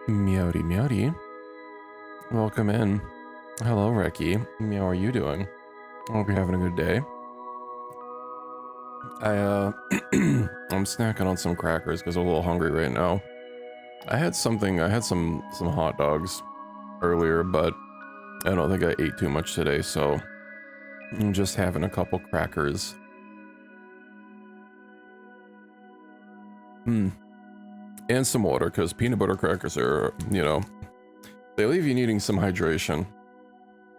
Meowdy meowdy. Welcome in. Hello, Reki. How are you doing? I hope you're having a good day. I'm snacking on some crackers because I'm a little hungry right now. I had some hot dogs earlier, but I don't think I ate too much today, so I'm just having a couple crackers. And some water, because peanut butter crackers are, they leave you needing some hydration.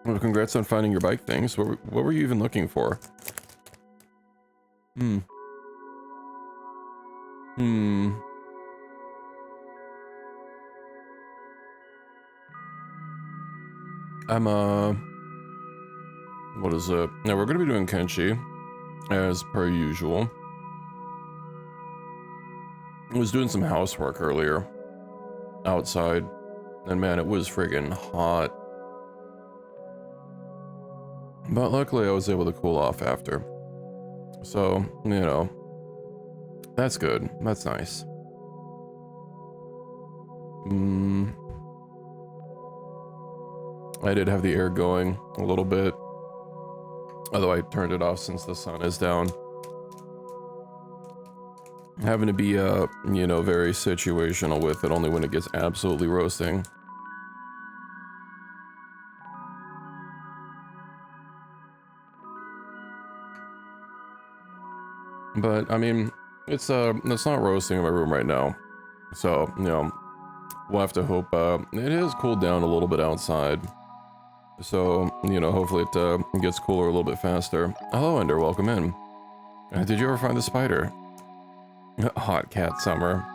Well, congrats on finding your bike things. What were you even looking for? I'm what is it? Now we're gonna be doing Kenshi, as per usual. I was doing some housework earlier, outside, and man, it was friggin' hot. But luckily I was able to cool off after. So, that's good. That's nice. I did have the air going a little bit, although I turned it off since the sun is down. Having to be, very situational with it, only when it gets absolutely roasting. But, I mean, it's not roasting in my room right now. So, we'll have to hope, it has cooled down a little bit outside. So, hopefully it gets cooler a little bit faster. Hello, Ender, welcome in. Did you ever find the spider? Hot cat summer.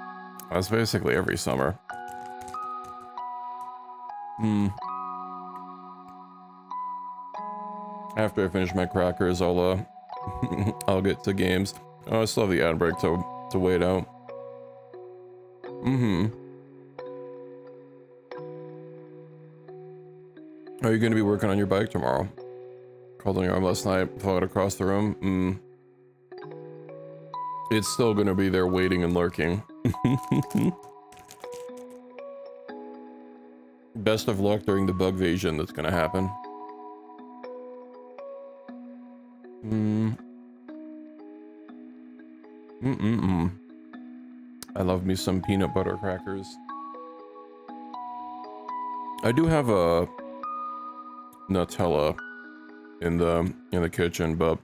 That's basically every summer. After I finish my crackers, I'll I'll get to games. Oh, I still have the ad break to wait out. Are you going to be working on your bike tomorrow? Called on your arm last night, flew out across the room. It's still going to be there waiting and lurking. Best of luck during the bug invasion that's going to happen. I love me some peanut butter crackers. I do have a Nutella in the kitchen, but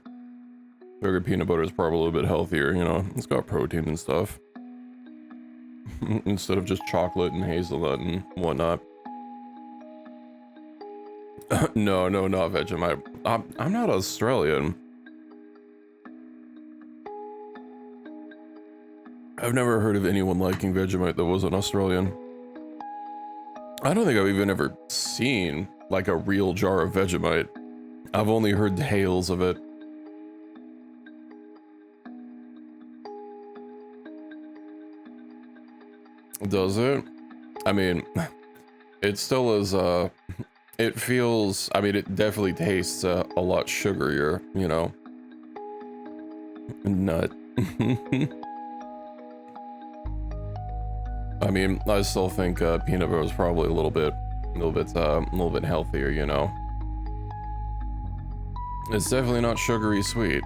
figured peanut butter is probably a little bit healthier, it's got protein and stuff. Instead of just chocolate and hazelnut and whatnot. No, not Vegemite. I'm not Australian. I've never heard of anyone liking Vegemite that wasn't Australian. I don't think I've even ever seen, like, a real jar of Vegemite. I've only heard tales of it. Does it? I mean, it still is, it feels, I mean, it definitely tastes a lot sugarier, Nut. I mean, I still think peanut butter is probably a little bit healthier, It's definitely not sugary sweet.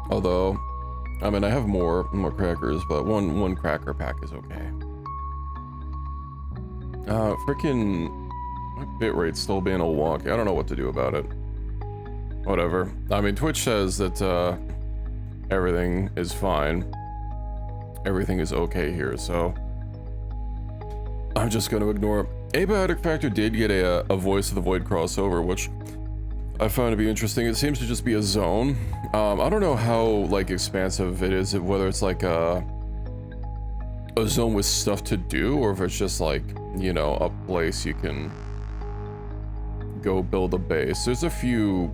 Although, I mean, I have more crackers, but one cracker pack is okay. Freaking bitrate's still being a wonky. I don't know what to do about it. Whatever. I mean, Twitch says that everything is fine. Everything is okay here, so I'm just going to ignore it. Abiotic Factor did get a Voice of the Void crossover, which I found to be interesting. It seems to just be a zone. I don't know how, like, expansive it is, whether it's like a zone with stuff to do, or if it's just like, a place you can go build a base. There's a few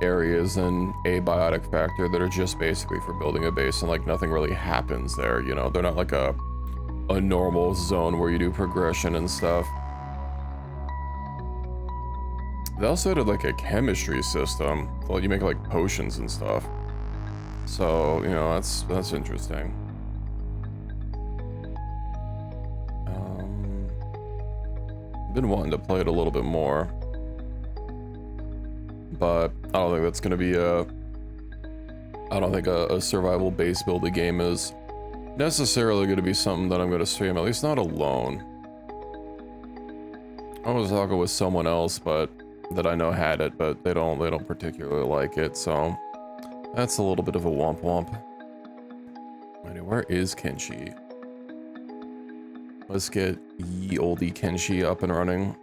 areas in Abiotic Factor that are just basically for building a base, and like nothing really happens there, they're not like a normal zone where you do progression and stuff. They also did like a chemistry system. Well, you make like potions and stuff. So, that's interesting. been wanting to play it a little bit more. But I don't think that's gonna be I don't think a survival base building game is necessarily gonna be something that I'm gonna stream, at least not alone. I was talking with someone else, but that I know had it, but they don't particularly like it, so that's a little bit of a womp womp. Anyway, where is Kenshi? Let's get ye oldie Kenshi up and running.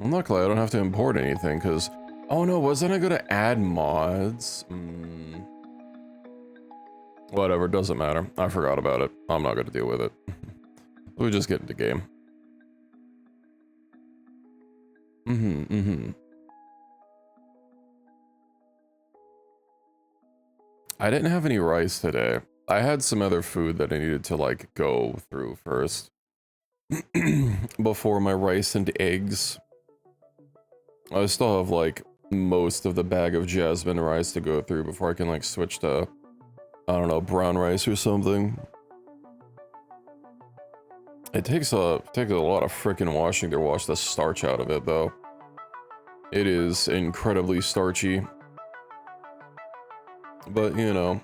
And luckily I don't have to import anything, because oh no, wasn't I gonna add mods? Whatever, doesn't matter. I forgot about it. I'm not gonna deal with it. We just get into game. I didn't have any rice today. I had some other food that I needed to like go through first. Before my rice and eggs. I still have like most of the bag of jasmine rice to go through before I can like switch to, I don't know, brown rice or something. It takes a lot of freaking washing to wash the starch out of it though. It is incredibly starchy. But you know,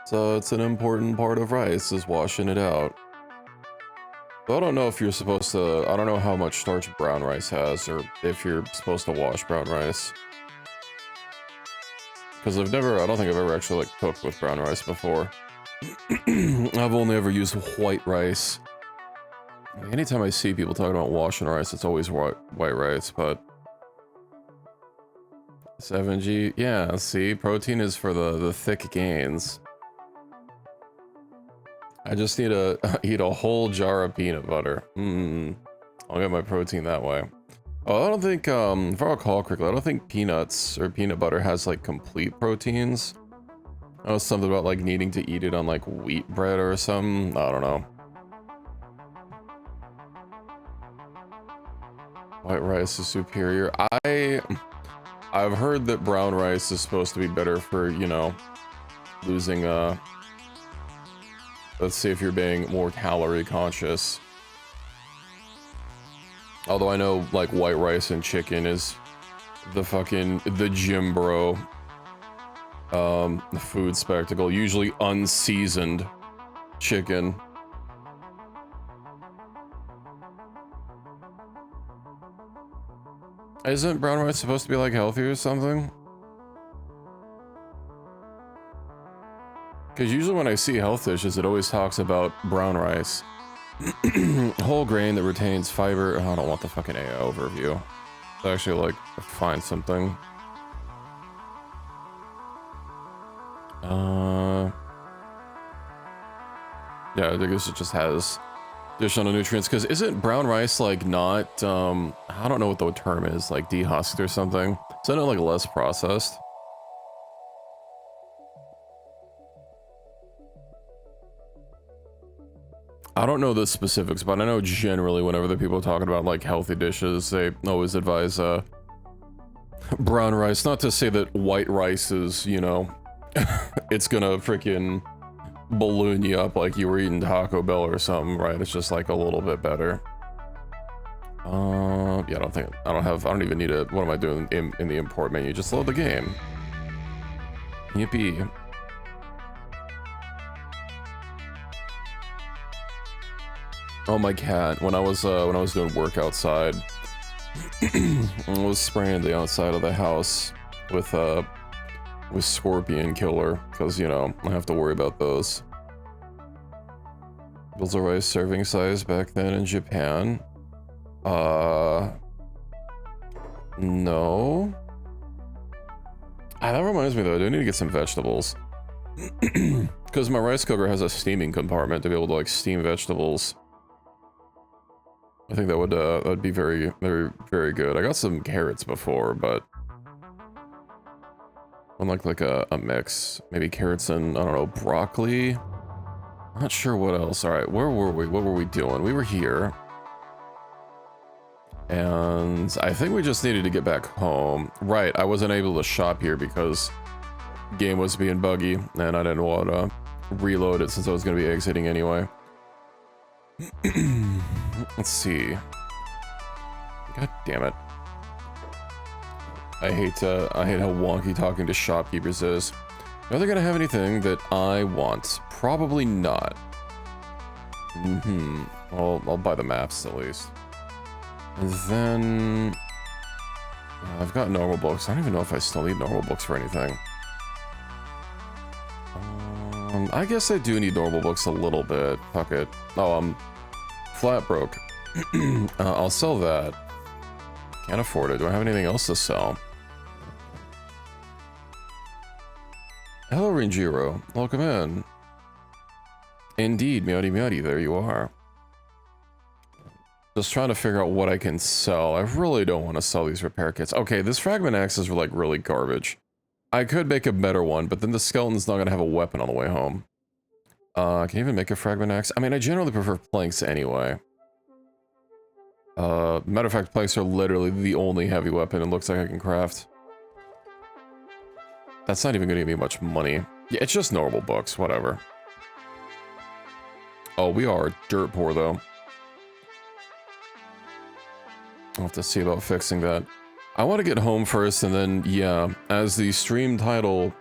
so it's an important part of rice is washing it out. I don't know if you're supposed to, I don't know how much starch brown rice has, or if you're supposed to wash brown rice. Because I don't think I've ever actually like cooked with brown rice before. I've only ever used white rice. Anytime I see people talking about washing rice, it's always white rice, but... 7G, yeah, see, protein is for the thick gains. I just need to eat a whole jar of peanut butter. I'll get my protein that way. Oh, I don't think, if I recall correctly, I don't think peanuts or peanut butter has like complete proteins. I know something about like needing to eat it on like wheat bread or something. I don't know. White rice is superior. I've heard that brown rice is supposed to be better for, you know, losing, let's see if you're being more calorie conscious. Although I know, like, white rice and chicken is the gym bro, food spectacle, usually unseasoned chicken. Isn't brown rice supposed to be, like, healthy or something? Because usually when I see health dishes, it always talks about brown rice. Whole grain that retains fiber. Oh, I don't want the fucking AI overview. Let's actually, like, find something. Yeah, I guess it just has additional nutrients. Because isn't brown rice, like, not, I don't know what the term is, like, dehusked or something? Isn't it, like, less processed? I don't know the specifics, but I know generally whenever the people are talking about like healthy dishes, they always advise brown rice. Not to say that white rice is, you know, it's gonna freaking balloon you up like you were eating Taco Bell or something, right? It's just like a little bit better. Yeah, I don't even need a, what am I doing in the import menu? Just load the game. Yippee. Oh, my cat, when I was doing work outside, I was spraying the outside of the house with scorpion killer, because, you know, I have to worry about those. Those are rice serving size back then in Japan. No. That reminds me though, I do need to get some vegetables. Because my rice cooker has a steaming compartment to be able to like steam vegetables. I think that would be very, very, very good. I got some carrots before, but I'd like a mix. Maybe carrots and, I don't know, broccoli? Not sure what else. Alright, where were we? What were we doing? We were here. And I think we just needed to get back home. Right, I wasn't able to shop here because the game was being buggy, and I didn't want to reload it since I was going to be exiting anyway. Let's see. God damn it. I hate how wonky talking to shopkeepers is. Are they gonna have anything that I want? Probably not. Well, I'll buy the maps at least. And then... I've got normal books. I don't even know if I still need normal books for anything. I guess I do need normal books a little bit. Fuck it. Oh, flat broke. I'll sell that. Can't afford it. Do I have anything else to sell? Hello, Rinjiro. Welcome in. Indeed, Meowdy Meowdy, there you are. Just trying to figure out what I can sell. I really don't want to sell these repair kits. Okay, this fragment axe is like really garbage. I could make a better one, but then the skeleton's not going to have a weapon on the way home. Can you even make a fragment axe? I mean, I generally prefer planks anyway. Matter of fact, planks are literally the only heavy weapon it looks like I can craft. That's not even going to give me much money. Yeah, it's just normal books, whatever. Oh, we are dirt poor, though. I'll have to see about fixing that. I want to get home first, and then, yeah, as the stream title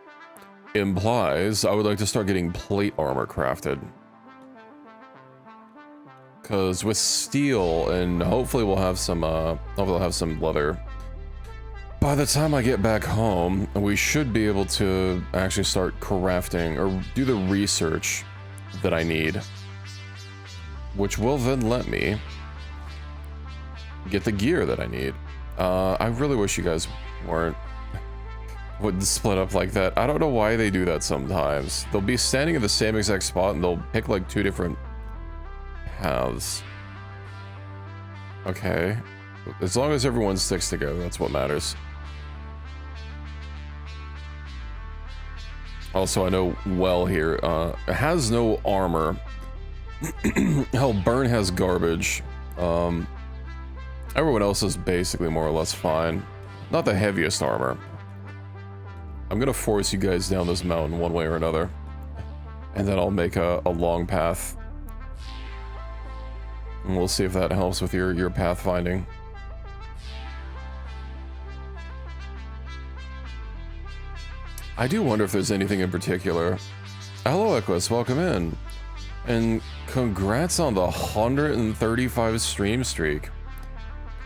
implies, I would like to start getting plate armor crafted. Because with steel, and hopefully we'll have some leather. By the time I get back home, we should be able to actually start crafting, or do the research that I need. Which will then let me get the gear that I need. I really wish you guys wouldn't split up like that. I don't know why they do that sometimes. They'll be standing in the same exact spot and they'll pick like two different paths. Okay. As long as everyone sticks together, that's what matters. Also, I know well here, it has no armor. Hell, Burn has garbage. Everyone else is basically more or less fine. Not the heaviest armor. I'm gonna force you guys down this mountain one way or another. And then I'll make a long path. And we'll see if that helps with your path finding. I do wonder if there's anything in particular. Hello, Equus, welcome in. And congrats on the 135 stream streak.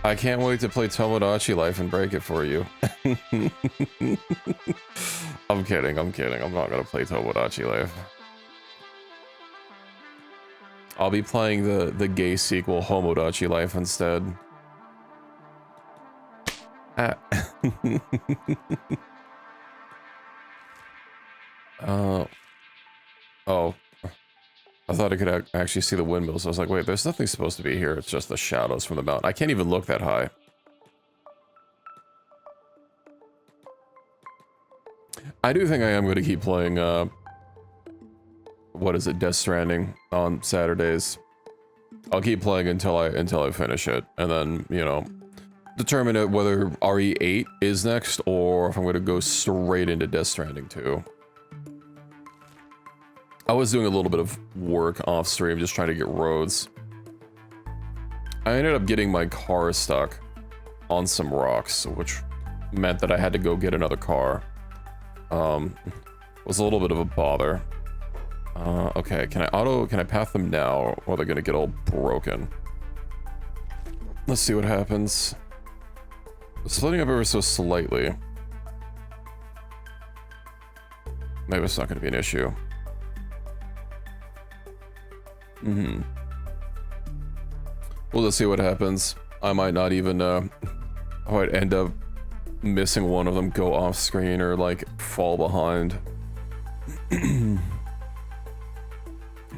I can't wait to play Tomodachi Life and break it for you. I'm kidding. I'm not gonna play Tomodachi Life. I'll be playing the gay sequel, Homodachi Life, instead. Oh. I thought I could actually see the windmills. I was like, wait, there's nothing supposed to be here. It's just the shadows from the mountain. I can't even look that high. I do think I am going to keep playing, what is it, Death Stranding on Saturdays. I'll keep playing until I finish it. And then, you know, determine whether RE8 is next or if I'm going to go straight into Death Stranding 2. I was doing a little bit of work off stream, just trying to get roads. I ended up getting my car stuck on some rocks, which meant that I had to go get another car. Was a little bit of a bother. Okay, can I path them now, or they're gonna get all broken? Let's see what happens. Splitting up ever so slightly. Maybe it's not gonna be an issue. We'll just see what happens. I might not even, I might end up missing one of them, go off screen, or like fall behind. At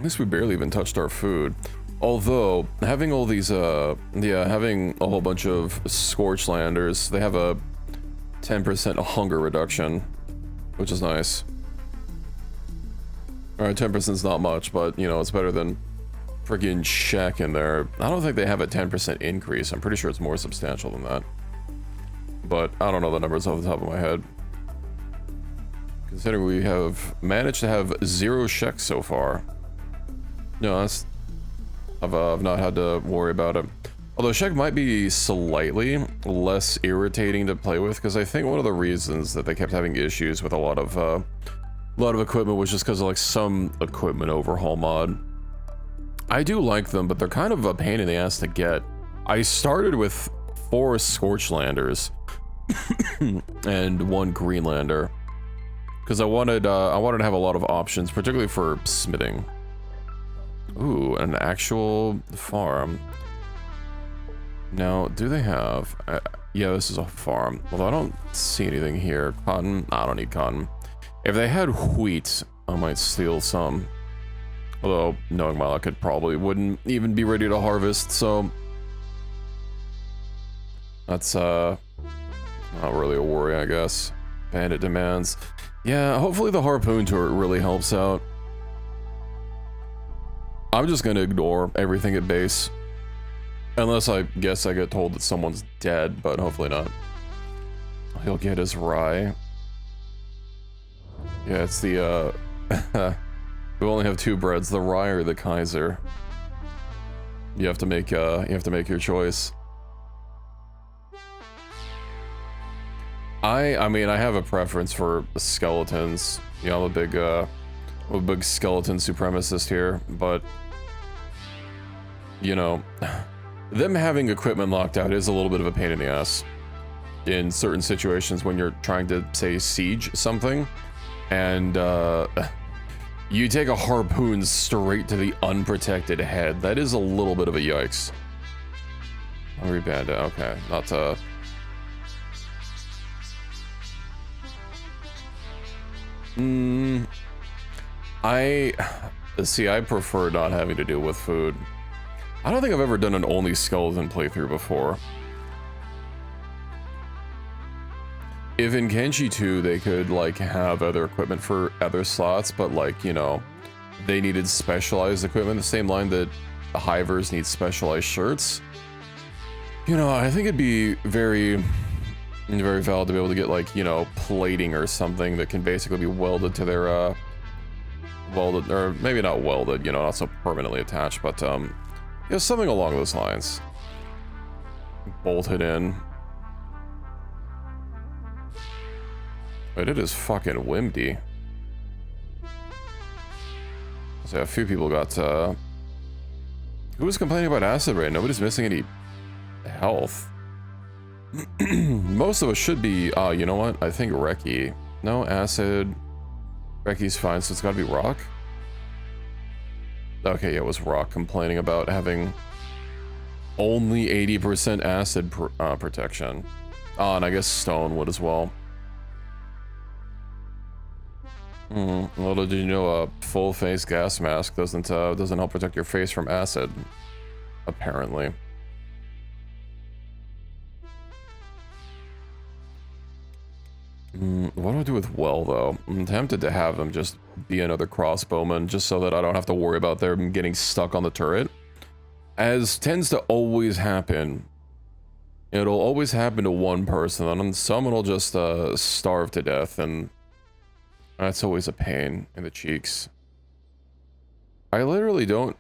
least we barely even touched our food. Although, having all these, having a whole bunch of Scorch Landers, they have a 10% hunger reduction, which is nice. Alright, 10% is not much, but, you know, it's better than freaking Shack in there. I don't think they have a 10% increase. I'm pretty sure it's more substantial than that. But I don't know the numbers off the top of my head. Considering we have managed to have 0 Sheks so far. No, I've not had to worry about it. Although Shek might be slightly less irritating to play with, because I think one of the reasons that they kept having issues with a lot of equipment was just because of like some equipment overhaul mod. I do like them, but they're kind of a pain in the ass to get. I started with 4 Scorchlanders and 1 Greenlander because I wanted to have a lot of options, particularly for smithing. Ooh, an actual farm. Now, do they have... yeah, this is a farm. Although I don't see anything here. Cotton? I don't need cotton. If they had wheat, I might steal some. Although, knowing my luck, it probably wouldn't even be ready to harvest, so... that's, not really a worry, I guess. Bandit demands. Yeah, hopefully the harpoon turret really helps out. I'm just gonna ignore everything at base. Unless I guess I get told that someone's dead, but hopefully not. He'll get his rye. Yeah, it's the, we only have 2 breads, the rye or the Kaiser. You have to make your choice. I mean, I have a preference for skeletons. You know, I'm a big skeleton supremacist here, but you know, them having equipment locked out is a little bit of a pain in the ass in certain situations when you're trying to, say, siege something, and you take a harpoon straight to the unprotected head. That is a little bit of a yikes. Hungry Bandit, okay, not to... I prefer not having to deal with food. I don't think I've ever done an only skeleton playthrough before. If in Kenshi 2 they could like have other equipment for other slots, but like, you know, they needed specialized equipment, the same line that the hivers need specialized shirts. You know, I think it'd be very valid to be able to get like, you know, plating or something that can basically be welded to their welded, or maybe not welded, you know, not so permanently attached, but you know, something along those lines. Bolted in. But it is fucking windy. So a few people got who was complaining about acid rain? Nobody's missing any health. Most of us should be, you know what? I think Reki. No acid. Reki's fine, so it's gotta be Rock. Okay, yeah, it was Rock complaining about having only 80% acid protection. Oh, and I guess Stone would as well. Little did you know a full face gas mask doesn't help protect your face from acid, apparently. What do I do with Well, though? I'm tempted to have them just be another crossbowman, just so that I don't have to worry about them getting stuck on the turret. As tends to always happen, it'll always happen to one person, and then someone will just starve to death, and that's always a pain in the cheeks. I literally don't...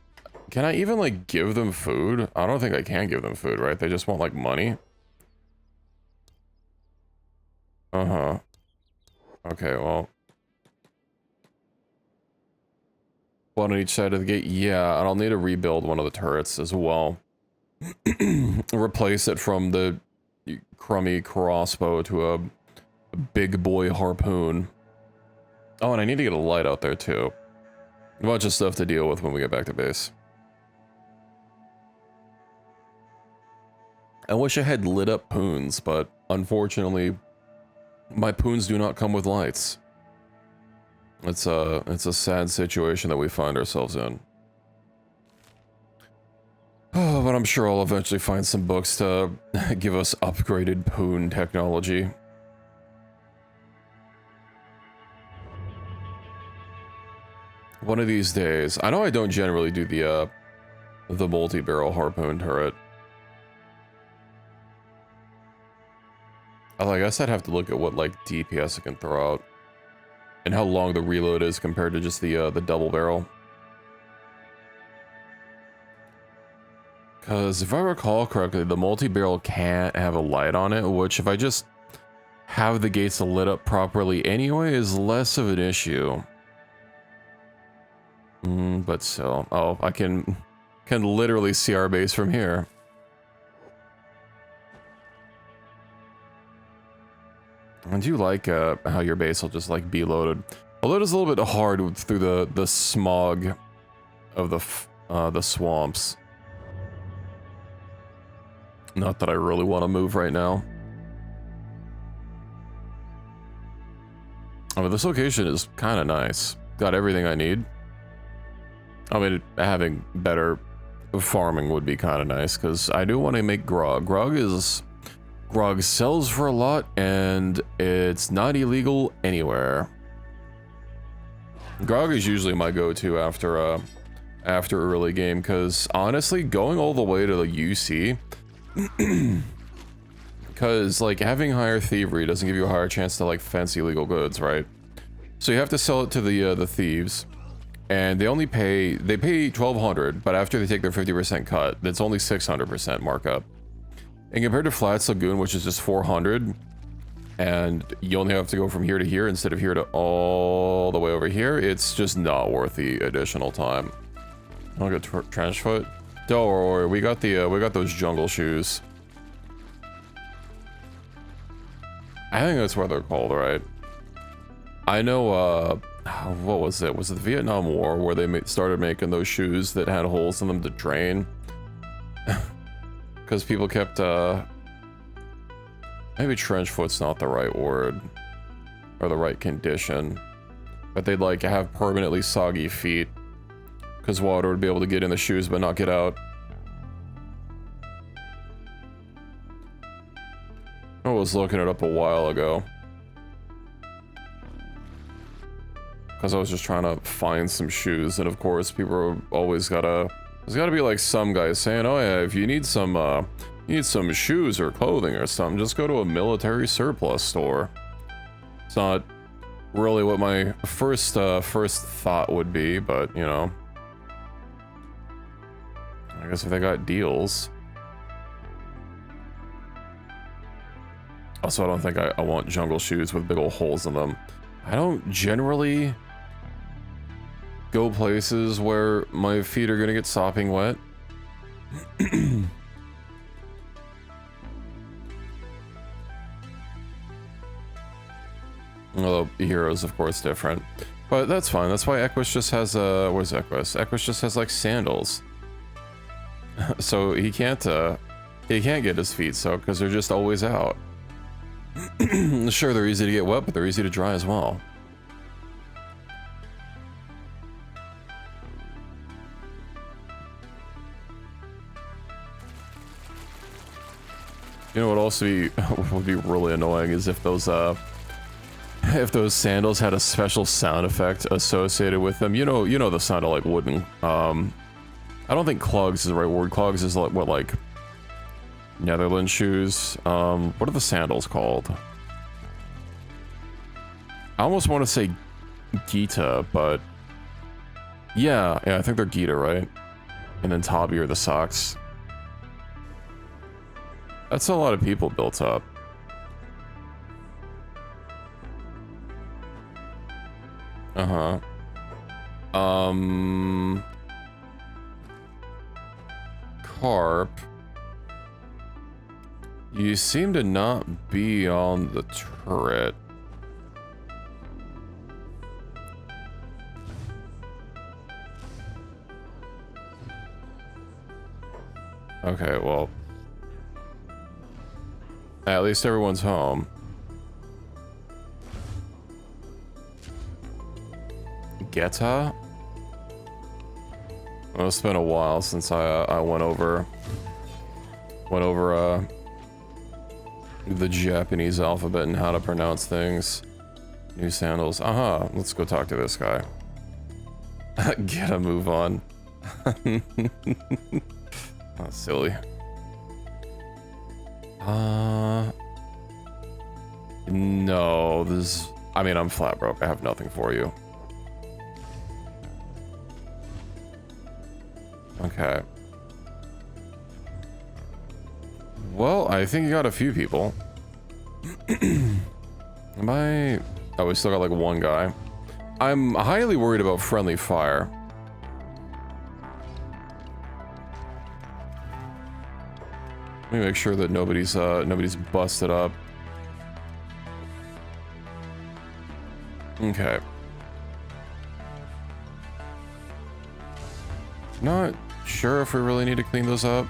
Can I even, like, give them food? I don't think I can give them food, right? They just want, like, money? Uh-huh. Okay, well. One on each side of the gate? Yeah, and I'll need to rebuild one of the turrets as well. Replace it from the crummy crossbow to a big boy harpoon. Oh, and I need to get a light out there, too. A bunch of stuff to deal with when we get back to base. I wish I had lit up poons, but unfortunately... my poons do not come with lights. It's a sad situation that we find ourselves in. Oh, but I'm sure I'll eventually find some books to give us upgraded poon technology. One of these days. I know I don't generally do the multi-barrel harpoon turret. I guess I'd have to look at what, like, DPS it can throw out. And how long the reload is compared to just the double barrel. Because if I recall correctly, the multi-barrel can't have a light on it, which if I just have the gates lit up properly anyway is less of an issue. But still, oh, I can literally see our base from here. I do like how your base will just like be loaded. Although it is a little bit hard through the smog of the swamps. Not that I really want to move right now. I mean, this location is kind of nice. Got everything I need. I mean, having better farming would be kind of nice, because I do want to make grog. Grog sells for a lot, and it's not illegal anywhere. Grog is usually my go-to after early game, because honestly, going all the way to the UC, because like having higher thievery doesn't give you a higher chance to like fence illegal goods, right? So you have to sell it to the thieves, and they pay 1,200, but after they take their 50% cut, that's only 600% markup. And compared to Flats Lagoon, which is just 400, and you only have to go from here to here instead of here to all the way over here, it's just not worth the additional time. I'll get trench foot. Don't worry, we got those jungle shoes. I think that's what they're called, right? I know, what was it? Was it the Vietnam War where they started making those shoes that had holes in them to drain? Because people kept, maybe trench foot's not the right word, or the right condition, but they'd like have permanently soggy feet, because water would be able to get in the shoes but not get out. I was looking it up a while ago, because I was just trying to find some shoes, and of course people are always there's gotta be like some guy saying, oh yeah, if you need some shoes or clothing or something, just go to a military surplus store. It's not really what my first thought would be, but you know, I guess if they got deals. Also, I don't think I want jungle shoes with big old holes in them. I don't generally go places where my feet are gonna get sopping wet. Although Hero's of course different, but that's fine. That's why Equus just has where's Equus? Equus just has like sandals, so he can't get his feet soaked because they're just always out. Sure, they're easy to get wet, but they're easy to dry as well. You know what also would be really annoying is if those sandals had a special sound effect associated with them. You know the sound of like wooden. I don't think clogs is the right word. Clogs is like what, like Netherlands shoes. What are the sandals called? I almost want to say Gita, but yeah, I think they're Gita, right? And then Tabi are the socks. That's a lot of people built up. Carp. You seem to not be on the turret. Okay, well, at least everyone's home. Geta? Well, it's been a while since I went over the Japanese alphabet and how to pronounce things. New sandals. Let's go talk to this guy. Get a move on. Oh, silly. No, I mean, I'm flat broke. I have nothing for you. Okay. Well, I think you got a few people. Am I... Oh, we still got like one guy. I'm highly worried about friendly fire. Let me make sure that nobody's busted up. Okay. Not sure if we really need to clean those up.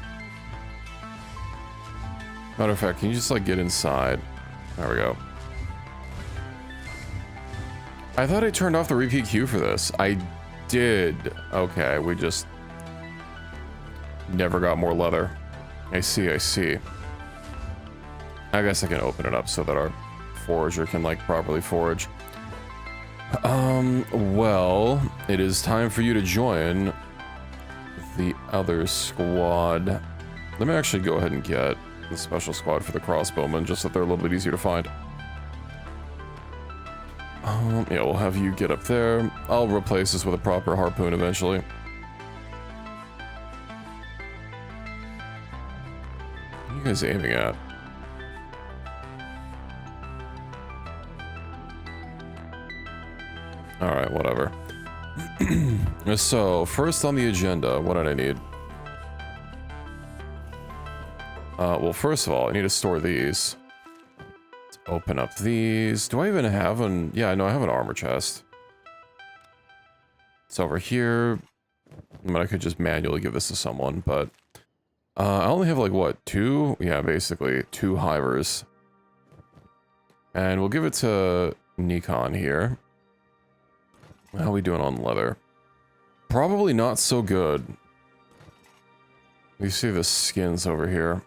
Matter of fact, can you just like get inside? There we go. I thought I turned off the repeat queue for this. I did. Okay, we just never got more leather. I see, I see. I guess I can open it up so that our forager can like properly forage. Well, it is time for you to join the other squad. Let me actually go ahead and get the special squad for the crossbowmen, just so they're a little bit easier to find. Yeah, we'll have you get up there. I'll replace this with a proper harpoon eventually. What are you guys aiming at? Alright, whatever. So, first on the agenda, what did I need? Well, first of all, I need to store these. Let's open up these. Do I even have an... Yeah, no, I have an armor chest. It's over here. I mean, I could just manually give this to someone, but... I only have, like, what, 2? Yeah, basically, 2 hivers. And we'll give it to Nikon here. How are we doing on leather? Probably not so good. You see the skins over here.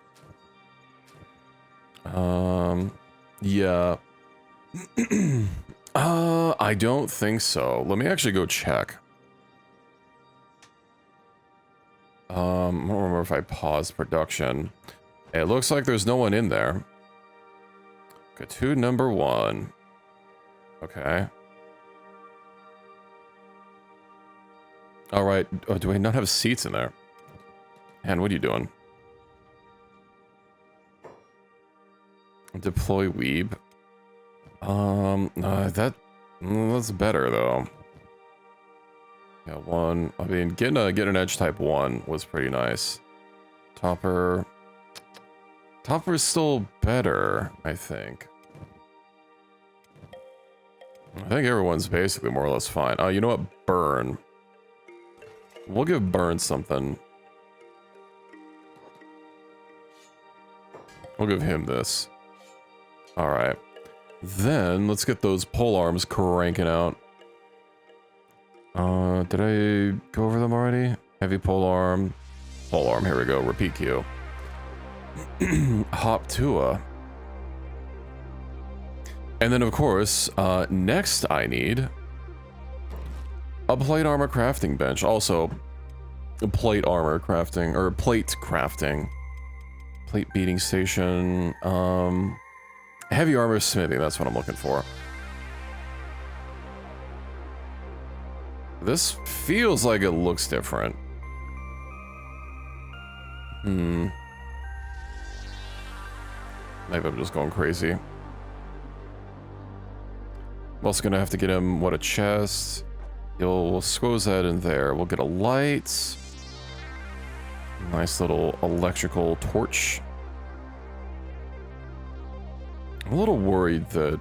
Yeah. I don't think so. Let me actually go check. I don't remember if I paused production. It looks like there's no one in there. Katoon number 1. Okay. Alright. Oh, do I not have seats in there? Man, what are you doing? Deploy weeb. That's better though. Yeah, 1. I mean, getting an edge type 1 was pretty nice. Topper's still better, I think. I think everyone's basically more or less fine. Oh, you know what? Burn. We'll give Burn something. We'll give him this. Alright. Then, let's get those pole arms cranking out. Did I go over them already? Heavy pole arm. Pole arm, here we go. Repeat queue. Hop Tua. And then, of course, next I need a plate armor crafting bench. Also, a plate armor crafting, or plate crafting. Plate beating station. Heavy armor smithing, that's what I'm looking for. This feels like it looks different. Maybe I'm just going crazy. I'm also gonna have to get him, what, a chest? We'll squoze that in there. We'll get a light. Nice little electrical torch. I'm a little worried that...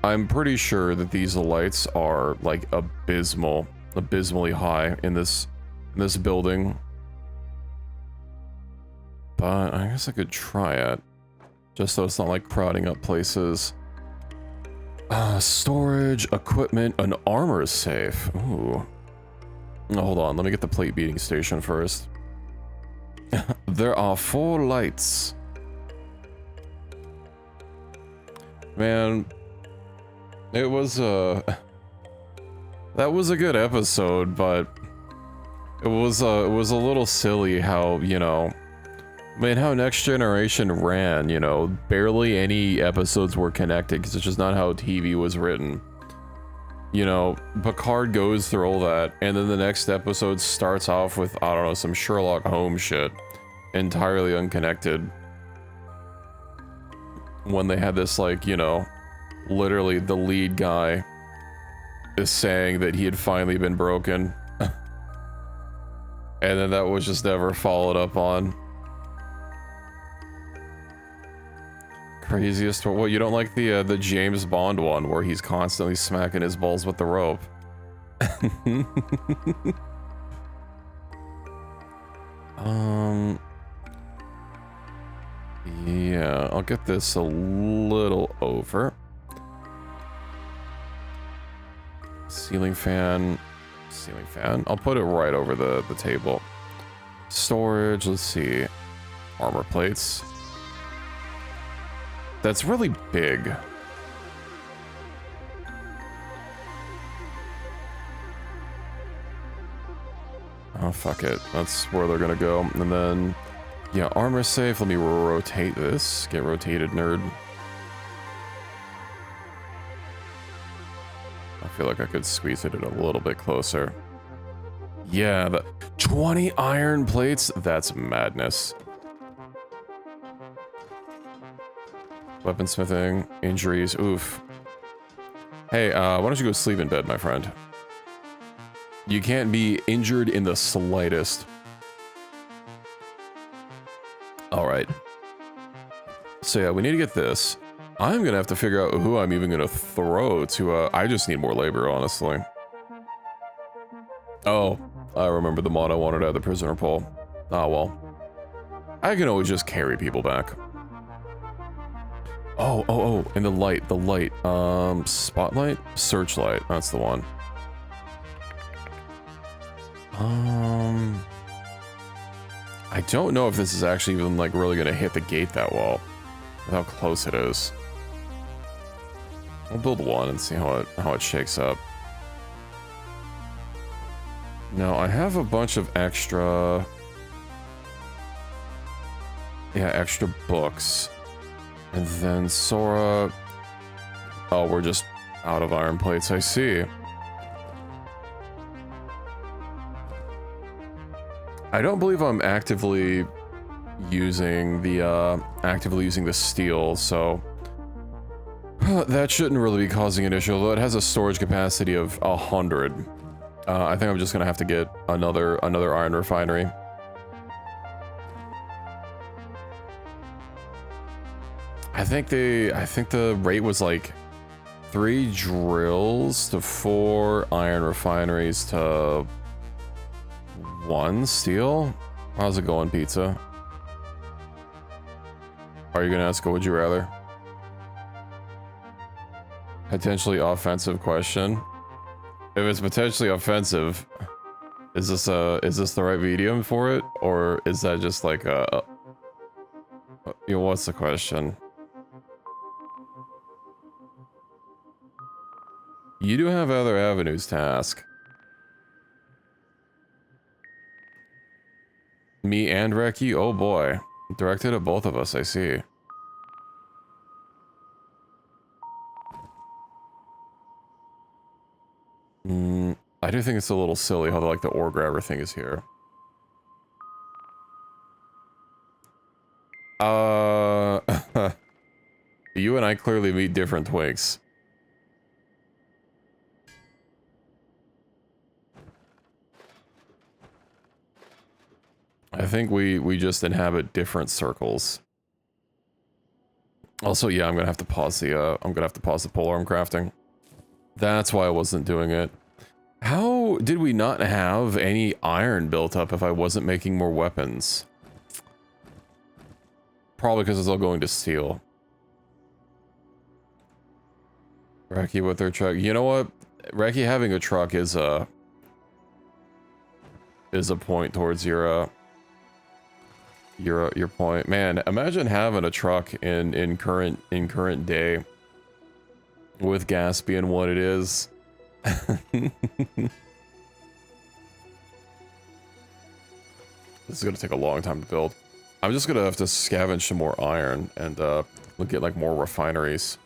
I'm pretty sure that these lights are, like, abysmally high in this building. But I guess I could try it. Just so it's not, like, crowding up places. Storage, equipment, an armor safe. Ooh. Oh, hold on, let me get the plate beating station first. There are 4 lights. Man, it was that was a good episode, but it was a little silly how, you know, I mean, how Next Generation ran, you know, barely any episodes were connected because it's just not how TV was written. You know, Picard goes through all that, and then the next episode starts off with, I don't know, some Sherlock Holmes shit. Entirely unconnected. when they had this, like, you know, literally the lead guy is saying that he had finally been broken. And then that was just never followed up on. Craziest one. Well, you don't like the James Bond one where he's constantly smacking his balls with the rope. Yeah, I'll get this a little over. Ceiling fan. I'll put it right over the table. Storage, let's see. Armor plates. That's really big. Oh, fuck it. That's where they're gonna go. And then, yeah, armor safe. Let me rotate this. Get rotated, nerd. I feel like I could squeeze it in a little bit closer. Yeah, the 20 iron plates? That's madness. Weaponsmithing, injuries, oof. Hey, why don't you go sleep in bed, my friend? You can't be injured in the slightest. Alright. So yeah, we need to get this. I'm gonna have to figure out who I'm even gonna throw to, I just need more labor, honestly. Oh, I remember the mod I wanted out of the prisoner pool. Ah, well. I can always just carry people back. Oh, and the light. Spotlight? Searchlight, that's the one. I don't know if this is actually even, like, really gonna hit the gate that well. With how close it is. I'll build one and see how it shakes up. Now, I have a bunch of extra... Yeah, extra books. And then Sora... Oh, we're just out of iron plates, I see. I don't believe I'm actively using the steel, so... that shouldn't really be causing an issue, although it has a storage capacity of 100. I think I'm just gonna have to get another iron refinery. I think the rate was like 3 drills to 4 iron refineries to 1 steel. How's it going, pizza? Are you gonna ask a would you rather? Potentially offensive question. If it's potentially offensive, is this the right medium for it, or is that just like a you know, what's the question? You do have other avenues to ask. Me and Reki? Oh boy. Directed at both of us, I see. I do think it's a little silly how like the ore grabber thing is here. You and I clearly meet different twinks. I think we just inhabit different circles. Also, yeah, I'm gonna have to pause the polearm crafting. That's why I wasn't doing it. How did we not have any iron built up if I wasn't making more weapons? Probably because it's all going to steel. Reki with their truck. You know what? Reki having a truck is a point towards your point. Man, imagine having a truck in current day with gas being what it is. This is gonna take a long time to build. I'm just gonna have to scavenge some more iron and look at like more refineries.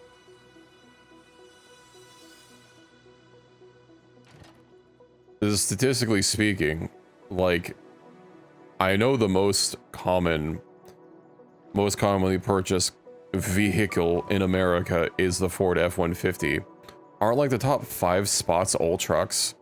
Statistically speaking, like I know the most commonly purchased vehicle in America is the Ford F-150. Aren't like the top 5 spots old trucks?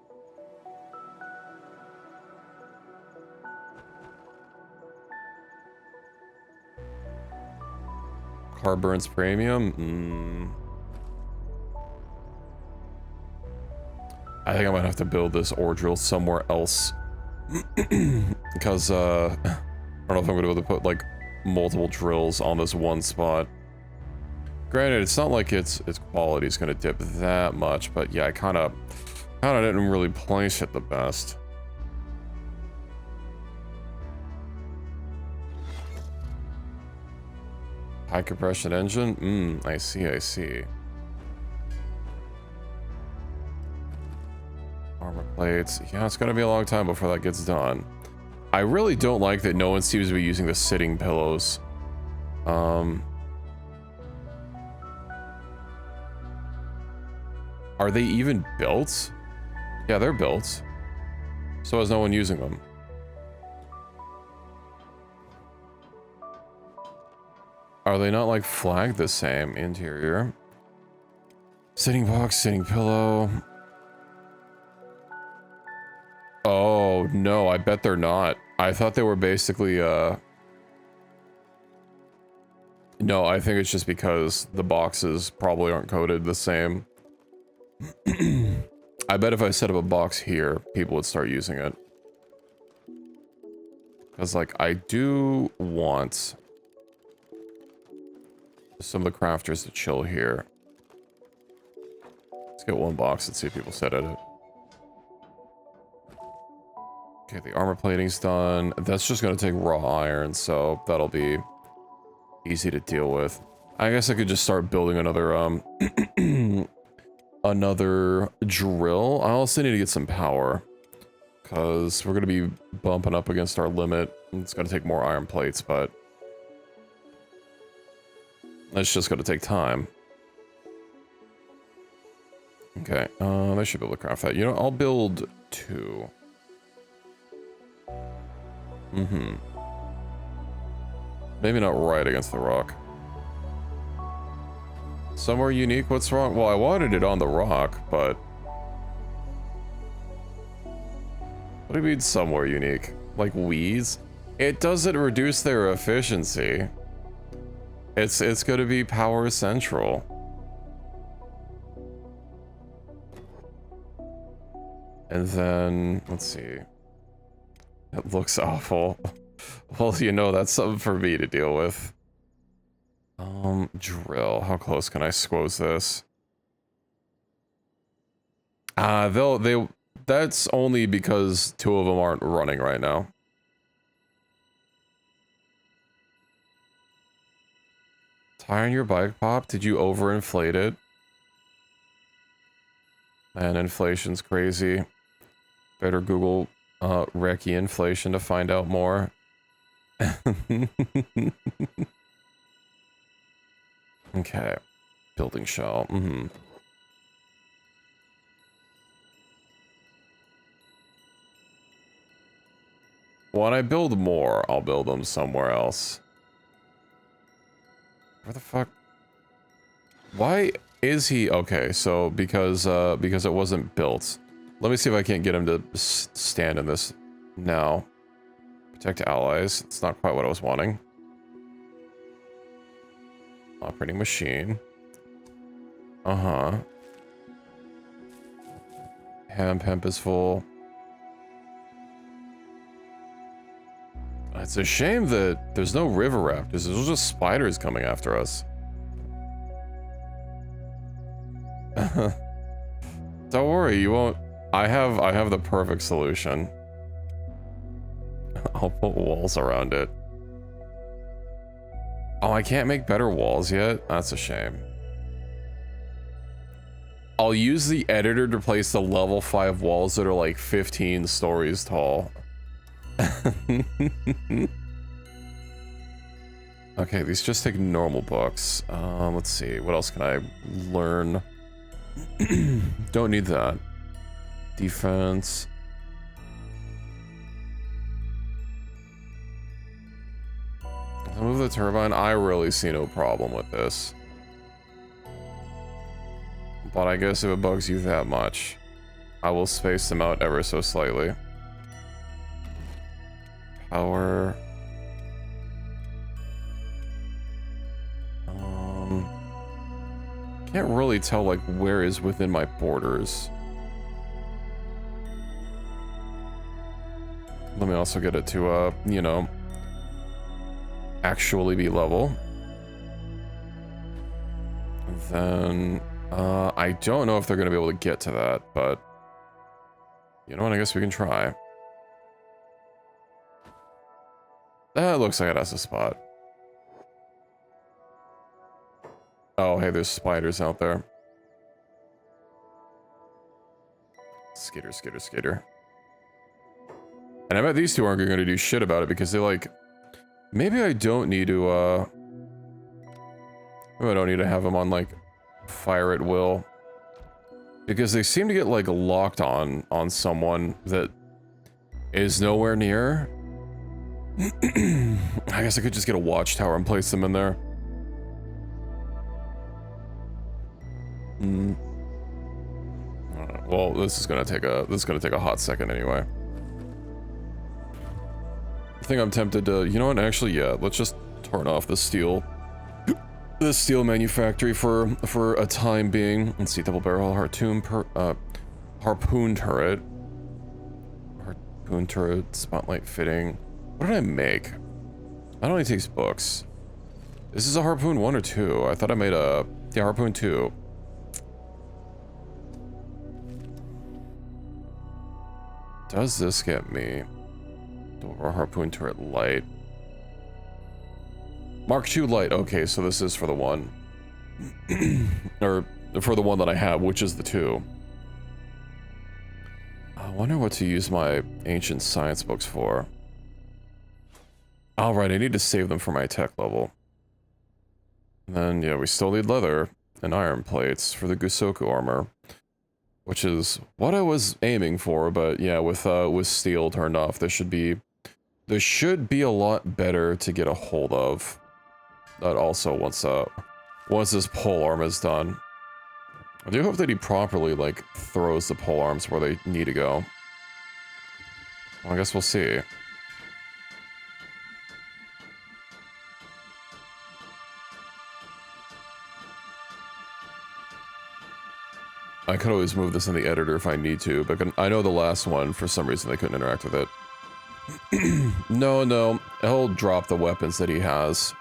Car burns premium? I think I might have to build this ore drill somewhere else. Because, I don't know if I'm gonna be able to put, like, multiple drills on this one spot. Granted, it's not like its quality is gonna dip that much, but yeah, I kinda didn't really place it the best. High compression engine? I see, I see. Armor plates. Yeah, it's gonna be a long time before that gets done. I really don't like that no one seems to be using the sitting pillows. Are they even built? Yeah, they're built. So is no one using them. Are they not like flagged the same? Interior. Sitting box, sitting pillow. Oh, no, I bet they're not. I thought they were basically, No, I think it's just because the boxes probably aren't coded the same. I bet if I set up a box here, people would start using it. Because, like, I do want some of the crafters to chill here. Let's get one box and see if people set it. Okay, the armor plating's done. That's just going to take raw iron, so that'll be easy to deal with. I guess I could just start building another, another drill. I also need to get some power, because we're going to be bumping up against our limit. It's going to take more iron plates, but that's just going to take time. Okay, I should be able to craft that. You know, I'll build 2. Maybe not right against the rock. Somewhere unique, what's wrong? Well, I wanted it on the rock, but... What do you mean somewhere unique? Like Wheeze? It doesn't reduce their efficiency. It's gonna be power central. And then, let's see. It looks awful. Well, you know, that's something for me to deal with. Drill. How close can I squoze this? That's only because 2 of them aren't running right now. Tire on your bike pop? Did you overinflate it? Man, inflation's crazy. Better Google Recce inflation to find out more. Okay. Building shell. When I build more, I'll build them somewhere else. Where the fuck? Why is he... Okay, so because it wasn't built. Let me see if I can't get him to stand in this now. Protect allies. It's not quite what I was wanting. Operating machine. Hemp is full. It's a shame that there's no river raptors. There's just spiders coming after us. Don't worry, you won't. I have the perfect solution. I'll put walls around it. Oh, I can't make better walls yet? That's a shame. I'll use the editor to place the level 5 walls that are like 15 stories tall. Okay, these just take normal books. Let's see, what else can I learn? Don't need that. Defense. Move the turbine. I really see no problem with this. But I guess if it bugs you that much, I will space them out ever so slightly. Power. Can't really tell like where is within my borders. Let me also get it to you know, actually be level. Then I don't know if they're gonna be able to get to that, but you know what, I guess we can try. That looks like it has a spot. Oh, hey, there's spiders out there. Skater, skater, skater. And I bet these two aren't going to do shit about it because they like... Maybe I don't need to, maybe I don't need to have them on, like, fire at will. Because they seem to get, like, locked on someone that is nowhere near. I guess I could just get a watchtower and place them in there. Well, this is gonna take a hot second anyway. I think I'm tempted to, you know what? Actually, yeah. Let's just turn off the steel manufactory for a time being. Let's see, double barrel harpoon turret, spotlight fitting. What did I make? That only takes books. This is a harpoon 1 or 2. I thought I made a harpoon 2. Does this get me? Or harpoon turret light. Mark II light. Okay, so this is for the 1. Or for the one that I have, which is the 2. I wonder what to use my ancient science books for. Alright, I need to save them for my tech level. And then, yeah, we still need leather and iron plates for the Gusoku armor. Which is what I was aiming for, but yeah, with steel turned off, there should be a lot better to get a hold of. That also once this pole arm is done. I do hope that he properly like throws the pole arms where they need to go. Well, I guess we'll see. I could always move this in the editor if I need to, but I know the last one, for some reason, they couldn't interact with it. No, he'll drop the weapons that he has.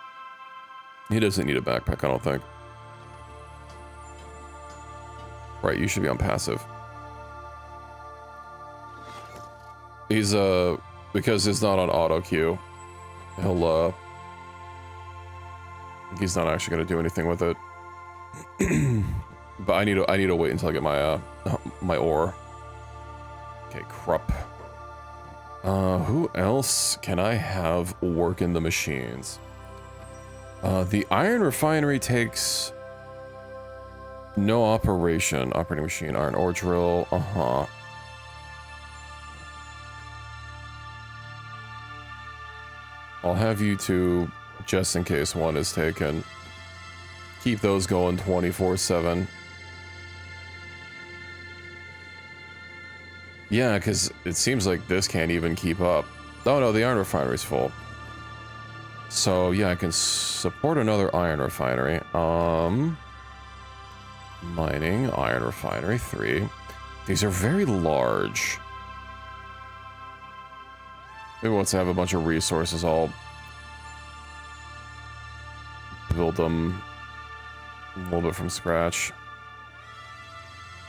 He doesn't need a backpack, I don't think. Right, you should be on passive. He's, because it's not on auto queue, he's not actually gonna do anything with it. But I need to wait until I get my my ore. Okay, Krupp. Who else can I have work in the machines? The iron refinery takes no operation. Operating machine, iron ore drill. I'll have you two, just in case one is taken. Keep those going 24/7. Yeah, because it seems like this can't even keep up. Oh no, the iron refinery's full. So yeah, I can support another iron refinery. Mining, iron refinery, 3. These are very large. Maybe once I have a bunch of resources, I'll build them a little bit from scratch.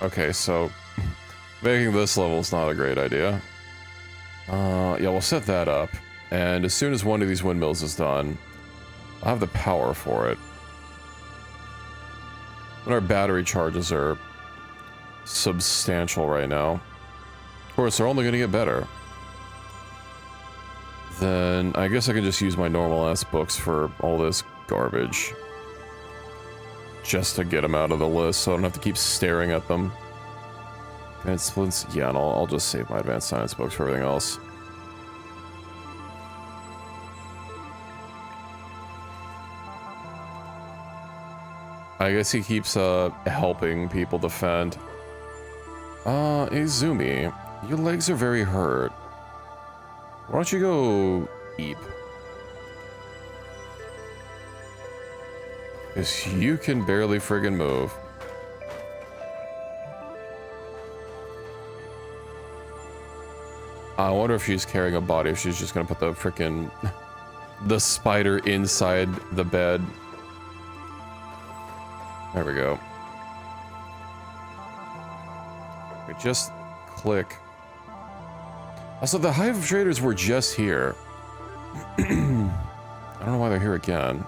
Okay, so making this level is not a great idea. Yeah, we'll set that up. And as soon as one of these windmills is done, I'll have the power for it. And our battery charges are substantial right now. Of course, they're only going to get better. Then I guess I can just use my normal ass books for all this garbage. Just to get them out of the list so I don't have to keep staring at them. Advanced splints, yeah, and I'll just save my advanced science books for everything else. I guess he keeps helping people defend. Izumi, your legs are very hurt. Why don't you go eat? Because you can barely friggin' move. I wonder if she's carrying a body, if she's just gonna put the frickin' the spider inside the bed. There we go. Okay, just click. Also, the Hive of Traders were just here. I don't know why they're here again.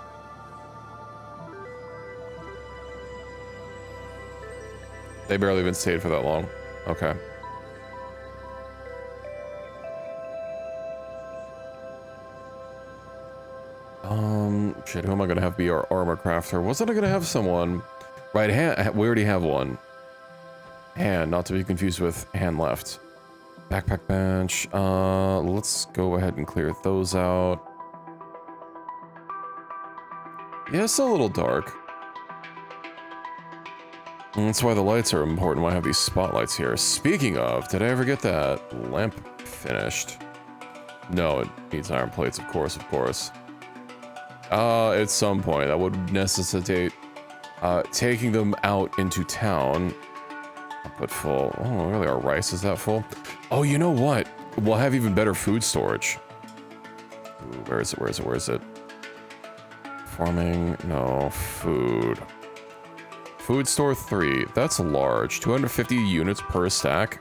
They barely even stayed for that long. Okay. Shit, who am I gonna have be our armor crafter? Wasn't I gonna have someone? Right hand, we already have one. Hand, not to be confused with hand left. Backpack bench, let's go ahead and clear those out. Yeah, it's a little dark. And that's why the lights are important, why I have these spotlights here. Speaking of, did I ever get that lamp finished? No, it needs iron plates, of course, of course. At some point, that would necessitate taking them out into town. I'll put full. Oh, really? Our rice is that full? Oh, you know what? We'll have even better food storage. Ooh, where is it? Where is it? Where is it? Farming? No. Food. Food store 3. That's large. 250 units per stack.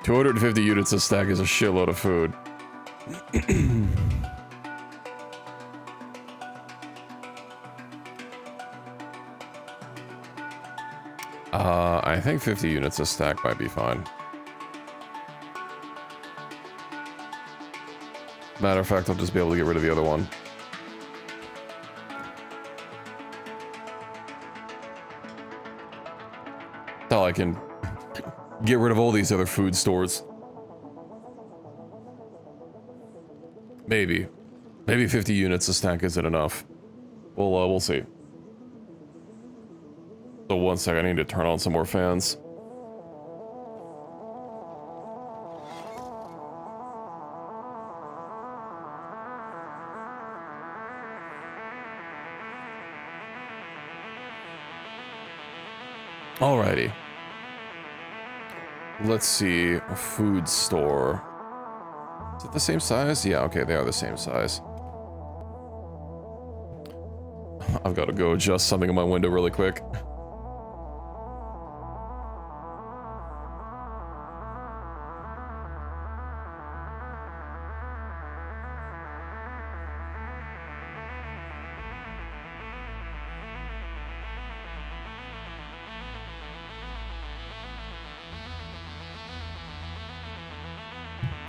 250 units a stack is a shitload of food. I think 50 units a stack might be fine. Matter of fact, I'll just be able to get rid of the other one. Hell, I can get rid of all these other food stores. Maybe 50 units a stack isn't enough. We'll see. So 1 second, I need to turn on some more fans. Alrighty. Let's see, a food store. Is it the same size? Yeah, okay, they are the same size. I've got to go adjust something in my window really quick.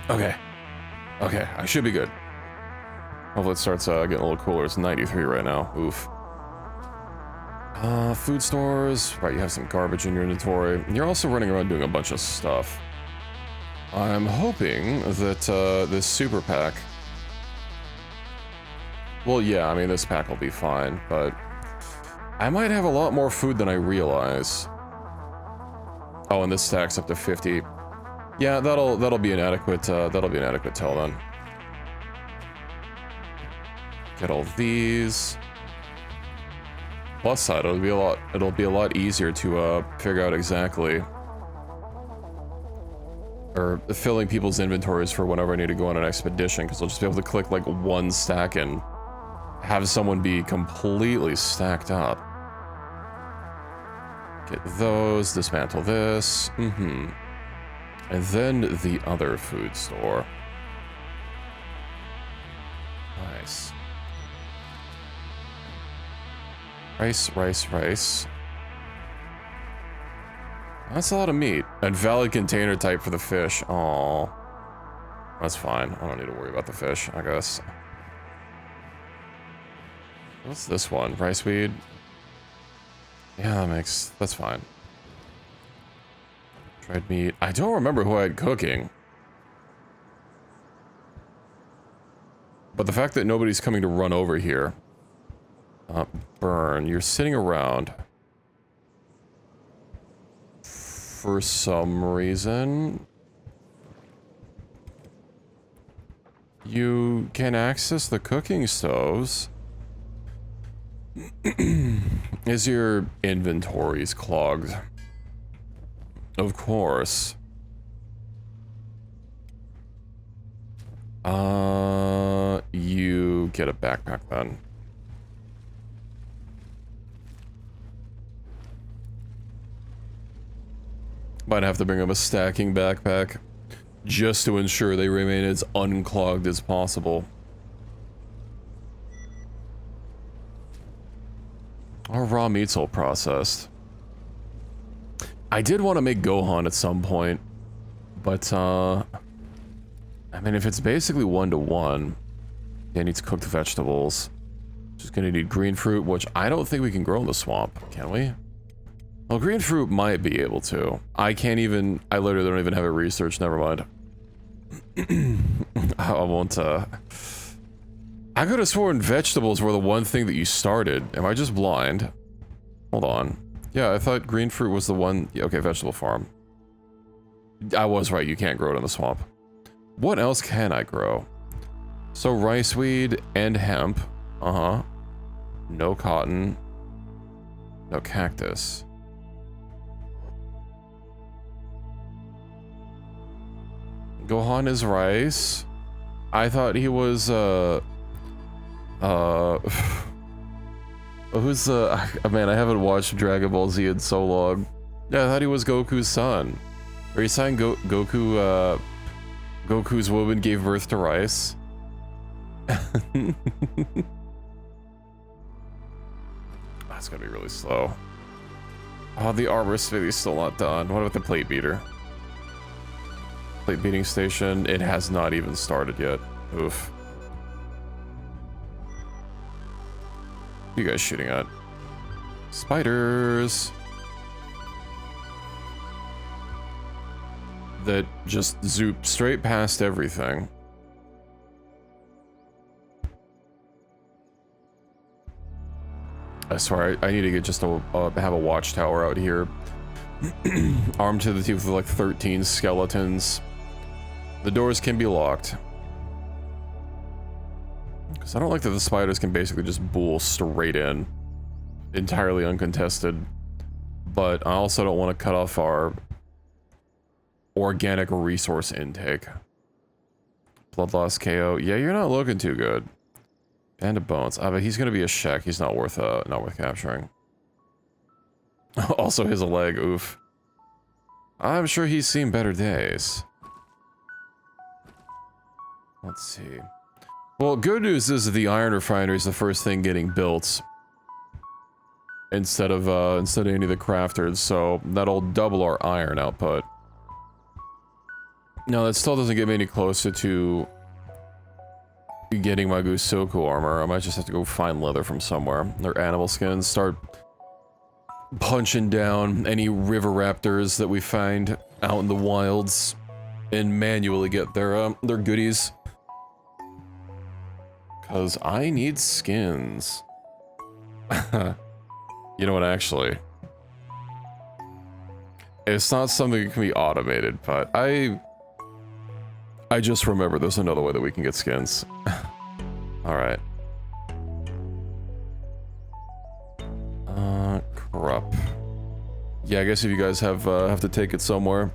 Okay. Okay, I should be good. Hopefully it starts getting a little cooler. It's 93 right now. Oof. Food stores. Right, you have some garbage in your inventory. You're also running around doing a bunch of stuff. I'm hoping that this super pack... Well, yeah, I mean, this pack will be fine, but... I might have a lot more food than I realize. Oh, and this stacks up to 50. Yeah, that'll be an adequate tell then. Get all these. Plus side, it'll be a lot easier to figure out exactly, or filling people's inventories for whenever I need to go on an expedition, because I'll just be able to click like one stack and have someone be completely stacked up. Get those, dismantle this, and then the other food store. Nice. Rice, rice, rice. That's a lot of meat. And valid container type for the fish. Aww. That's fine. I don't need to worry about the fish, I guess. What's this one? Rice weed? Yeah, that's fine. Dried meat. I don't remember who I had cooking. But the fact that nobody's coming to run over here Burn. You're sitting around. For some reason. You can access the cooking stoves. Is your inventories clogged? Of course. You get a backpack then. Might have to bring up a stacking backpack just to ensure they remain as unclogged as possible. Our raw meat's all processed. I did want to make Gohan at some point, but I mean, if it's basically 1-to-1, it needs cooked vegetables. Just gonna need green fruit, which I don't think we can grow in the swamp, can we? Well, green fruit might be able to. I can't even, I literally don't even have it researched, never mind. I won't, I could have sworn vegetables were the one thing that you started. Am I just blind? Hold on. Yeah, I thought green fruit was the one, yeah, okay, vegetable farm. I was right, you can't grow it in the swamp. What else can I grow? So rice weed and hemp. Uh-huh. No cotton. No cactus. Gohan is rice. I thought he was, who's, man, I haven't watched Dragon Ball Z in so long. Yeah, I thought he was Goku's son. Are you saying Goku's woman gave birth to rice? That's gonna be really slow. Oh, the armor smithy's still not done. What about the plate beater? Plate beating station, it has not even started yet. Oof. What are you guys shooting at? Spiders! That just zoop straight past everything. I swear, I need to get just a, have a watchtower out here. Armed to the teeth with like 13 skeletons. The doors can be locked. Because I don't like that the spiders can basically just bull straight in. Entirely uncontested. But I also don't want to cut off our organic resource intake. Blood loss KO. Yeah, you're not looking too good. Band of bones. I bet he's gonna be a Shek. He's not worth capturing. Also his leg, oof. I'm sure he's seen better days. Let's see. Well, good news is the iron refinery is the first thing getting built. Instead of any of the crafters, so that'll double our iron output. No, that still doesn't get me any closer to getting my Gusoku armor. I might just have to go find leather from somewhere. Or animal skins. Start punching down any river raptors that we find out in the wilds. And manually get their goodies. Because I need skins. You know what, actually? It's not something that can be automated, but I just remember there's another way that we can get skins. Alright. Corrupt. Yeah, I guess if you guys have to take it somewhere,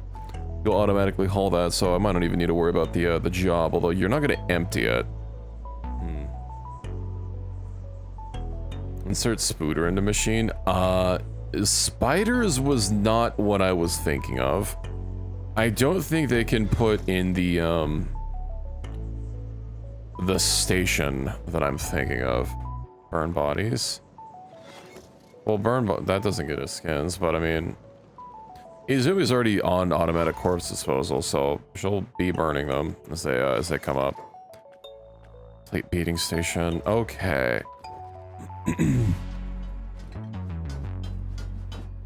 you'll automatically haul that, so I might not even need to worry about the job, although you're not gonna empty it. Insert spooter into machine. Spiders was not what I was thinking of. I don't think they can put in the station that I'm thinking of. Burn bodies. Well, that doesn't get us skins, but I mean, Izumi's already on automatic corpse disposal, so she'll be burning them as they come up. Plate beating station. Okay.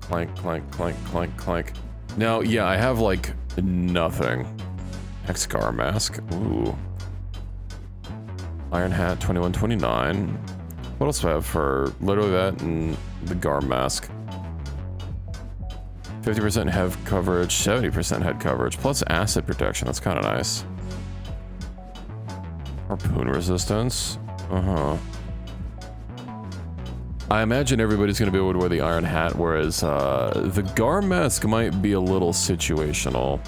Clank, clank, clank, clank, clank. Now, yeah, I have like nothing. Hexcar mask. Ooh. Iron hat 2129. What else do I have for literally that and the Garm mask? 50% head coverage, 70% head coverage, plus acid protection. That's kind of nice. Harpoon resistance. I imagine everybody's going to be able to wear the iron hat, whereas the Garm mask might be a little situational.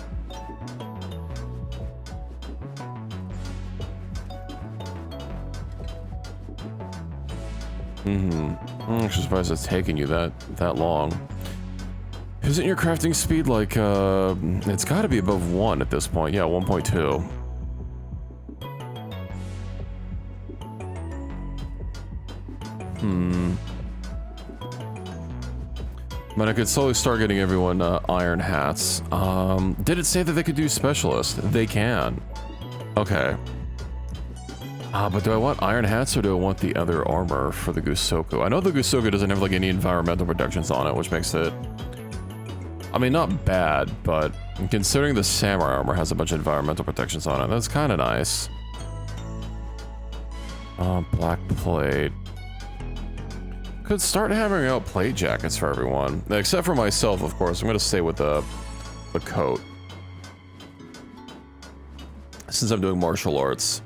I'm actually surprised it's taking you that long. Isn't your crafting speed like, it's got to be above 1 at this point. Yeah, 1.2. But I could slowly start getting everyone iron hats. Did it say that they could do specialist? They can. Okay. But do I want iron hats or do I want the other armor for the Gusoku? I know the Gusoku doesn't have like any environmental protections on it, which makes it, I mean, not bad, but considering the samurai armor has a bunch of environmental protections on it, that's kind of nice. Black plate. Could start hammering out plate jackets for everyone, except for myself, of course. I'm gonna stay with the coat since I'm doing martial arts.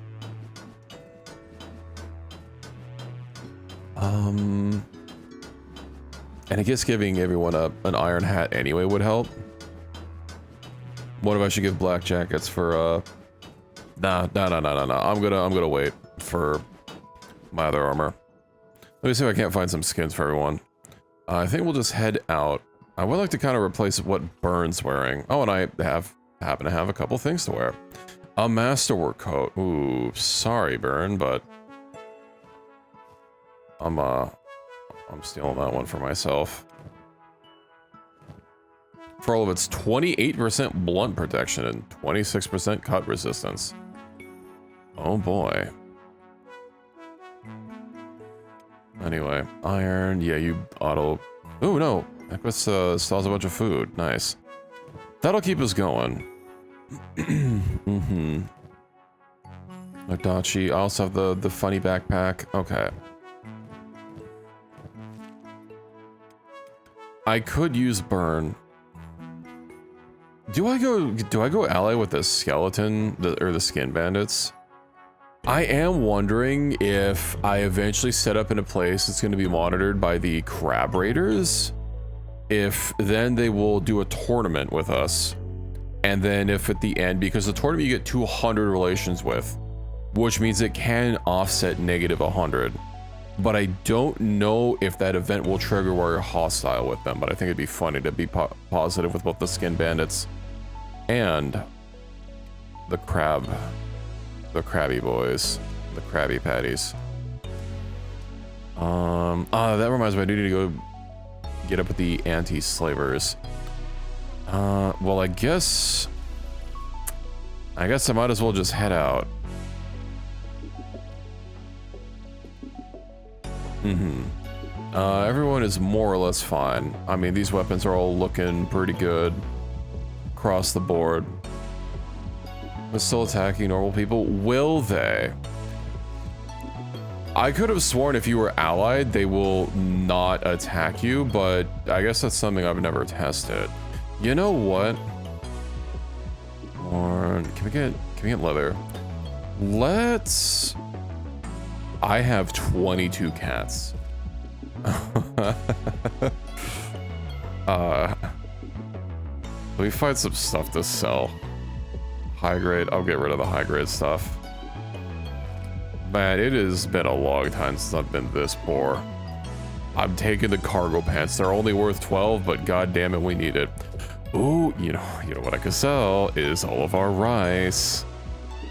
And I guess giving everyone an iron hat anyway would help. What if I should give black jackets for Nah. I'm gonna wait for my other armor. Let me see if I can't find some skins for everyone. I think we'll just head out. I would like to kind of replace what Burn's wearing. Oh, and I happen to have a couple things to wear. A masterwork coat. Ooh, sorry, Burn, but I'm stealing that one for myself. For all of its 28% blunt protection and 26% cut resistance. Oh boy. Anyway, iron, yeah, you auto... Ooh, no, Equus stalls a bunch of food, nice. That'll keep us going. Nodachi, I also have the funny backpack, okay. I could use Burn. Do I go ally with the skeleton, or the skin bandits? I am wondering if I eventually set up in a place that's going to be monitored by the crab raiders, if then they will do a tournament with us, and then if at the end, because the tournament you get 200 relations with, which means it can offset negative 100. But I don't know if that event will trigger where you're hostile with them, but I think it'd be funny to be positive with both the skin bandits and the crabby boys, the crabby patties. That reminds me, I do need to go get up with the anti-slavers. Well, I guess I might as well just head out. Everyone is more or less fine. I mean, these weapons are all looking pretty good across the board. They're still attacking normal people. Will they? I could have sworn if you were allied, they will not attack you, but I guess that's something I've never tested. You know what? Or can we get leather? Let's... I have 22 cats. We find some stuff to sell. High grade, I'll get rid of the high grade stuff. Man, it has been a long time since I've been this poor. I'm taking the cargo pants. They're only worth 12, but god damn it, we need it. Ooh, you know what I could sell is all of our rice.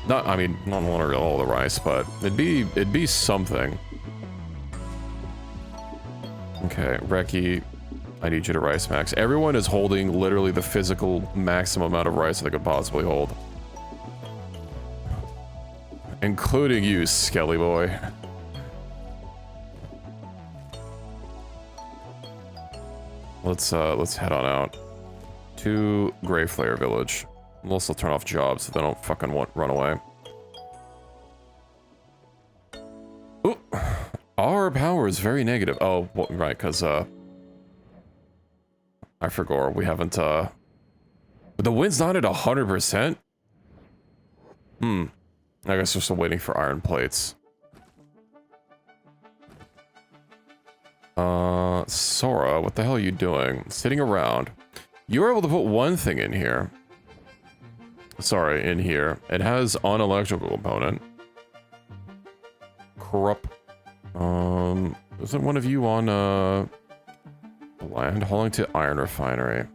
Not literally all the rice, but it'd be something. Okay, Reki, I need you to rice max. Everyone is holding literally the physical maximum amount of rice they could possibly hold. Including you, Skelly boy. Let's head on out to Greyflare Village. We'll also turn off jobs so they don't fucking run away. Ooh, Our power is very negative. Oh, well, right, because, I forgot we haven't, the wind's not at 100%? I guess we're still waiting for iron plates. Sora, what the hell are you doing? Sitting around. You were able to put one thing in here. Sorry, in here. It has an electrical component. Corrupt. Isn't one of you on, land? Holding to iron refinery.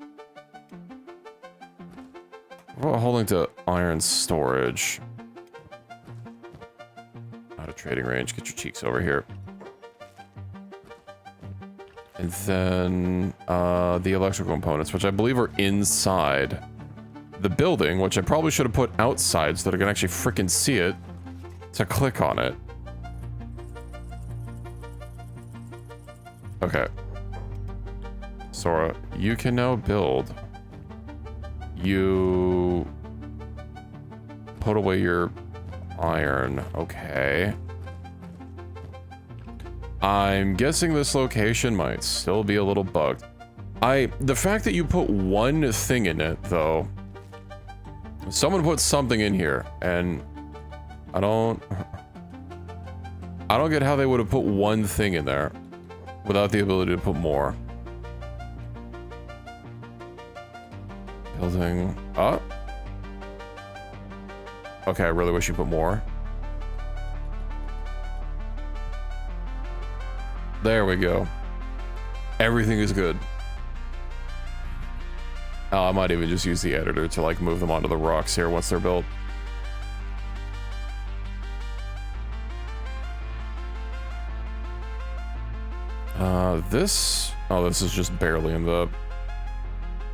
What about holding to iron storage? Out of trading range. Get your cheeks over here. And then, the electrical components, which I believe are inside the building, which I probably should have put outside so that I can actually freaking see it to click on it. Okay. Sora, you can now build. You put away your iron. Okay. I'm guessing this location might still be a little bugged. The fact that you put one thing in it, though. Someone put something in here, and I don't get how they would have put one thing in there without the ability to put more. Building up. Okay, I really wish you put more. There we go. Everything is good. Oh, I might even just use the editor to like move them onto the rocks here once they're built. This... Oh, this is just barely in the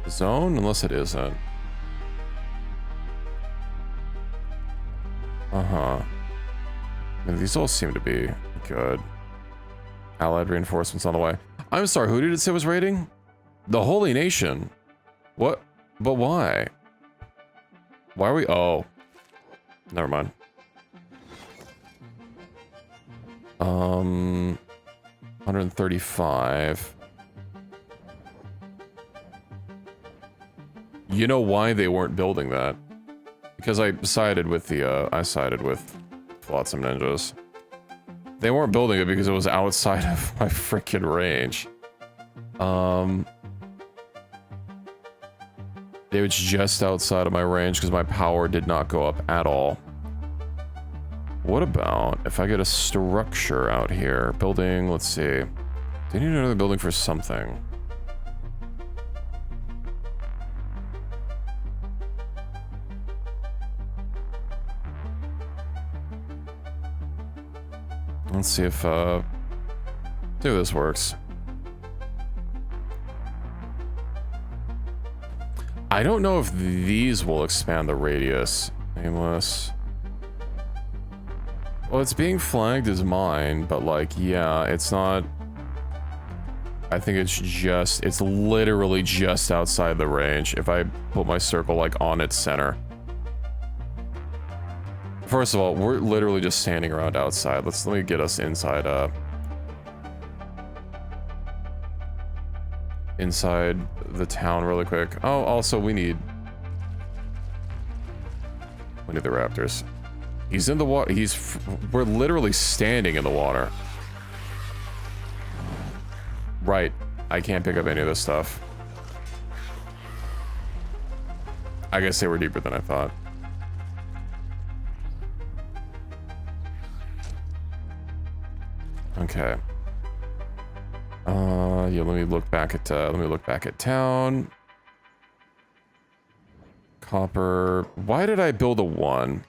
zone, unless it isn't. Uh-huh. And these all seem to be good. Allied reinforcements on the way. I'm sorry, who did it say was raiding? The Holy Nation. What? But why? Why are we... Oh. Never mind. 135. You know why they weren't building that? Because I sided with the, I sided with Flotsam Ninjas. They weren't building it because it was outside of my freaking range. It was just outside of my range because my power did not go up at all. What about if I get a structure out here? Building, let's see. Do you need another building for something? Let's see if, this works. I don't know if these will expand the radius. Nameless. Well, it's being flagged as mine, but like, yeah, it's not... I think it's literally just outside the range if I put my circle like on its center. First of all, we're literally just standing around outside. Let me get us inside, inside the town really quick. Oh, also we need the raptors. He's in the water. We're literally standing in the water. Right. I can't pick up any of this stuff. I guess they were deeper than I thought. Okay. Yeah, let me look back at town. Copper. Why did I build a 1?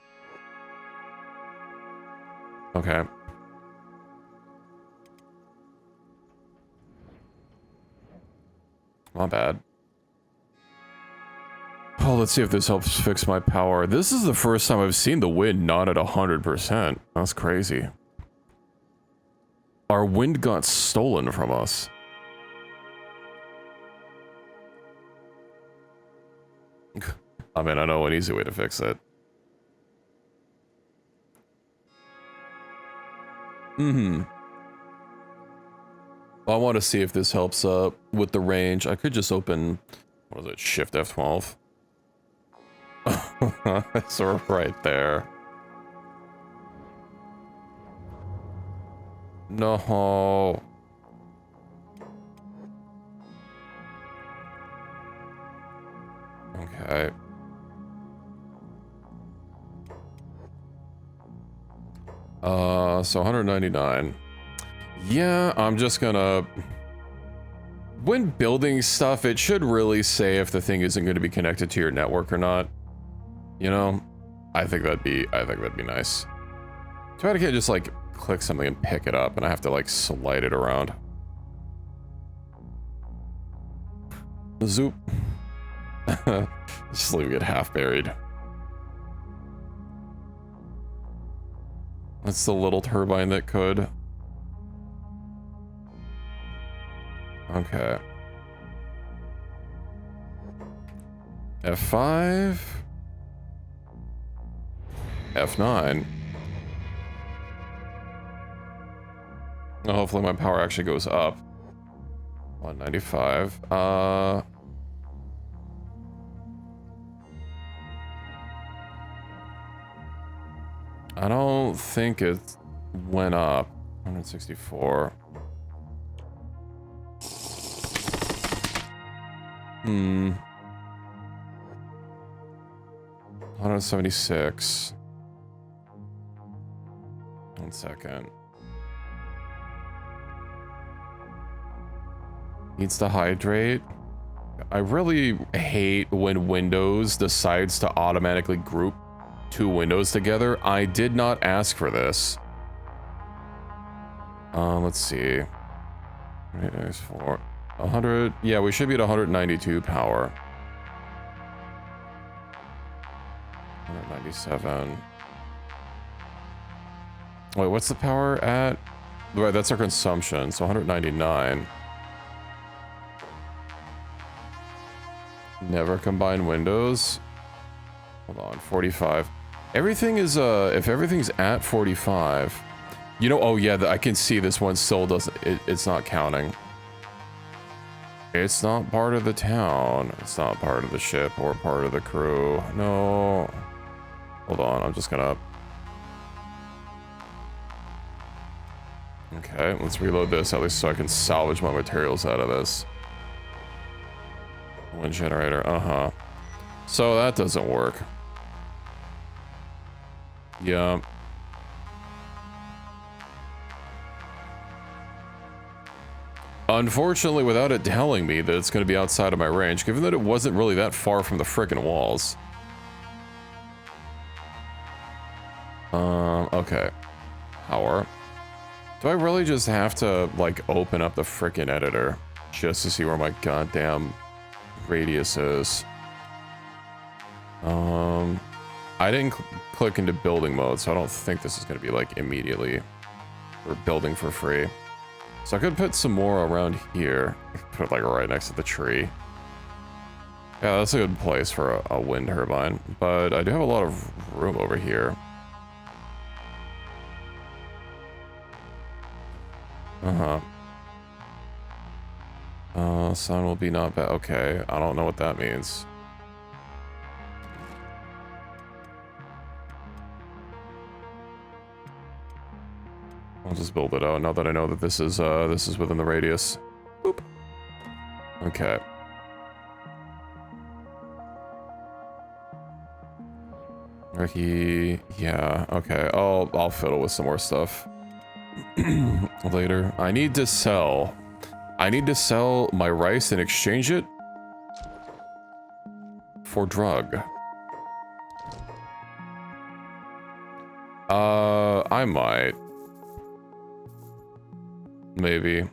Okay. Not bad. Oh, let's see if this helps fix my power. This is the first time I've seen the wind not at 100%. That's crazy. Our wind got stolen from us. I mean, I know an easy way to fix it. I want to see if this helps with the range. I could just open, what is it, Shift F12. It's right there. No. Okay. So 199. Yeah, I'm just gonna... When building stuff, it should really say if the thing isn't going to be connected to your network or not. You know? I think that'd be nice. Too bad I can't just, like, click something and pick it up, and I have to, like, slide it around. Zoop. Just leaving it half buried. That's the little turbine that could. Okay. F5. F9. Oh, hopefully my power actually goes up. 195. I don't think it went up. 164. 176. 1 second. Needs to hydrate. I really hate when Windows decides to automatically group 2 windows together. I did not ask for this. Let's see. There's 4. 100. Yeah, we should be at 192 power. 197. Wait, what's the power at? Right, that's our consumption, so 199. Never combine windows. Hold on, 45. Everything is, if everything's at 45, you know, oh yeah, I can see this one still doesn't, it's not counting. It's not part of the town. It's not part of the ship or part of the crew. No. Hold on, I'm just gonna... Okay, let's reload this at least so I can salvage my materials out of this. Wind generator, uh-huh. So that doesn't work. Yeah. Unfortunately, without it telling me that it's going to be outside of my range, given that it wasn't really that far from the frickin' walls. Okay. Power. Do I really just have to, like, open up the frickin' editor just to see where my goddamn radius is? I didn't click into building mode, so I don't think this is going to be, like, immediately or building for free. So I could put some more around here. Put it, like, right next to the tree. Yeah, that's a good place for a wind turbine. But I do have a lot of room over here. Sun will be not bad. Okay, I don't know what that means. I'll just build it out now that I know that this is within the radius. Boop. Okay. Ricky, yeah, okay. I'll fiddle with some more stuff later. I need to sell my rice and exchange it for drug. I might. Maybe.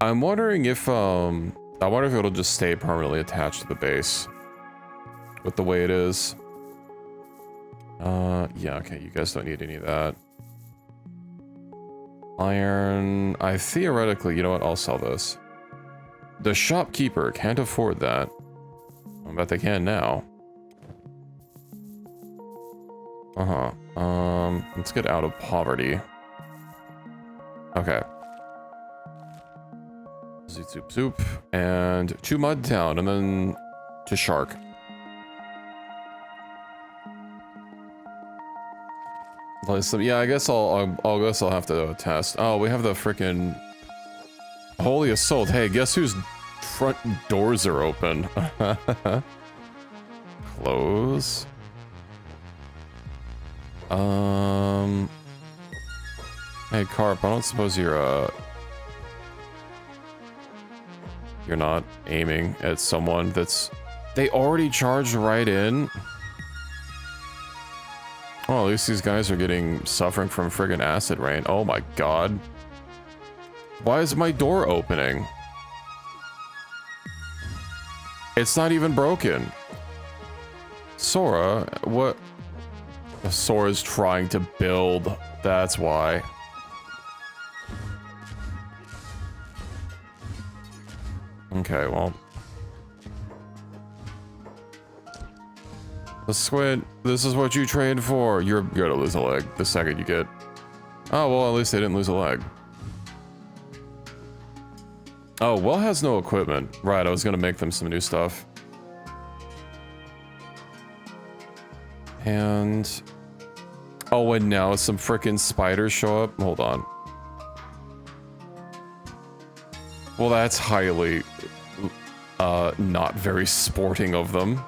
I'm wondering if, I wonder if it'll just stay permanently attached to the base with the way it is. Yeah, okay, you guys don't need any of that. Iron, I theoretically, you know what, I'll sell this. The shopkeeper can't afford that. I bet they can now. Let's get out of poverty. Okay. Zoop, zoop, zoop. And to Mud Town, and then to Shark. Listen, yeah, I guess I'll have to test. Oh, we have the frickin' Holy Assault. Hey, guess whose front doors are open? Close. Hey, Carp, I don't suppose you're not aiming at someone that's... They already charged right in? Oh, at least these guys are suffering from friggin' acid rain. Oh my god. Why is my door opening? It's not even broken. Sora, what? Sora's trying to build. That's why. Okay, well. The squid, this is what you trained for. You're gonna lose a leg the second you get... Oh, well, at least they didn't lose a leg. Oh, Well has no equipment. Right, I was gonna make them some new stuff. And... Oh, and now some frickin' spiders show up? Hold on. Well, that's highly... not very sporting of them.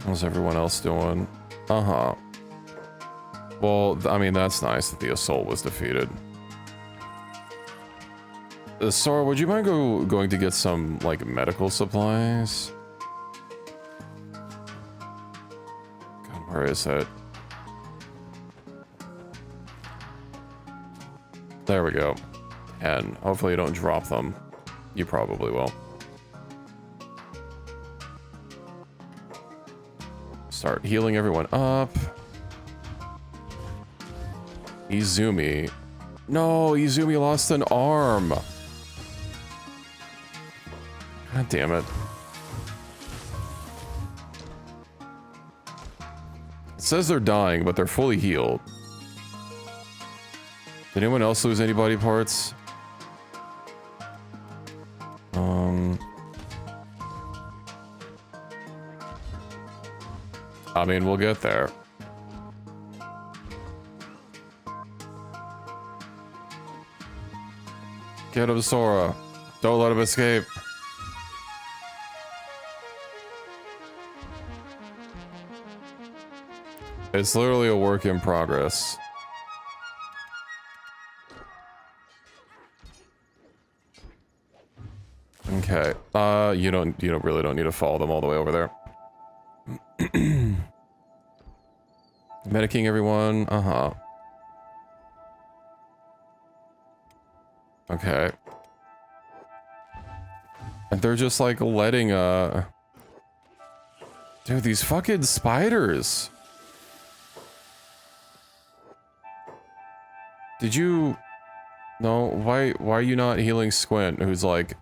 How's everyone else doing? Uh-huh. Well, I mean, that's nice that the assault was defeated. Sora, would you mind going to get some, like, medical supplies? God, where is it? There we go. And hopefully you don't drop them. You probably will. Start healing everyone up. Izumi. No, Izumi lost an arm. God damn it. It says they're dying, but they're fully healed. Did anyone else lose any body parts? I mean, we'll get there. Get him, Sora. Don't let him escape. It's literally a work in progress. Okay. You really don't need to follow them all the way over there. Medicing everyone. Uh-huh. Okay. And they're just like letting dude, these fucking spiders. Did you... No, why are you not healing Squint, who's like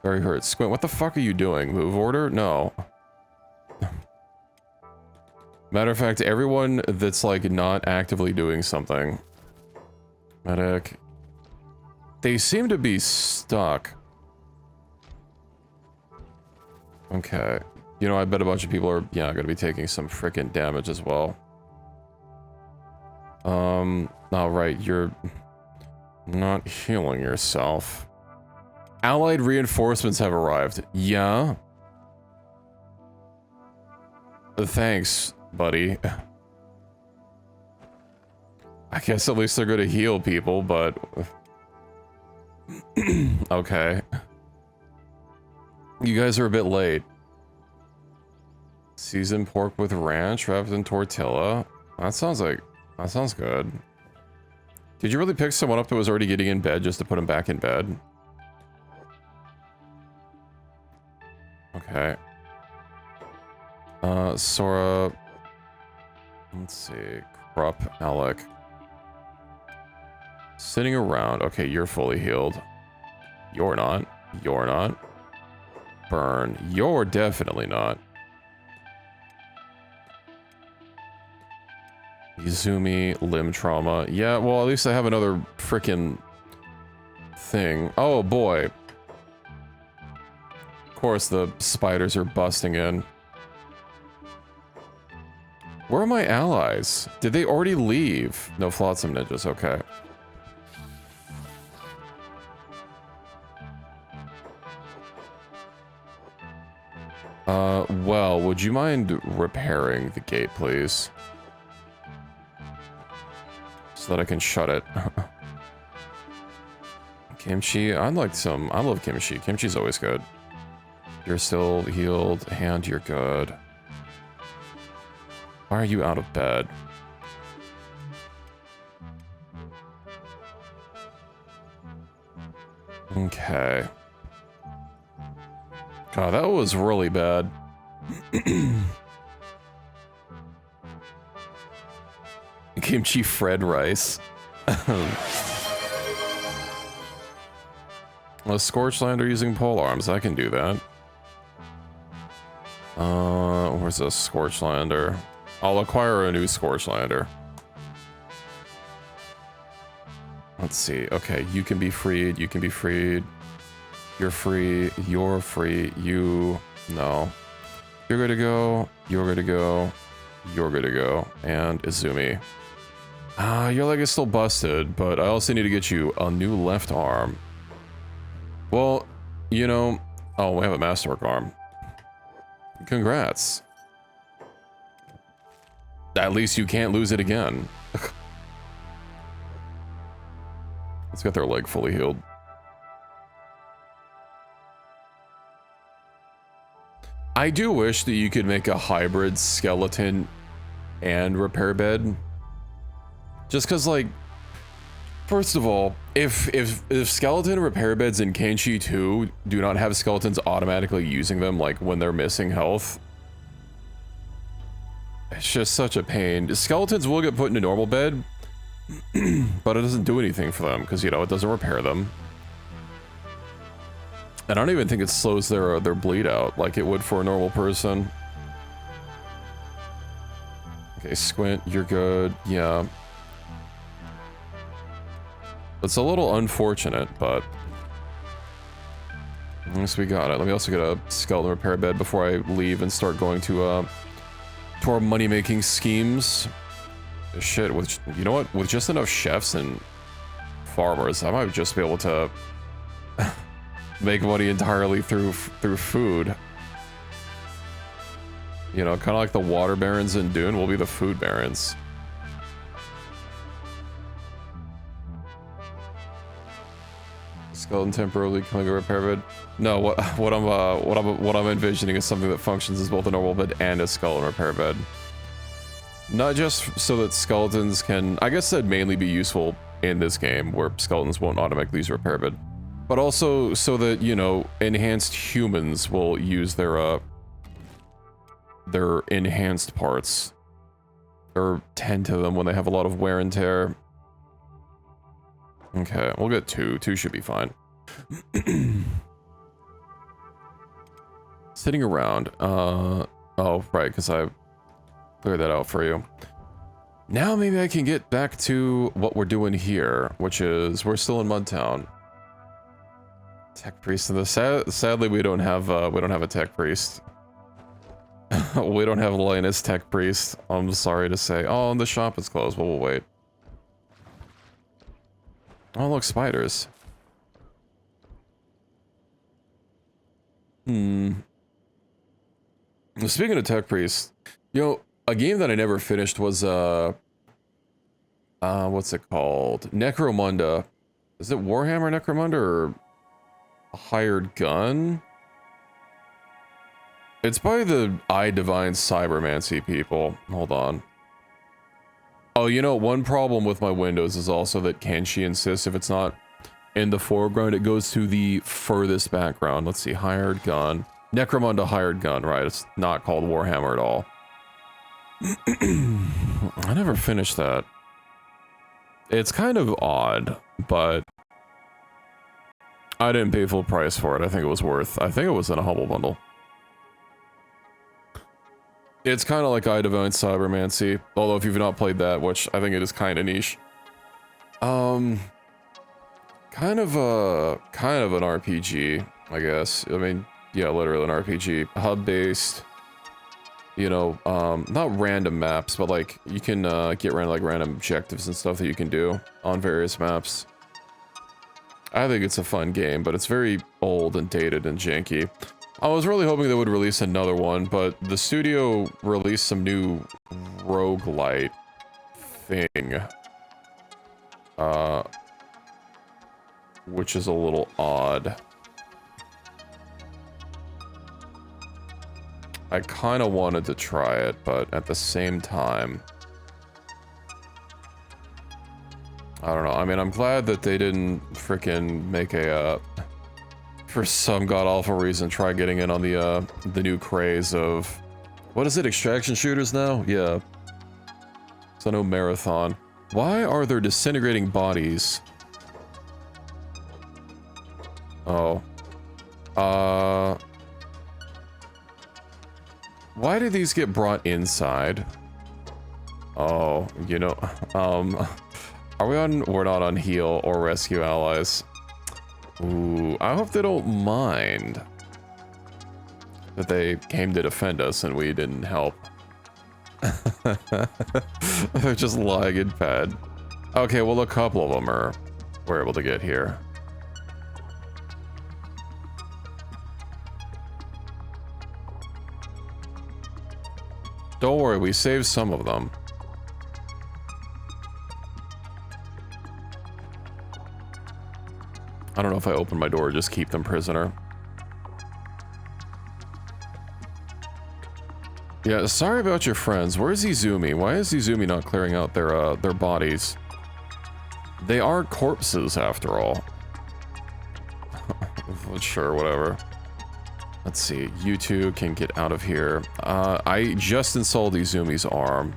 very hurt? Squint, what the fuck are you doing? Move order? No. Matter of fact, everyone that's like not actively doing something. Medic. They seem to be stuck. Okay. You know, I bet a bunch of people are, yeah, gonna be taking some frickin' damage as well. Alright, you're not healing yourself. Allied reinforcements have arrived. Yeah? Thanks, buddy. I guess at least they're gonna heal people, but... Okay. You guys are a bit late. Seasoned pork with ranch wrapped in tortilla. That sounds good. Did you really pick someone up that was already getting in bed just to put him back in bed? Okay. Sora. Let's see. Krupp, Alec. Sitting around. Okay, you're fully healed. You're not. You're not. Burn. You're definitely not. Izumi, limb trauma. Yeah, well, at least I have another frickin' thing. Oh, boy. Of course, the spiders are busting in. Where are my allies? Did they already leave? No flotsam ninjas, okay. Well, would you mind repairing the gate, please? So that I can shut it. Kimchi, I love kimchi. Kimchi's always good. You're still healed, and you're good. Why are you out of bed? Okay. God, that was really bad. Kimchi Fred rice. A Scorchlander using pole arms. I can do that. Where's a Scorchlander? I'll acquire a new Scorchlander. Let's see. Okay, you can be freed. You can be freed. You're free. You're free. You... No. You're good to go. You're good to go. You're good to go. And Izumi. Your leg is still busted, but I also need to get you a new left arm. Well, you know... Oh, we have a masterwork arm. Congrats. At least you can't lose it again. Let's get their leg fully healed. I do wish that you could make a hybrid skeleton and repair bed. Just because, like, first of all, if skeleton repair beds in Kenshi 2 do not have skeletons automatically using them, like when they're missing health, it's just such a pain. Skeletons will get put into normal bed, but it doesn't do anything for them because, you know, it doesn't repair them. And I don't even think it slows their bleed out like it would for a normal person. Okay, Squint, you're good. Yeah. It's a little unfortunate, but at least we got it. Let me also get a skeleton repair bed before I leave and start going to our money-making schemes. Shit, with, you know what? With just enough chefs and farmers, I might just be able to make money entirely through food. You know, kind of like the water barons in Dune will be the food barons. Skeleton temporarily killing a repair bed. No, what I'm envisioning is something that functions as both a normal bed and a skeleton repair bed. Not just so that skeletons can, I guess that'd mainly be useful in this game where skeletons won't automatically use repair bed, but also so that, you know, enhanced humans will use their enhanced parts or tend to them when they have a lot of wear and tear. Okay, we'll get two. Two should be fine. Sitting around. Oh, right, because I cleared that out for you. Now maybe I can get back to what we're doing here, which is we're still in Mudtown. Tech priest. Sadly, we don't have a tech priest. We don't have Linus tech priest. I'm sorry to say. Oh, and the shop is closed. Well, we'll wait. Oh, look, spiders. Speaking of tech priests, you know, a game that I never finished was, what's it called? Necromunda. Is it Warhammer Necromunda or a Hired Gun? It's by the I Divine Cybermancy people. Hold on. Oh, you know, one problem with my Windows is also that Kenshi insists if it's not in the foreground, it goes to the furthest background. Let's see, Hired Gun. Necromunda Hired Gun, right? It's not called Warhammer at all. I never finished that. It's kind of odd, but I didn't pay full price for it. I think it was worth. I think it was in a Humble Bundle. It's kind of like I Divine Cybermancy, although if you've not played that, which I think it is kind of niche. Kind of an RPG, I guess. I mean, yeah, literally an RPG, hub-based. You know, not random maps, but like you can get random objectives and stuff that you can do on various maps. I think it's a fun game, but it's very old and dated and janky. I was really hoping they would release another one, but the studio released some new roguelite thing. Which is a little odd. I kind of wanted to try it, but at the same time, I don't know. I mean, I'm glad that they didn't freaking make a, for some god-awful reason, try getting in on the new craze of, what is it, extraction shooters now? Yeah. So no marathon. Why are there disintegrating bodies? Oh. Why do these get brought inside? Oh, you know, are we on, we're not on heal or rescue allies. Ooh, I hope they don't mind that they came to defend us and we didn't help. They're just lagging bad. Okay, well, a couple of them we're able to get here. Don't worry, we saved some of them. I don't know if I open my door or just keep them prisoner. Yeah, sorry about your friends. Where's Izumi? Why is Izumi not clearing out their bodies? They are corpses, after all. Sure, whatever. Let's see. You two can get out of here. I just installed Izumi's arm.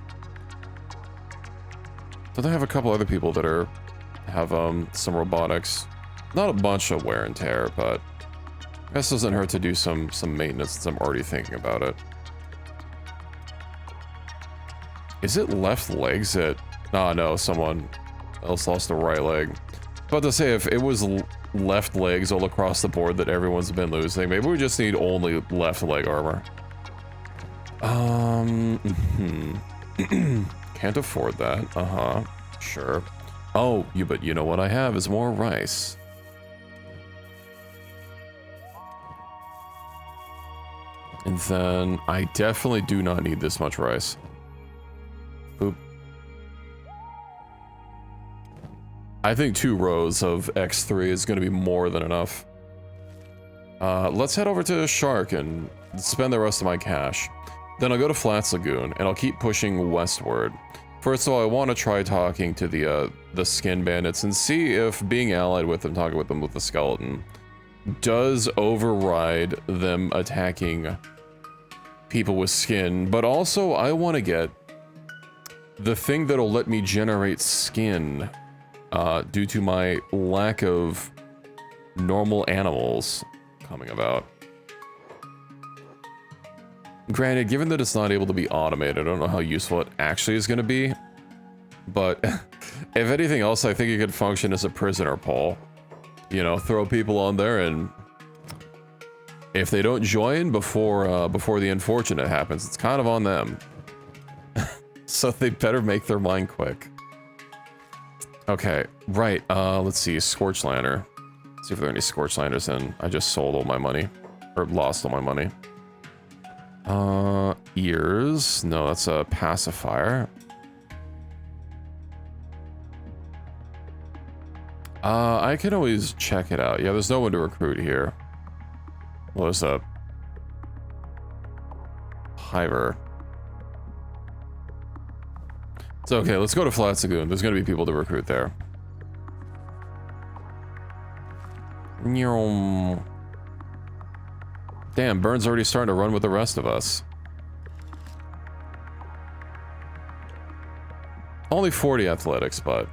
Don't they have a couple other people that have some robotics? Not a bunch of wear and tear, but I guess it doesn't hurt to do some maintenance since I'm already thinking about it. Is it left legs that... Oh, no, someone else lost the right leg. But to say, if it was left legs all across the board that everyone's been losing, maybe we just need only left leg armor. Can't afford that. Sure. Oh, but you know what I have is more rice. And then I definitely do not need this much rice. Boop. I think 2 rows of X3 is going to be more than enough. Let's head over to Shark and spend the rest of my cash. Then I'll go to Flats Lagoon, and I'll keep pushing westward. First of all, I want to try talking to the skin bandits and see if being allied with them, talking with them with the skeleton, does override them attacking people with skin. But also, I want to get the thing that'll let me generate skin due to my lack of normal animals coming about. Granted, given that it's not able to be automated, I don't know how useful it actually is going to be. But if anything else, I think it could function as a prisoner pool. You know, throw people on there, and if they don't join before the unfortunate happens, it's kind of on them. So they better make their mind quick. Okay, right, let's see, Scorch Lantern. Let's see if there are any Scorch Lanterns in. I just sold all my money. Or lost all my money. Ears. No, that's a pacifier. I can always check it out. Yeah, there's no one to recruit here. Well, there's a Hiver. It's okay, let's go to Flats Lagoon. There's gonna be people to recruit there. Damn, Burns already starting to run with the rest of us. Only 40 athletics, but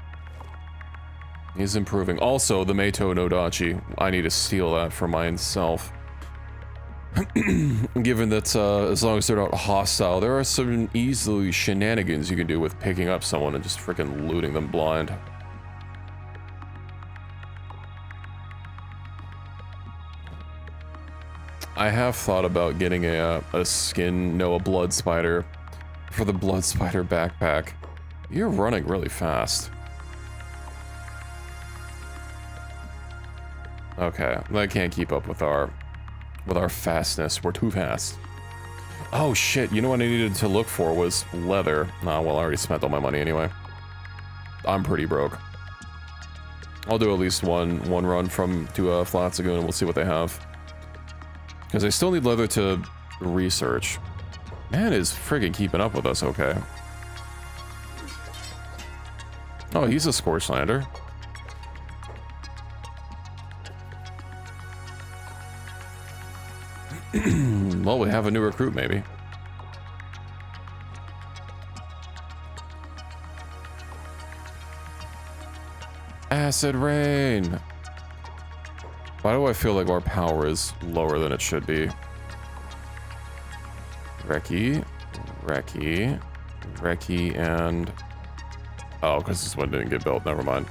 he's improving. Also, the Meito no Dachi. I need to steal that for myself. Given that as long as they're not hostile, there are some easily shenanigans you can do with picking up someone and just freaking looting them blind. I have thought about getting a skin, no, a blood spider for the blood spider backpack. You're running really fast. Okay, I can't keep up with our fastness. We're too fast. Oh shit, you know what I needed to look for was leather. Nah, well, I already spent all my money anyway. I'm pretty broke. I'll do at least one run to Flat Lagoon and we'll see what they have. Because I still need leather to research. Man is friggin' keeping up with us, okay. Oh, he's a Scorchlander. Well, we have a new recruit, maybe. Acid rain! Why do I feel like our power is lower than it should be? Reki, and... Oh, because this one didn't get built, never mind.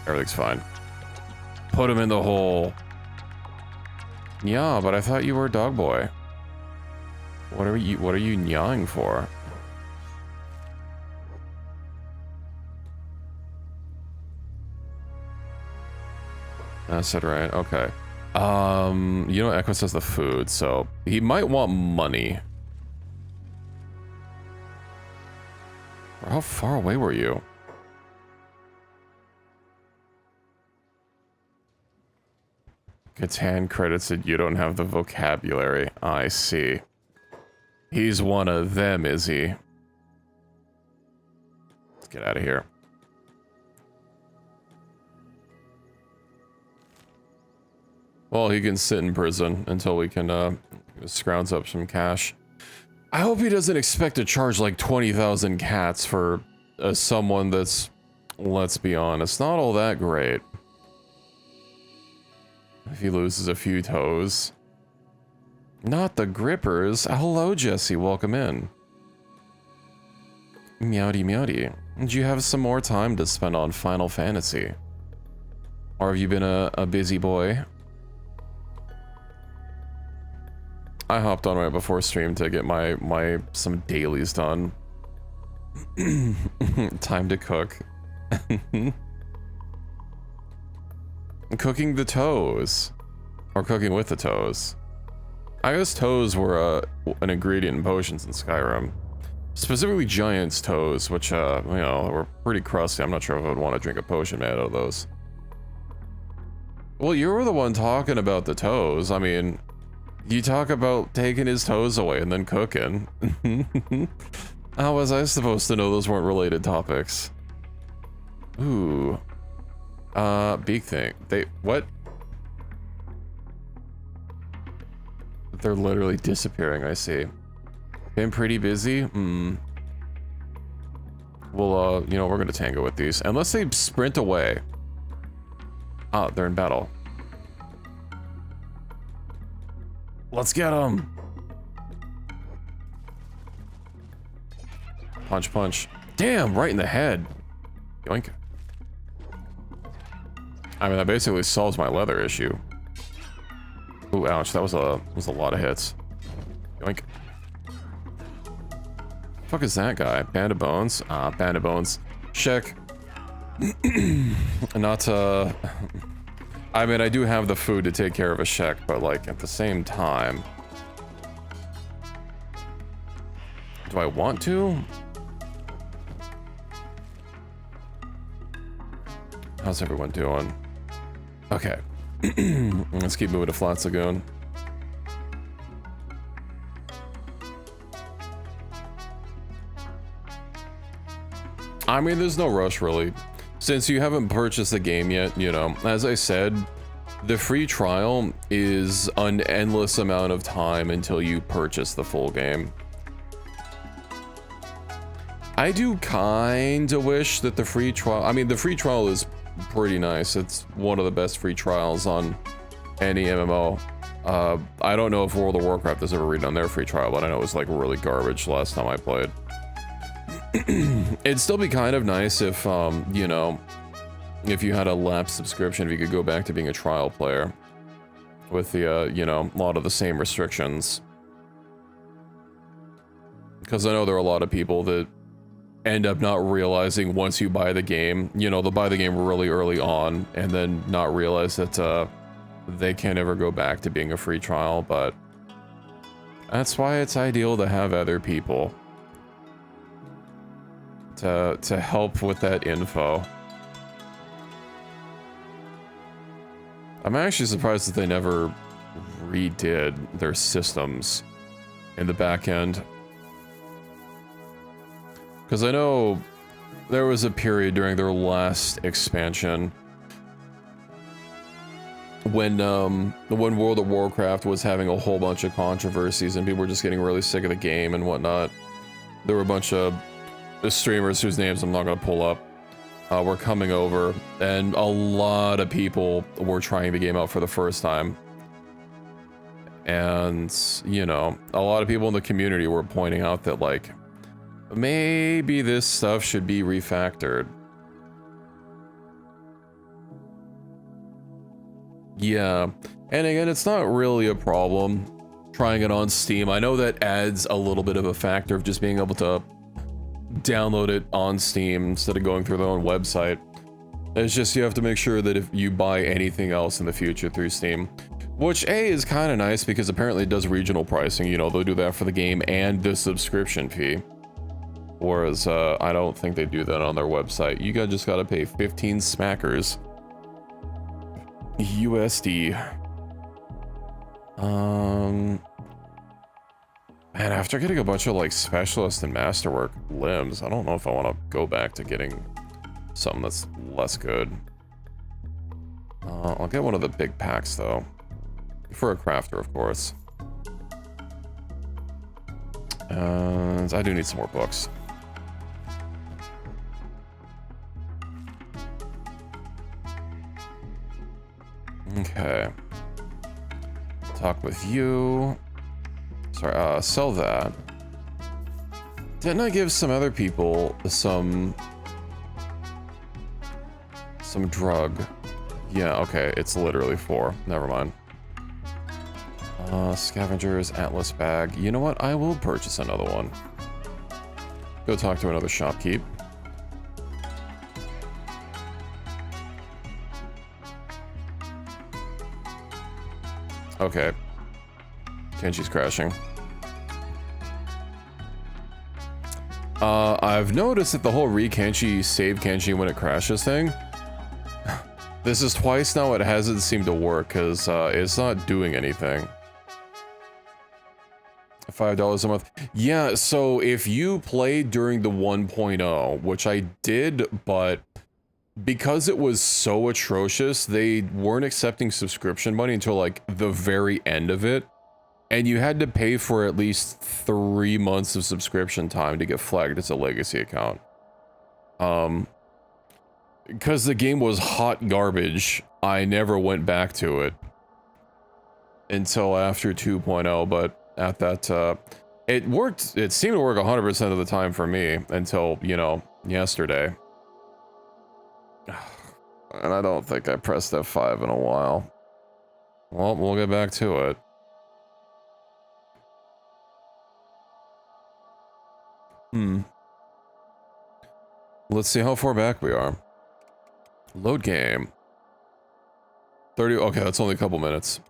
Everything's fine. Put him in the hole. Yeah, but I thought you were a dog boy. What are you nyawing for? That's it, right? Okay. You know, Echo says the food, so he might want money. How far away were you? Catan credits that you don't have the vocabulary. I see. He's one of them, is he? Let's get out of here. Well, he can sit in prison until we can scrounge up some cash. I hope he doesn't expect to charge like 20,000 cats for someone that's, let's be honest, not all that great. If he loses a few toes. Not the grippers. Hello, Jesse. Welcome in. Meowdy meowdy. Do you have some more time to spend on Final Fantasy? Or have you been a busy boy? I hopped on right before stream to get some dailies done. Time to cook. Cooking the toes. Or cooking with the toes. I guess toes were an ingredient in potions in Skyrim. Specifically giant's toes, which, you know, were pretty crusty. I'm not sure if I would want to drink a potion made out of those. Well, you were the one talking about the toes. I mean, you talk about taking his toes away and then cooking. How was I supposed to know those weren't related topics? Ooh. Beak thing. What? They're literally disappearing, I see. Been pretty busy? Well, you know, we're gonna tango with these. Unless they sprint away. Ah, they're in battle. Let's get them! Punch, punch. Damn, right in the head. Yoink. I mean, that basically solves my leather issue. Ooh, ouch, that was a lot of hits. Yoink. Fuck is that guy? Band of Bones? Ah, Band of Bones. Check. Not, I mean, I do have the food to take care of a Shek, but, like, at the same time... Do I want to? How's everyone doing? Okay. Let's keep moving to Flat Lagoon. I mean, there's no rush, really. Since you haven't purchased the game yet, you know, as I said, the free trial is an endless amount of time until you purchase the full game. I do kinda wish that the free trial, I mean, the free trial is pretty nice. It's one of the best free trials on any MMO. I don't know if World of Warcraft has ever redone their free trial, but I know it was like really garbage last time I played. It'd still be kind of nice if, you know, if you had a lapsed subscription, if you could go back to being a trial player with the, you know, a lot of the same restrictions. Because I know there are a lot of people that end up not realizing once you buy the game, you know, they'll buy the game really early on and then not realize that, they can't ever go back to being a free trial, but that's why it's ideal to have other people to help with that info. I'm actually surprised that they never redid their systems in the back end. Because I know there was a period during their last expansion when World of Warcraft was having a whole bunch of controversies and people were just getting really sick of the game and whatnot. There were a bunch of streamers whose names I'm not going to pull up were coming over, and a lot of people were trying the game out for the first time. And, you know, a lot of people in the community were pointing out that, like, maybe this stuff should be refactored. Yeah, and again, it's not really a problem trying it on Steam. I know that adds a little bit of a factor of just being able to download it on Steam instead of going through their own website. It's just you have to make sure that if you buy anything else in the future through Steam, which A is kind of nice because apparently it does regional pricing, you know, they'll do that for the game and the subscription fee. Whereas I don't think they do that on their website. You just gotta pay 15 smackers. USD. Man, after getting a bunch of like specialist and masterwork limbs, I don't know if I want to go back to getting something that's less good. I'll get one of the big packs though, for a crafter, of course. And I do need some more books. Okay. Talk with you. Sorry, sell that. Didn't I give some other people some drug? Yeah, okay, it's literally 4. Never mind. Scavengers, Atlas bag. You know what? I will purchase another one. Go talk to another shopkeep. Okay. Kenshi's crashing. I've noticed that the whole re-Kenshi, save Kenshi when it crashes thing, this is twice now it hasn't seemed to work, because it's not doing anything. $5 a month. Yeah, so if you played during the 1.0, which I did, but because it was so atrocious, they weren't accepting subscription money until like the very end of it. And you had to pay for at least 3 months of subscription time to get flagged as a legacy account. Because the game was hot garbage, I never went back to it until after 2.0, but at that, it worked, it seemed to work 100% of the time for me until, you know, yesterday. And I don't think I pressed F5 in a while. Well, we'll get back to it. Let's see how far back we are. Load game. 30, okay, that's only a couple minutes.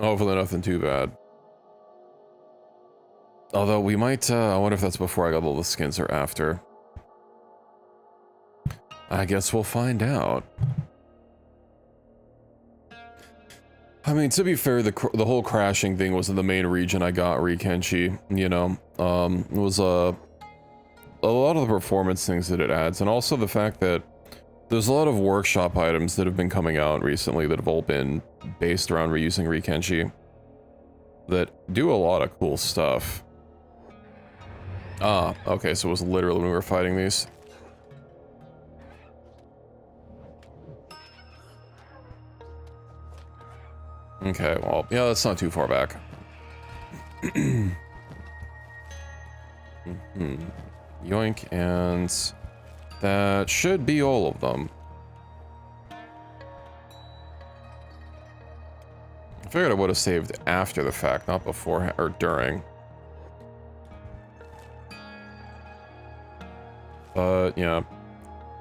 Hopefully nothing too bad. Although we might, I wonder if that's before I got all the skins or after. I guess we'll find out. I mean, to be fair, the whole crashing thing wasn't the main reason I got re-Kenshi, you know. It was a lot of the performance things that it adds, and also the fact that there's a lot of workshop items that have been coming out recently that have all been based around reusing re-Kenshi that do a lot of cool stuff. Ah, okay, so it was literally when we were fighting these. Okay, well, yeah, that's not too far back. Yoink, and that should be all of them. I figured I would have saved after the fact, not before or during. But yeah.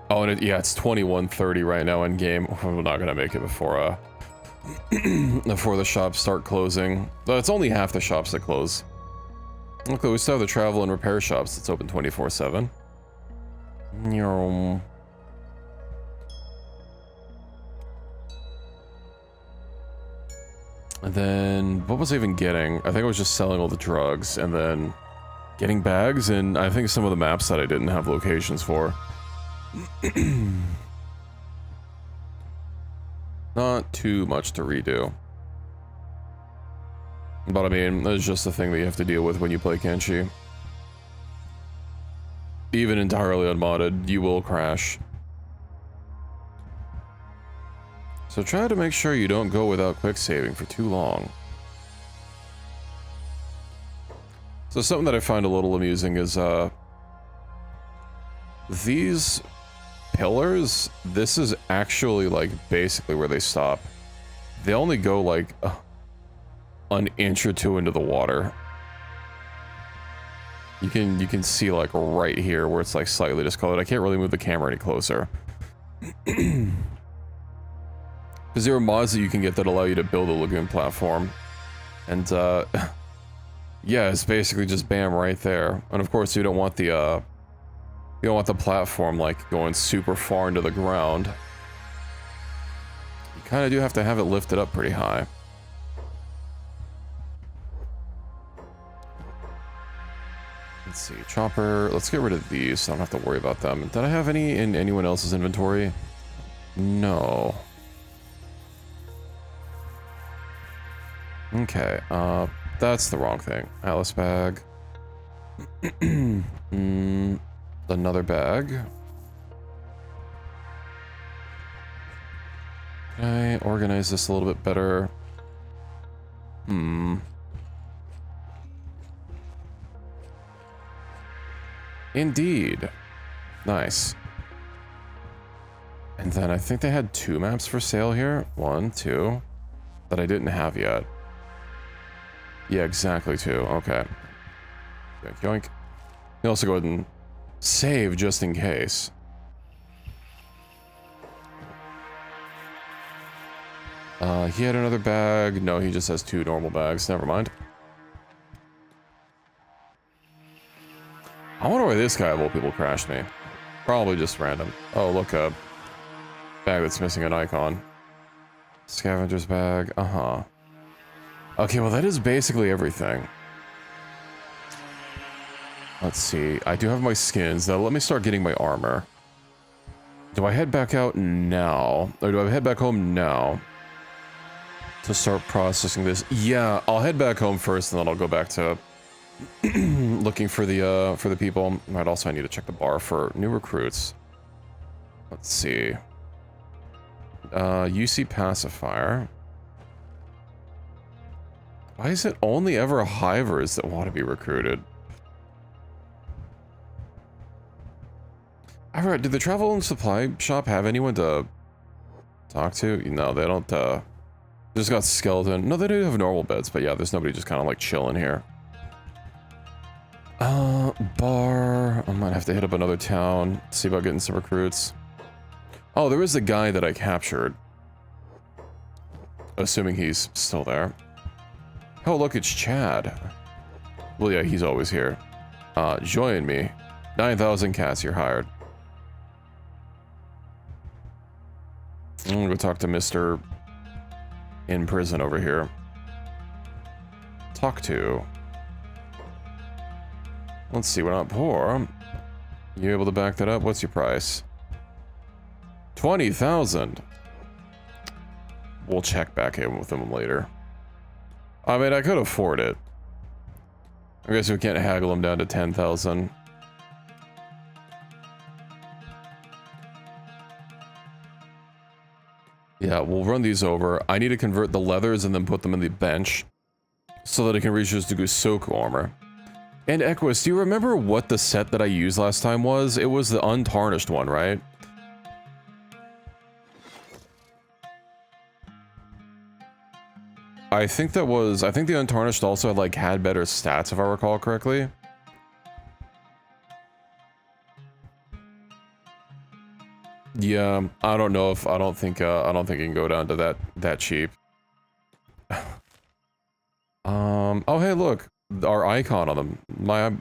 Oh, and yeah, it's 21:30 right now in game. We're not gonna make it before before the shops start closing. But it's only half the shops that close. Okay, we still have the travel and repair shops that's open 24/7. And then, what was I even getting? I think I was just selling all the drugs, and then getting bags, and I think some of the maps that I didn't have locations for. Not too much to redo. But I mean, that's just the thing that you have to deal with when you play Kenshi. Even entirely unmodded, you will crash. So try to make sure you don't go without quick saving for too long. So something that I find a little amusing is, these pillars, this is actually, like, basically where they stop. They only go, like, an inch or two into the water. You can see, like, right here where it's, like, slightly discolored. I can't really move the camera any closer. Because there are mods that you can get that allow you to build a lagoon platform. And, yeah, it's basically just bam right there. And of course, you don't want the platform, like, going super far into the ground. You kind of do have to have it lifted up pretty high. Let's see, chopper. Let's get rid of these so I don't have to worry about them. Did I have any in anyone else's inventory? No. Okay, that's the wrong thing. Alice bag. Another bag. Can I organize this a little bit better? Indeed. Nice. And then I think they had 2 maps for sale here. 1, 2. That I didn't have yet. Yeah, exactly 2. Okay. Yoink, yoink. You can also go ahead and save just in case. He had another bag. No, he just has 2 normal bags. Never mind. I wonder why this guy of all people crashed me. Probably just random. Oh, look, a bag that's missing an icon. Scavenger's bag. Uh-huh. Okay, well, that is basically everything. Let's see. I do have my skins. Now, let me start getting my armor. Do I head back out now? Or do I head back home now? To start processing this? Yeah, I'll head back home first, and then I'll go back to looking for the people. Right, also, I need to check the bar for new recruits. Let's see. UC pacifier. Why is it only ever hivers that want to be recruited? Alright, did the travel and supply shop have anyone to talk to? No, they don't, just got skeleton. No, they do have normal beds, but yeah, there's nobody just kind of like chilling here. Bar. I might have to hit up another town, see about getting some recruits. Oh, there is the guy that I captured. Assuming he's still there. Oh, look, it's Chad. Well, yeah, he's always here. Join me. 9,000 cats, you're hired. I'm gonna go talk to Mr. in prison over here. Talk to. Let's see, we're not poor. You able to back that up? What's your price? 20,000. We'll check back in with them later. I mean, I could afford it. I guess we can't haggle them down to 10,000. Yeah, we'll run these over. I need to convert the leathers and then put them in the bench so that it can reach the Gusoku armor. And Equus, do you remember what the set that I used last time was? It was the untarnished one, right? I think the untarnished also had better stats if I recall correctly. Yeah, I don't think it can go down to that cheap. Oh hey look, our icon on them,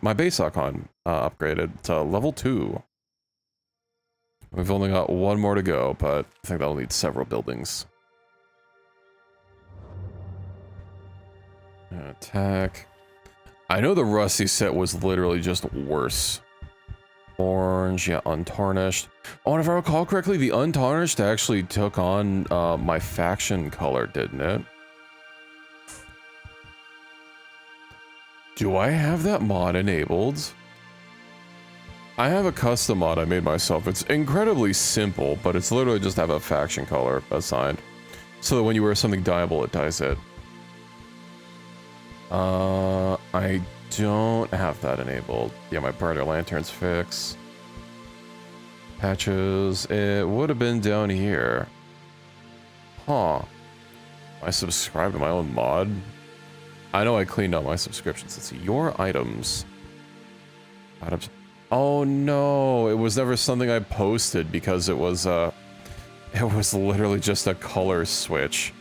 my base icon upgraded to level 2. We've only got one more to go, but I think that'll need several buildings. Attack. I know the Rusty set was literally just worse. Orange, yeah, untarnished. Oh, and if I recall correctly, the untarnished actually took on my faction color, didn't it? Do I have that mod enabled? I have a custom mod I made myself. It's incredibly simple, but it's literally just have a faction color assigned. So that when you wear something dyeable, it dyes it. I don't have that enabled. Yeah, my burner lantern's fixed. Patches, it would have been down here. Huh. I subscribed to my own mod. I know I cleaned out my subscriptions. Let's see, your items. Items. Oh no, it was never something I posted because it was literally just a color switch.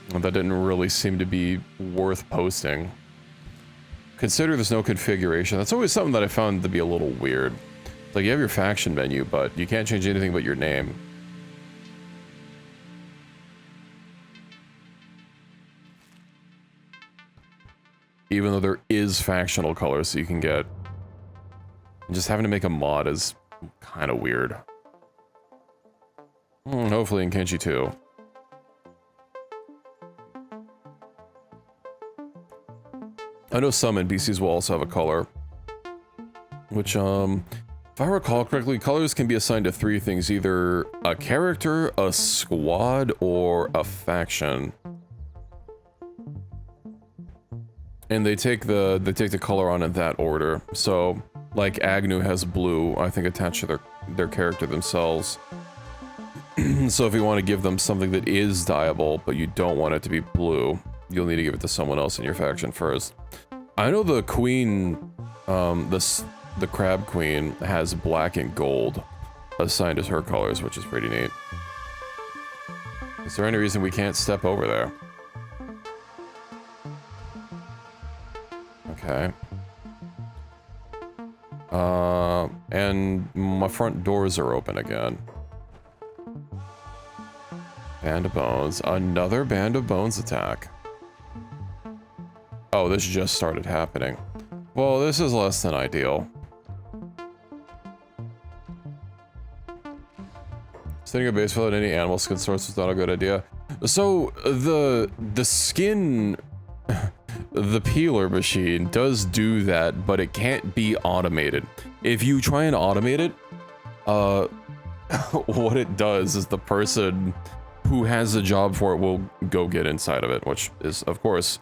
That didn't really seem to be worth posting. Consider there's no configuration. That's always something that I found to be a little weird. Like, you have your faction menu, but you can't change anything but your name. Even though there is factional colors that you can get. Just having to make a mod is kind of weird. Hopefully in Kenshi too. I know some NPCs will also have a color. Which, if I recall correctly, colors can be assigned to 3 things. Either a character, a squad, or a faction. And they take the color on in that order. So, like Agnew has blue, I think, attached to their character themselves. So if you want to give them something that is dyeable, but you don't want it to be blue, you'll need to give it to someone else in your faction first. I know the queen, the crab queen has black and gold assigned as her colors, which is pretty neat. Is there any reason we can't step over there? Okay. And my front doors are open again. Band of Bones. Another Band of Bones attack. Oh, this just started happening. Well, this is less than ideal. Setting a base without any animal skin source is not a good idea. So, the skin... The peeler machine does do that, but it can't be automated. If you try and automate it, what it does is the person who has the job for it will go get inside of it, which is, of course,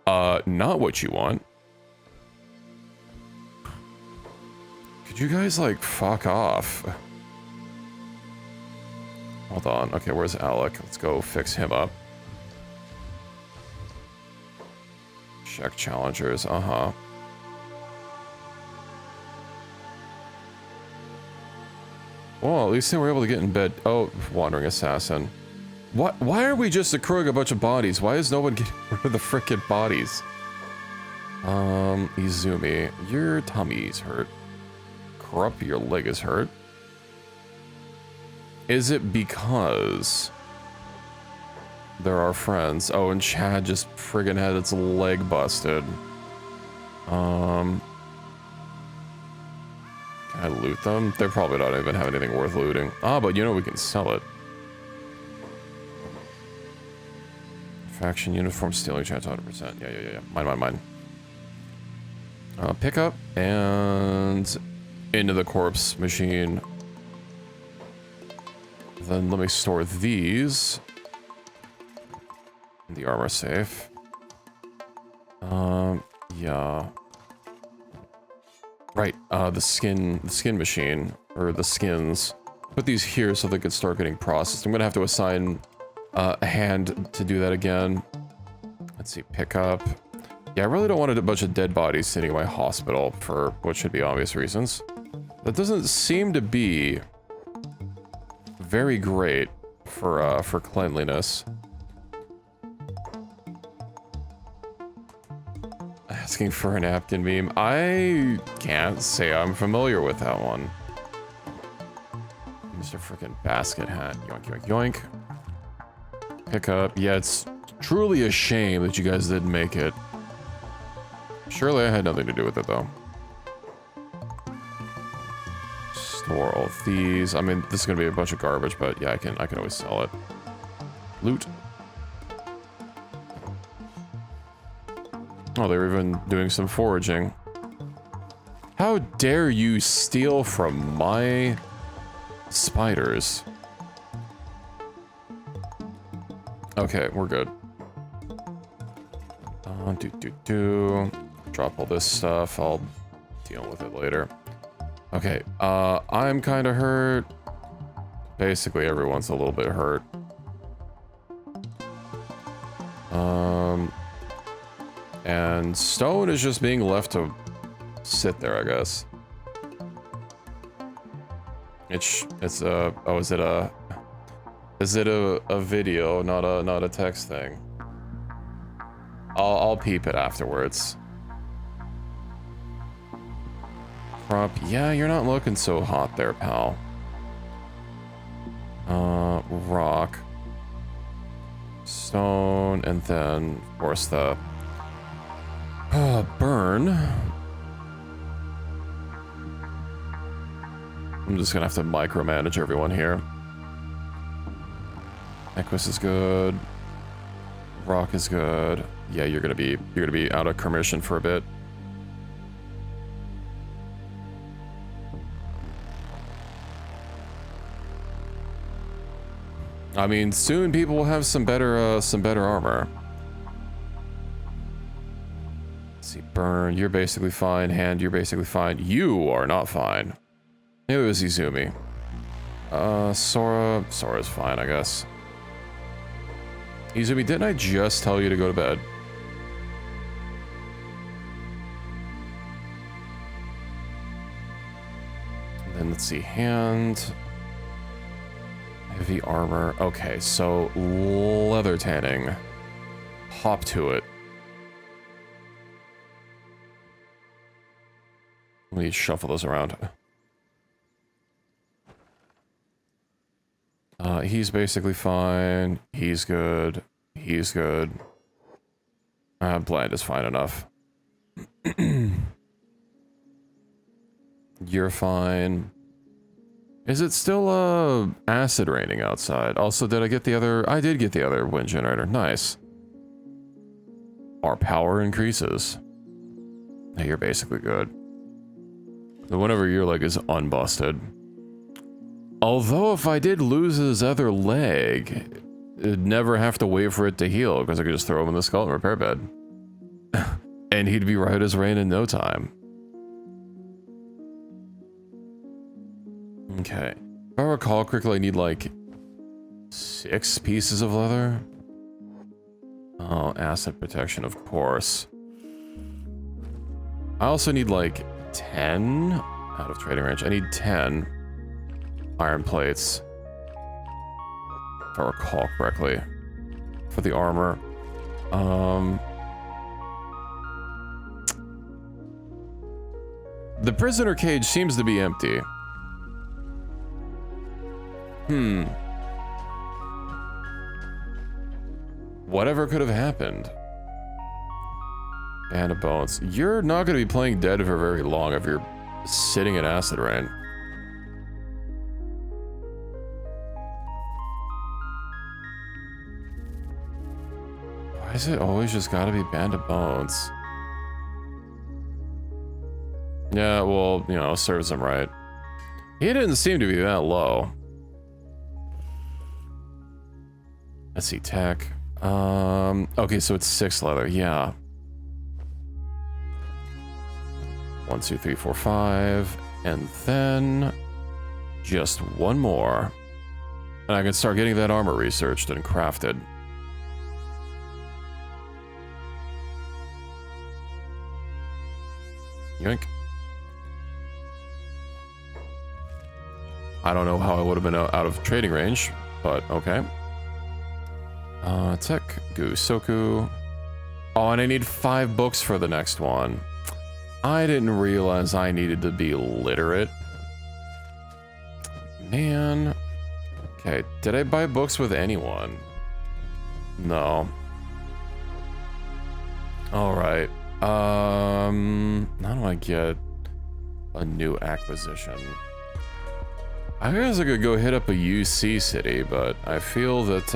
not what you want. Could you guys, like, fuck off? Hold on. Okay, where's Alec? Let's go fix him up. Check challengers, uh-huh. Well, at least they were able to get in bed. Oh, wandering assassin. What? Why are we just accruing a bunch of bodies? Why is no one getting rid of the frickin' bodies? Izumi, your tummy's hurt. Corrupt, your leg is hurt. Is it because... They're our friends. Oh, and Chad just friggin' had its leg busted. Can I loot them? They probably don't even have anything worth looting. Ah, but you know we can sell it. Faction uniform stealing chance 100%. Yeah. Mine. Pick up and into the corpse machine. Then let me store these in the armor safe. Yeah. Right, the skin machine, or the skins. Put these here so they can start getting processed. I'm gonna have to assign a hand to do that again. Let's see, pick up. Yeah, I really don't want a bunch of dead bodies sitting in my hospital for what should be obvious reasons. That doesn't seem to be very great for cleanliness. Asking for a napkin meme. I can't say I'm familiar with that one. Mr. Frickin' Basket Hat. Yoink, yoink, yoink. Pick up. Yeah, it's truly a shame that you guys didn't make it. Surely I had nothing to do with it, though. Store all of these. I mean, this is gonna be a bunch of garbage, but yeah, I can always sell it. Loot. Oh, they were even doing some foraging. How dare you steal from my spiders? Okay, we're good. Drop all this stuff. I'll deal with it later. Okay, I'm kind of hurt. Basically, everyone's a little bit hurt. And stone is just being left to sit there, I guess. It's a, oh, is it a video, not a text thing? I'll peep it afterwards. Crop, yeah, you're not looking so hot there, pal. Rock. Stone, and then, of course, the burn. I'm just gonna have to micromanage everyone here. Equus is good. Rock is good. Yeah, you're gonna be out of commission for a bit. I mean, soon people will have some better armor. Let's see, burn, you're basically fine. Hand, you're basically fine. You are not fine. It was Izumi. Sora's fine, I guess. Izumi, didn't I just tell you to go to bed? And then let's see, hand. Heavy armor. Okay, so leather tanning. Hop to it. Let me shuffle those around. He's basically fine. He's good. He's good. Bland is fine enough. You're fine. Is it still, acid raining outside? Also, did I get the other... I did get the other wind generator. Nice. Our power increases. Hey, you're basically good. The one over your leg is unbusted. Although, if I did lose his other leg, I'd never have to wait for it to heal, because I could just throw him in the skeleton repair bed. And he'd be right as rain in no time. Okay. If I recall correctly, I need like 6 pieces of leather. Oh, asset protection, of course. I also need like 10 out of trading range. I need 10 iron plates, if I recall correctly, for the armor. The prisoner cage seems to be empty. Whatever could have happened? And a bones. You're not going to be playing dead for very long if you're sitting in acid rain. Why is it always just got to be Band of Bones? Yeah, well, you know, serves him right. He didn't seem to be that low. Let's see, tech. Okay, so it's 6 leather, yeah. 1, 2, 3, 4, 5. And then just one more. And I can start getting that armor researched and crafted. Yoink. I don't know how I would have been out of trading range, but okay. Tech, Gusoku. Oh, and I need 5 books for the next one. I didn't realize I needed to be literate. Man. Okay, did I buy books with anyone? No. Alright. How do I get a new acquisition? I guess I could go hit up a UC city, but I feel that,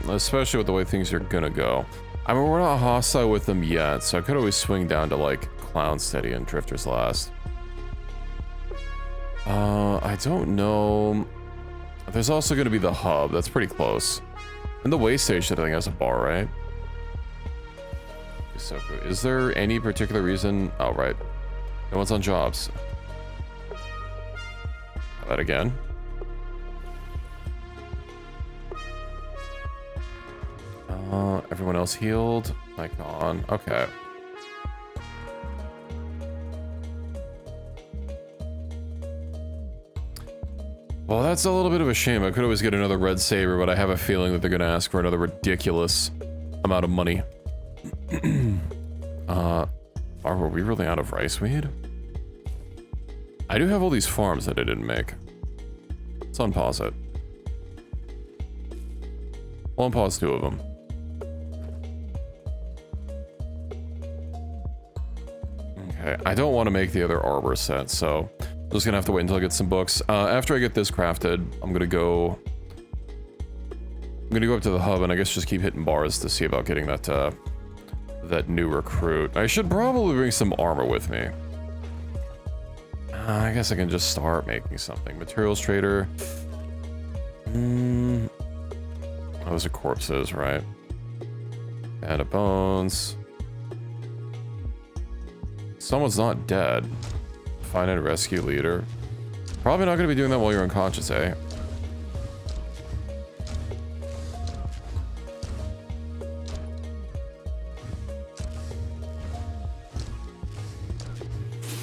especially with the way things are gonna go. I mean, we're not hostile with them yet, so I could always swing down to, like, Clown City and Drifter's Last. I don't know. There's also gonna be the hub, that's pretty close. And the way station, I think, has a bar, right? Is there any particular reason? Oh, right. No one's on jobs. That again. Everyone else healed. Like on. Okay. Well, that's a little bit of a shame. I could always get another red saber, but I have a feeling that they're going to ask for another ridiculous amount of money. Were we really out of rice weed? I do have all these farms that I didn't make. Let's unpause it. I'll unpause 2 of them. Okay, I don't want to make the other arbor set, so I'm just gonna have to wait until I get some books. After I get this crafted, I'm gonna go up to the hub and I guess just keep hitting bars to see about getting that that new recruit. I should probably bring some armor with me. I guess I can just start making something. Materials trader. Those are corpses, right? And a bones. Someone's not dead. Find and rescue leader. Probably not going to be doing that while you're unconscious, eh?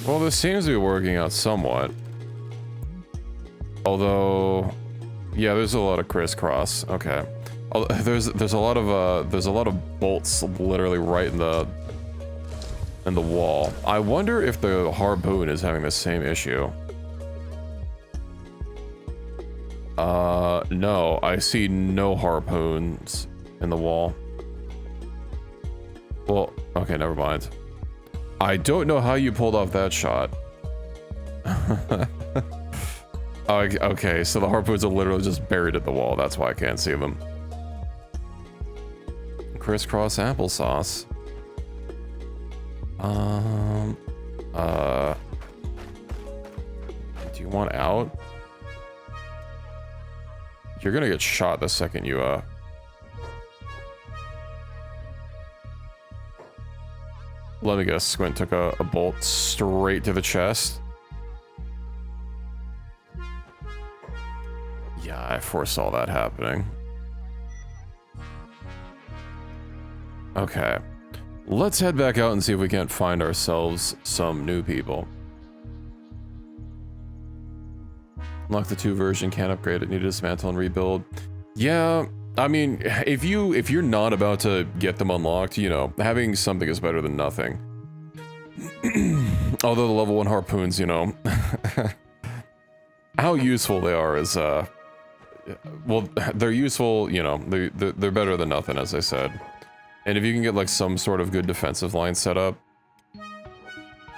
Well, this seems to be working out somewhat. Although, yeah, there's a lot of crisscross. Okay, there's a lot of bolts literally right in the wall. I wonder if the harpoon is having the same issue. No, I see no harpoons in the wall. Well, okay, never mind. I don't know how you pulled off that shot. Okay, so the harpoons are literally just buried at the wall. That's why I can't see them. Crisscross applesauce. Do you want out? You're gonna get shot the second you, Let me guess, Squint took a bolt straight to the chest. Yeah, I foresaw that happening. Okay. Let's head back out and see if we can't find ourselves some new people. Unlock the 2 version, can't upgrade it, need to dismantle and rebuild. Yeah, I mean, if you're not about to get them unlocked, you know, having something is better than nothing. Although the level 1 harpoons, you know, how useful they are is, well, they're useful, you know, they're better than nothing, as I said. And if you can get, like, some sort of good defensive line set up,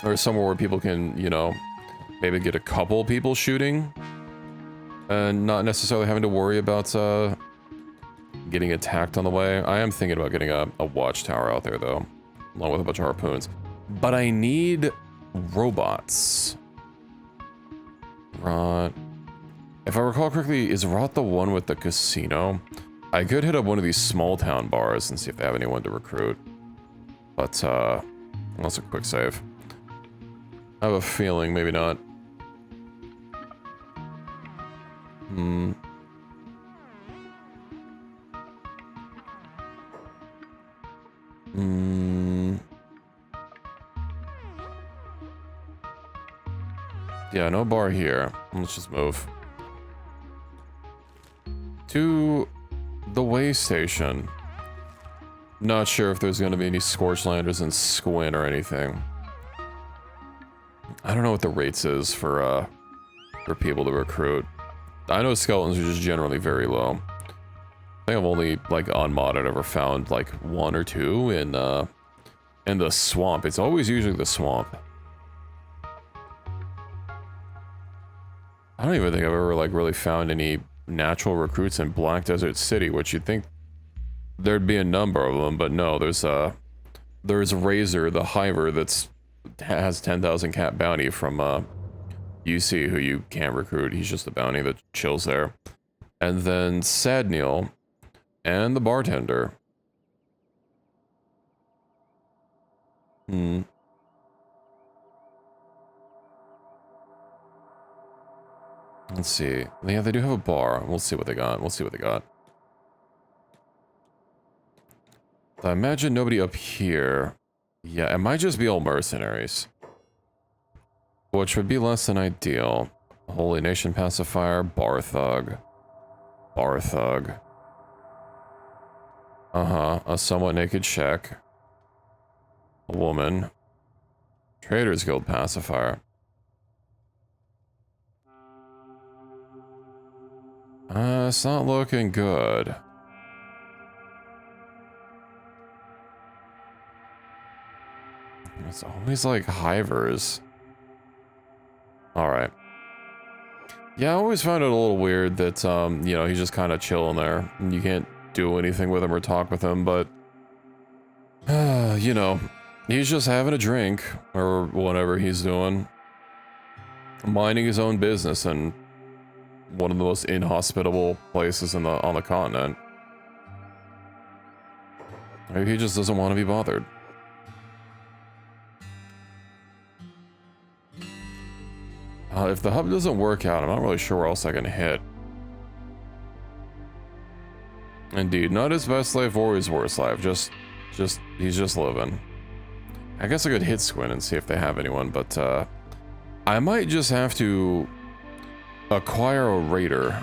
or somewhere where people can, you know, maybe get a couple people shooting, and not necessarily having to worry about, getting attacked on the way. I am thinking about getting a watchtower out there, though, along with a bunch of harpoons. But I need robots. Rot. If I recall correctly, is Rot the one with the casino? I could hit up one of these small town bars and see if they have anyone to recruit. But, that's a quick save. I have a feeling, maybe not. Yeah, no bar here. Let's just move. To the way station. Not sure if there's going to be any Scorchlanders in Squint or anything. I don't know what the rates is for people to recruit. I know skeletons are just generally very low. I think I've only, like, on modded ever found, like, 1 or 2 in the swamp. It's always usually the swamp. I don't even think I've ever, like, really found any natural recruits in Black Desert City, which you'd think there'd be a number of them, but no, there's Razor, the Hiver, has 10,000 cat bounty from, UC, who you can't recruit. He's just a bounty that chills there. And then Sadneil and the bartender. Let's see. Yeah, they do have a bar. We'll see what they got. I imagine nobody up here. Yeah, it might just be all mercenaries. Which would be less than ideal. Holy Nation Pacifier, Bar Thug. A somewhat naked Czech. A woman. Traders Guild Pacifier. It's not looking good. It's always like hivers. Alright. Yeah, I always found it a little weird that, you know, he's just kind of chilling there. And you can't do anything with him or talk with him, but... you know, he's just having a drink, or whatever he's doing. Minding his own business in one of the most inhospitable places on the continent. Maybe he just doesn't want to be bothered. If the hub doesn't work out, I'm not really sure where else I can hit. Indeed, not his best life or his worst life, he's just living. I guess I could hit Squint and see if they have anyone, but, I might just have to acquire a raider.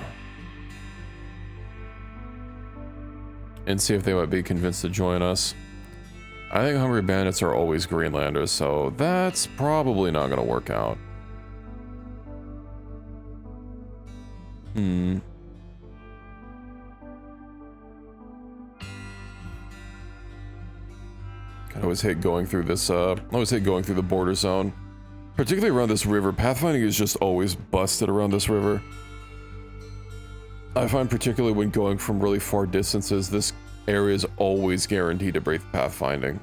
And see if they might be convinced to join us. I think Hungry Bandits are always Greenlanders, so that's probably not going to work out. I always hate going through this, I always hate going through the border zone. Particularly around this river. Pathfinding is just always busted around this river. I find particularly when going from really far distances, this area is always guaranteed to break pathfinding.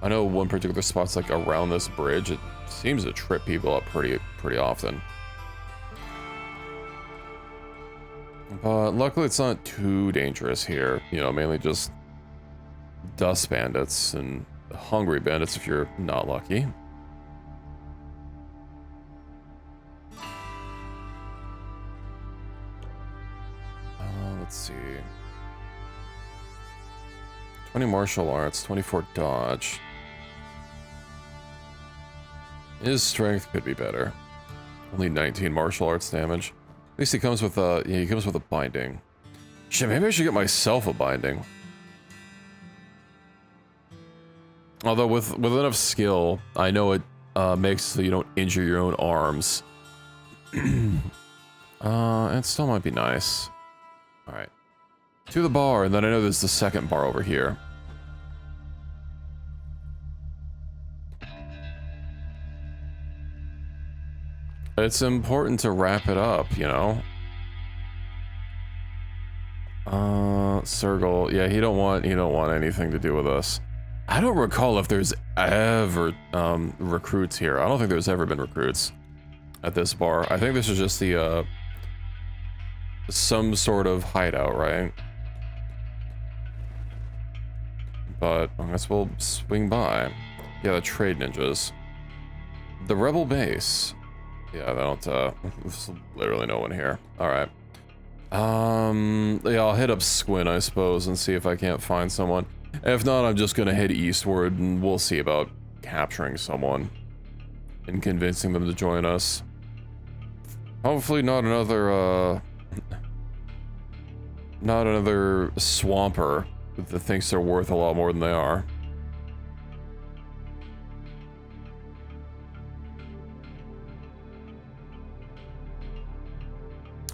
I know one particular spot's like around this bridge. It seems to trip people up pretty often. But luckily it's not too dangerous here. You know, mainly just dust bandits and hungry bandits if you're not lucky. Let's see. 20 martial arts, 24 dodge. His strength could be better. Only 19 martial arts damage. At least he comes with a, yeah, he comes with a binding. Shit, maybe I should get myself a binding. Although with enough skill, I know it makes so you don't injure your own arms. It still might be nice. Alright. To the bar, and then I know there's the second bar over here. It's important to wrap it up, you know? Sergal, yeah, he don't want anything to do with us. I don't recall if there's ever, recruits here. I don't think there's ever been recruits. at this bar. I think this is just the, some sort of hideout, right? But I guess we'll swing by. Yeah, the trade ninjas. The rebel base. Yeah, they don't, there's literally no one here. Alright. Yeah, I'll hit up Squint, I suppose, and see if I can't find someone. If not, I'm just gonna head eastward, and we'll see about capturing someone. And convincing them to join us. Hopefully not another, not another swamper that thinks they're worth a lot more than they are.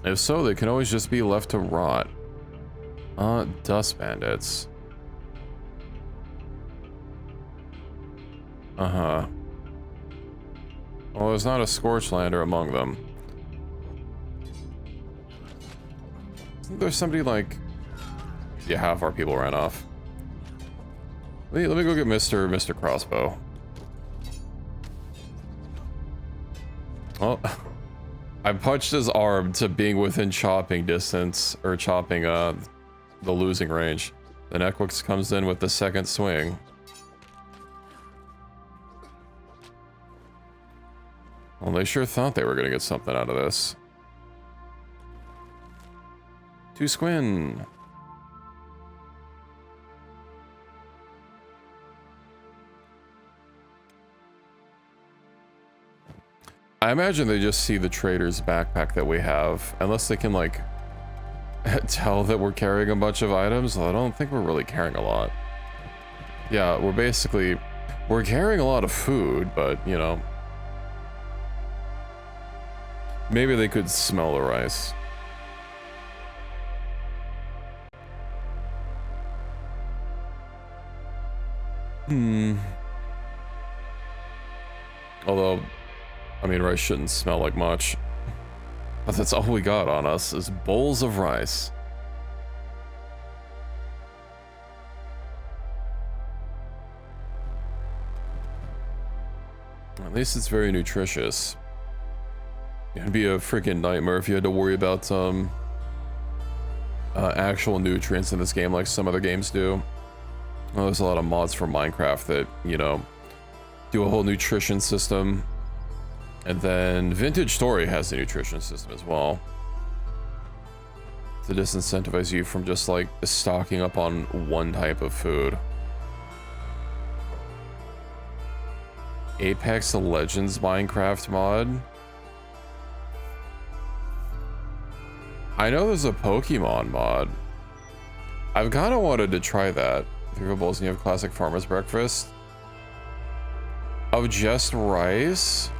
If so, they can always just be left to rot. Dust bandits. Uh-huh. Well, there's not a Scorchlander among them. Isn't there somebody like... Yeah, half our people ran off. Let me go get Mr. Crossbow. Well, I punched his arm to being within chopping distance, or chopping, the losing range. Then Equix comes in with the second swing. Well, they sure thought they were gonna get something out of this. To Squin. I imagine they just see the trader's backpack that we have, unless they can, like, tell that we're carrying a bunch of items. Well, I don't think we're really carrying a lot. Yeah, we're carrying a lot of food, but, you know, maybe they could smell the rice. Although, I mean, rice shouldn't smell like much. But that's all we got on us, is bowls of rice. At least it's very nutritious. It'd be a freaking nightmare if you had to worry about actual nutrients in this game like some other games do. Well, there's a lot of mods for Minecraft that, you know, do a whole nutrition system. And then Vintage Story has a nutrition system as well. To disincentivize you from just, like, stocking up on one type of food. Apex Legends Minecraft mod. I know there's a Pokemon mod. I've kind of wanted to try that. 3 bowls and you have classic farmer's breakfast. Of just rice?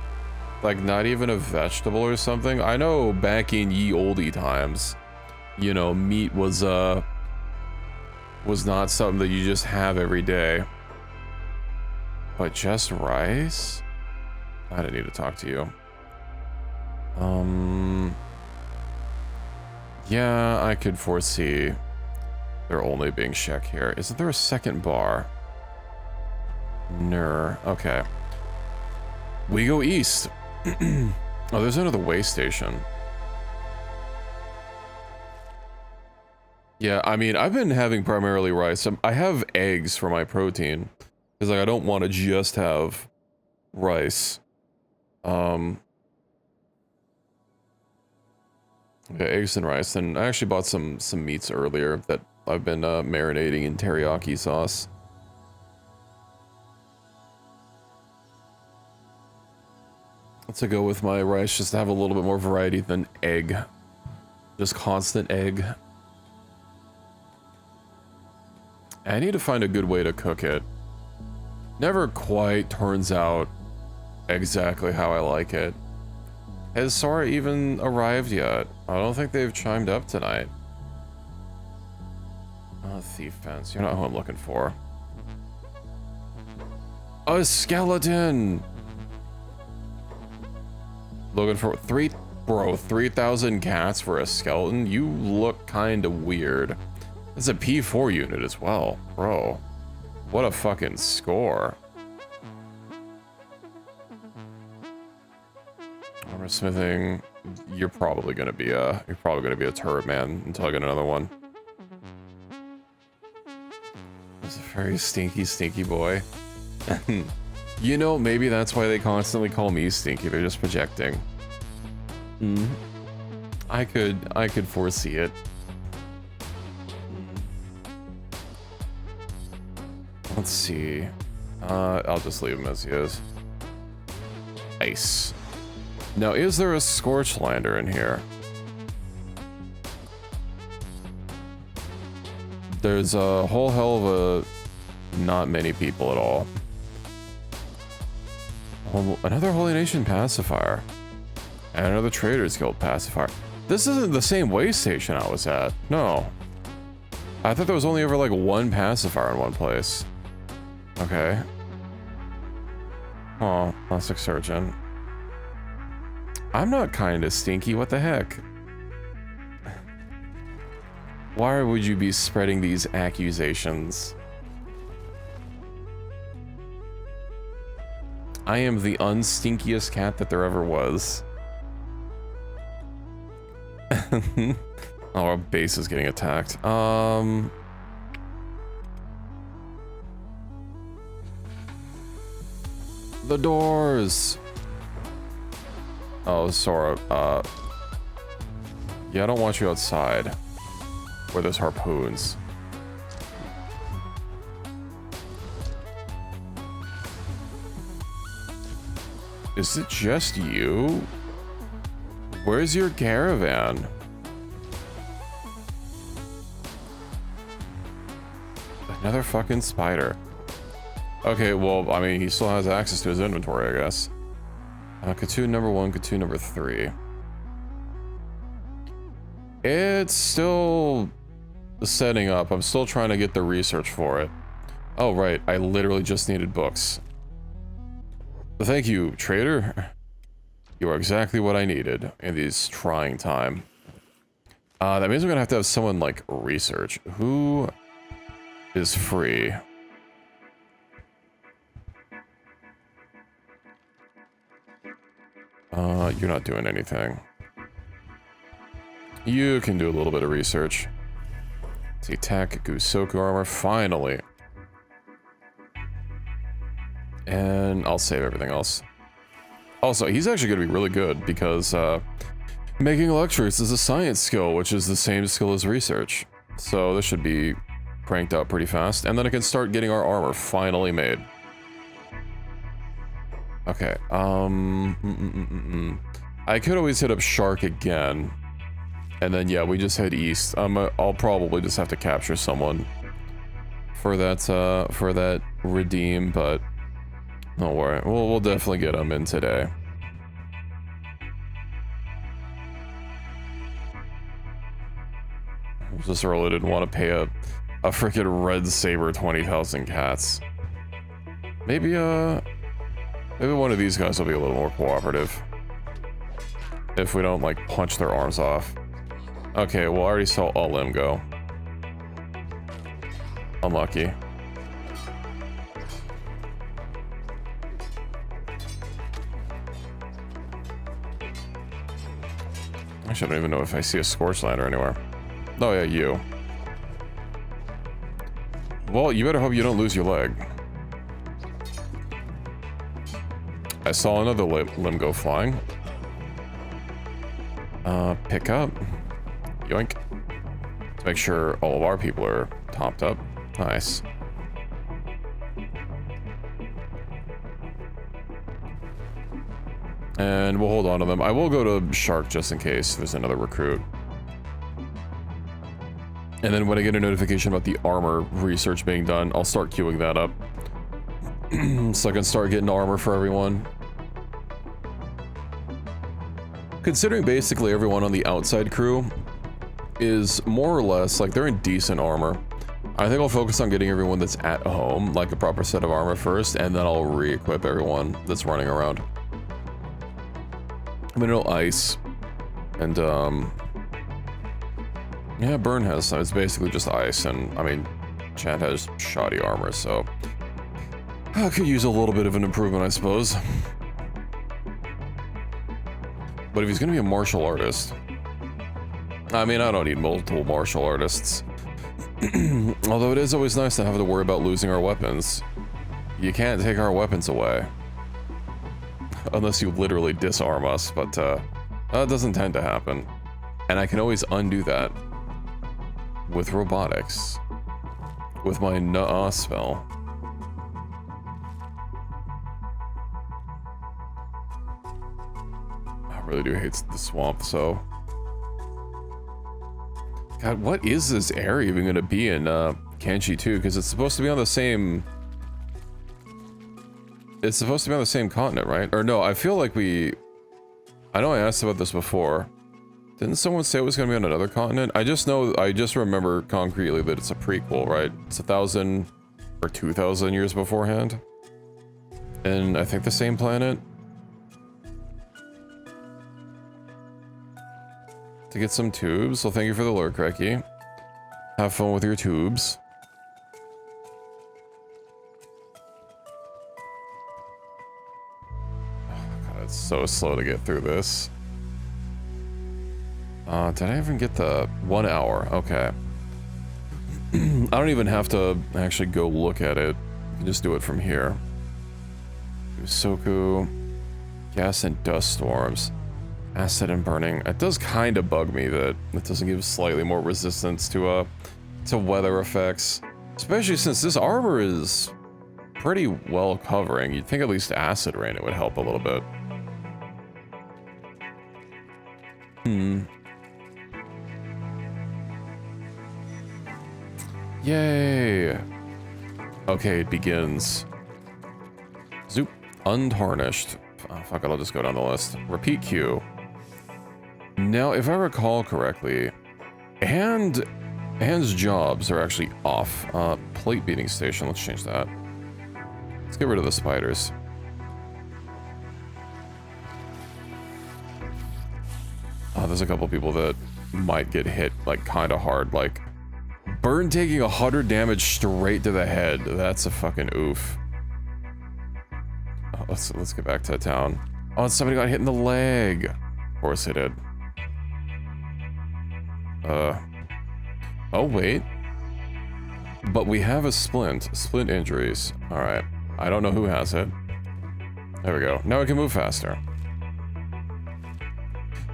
Like, not even a vegetable or something? I know back in ye olde times, you know, meat was not something that you just have every day. But just rice? I didn't need to talk to you. Yeah, I could foresee there only being Shek here. Isn't there a second bar? Ner. Okay. We go east. Oh, there's another way station. Yeah, I mean, I've been having primarily rice. I have eggs for my protein. Because, like, I don't want to just have rice. Yeah, eggs and rice. And I actually bought some meats earlier that I've been marinating in teriyaki sauce. To go with my rice, just to have a little bit more variety than egg. Just constant egg. I need to find a good way to cook it. Never quite turns out exactly how I like it. Has Sora even arrived yet? I don't think they've chimed up tonight. Oh, thief fence. You're not who I'm looking for. A skeleton! Looking for 3,000 cats for a skeleton? You look kinda weird. It's a P4 unit as well, bro. What a fucking score. Smithing, you're probably gonna be a turret man until I get another one. That's a very stinky boy. You know, maybe that's why they constantly call me stinky. They're just projecting. I could foresee it. Let's see. I'll just leave him as he is. Nice. Now, is there a Scorchlander in here? There's a whole hell of a... not many people at all. Another Holy Nation pacifier. And another Traders Guild pacifier. This isn't the same way station I was at. No. I thought there was only ever like one pacifier in one place. Okay. Oh, plastic surgeon. I'm not kind of stinky, what the heck? Why would you be spreading these accusations? I am the unstinkiest cat that there ever was. Oh, our base is getting attacked. The doors! Oh, Sora, yeah, I don't want you outside where there's harpoons. Is it just you? Where's your caravan? Another fucking spider. Okay, well, I mean, he still has access to his inventory, I guess. Katoon number 1, Katoon number 3. It's still setting up. I'm still trying to get the research for it. Oh, right. I literally just needed books. Thank you, trader. You are exactly what I needed in these trying time. That means we're gonna have to have someone, like, research. Who is free? You're not doing anything. You can do a little bit of research. Let's see, Tack, Gusoku armor, finally. And I'll save everything else. Also, he's actually going to be really good because making electrics is a science skill, which is the same skill as research. So this should be cranked out pretty fast. And then I can start getting our armor finally made. Okay, I could always hit up Shark again. And then, yeah, we just head east. I'll probably just have to capture someone for that redeem, but don't worry. We'll definitely get him in today. Just really didn't want to pay a freaking red saber 20,000 cats. Maybe one of these guys will be a little more cooperative. If we don't, like, punch their arms off. Okay, well, I already saw a limb go. Unlucky. I don't even know if I see a Scorchlander anywhere. Oh, yeah, you. Well, you better hope you don't lose your leg. I saw another limb go flying. Pick up. Yoink. To make sure all of our people are topped up. Nice. And we'll hold on to them. I will go to Shark just in case there's another recruit. And then when I get a notification about the armor research being done, I'll start queuing that up. So I can start getting armor for everyone. Considering basically everyone on the outside crew is more or less, like, they're in decent armor. I think I'll focus on getting everyone that's at home, like a proper set of armor first, and then I'll re-equip everyone that's running around. I mean, no ice. And, yeah, Burn has, it's basically just ice, and, I mean, Chad has shoddy armor, so I could use a little bit of an improvement, I suppose. But if he's gonna be a martial artist, I mean, I don't need multiple martial artists. Although it is always nice to have to worry about losing our weapons. You can't take our weapons away. Unless you literally disarm us, but that doesn't tend to happen. And I can always undo that with robotics. With my nuh-uh spell. I really do hate the swamp, so... God, what is this area even gonna be in Kenshi 2? Because it's supposed to be on the same... It's supposed to be on the same continent, right? Or no, I feel like we... I know I asked about this before. Didn't someone say it was gonna be on another continent? I just remember concretely that it's a prequel, right? It's 1,000 or 2,000 years beforehand. And I think the same planet. To get some tubes. Well, thank you for the lure, Cracky. Have fun with your tubes. Oh, God, it's so slow to get through this. Did I even get the 1 hour? Okay. I don't even have to actually go look at it. You can just do it from here. Usoku. Gas and dust storms. Acid and burning. It does kind of bug me that it doesn't give slightly more resistance to weather effects. Especially since this armor is pretty well covering. You'd think at least acid rain it would help a little bit. Yay! Okay, it begins. Zoop. Untarnished. Oh, fuck it, I'll just go down the list. Repeat queue. Now, if I recall correctly, Hand's jobs are actually off. Plate beating station, let's change that. Let's get rid of the spiders. There's a couple people that might get hit, like, kind of hard, like... Burn taking 100 damage straight to the head. That's a fucking oof. Oh, let's get back to town. Oh, somebody got hit in the leg. Of course it did. Oh, wait. But we have a splint. Splint injuries. Alright. I don't know who has it. There we go. Now I can move faster.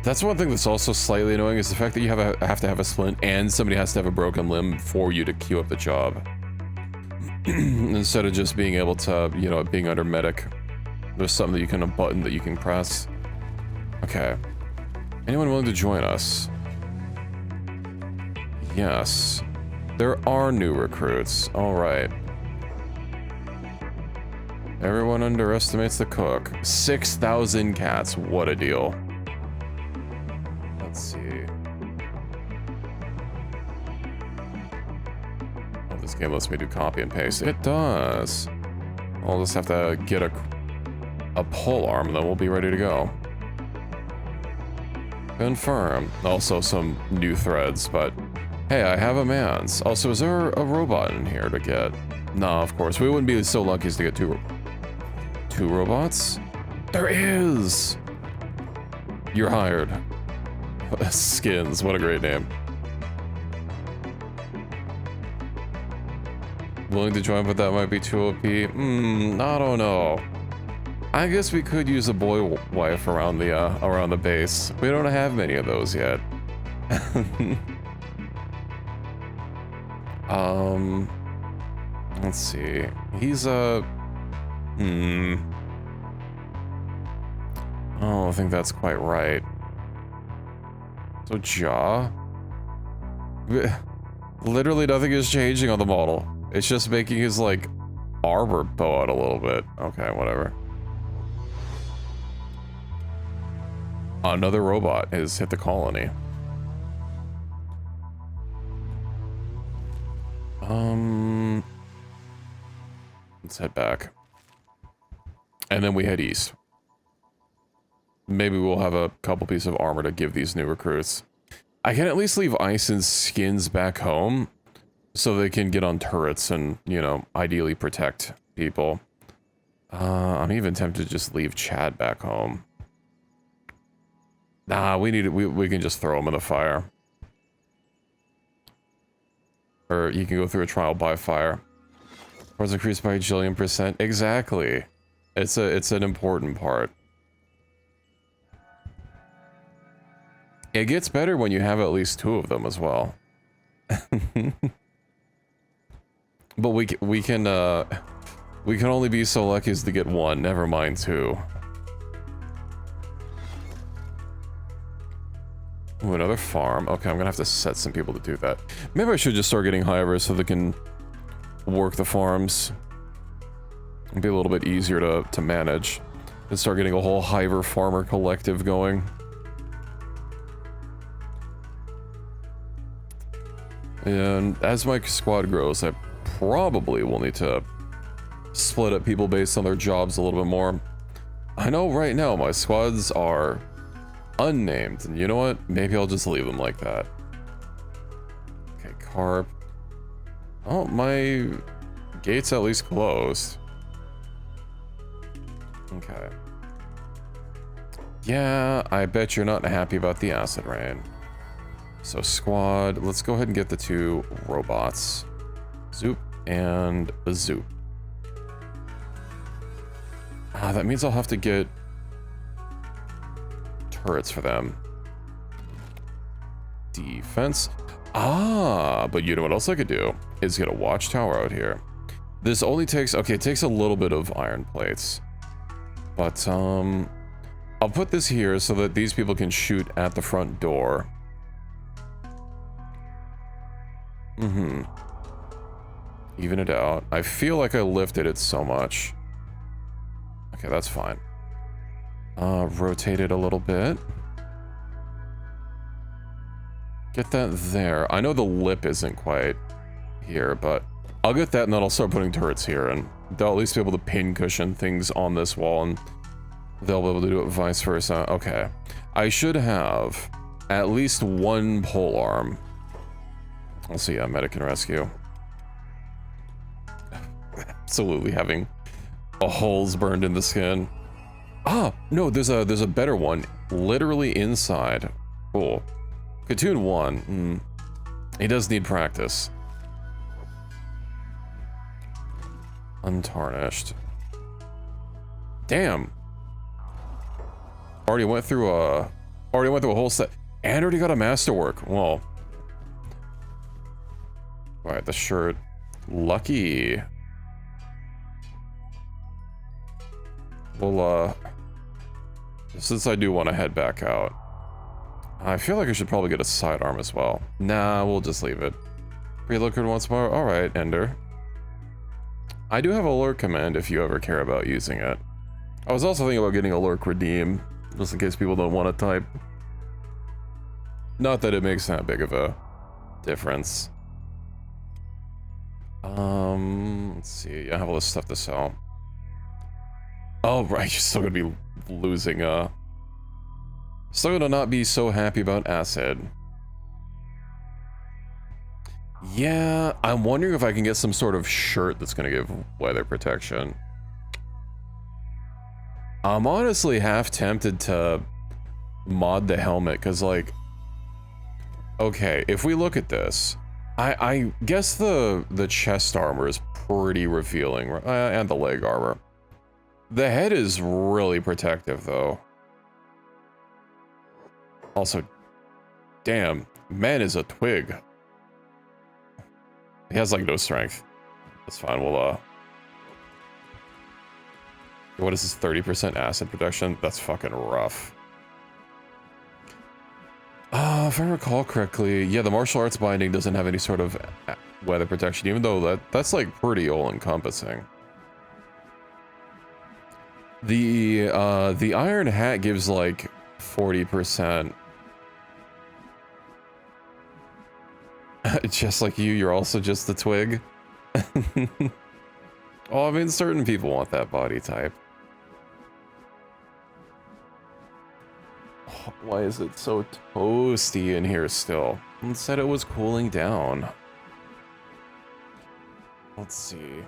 That's one thing that's also slightly annoying is the fact that you have to have a splint and somebody has to have a broken limb for you to queue up the job. Instead of just being able to, you know, being under medic. There's something that you can, a button that you can press. Okay. Anyone willing to join us? Yes. There are new recruits. Alright. Everyone underestimates the cook. 6,000 cats. What a deal. Let's see. Oh, this game lets me do copy and paste. It does. I'll just have to get a pole arm and then we'll be ready to go. Confirm. Also some new threads, but hey, I have a man's. Also, is there a robot in here to get? No, of course. We wouldn't be so lucky as to get two robots. There is! You're hired. Skins, what a great name. Willing to join, but that might be too OP. I don't know. I guess we could use a boy wife around the base. We don't have many of those yet. Let's see. He's a... I don't think that's quite right. So Jaw? Literally nothing is changing on the model. It's just making his, like, armor bow out a little bit. Okay, whatever. Another robot has hit the colony. Let's head back. And then we head east. Maybe we'll have a couple pieces of armor to give these new recruits. I can at least leave ice and skins back home so they can get on turrets and, you know, ideally protect people. I'm even tempted to just leave Chad back home. Nah, we can just throw them in the fire. Or you can go through a trial by fire. Force increased by a jillion %. Exactly. It's an important part. It gets better when you have at least 2 of them as well. But we can only be so lucky as to get 1, never mind 2. Ooh, another farm. Okay, I'm gonna have to set some people to do that. Maybe I should just start getting hivers so they can work the farms. It'd be a little bit easier to manage. And start getting a whole hiver farmer collective going. And as my squad grows, I probably will need to split up people based on their jobs a little bit more. I know right now my squads are unnamed, and you know what? Maybe I'll just leave them like that. Okay, carp. Oh, my gate's at least closed. Okay. Yeah, I bet you're not happy about the acid rain. So squad, let's go ahead and get the 2 robots. Zoop and a Zoop. Ah, that means I'll have to get turrets for them. Defense. Ah, but you know what else I could do? Is get a watchtower out here. This only takes, okay, it takes a little bit of iron plates. But, I'll put this here so that these people can shoot at the front door. Even it out. I feel like I lifted it so much. Okay, that's fine. Rotate it a little bit. Get that there. I know the lip isn't quite here, but I'll get that and then I'll start putting turrets here, and they'll at least be able to pin cushion things on this wall, and they'll be able to do it vice versa. Okay. I should have at least 1 pole arm. Let's see, medic and rescue. Absolutely having holes burned in the skin. Ah, no, there's a better one. Literally inside. Cool. Katoon 1. He does need practice. Untarnished. Damn. Already went through a whole set. And already got a masterwork. Well. Alright, the shirt. Lucky. Well, since I do want to head back out, I feel like I should probably get a sidearm as well. Nah, we'll just leave it. Relocated once more. Alright, Ender. I do have a lurk command if you ever care about using it. I was also thinking about getting a lurk redeem, just in case people don't want to type. Not that it makes that big of a difference. Let's see. I have all this stuff to sell. Oh, right, you're still gonna be losing, still gonna not be so happy about acid. Yeah, I'm wondering if I can get some sort of shirt that's gonna give weather protection. I'm honestly half tempted to mod the helmet, because, like... Okay, if we look at this, I guess the chest armor is pretty revealing, and the leg armor. The head is really protective, though. Also, damn, man is a twig. He has, like, no strength. That's fine, we'll, what is this, 30% acid protection? That's fucking rough. If I recall correctly, yeah, the martial arts binding doesn't have any sort of weather protection, even though that's, like, pretty all-encompassing. The iron hat gives, like, 40%. Just like you're also just a twig. Oh, I mean, certain people want that body type. Oh, why is it so toasty in here still? It said it was cooling down. Let's see.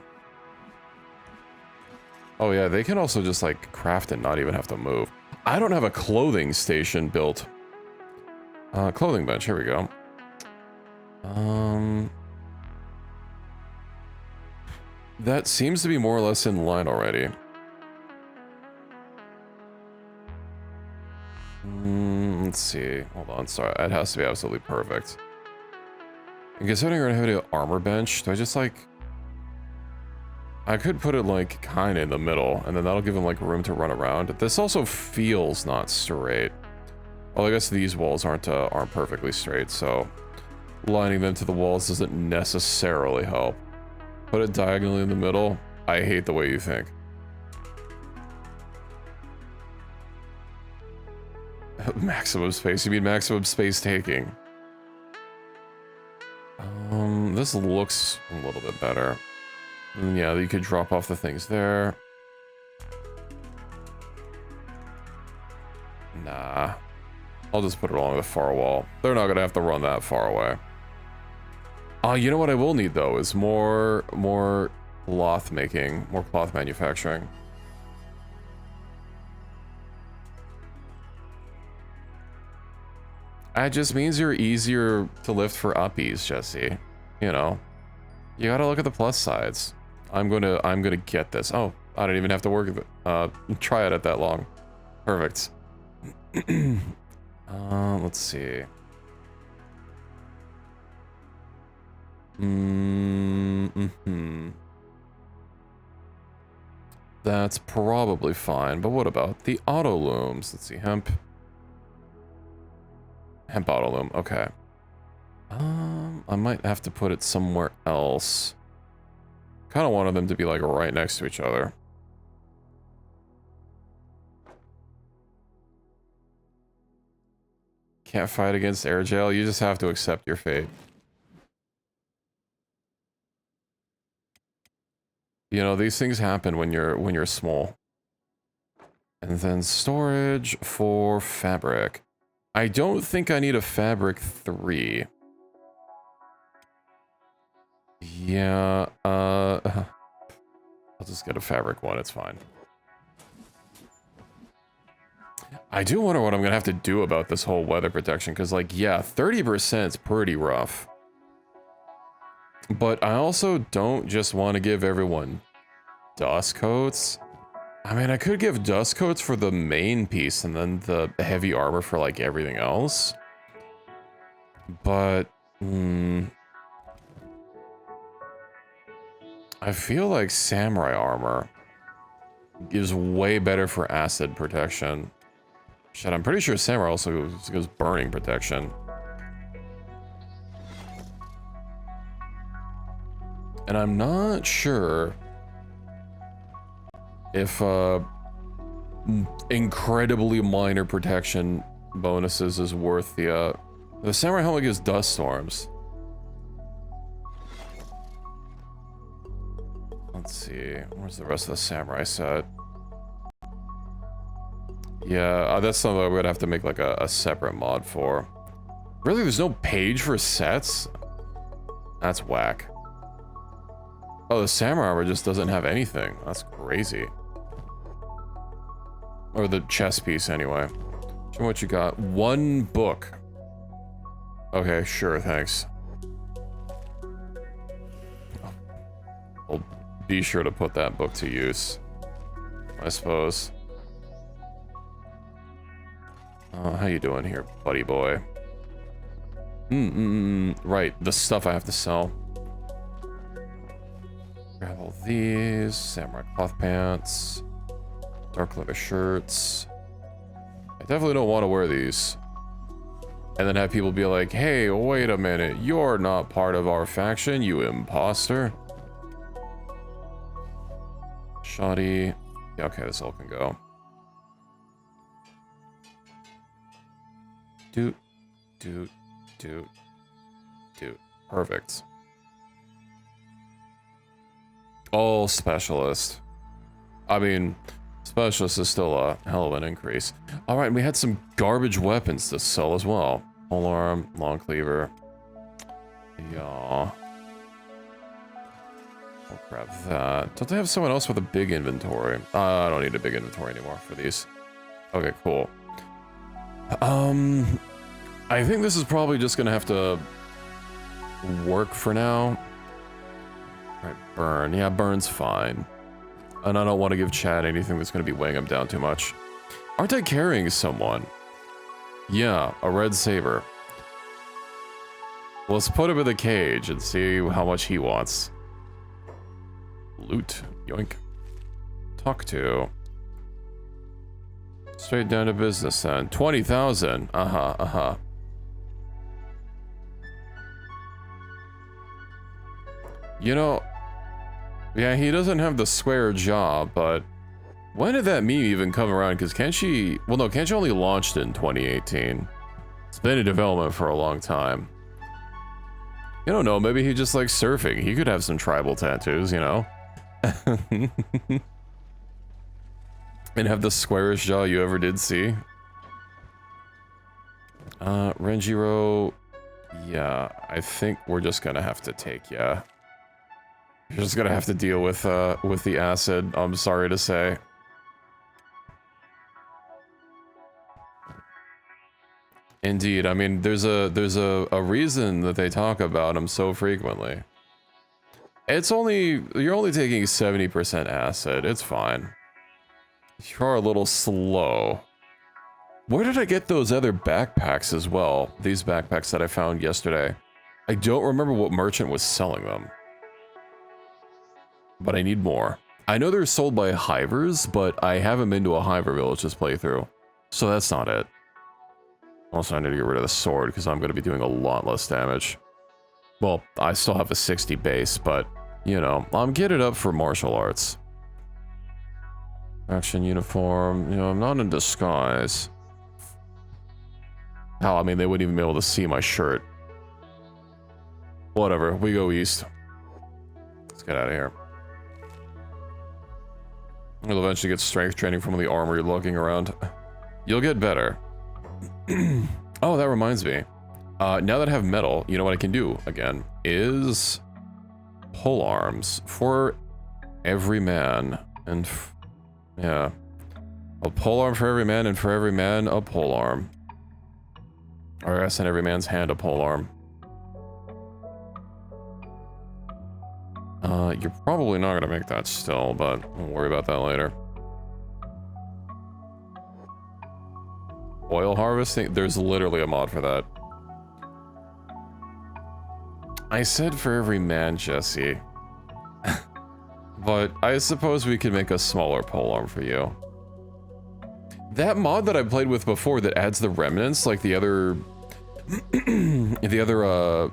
Oh yeah, they can also just like craft and not even have to move. I don't have a clothing station built. Clothing bench, here we go. That seems to be more or less in line already. Let's see. Hold on, sorry. It has to be absolutely perfect. And considering we're gonna have an armor bench, do I just like... I could put it like kind of in the middle, and then that'll give him like room to run around. This also feels not straight. Well, I guess these walls aren't perfectly straight, so lining them to the walls doesn't necessarily help. Put it diagonally in the middle. I hate the way you think. Maximum space. You mean maximum space taking? This looks a little bit better. And yeah, you could drop off the things there. Nah. I'll just put it along the far wall. They're not gonna have to run that far away. You know what I will need though is more cloth making, more cloth manufacturing. That just means you're easier to lift for uppies, Jesse. You know, you gotta look at the plus sides. I'm gonna get this. Oh, I don't even have to work with it. Try it at that long. Perfect. Let's see. That's probably fine, but what about the auto looms? Let's see, hemp auto loom, okay. I might have to put it somewhere else. Kind of wanted them to be like right next to each other. Can't fight against air jail, you just have to accept your fate. You know, these things happen when you're small. And then storage for fabric. I don't think I need a fabric 3. Yeah, I'll just get a fabric 1, it's fine. I do wonder what I'm gonna have to do about this whole weather protection, because like, yeah, 30% is pretty rough. But I also don't just want to give everyone dust coats. I mean, I could give dust coats for the main piece and then the heavy armor for like everything else. But, I feel like samurai armor is way better for acid protection. Shit, I'm pretty sure samurai also goes burning protection. And I'm not sure if incredibly minor protection bonuses is worth the samurai helmet gives dust storms. Let's see, where's the rest of the samurai set? Yeah, that's something we're gonna have to make like a separate mod for. Really, there's no page for sets? That's whack. Oh, the samurai armor just doesn't have anything. That's crazy. Or the chest piece, anyway. Show me what you got. 1 book. Okay, sure, thanks. I'll be sure to put that book to use, I suppose. How you doing here, buddy boy? Right, the stuff I have to sell. Grab all these. Samurai cloth pants. Dark leather shirts. I definitely don't want to wear these. And then have people be like, hey, wait a minute. You're not part of our faction, you imposter. Shoddy. Yeah, okay, this all can go. Doot. Perfect. All specialist. I mean, specialist is still a hell of an increase. All right, we had some garbage weapons to sell as well. Polearm, long cleaver. Yeah. I'll grab that. Don't they have someone else with a big inventory? I don't need a big inventory anymore for these. Okay, cool. I think this is probably just gonna have to work for now. Alright, burn. Yeah, burn's fine. And I don't want to give Chad anything that's gonna be weighing him down too much. Aren't I carrying someone? Yeah, a red saber. Let's put him in the cage and see how much he wants. Loot. Yoink. Talk to. Straight down to business then. 20,000. Uh-huh, uh-huh. You know, yeah, he doesn't have the square jaw, but when did that meme even come around? Because Kenshi, well, no, Kenshi only launched in 2018. It's been in development for a long time. You don't know, maybe he just likes surfing. He could have some tribal tattoos, you know? And have the squarest jaw you ever did see. Renjiro, yeah, I think we're just gonna have to take, yeah. You're just gonna have to deal with the acid, I'm sorry to say. Indeed, I mean, there's a reason that they talk about him so frequently. It's only, you're only taking 70% acid, it's fine. You're a little slow. Where did I get those other backpacks as well? These backpacks that I found yesterday. I don't remember what merchant was selling them. But I need more. I know they're sold by hivers, but I haven't been to a hiver village this playthrough. So that's not it. Also, I need to get rid of the sword because I'm going to be doing a lot less damage. Well, I still have a 60 base, but, you know, I'm getting up for martial arts. Action uniform, you know, I'm not in disguise. Hell, I mean, they wouldn't even be able to see my shirt. Whatever, we go east. Let's get out of here. You'll eventually get strength training from the armor you're looking around. You'll get better. Oh, that reminds me. Now that I have metal, you know what I can do again is pole arms for every man. And yeah, a pole arm for every man, and for every man a pole arm. Or I send every man's hand a pole arm. You're probably not gonna make that still, but we'll worry about that later. Oil harvesting? There's literally a mod for that. I said for every man, Jesse. But I suppose we could make a smaller polearm for you. That mod that I played with before that adds the remnants, like the other...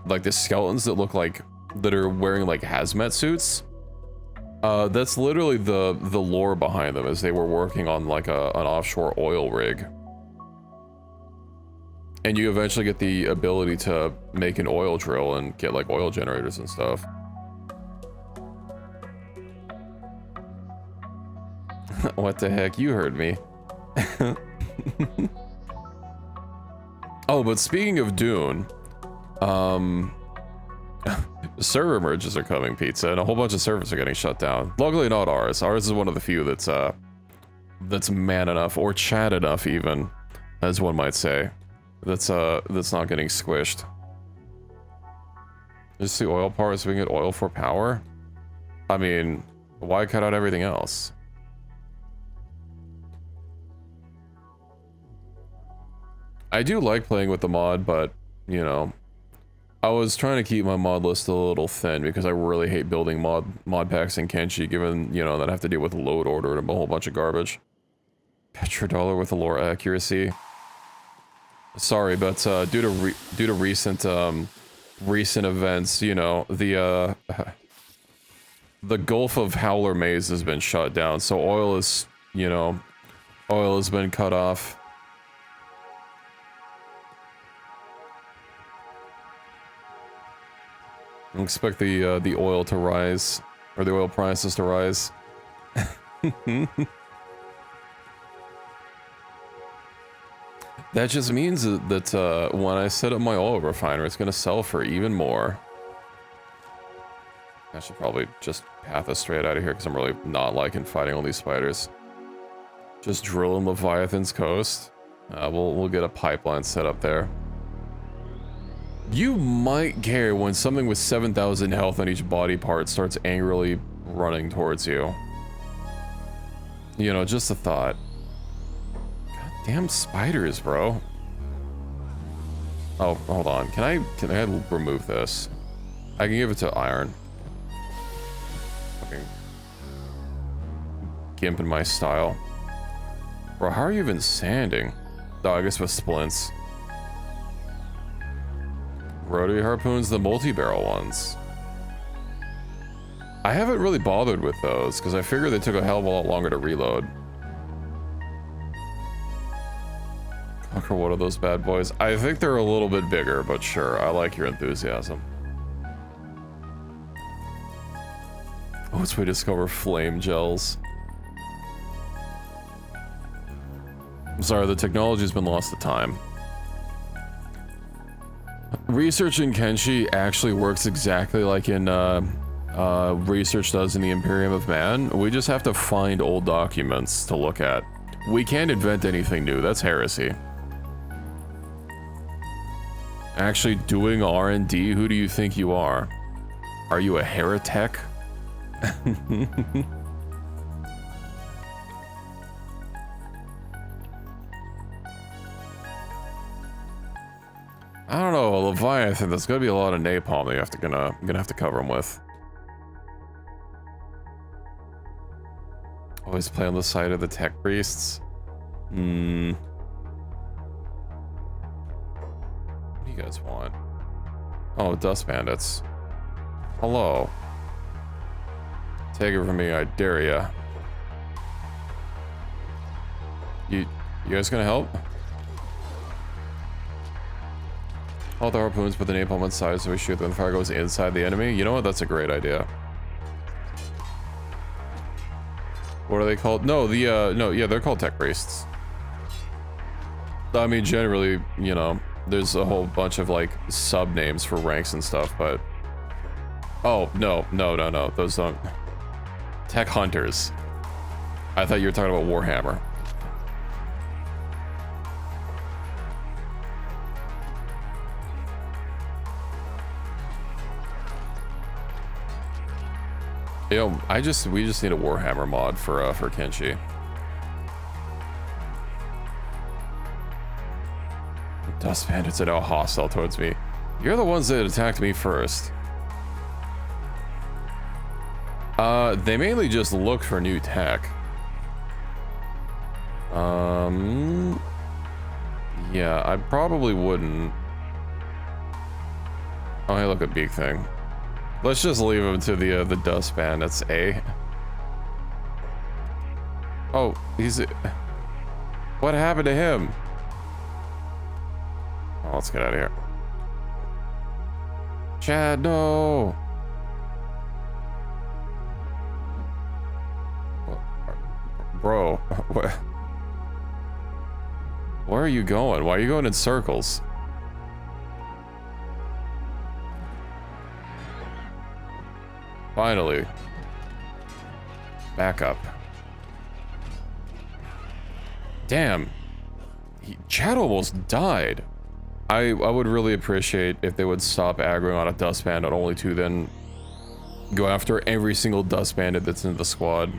like the skeletons that look like... that are wearing like hazmat suits. That's literally the lore behind them, as they were working on like an offshore oil rig. And you eventually get the ability to make an oil drill and get like oil generators and stuff. What the heck? You heard me. Oh, but speaking of Dune, server merges are coming, Pizza, and a whole bunch of servers are getting shut down. Luckily not ours. Ours is one of the few that's man enough, or Chad enough even, as one might say. That's not getting squished. Just the oil part so we can get oil for power? I mean, why cut out everything else? I do like playing with the mod, but, you know, I was trying to keep my mod list a little thin because I really hate building mod packs in Kenshi, given, you know, that I have to deal with load order and a whole bunch of garbage. Petrodollar with the lore accuracy. Sorry, but due to recent events, you know, the Gulf of Howler Maze has been shut down, so oil is, you know, oil has been cut off. I expect the oil to rise, or the oil prices to rise. That just means that when I set up my oil refiner, it's gonna sell for even more. I should probably just path us straight out of here because I'm really not liking fighting all these spiders. Just drilling Leviathan's coast. We'll get a pipeline set up there. You might care when something with 7,000 health on each body part starts angrily running towards you. You know, just a thought. Goddamn spiders, bro. Oh, hold on. Can I remove this? I can give it to iron. Fucking gimp in my style. Bro, how are you even sanding? Oh, I guess with splints. Rotary harpoons, the multi-barrel ones. I haven't really bothered with those because I figured they took a hell of a lot longer to reload. Conquer one of those bad boys. I think they're a little bit bigger, but sure, I like your enthusiasm. Once we discover flame gels. I'm sorry, the technology's been lost to time. Researching Kenshi actually works exactly like in research does in the Imperium of Man. We just have to find old documents to look at. We can't invent anything new. That's heresy. Actually doing R&D, who do you think you are? Are you a heretic? I don't know, a Leviathan, there's gonna be a lot of napalm that I'm gonna have to cover him with. Always play on the side of the tech priests. What do you guys want? Oh, dust bandits. Hello. Take it from me, I dare ya. You guys gonna help? All the harpoons put the napalm inside so we shoot them. The fire goes inside the enemy. You know what? That's a great idea. What are they called? No, yeah, they're called tech priests. I mean, generally, you know, there's a whole bunch of like sub names for ranks and stuff, but oh no, those don't. Tech hunters. I thought you were talking about Warhammer. Yo, we just need a Warhammer mod for Kenshi. Dust bandits are now hostile towards me. You're the ones that attacked me first. They mainly just look for new tech. Yeah, I probably wouldn't. Oh, hey, look at big thing. Let's just leave him to the dust bandits, eh? Oh, what happened to him? Oh, let's get out of here. Chad, no! Bro, where are you going? Why are you going in circles? Finally. Back up. Damn. Chad almost died. I would really appreciate if they would stop aggroing on a dust bandit only to then go after every single dust bandit that's in the squad.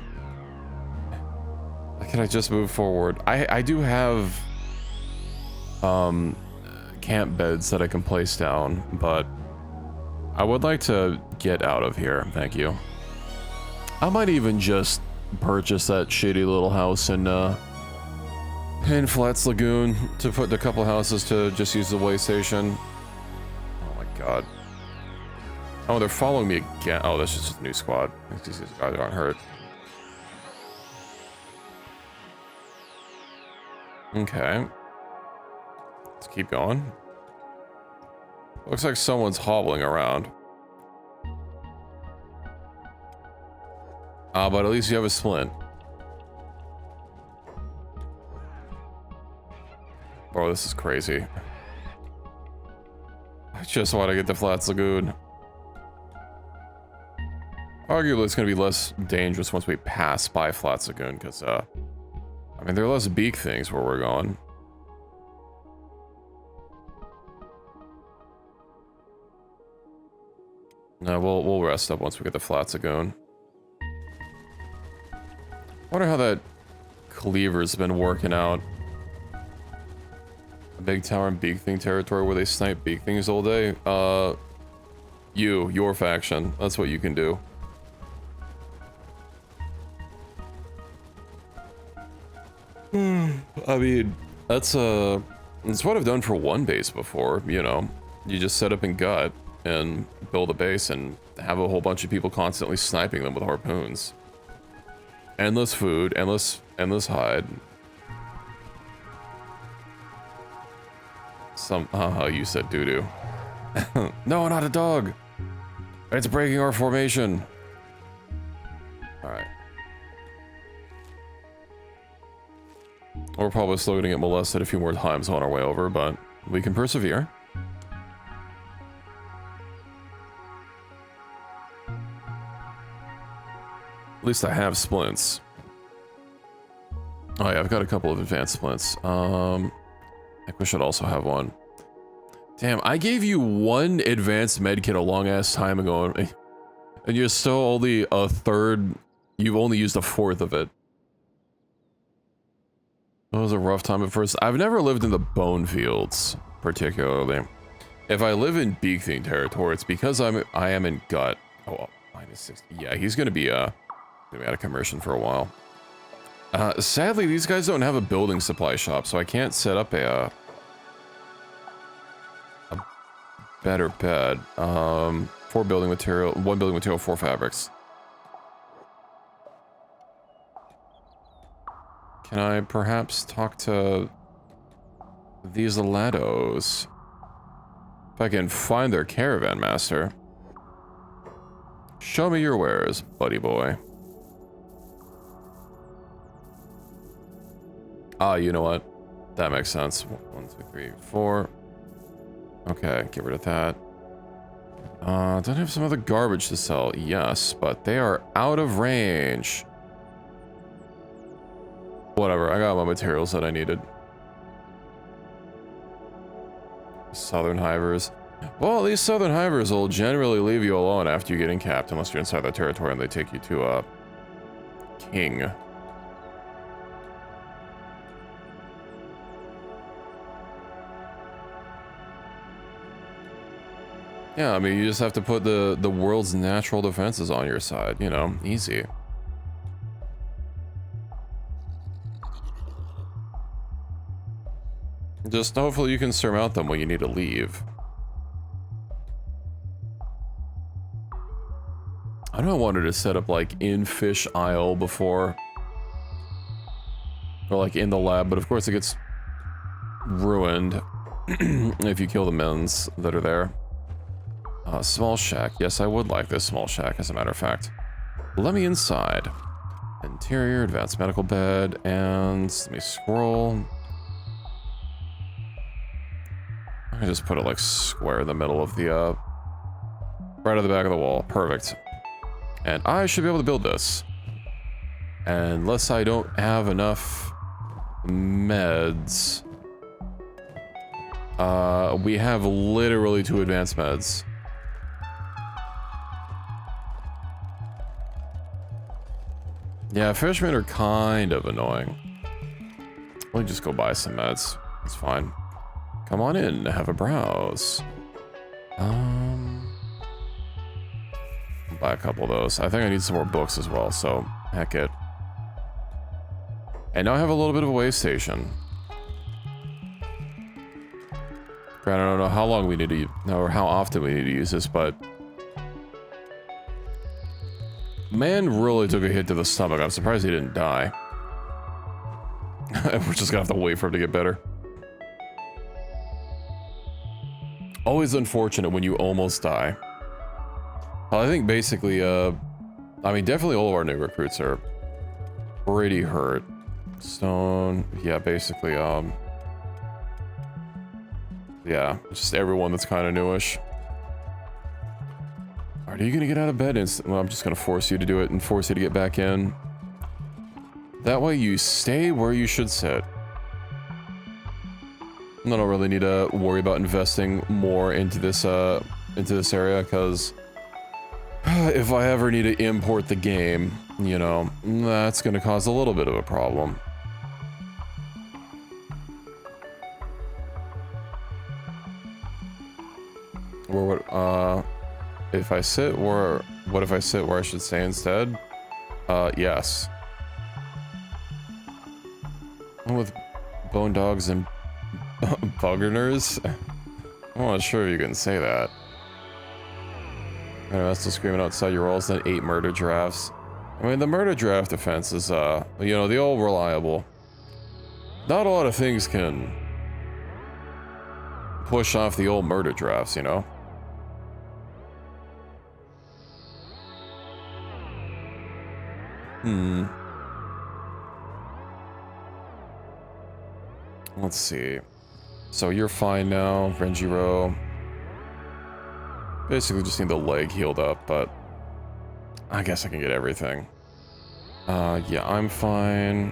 Why can't I just move forward? I do have camp beds that I can place down, but I would like to get out of here, thank you. I might even just purchase that shitty little house in Flats Lagoon to put a couple houses to just use the way station. Oh my god. Oh, they're following me again. Oh, that's just a new squad. These guys aren't hurt. Okay. Let's keep going. Looks like someone's hobbling around. But at least you have a splint. Bro, this is crazy. I just want to get to Flats Lagoon. Arguably, it's going to be less dangerous once we pass by Flats Lagoon, because I I mean, there are less beak things where we're going. No, we'll rest up once we get the flats going. Wonder how that cleaver's been working out. A big tower and beak thing territory where they snipe beak things all day. Your faction. That's what you can do. I mean, that's what I've done for one base before, you know. You just set up in gut and build a base and have a whole bunch of people constantly sniping them with harpoons. Endless food, endless hide. Haha, you said doo-doo. No, not a dog! It's breaking our formation! Alright. We're probably still gonna get molested a few more times on our way over, but we can persevere. At least I have splints. Oh yeah, I've got a couple of advanced splints. I think we should also have one. Damn, I gave you one advanced medkit a long ass time ago, and you're still only a third. You've only used a fourth of it. It was a rough time at first. I've never lived in the bone fields, particularly. If I live in beak thing territory, it's because I am in gut. Oh, -60. Yeah, he's gonna be out of commission for a while. Sadly, these guys don't have a building supply shop, so I can't set up a better bed. 4 building material, 1 building material, 4 fabrics. Can I perhaps talk to these laddos? If I can find their caravan master. Show me your wares, buddy boy. Ah, you know what? That makes sense. 1, 2, 3, 4. Okay, get rid of that. Don't I have some other garbage to sell? Yes, but they are out of range. Whatever, I got my materials that I needed. Southern hivers. Well, these southern hivers will generally leave you alone after you get encapped, unless you're inside their territory and they take you to a king. Yeah, I mean, you just have to put the world's natural defenses on your side, you know, easy. Just hopefully you can surmount them when you need to leave. I know I wanted to set up like in Fish Isle before. Or like in the lab, but of course it gets ruined if you kill the men's that are there. Small shack. Yes, I would like this small shack, as a matter of fact. Let me inside. Interior, advanced medical bed, and let me scroll. I can just put it like square in the middle of the, right at the back of the wall. Perfect. And I should be able to build this. Unless I don't have enough meds. We have literally 2 advanced meds. Yeah, fishermen are kind of annoying. Let me just go buy some meds. It's fine. Come on in, have a browse. Buy a couple of those. I think I need some more books as well, so heck it. And now I have a little bit of a way station. Granted, I don't know how long we need to use, or how often we need to use this, but man really took a hit to the stomach. I'm surprised he didn't die. We're just gonna have to wait for him to get better. Always unfortunate when you almost die. I think basically, I mean, definitely all of our new recruits are pretty hurt. Stone, yeah, basically, yeah, just everyone that's kind of newish. Are you gonna get out of bed instantly? Well, I'm just gonna force you to do it and force you to get back in. That way you stay where you should sit. I don't really need to worry about investing more into this area, because if I ever need to import the game, you know, that's gonna cause a little bit of a problem. Or what, if I sit where, what if I sit where I should stay instead? Yes. With bone dogs and buggerners? I'm not sure if you can say that. I know, that's still screaming outside your walls, then 8 murder drafts. I mean, the murder draft defense is, you know, the old reliable. Not a lot of things can push off the old murder drafts, you know? Let's see. So you're fine now, Renjiro. Basically just need the leg healed up, but I guess I can get everything. Yeah, I'm fine.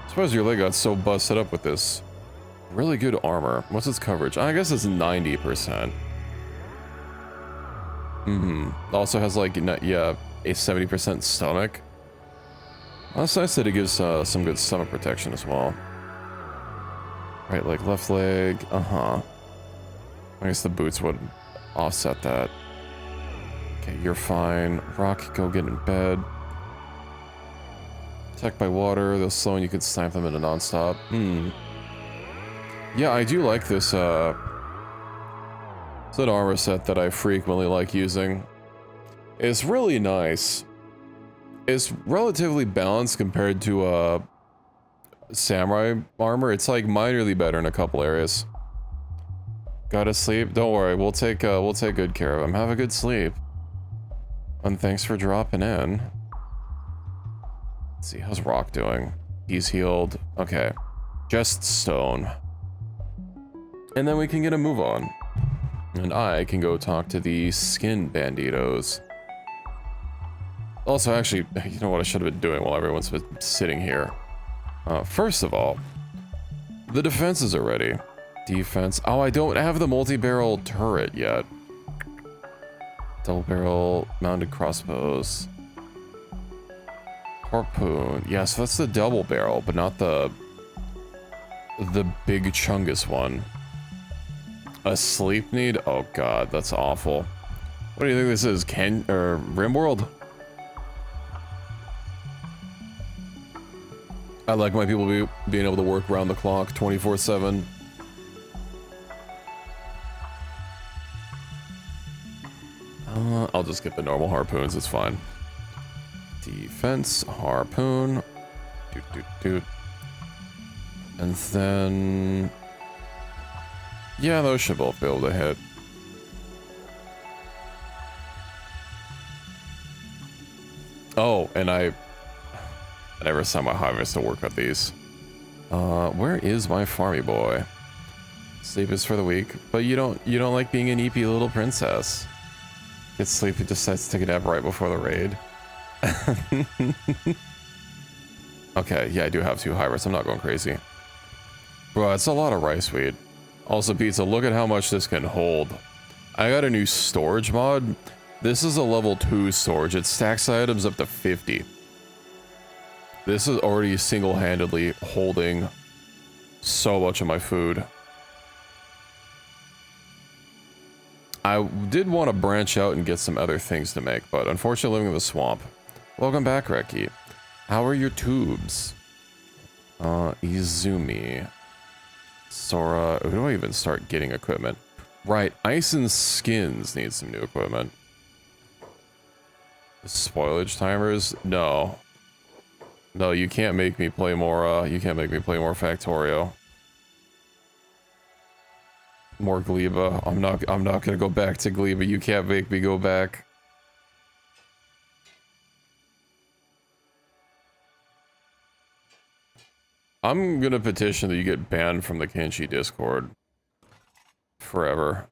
I suppose your leg got so busted up with this really good armor. What's its coverage? I guess it's 90%. Also has like, yeah, a 70% stomach. That's nice that it gives some good stomach protection as well. Right leg, left leg, I guess the boots would offset that. Okay, you're fine. Rock, go get in bed. Attack by water, they'll slow and you can snipe them in a non-stop. Yeah, I do like this, it's an armor set that I frequently like using. It's really nice. It's relatively balanced compared to, samurai armor. It's like minorly better in a couple areas. Gotta sleep? Don't worry, we'll take good care of him. Have a good sleep. And thanks for dropping in. Let's see, how's Rock doing? He's healed. Okay. Just stone. And then we can get a move on. And I can go talk to the skin banditos. Also, actually, you know what I should have been doing while everyone's been sitting here? First of all, the defenses are ready. Defense. Oh, I don't have the multi-barrel turret yet. Double barrel mounted crossbows. Harpoon. Yeah, so that's the double barrel, but not the big chungus one. A sleep need? Oh god, that's awful. What do you think this is? Rimworld? I like my people being able to work around the clock 24/7. I'll just get the normal harpoons, it's fine. Defense, harpoon. Doot. And then... yeah, those should both be able to hit. Oh, and I never saw my harvest to work with these. Where is my farmy boy? Sleep is for the weak, but you don't like being an EP little princess. Gets sleepy, decides to take a nap right before the raid. Okay, yeah, I do have 2 hybrids. I'm not going crazy. Bro, it's a lot of rice weed. Also, pizza, look at how much this can hold. I got a new storage mod. This is a level 2 storage. It stacks items up to 50. This is already single-handedly holding so much of my food. I did want to branch out and get some other things to make, but unfortunately living in the swamp. Welcome back, Reki. How are your tubes? Izumi. Sora. Who do I even start getting equipment? Right, Ice and Skins need some new equipment. Spoilage timers? No. No, you can't make me play more, you can't make me play more Factorio. More Gleba. I'm not gonna go back to Gleba. You can't make me go back. I'm gonna petition that you get banned from the Kenshi Discord. Forever.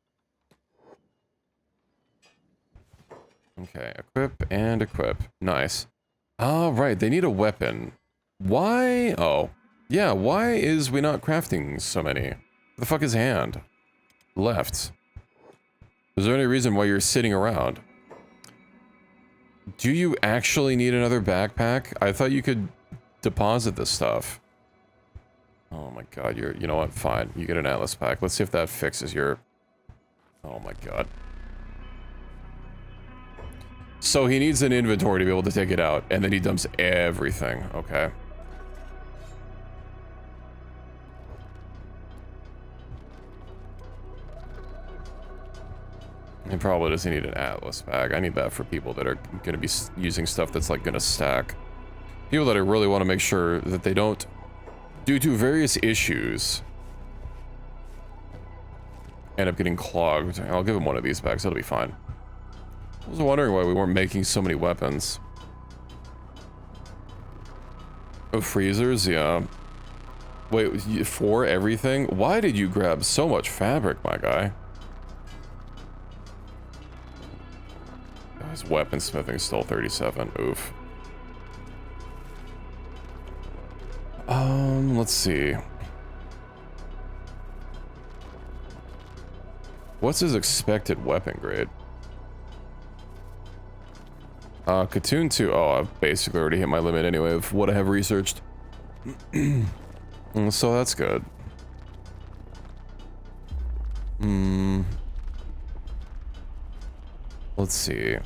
Okay, equip and equip. Nice. Oh, right, they need a weapon. Why? Oh. Yeah, why is we not crafting so many? Where the fuck is hand? Left. Is there any reason why you're sitting around? Do you actually need another backpack? I thought you could deposit this stuff. Oh my god, you know what? Fine. You get an Atlas pack. Let's see if that fixes your... Oh my god. So he needs an inventory to be able to take it out, and then he dumps everything. Okay. He probably doesn't need an Atlas pack. I need that for people that are going to be using stuff that's like going to stack. People that I really want to make sure that they don't, due to various issues, end up getting clogged. I'll give him one of these packs. It'll be fine. I was wondering why we weren't making so many weapons. Oh, freezers? Yeah. Wait, for everything? Why did you grab so much fabric, my guy? Oh, his weaponsmithing is still 37. Oof. Let's see. What's his expected weapon grade? Katoon 2. Oh, I've basically already hit my limit anyway of what I have researched. So that's good. Let's see.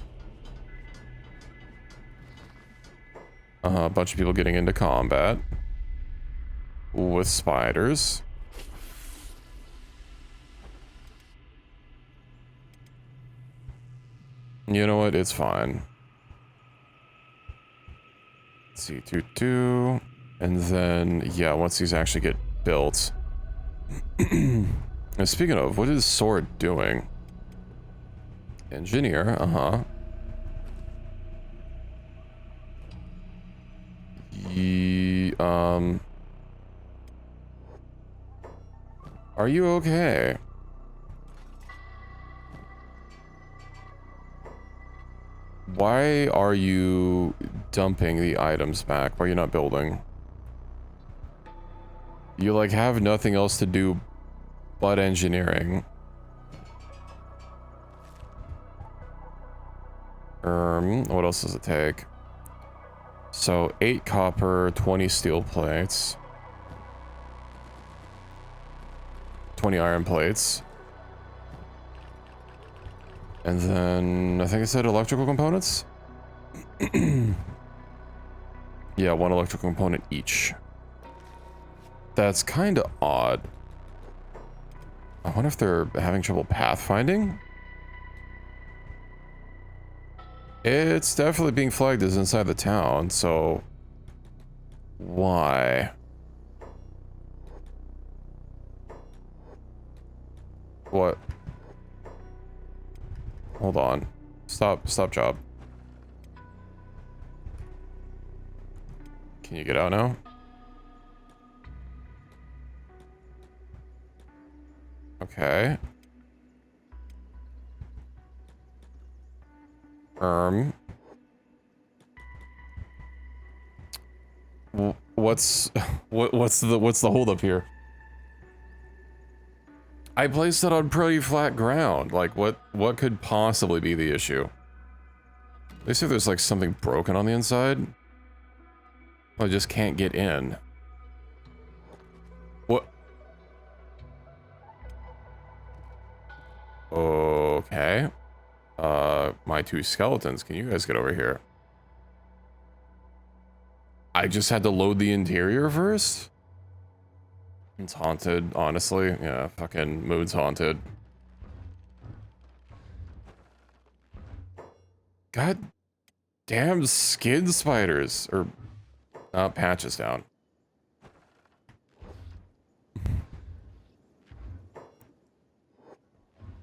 A bunch of people getting into combat with spiders. You know what? It's fine. Let's see, 2-2. And then, yeah, once these actually get built. And speaking of, what is Sword doing? Engineer, uh-huh. Are you okay? Why are you dumping the items back? Why are you not building? You, like, have nothing else to do but engineering. What else does it take? So, 8 copper, 20 steel plates. 20 iron plates. And then, I think I said electrical components? Yeah, 1 electrical component each. That's kind of odd. I wonder if they're having trouble pathfinding? It's definitely being flagged as inside the town, so... Why? What? Hold on. Stop job. Can you get out now? Okay. What's the holdup here? I placed it on pretty flat ground. Like, what could possibly be the issue? At least if there's like something broken on the inside. I just can't get in. What? Okay. My 2 skeletons, can you guys get over here? I just had to load the interior first? It's haunted, honestly. Yeah, fucking mood's haunted. God damn skid spiders. Or, patches down.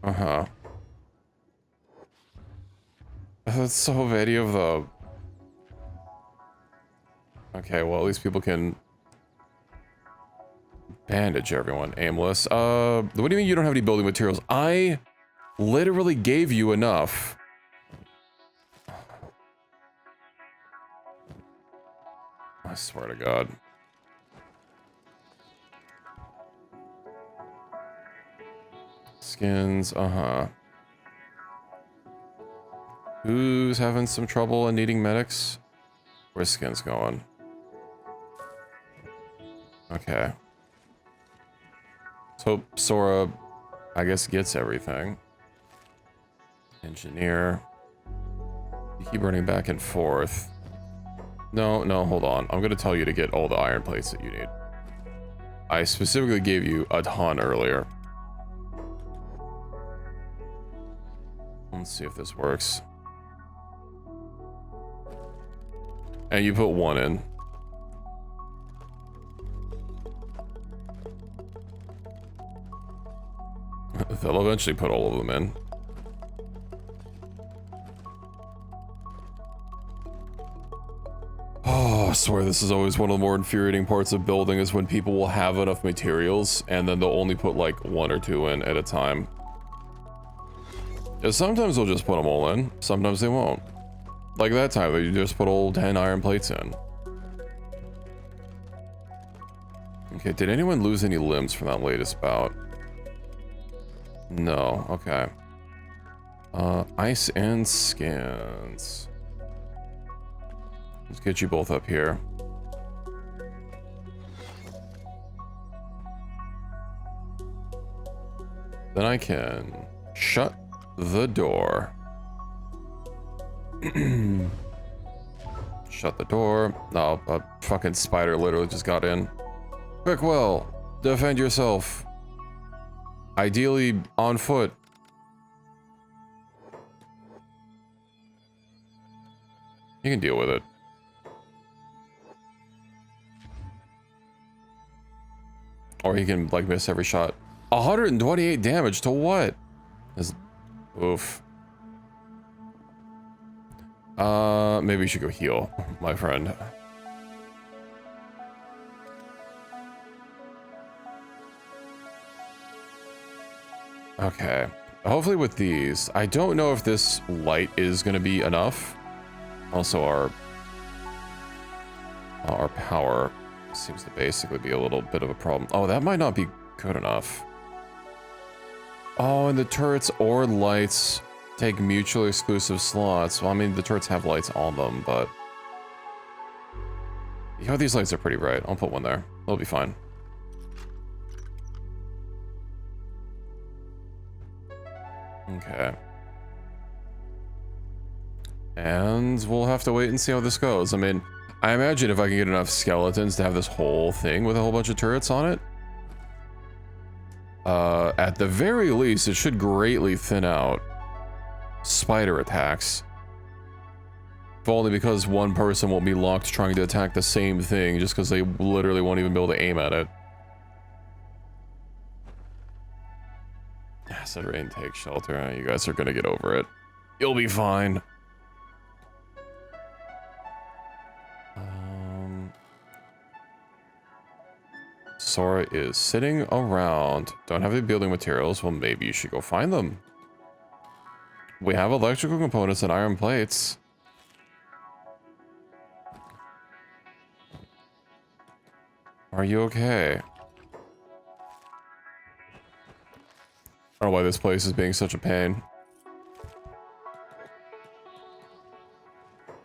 Uh-huh. That's so many of them. Okay, well, at least people can bandage everyone. Aimless. What do you mean you don't have any building materials? I literally gave you enough. I swear to God. Skins, uh-huh. Who's having some trouble and needing medics? Where's Skins going? Okay. So Sora, I guess, gets everything. Engineer. You keep running back and forth. No, hold on. I'm gonna tell you to get all the iron plates that you need. I specifically gave you a ton earlier. Let's see if this works. And you put one in. They'll eventually put all of them in. Oh, I swear this is always one of the more infuriating parts of building is when people will have enough materials and then they'll only put like 1 or 2 in at a time. Yeah, sometimes they'll just put them all in, sometimes they won't. Like that time, they just put all 10 iron plates in. Okay, did anyone lose any limbs from that latest bout? No, okay. Ice and Skins. Let's get you both up here. Then I can shut the door. Shut the door. No, a fucking spider literally just got in. Quick, well, defend yourself. Ideally on foot. You can deal with it. Or he can like miss every shot. 128 damage to what? Oof. Maybe you should go heal, my friend. Okay. Hopefully with these, I don't know if this light is going to be enough. Also, our power seems to basically be a little bit of a problem. Oh, that might not be good enough. Oh, and the turrets or lights take mutually exclusive slots. Well, I mean, the turrets have lights on them, but... You know, these lights are pretty bright. I'll put one there. It'll be fine. Okay. And we'll have to wait and see how this goes. I mean, I imagine if I can get enough skeletons to have this whole thing with a whole bunch of turrets on it, at the very least, it should greatly thin out spider attacks. If only because one person won't be locked trying to attack the same thing just because they literally won't even be able to aim at it. Acid rain, take shelter. You guys are gonna get over it. You'll be fine. Sora is sitting around. Don't have the building materials. Well, maybe you should go find them. We have electrical components and iron plates. Are you okay? I don't know why this place is being such a pain.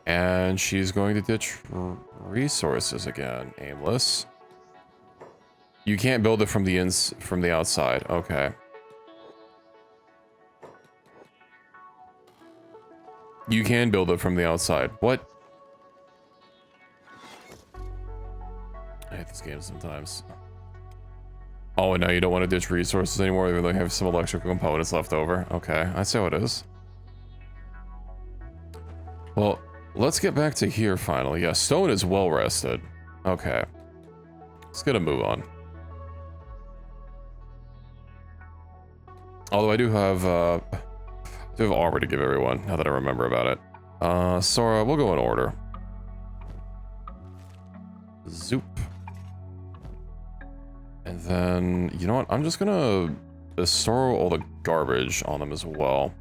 And she's going to ditch resources again. Aimless. You can't build it from the outside. Okay. You can build it from the outside. What? I hate this game sometimes. Oh, and now you don't want to ditch resources anymore, even though you have some electrical components left over. Okay, I see how it is. Well, let's get back to here finally. Yeah, stone is well rested. Okay. Let's get a move on. Although I do have armor to give everyone, now that I remember about it. Sora, we'll go in order. Zoop. And then, you know what? I'm just gonna store all the garbage on them as well.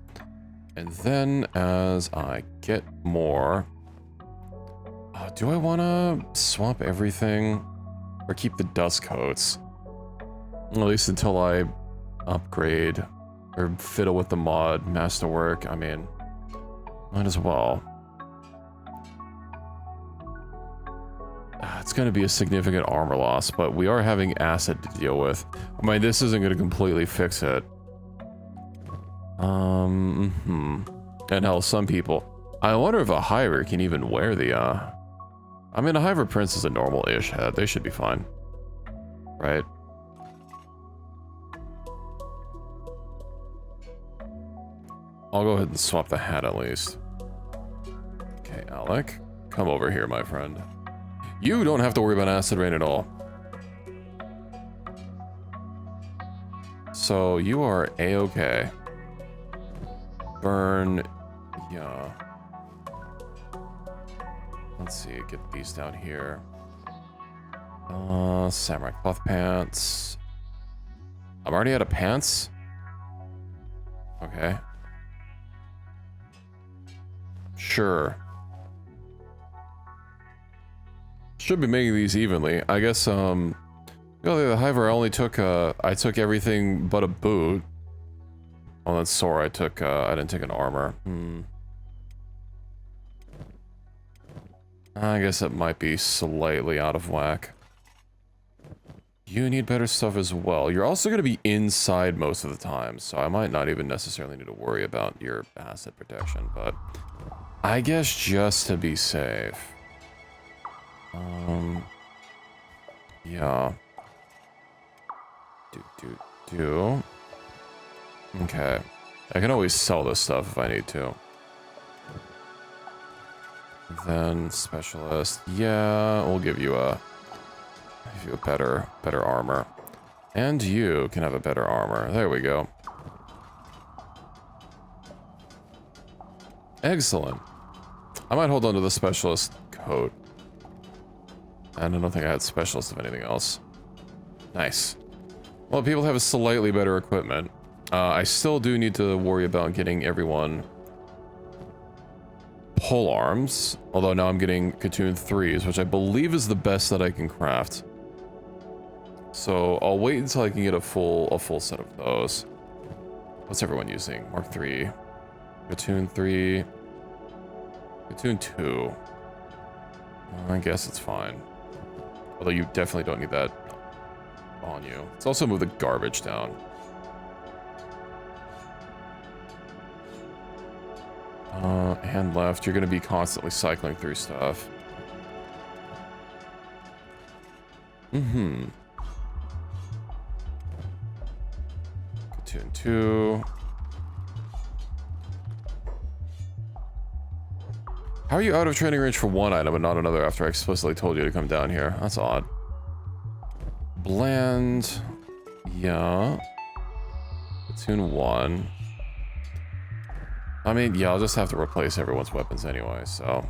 And then, as I get more... Do I want to swap everything or keep the dust coats? At least until I upgrade or fiddle with the mod masterwork. I mean, might as well. It's going to be a significant armor loss, but we are having acid to deal with. I mean, this isn't going to completely fix it. And hell, some people. I wonder if a Hiver can even wear the, I mean, a Hiver Prince is a normal-ish head. They should be fine. Right? I'll go ahead and swap the hat at least. Okay, Alec. Come over here, my friend. You don't have to worry about acid rain at all. So, you are A-okay. Burn. Yeah. Let's see, get these down here. Samurai cloth pants. I'm already out of pants? Okay. Sure. Should be making these evenly. I guess, the Hiver, I only took, I took everything but a boot. Oh, that's sore. I didn't take an armor. I guess it might be slightly out of whack. You need better stuff as well. You're also going to be inside most of the time, so I might not even necessarily need to worry about your acid protection, but I guess just to be safe. Yeah. Okay. I can always sell this stuff if I need to. Then specialist. Yeah, we'll give you a better armor. And you can have a better armor. There we go. Excellent. I might hold on to the specialist coat. And I don't think I had specialist of anything else. Nice. Well, people have a slightly better equipment. I still do need to worry about getting everyone pole arms. Although now I'm getting Katoon 3s, which I believe is the best that I can craft. So I'll wait until I can get a full set of those. What's everyone using? Mark 3. Katoon 3. Katoon 2. I guess it's fine. Although you definitely don't need that on you. Let's also move the garbage down. Hand left, you're going to be constantly cycling through stuff. Katoon 2. How are you out of training range for one item and not another after I explicitly told you to come down here? That's odd. Bland. Yeah. Platoon 1. I mean, yeah, I'll just have to replace everyone's weapons anyway, so.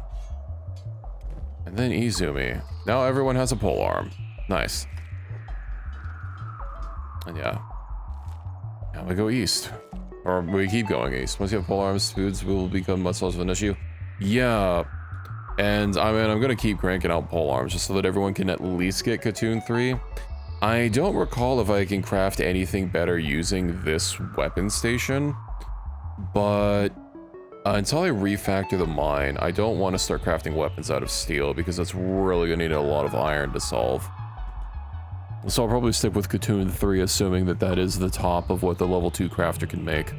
And then Izumi. Now everyone has a pole arm. Nice. And yeah. Now we go east. Or we keep going east. Once you have pole arms, foods will become much less of an issue. Yeah. And I mean, I'm going to keep cranking out pole arms just so that everyone can at least get Katoon 3. I don't recall if I can craft anything better using this weapon station. But until I refactor the mine, I don't want to start crafting weapons out of steel because that's really going to need a lot of iron to solve. So I'll probably stick with Katoon 3, assuming that that is the top of what the level 2 crafter can make.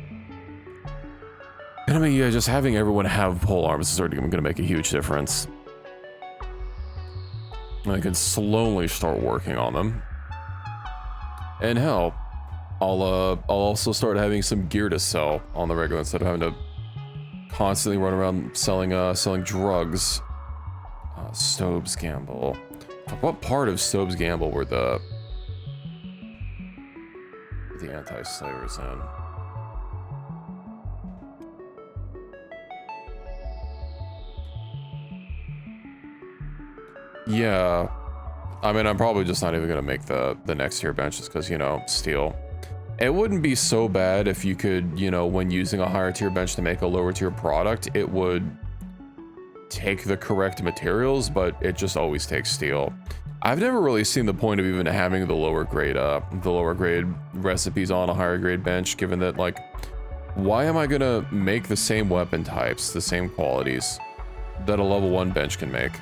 And I mean, yeah, just having everyone have pole arms is already going to make a huge difference. I can slowly start working on them. And hell, I'll also start having some gear to sell on the regular instead of having to constantly run around selling drugs. Stobe's Gamble. What part of Stobe's Gamble were the anti-slavers in? Yeah. I mean, I'm probably just not even going to make the next tier benches because, you know, steel. It wouldn't be so bad if you could, you know, when using a higher tier bench to make a lower tier product, it would take the correct materials, but it just always takes steel. I've never really seen the point of even having the lower grade recipes on a higher grade bench, given that, like, why am I gonna make the same weapon types, the same qualities that a level 1 bench can make,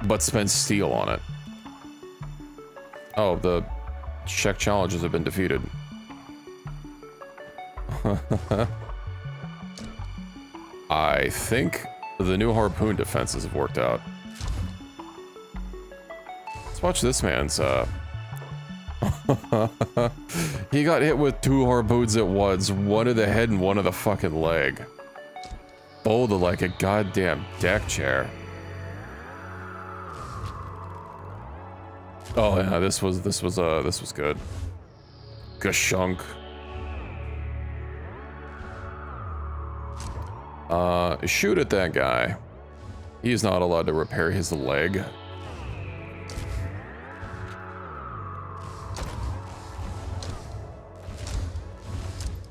but spend steel on it? Oh, the check challenges have been defeated. I think the new harpoon defenses have worked out. Let's watch this man's, he got hit with 2 harpoons at once, one of the head and one of the fucking leg. Folded like a goddamn deck chair. Oh yeah, this was good. Gashunk. Shoot at that guy. He's not allowed to repair his leg.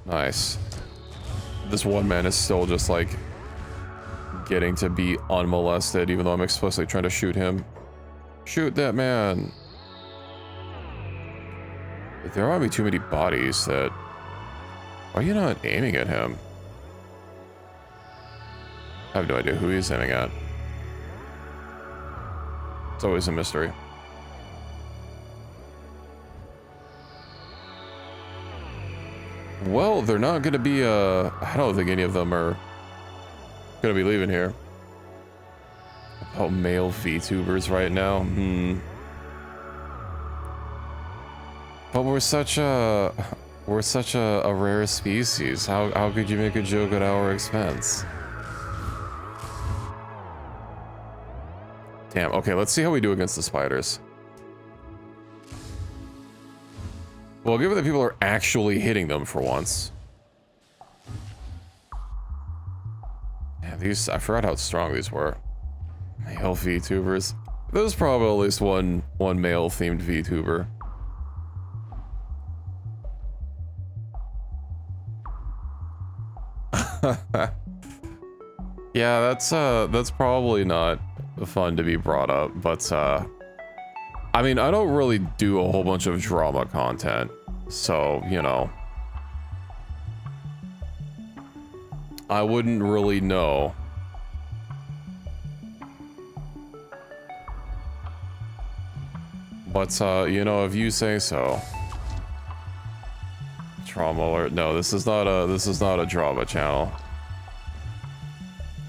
Nice. This one man is still just like getting to be unmolested, even though I'm explicitly trying to shoot him. Shoot that man. There might be too many bodies that... Why are you not aiming at him? I have no idea who he's aiming at. It's always a mystery. Well, they're not gonna be, I don't think any of them are gonna be leaving here. About male VTubers right now? But we're such a rare species. How could you make a joke at our expense? Damn, okay, let's see how we do against the spiders. Well, given that people are actually hitting them for once. Yeah, these, I forgot how strong these were. Male VTubers. There's probably at least one male themed VTuber. Yeah, that's probably not fun to be brought up, but I mean, I don't really do a whole bunch of drama content, so, you know, I wouldn't really know. But you know, if you say so. Trauma alert. No, this is not a drama channel.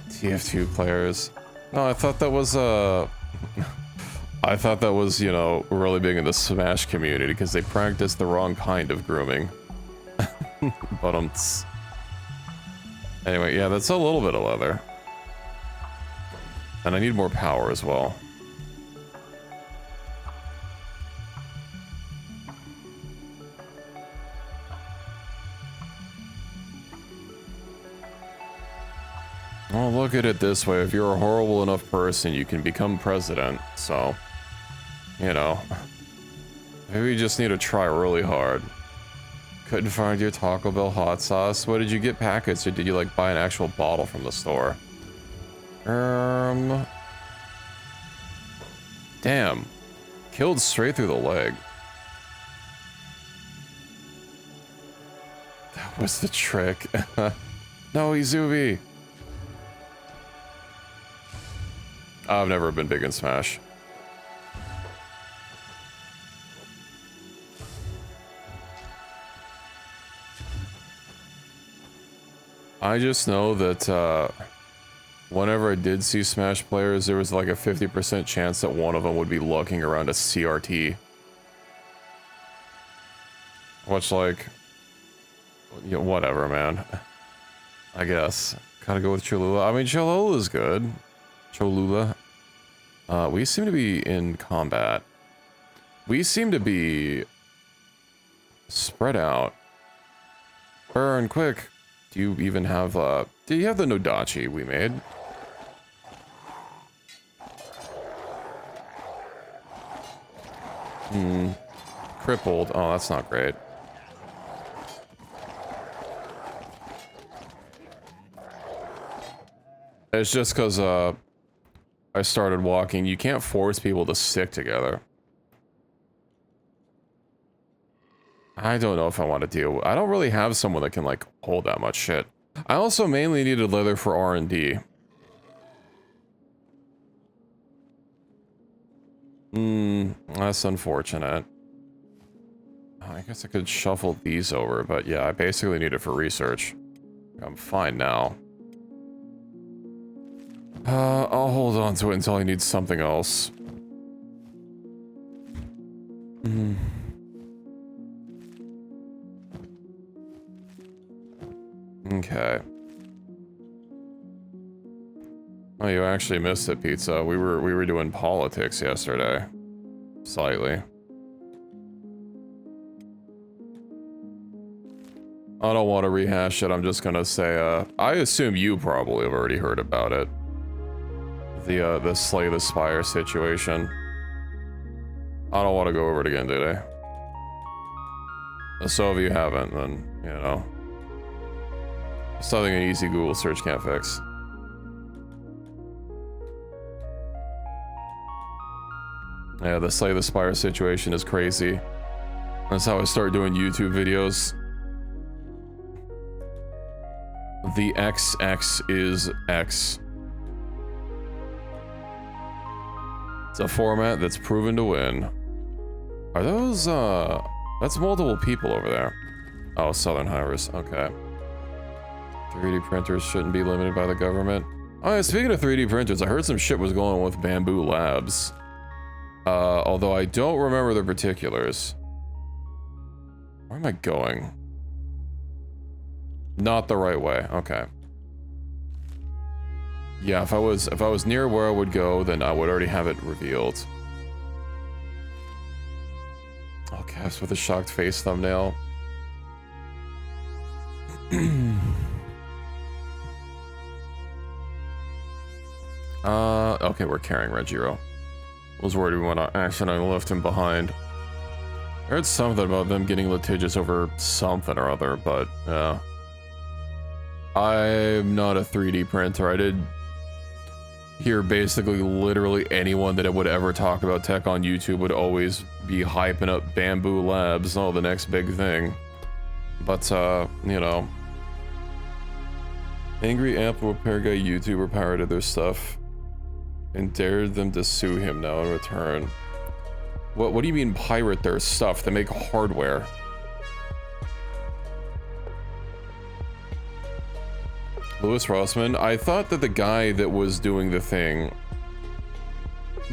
TF2 players. No, I thought that was I thought that was, you know, really big in the Smash community because they practice the wrong kind of grooming. But anyway, yeah, that's a little bit of leather. And I need more power as well. Well, look at it this way. If you're a horrible enough person, you can become president. So, you know, maybe you just need to try really hard. Couldn't find your Taco Bell hot sauce? What, did you get packets or did you like buy an actual bottle from the store? Damn. Killed straight through the leg. That was the trick. No, Izubi. I've never been big in Smash. I just know that whenever I did see Smash players, there was like a 50% chance that one of them would be looking around a CRT. Which, like, you know, whatever, man. I guess. Gotta go with Cholula. I mean, Cholula's good. Cholula. We seem to be in combat. We seem to be spread out. Burn, quick. Do you even have, do you have the Nodachi we made? Crippled. Oh, that's not great. It's just because I started walking. You can't force people to stick together. I don't know if I want to deal with... I don't really have someone that can, like, hold that much shit. I also mainly needed leather for R&D. That's unfortunate. I guess I could shuffle these over, but yeah, I basically need it for research. I'm fine now. I'll hold on to it until I need something else. Okay. Oh, you actually missed it, Pizza. We were doing politics yesterday. Slightly. I don't want to rehash it. I'm just gonna say, I assume you probably have already heard about it. The Slay the Spire situation. I don't want to go over it again today. So if you haven't, then, you know. Something an easy Google search can't fix. Yeah, the Slay the Spire situation is crazy. That's how I start doing YouTube videos. The XX is X. It's a format that's proven to win. Are those, that's multiple people over there. Oh, Southern Hivers, okay. 3D printers shouldn't be limited by the government. Oh yeah, speaking of 3D printers, I heard some shit was going on with Bamboo Labs. Although I don't remember the particulars. Where am I going? Not the right way, okay. Yeah, if I was near where I would go, then I would already have it revealed. All caps with a shocked face thumbnail. Okay, we're carrying Regiro. Was worried we went on accident and left him behind. I heard something about them getting litigious over something or other, but yeah. I'm not a 3D printer. I did hear basically literally anyone that would ever talk about tech on YouTube would always be hyping up Bamboo Labs, oh, the next big thing. But, you know. Angry Apple repair guy YouTuber pirated their stuff and dared them to sue him now in return. What do you mean pirate their stuff? They make hardware. Louis Rossman? I thought that the guy that was doing the thing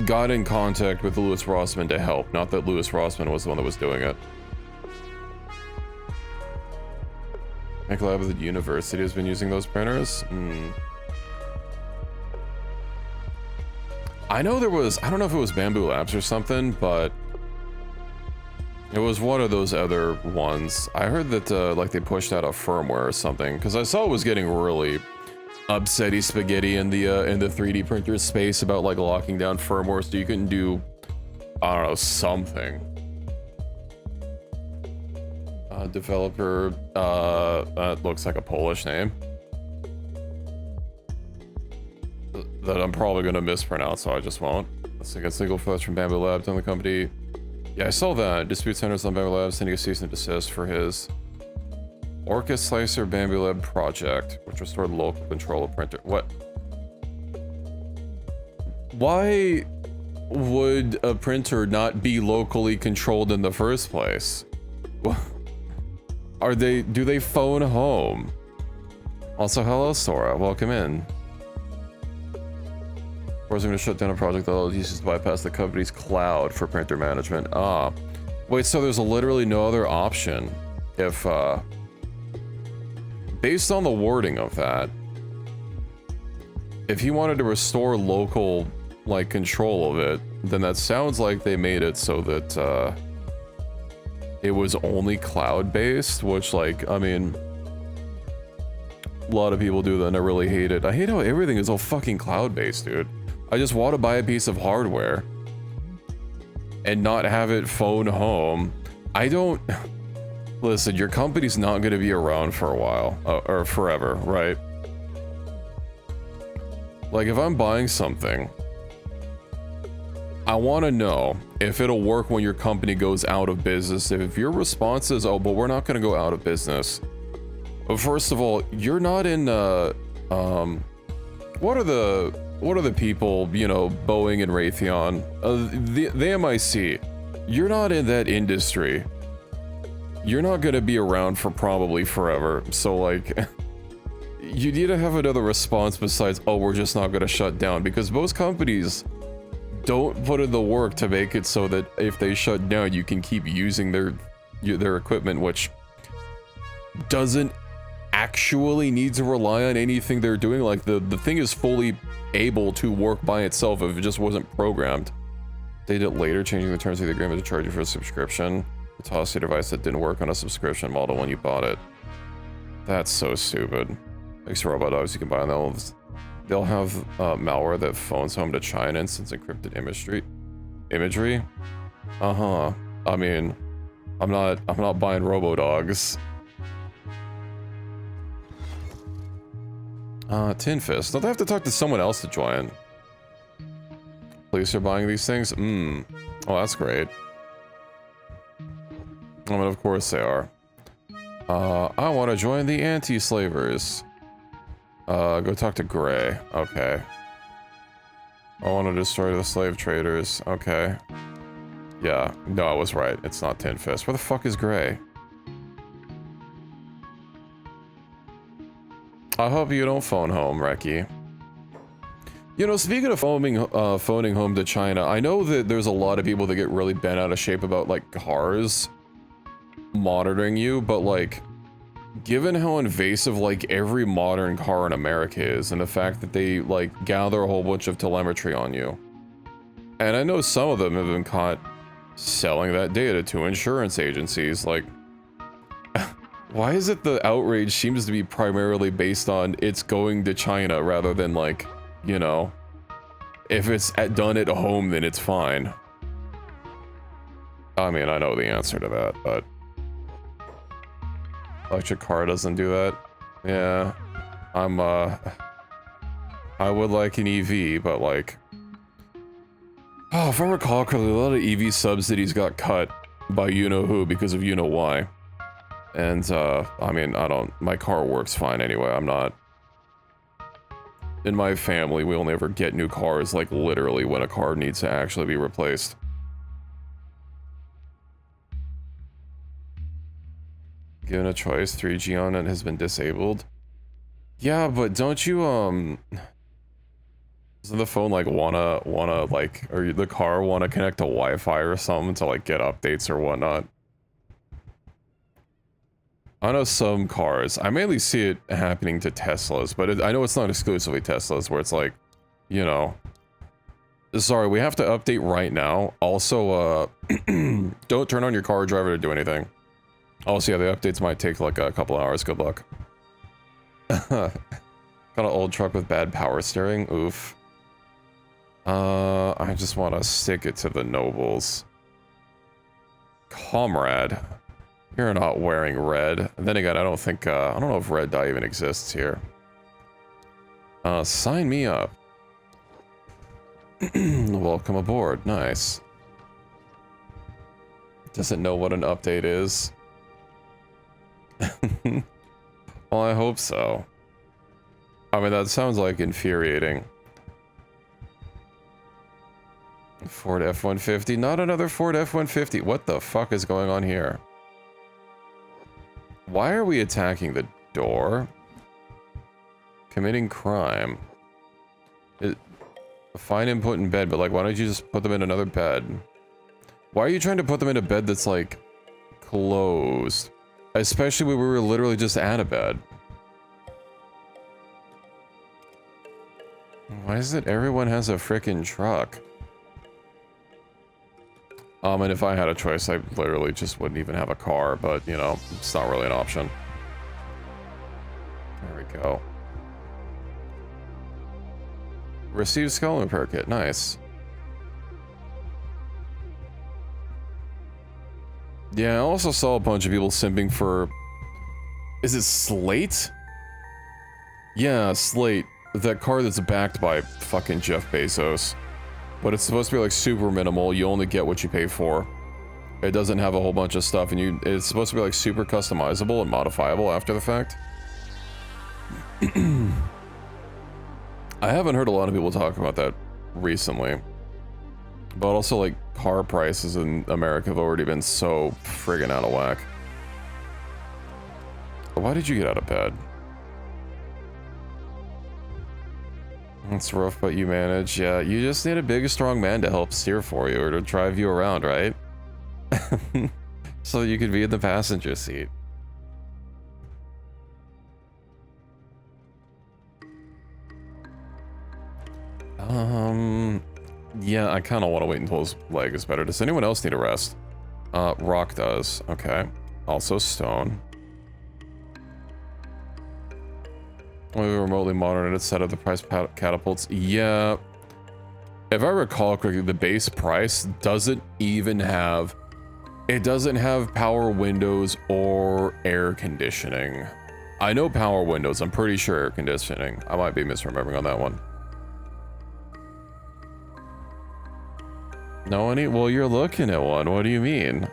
got in contact with Louis Rossman to help, not that Louis Rossman was the one that was doing it. Make lab of the university has been using those printers? I know there was, I don't know if it was Bamboo Labs or something, but it was one of those other ones. I heard that like they pushed out a firmware or something, because I saw it was getting really upsetty spaghetti in the 3D printer space about like locking down firmware so you couldn't do, I don't know, something. Developer, that looks like a Polish name that I'm probably gonna mispronounce, so I just won't. Let's like a single flash from Bamboo Labs on the company. Yeah, I saw that. Dispute centers on Bamboo Labs sending a cease and desist for his Orca Slicer Bamboo Lab project, which restored local control of printer. What? Why would a printer not be locally controlled in the first place? Do they phone home? Also, hello, Sora. Welcome in. Of course, I'm going to shut down a project that uses to bypass the company's cloud for printer management. Ah. Wait, so there's literally no other option if, based on the wording of that, if he wanted to restore local, like, control of it, then that sounds like they made it so that, it was only cloud-based, which, like, I mean, a lot of people do that and I really hate it. I hate how everything is all fucking cloud-based, dude. I just want to buy a piece of hardware and not have it phone home. I don't... Listen, your company's not going to be around for a while, or forever, right? Like, if I'm buying something, I want to know if it'll work when your company goes out of business. If your response is, oh, but we're not going to go out of business. Well, first of all, you're not in, what are the people, you know, Boeing and Raytheon, the MIC, you're not in that industry. You're not going to be around for probably forever. So, like, you need to have another response besides, oh, we're just not going to shut down, because most companies don't put in the work to make it so that if they shut down, you can keep using their equipment, which doesn't actually need to rely on anything they're doing. Like, the thing is fully able to work by itself if it just wasn't programmed. They did later, changing the terms of the agreement to charge you for a subscription. To toss your device that didn't work on a subscription model when you bought it. That's so stupid. Thanks, robot dogs you can buy on those. They'll have malware that phones home to China and sends encrypted imagery. I mean, I'm not buying robo dogs. Tin Fist. Don't they have to talk to someone else to join? Police are buying these things? Oh, that's great. I mean, of course they are. I want to join the anti-slavers. Go talk to Gray. Okay. I want to destroy the slave traders. Okay. Yeah. No, I was right. It's not Tin Fist. Where the fuck is Gray? I hope you don't phone home, Reki. You know, speaking of phoning home to China, I know that there's a lot of people that get really bent out of shape about, like, cars monitoring you, but, like, given how invasive, like, every modern car in America is, and the fact that they, like, gather a whole bunch of telemetry on you, and I know some of them have been caught selling that data to insurance agencies, like, why is it the outrage seems to be primarily based on it's going to China rather than, like, you know, if it's done at home, then it's fine. I mean, I know the answer to that, but electric car doesn't do that. Yeah, I would like an EV, but, like, oh, if I recall correctly, a lot of EV subsidies got cut by you-know-who because of you-know-why. And, I mean, my car works fine anyway. I'm not, in my family, we only ever get new cars, like, literally when a car needs to actually be replaced. Given a choice, 3G on it has been disabled. Yeah, but don't you, doesn't the phone, like, wanna, like, or the car wanna connect to Wi-Fi or something to, like, get updates or whatnot? I know some cars, I mainly see it happening to Teslas, but I know it's not exclusively Teslas, where it's like, you know, sorry, we have to update right now. Also, don't turn on your car driver to do anything. Also, yeah, the updates might take like a couple hours. Good luck. Got an old truck with bad power steering. Oof. I just want to stick it to the nobles. Comrade. You're not wearing red. And then again, I don't think, I don't know if red dye even exists here. Sign me up. Welcome aboard. Nice. Doesn't know what an update is. Well, I hope so. I mean, that sounds like infuriating. Ford F-150. Not another Ford F-150. What the fuck is going on here? Why are we attacking the door? Committing crime. Fine input in bed, but like, why don't you just put them in another bed? Why are you trying to put them in a bed that's like closed? Especially when we were literally just at a bed. Why is it everyone has a frickin' truck? And if I had a choice, I literally just wouldn't even have a car, but, you know, it's not really an option. There we go. Receive skull repair kit, nice. Yeah, I also saw a bunch of people simping for... Is it Slate? Yeah, Slate. that car that's backed by fucking Jeff Bezos. But it's supposed to be like super minimal. You only get what you pay for. It doesn't have a whole bunch of stuff, and it's supposed to be like super customizable and modifiable after the fact. I haven't heard a lot of people talk about that recently. But also, like, car prices in America have already been so friggin' out of whack. Why did you get out of bed? It's rough, but you manage. Yeah, you just need a big, strong man to help steer for you or to drive you around, right? So you could be in the passenger seat. Yeah, I kind of want to wait until his leg is better. Does anyone else need a rest? Rock does. Okay. Also stone. We remotely monitored set of the price catapults. Yeah. If I recall correctly, the base price doesn't even have... It doesn't have power windows or air conditioning. I know power windows. I'm pretty sure air conditioning. I might be misremembering on that one. No any? Well, you're looking at one. What do you mean?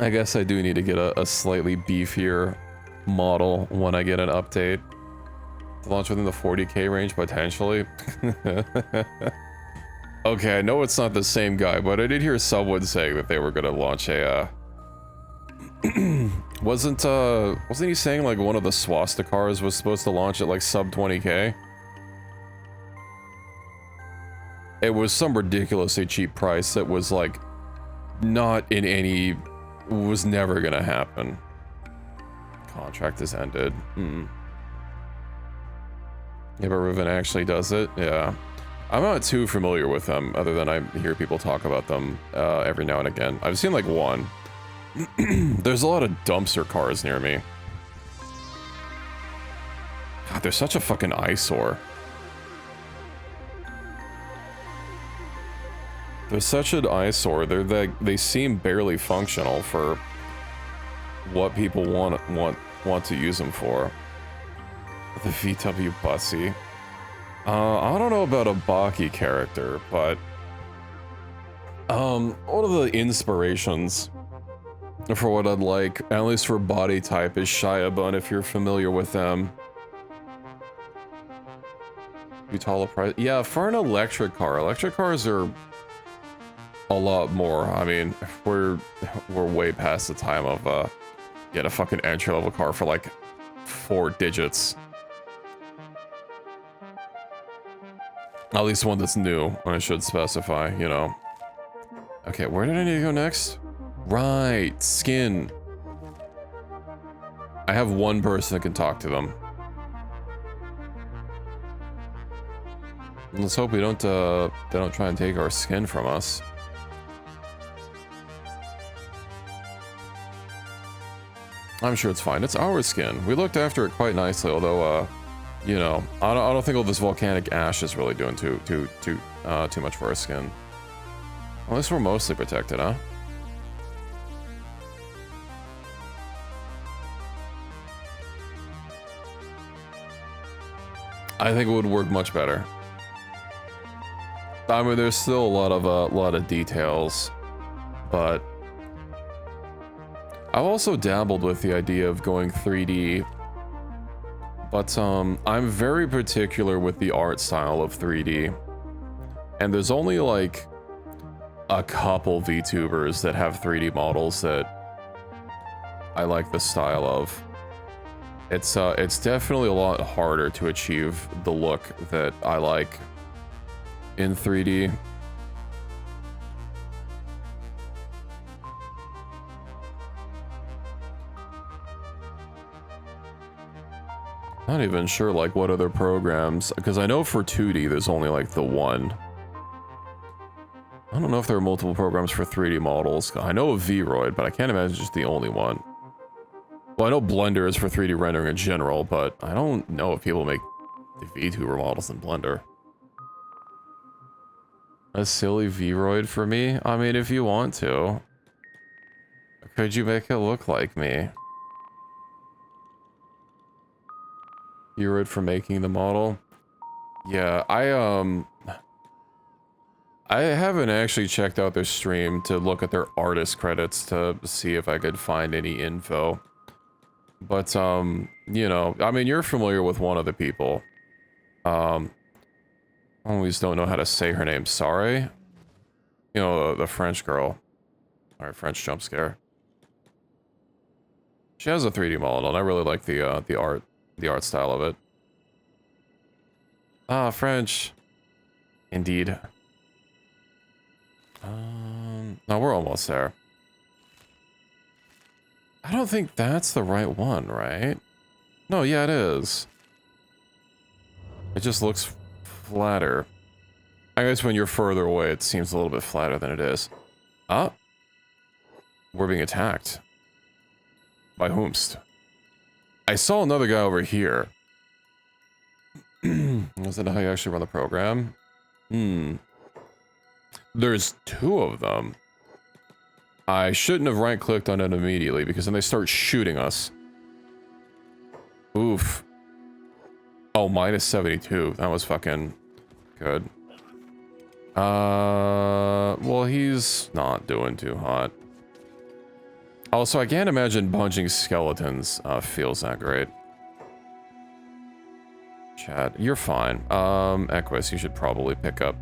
I guess I do need to get a slightly beefier model when I get an update. To launch within the 40K range, potentially. Okay, I know it's not the same guy, but I did hear someone saying that they were gonna launch a, wasn't he saying like one of the swastikars was supposed to launch at like sub 20K? It was some ridiculously cheap price that was like not in any, was never gonna happen. Contract is ended. Yeah, but Riven actually does it. Yeah. I'm not too familiar with them, other than I hear people talk about them every now and again. I've seen like one. There's a lot of dumpster cars near me. God, they're such a fucking eyesore. They're such an eyesore. They seem barely functional for what people want to use them for. The VW Bussy. I don't know about a Baki character, but one of the inspirations for what I'd like, at least for body type, is Shiabun, if you're familiar with them. Utala price. Yeah, for an electric cars are a lot more. I mean, we're way past the time of get a fucking entry level car for like 4 digits. At least one that's new, I should specify, you know. Okay, where did I need to go next? Right, skin. I have one person that can talk to them. Let's hope we don't, they don't try and take our skin from us. I'm sure it's fine. It's our skin. We looked after it quite nicely, although, you know, I don't think all this volcanic ash is really doing too much for our skin. At least we're mostly protected, huh? I think it would work much better. I mean, there's still a lot of details, but I've also dabbled with the idea of going 3D. But I'm very particular with the art style of 3D. And there's only like a couple VTubers that have 3D models that I like the style of. It's definitely a lot harder to achieve the look that I like in 3D. Not even sure like what other programs, because I know for 2D there's only like the one. I don't know if there are multiple programs for 3D models. I know of Vroid, but I can't imagine it's just the only one. Well, I know Blender is for 3D rendering in general, but I don't know if people make the VTuber models in Blender. A silly Vroid for me? I mean, if you want to. Could you make it look like me? Hero for making the model. Yeah, I haven't actually checked out their stream to look at their artist credits to see if I could find any info. But, you know, I mean, you're familiar with one of the people. Always don't know how to say her name. Sorry? You know, the French girl. Alright, French jump scare. She has a 3D model, and I really like the art style of it. Ah, French. Indeed. No, we're almost there. I don't think that's the right one, right? No, yeah, it is. It just looks flatter. I guess when you're further away, it seems a little bit flatter than it is. Ah. We're being attacked. By whomst? I saw another guy over here. Is that how you actually run the program? There's two of them. I shouldn't have right-clicked on it immediately, because then they start shooting us. Oof. Oh, minus 72. That was fucking good. Well, he's not doing too hot. Also, I can't imagine punching skeletons feels that great. Chad, you're fine. Equus, you should probably pick up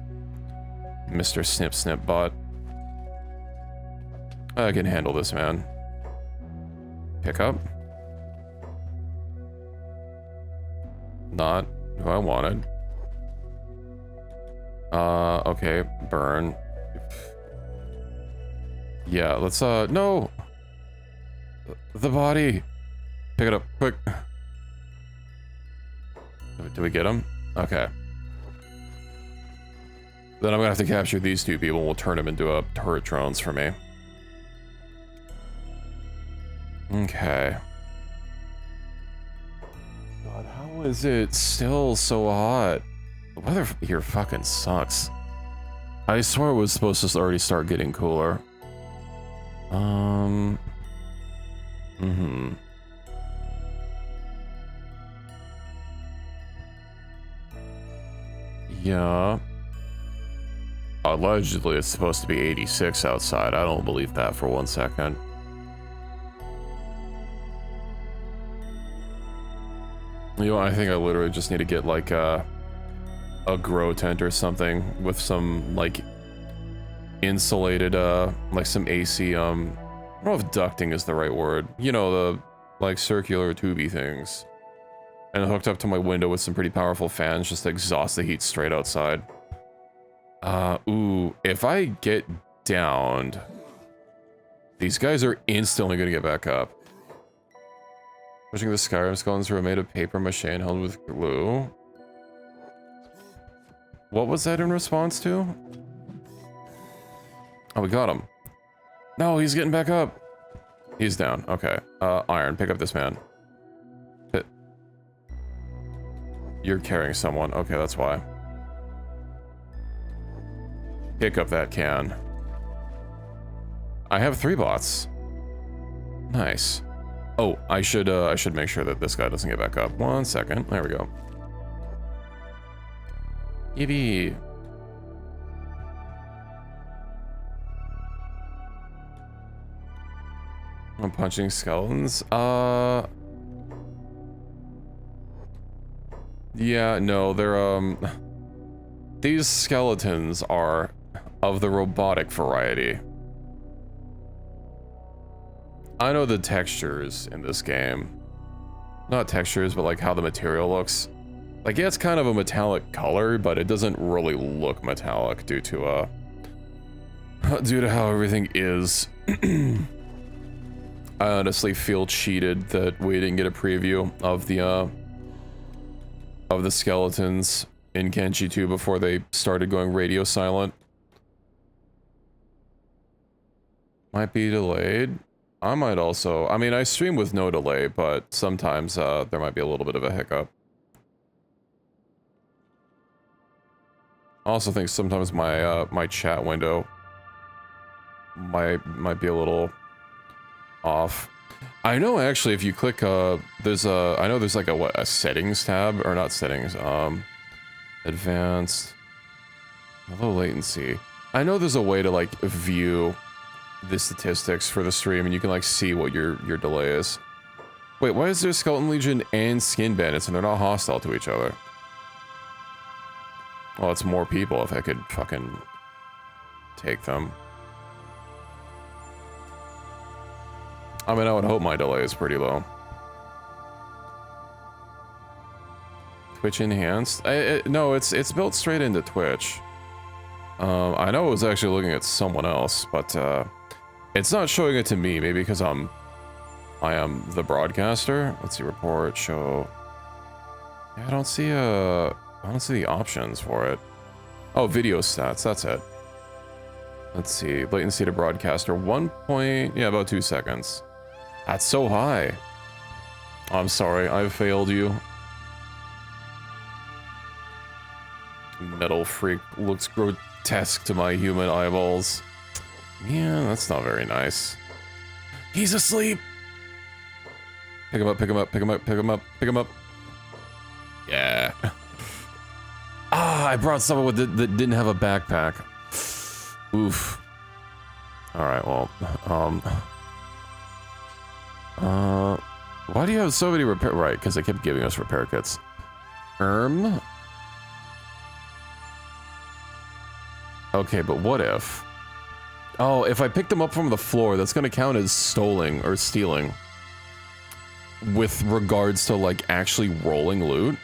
Mr. Snip Snip Bot. I can handle this, man. Pick up. Not who I wanted. Okay, burn. Yeah, let's, no! The body! Pick it up, quick. Did we get him? Okay. Then I'm gonna have to capture these two people and we'll turn them into turret drones for me. Okay. God, how is it still so hot? The weather here fucking sucks. I swear it was supposed to already start getting cooler. Yeah. Allegedly, it's supposed to be 86 outside. I don't believe that for 1 second. You know, I think I literally just need to get like a grow tent or something with some like insulated, like some AC, I don't know if ducting is the right word. You know, the like circular tubey things. And hooked up to my window with some pretty powerful fans just to exhaust the heat straight outside. Ooh, if I get downed, these guys are instantly gonna get back up. Pushing the Skyrim skeletons were made of paper mache and held with glue. What was that in response to? Oh, we got him. No, he's getting back up. He's down. Okay. Iron, pick up this man. You're carrying someone. Okay, that's why. Pick up that can. I have 3 bots. Nice. Oh, I should make sure that this guy doesn't get back up. 1 second. There we go. Yippee. I'm punching skeletons. Yeah, no, they're, these skeletons are of the robotic variety. I know the textures in this game. Not textures, but like how the material looks. Like, yeah, it's kind of a metallic color, but it doesn't really look metallic due to how everything is. I honestly feel cheated that we didn't get a preview of the skeletons in Kenshi 2 before they started going radio silent. Might be delayed. I might also, I mean, I stream with no delay, but sometimes there might be a little bit of a hiccup. I also think sometimes my my chat window might be a little off. I know actually if you click, there's a, I know there's like a, what, a settings tab, or not settings, advanced, low latency. I know there's a way to like view the statistics for the stream and you can like see what your delay is. Wait, why is there Skeleton Legion and Skin Bandits and they're not hostile to each other? Well, it's more people if I could fucking take them. I mean, I would hope my delay is pretty low. Twitch enhanced? No, it's built straight into Twitch. I know I was actually looking at someone else, but it's not showing it to me. Maybe because I am the broadcaster. Let's see, report, show. Yeah, I don't see the options for it. Oh, video stats. That's it. Let's see, latency to broadcaster, about 2 seconds. That's so high. I'm sorry, I failed you. Metal freak looks grotesque to my human eyeballs. Yeah, that's not very nice. He's asleep. Pick him up, pick him up, pick him up, pick him up, pick him up. Yeah. Ah, I brought someone with that didn't have a backpack. Oof. Alright, well, why do you have so many repair? Right, because they kept giving us repair kits. Okay, but what if? Oh, if I pick them up from the floor, that's gonna count as stoling or stealing. With regards to like actually rolling loot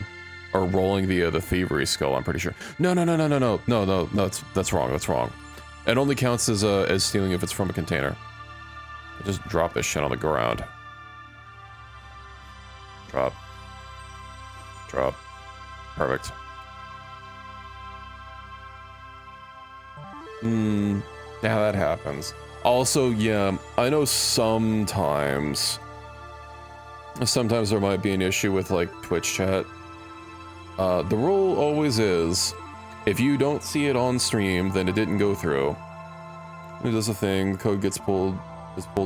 or rolling the thievery skill, I'm pretty sure. No, that's wrong. That's wrong. It only counts as stealing if it's from a container. I just drop this shit on the ground. Drop. Drop. Perfect. Yeah, that happens. Also, yeah, I know sometimes there might be an issue with like Twitch chat. The rule always is, if you don't see it on stream, then it didn't go through. It does a thing, the code is pulled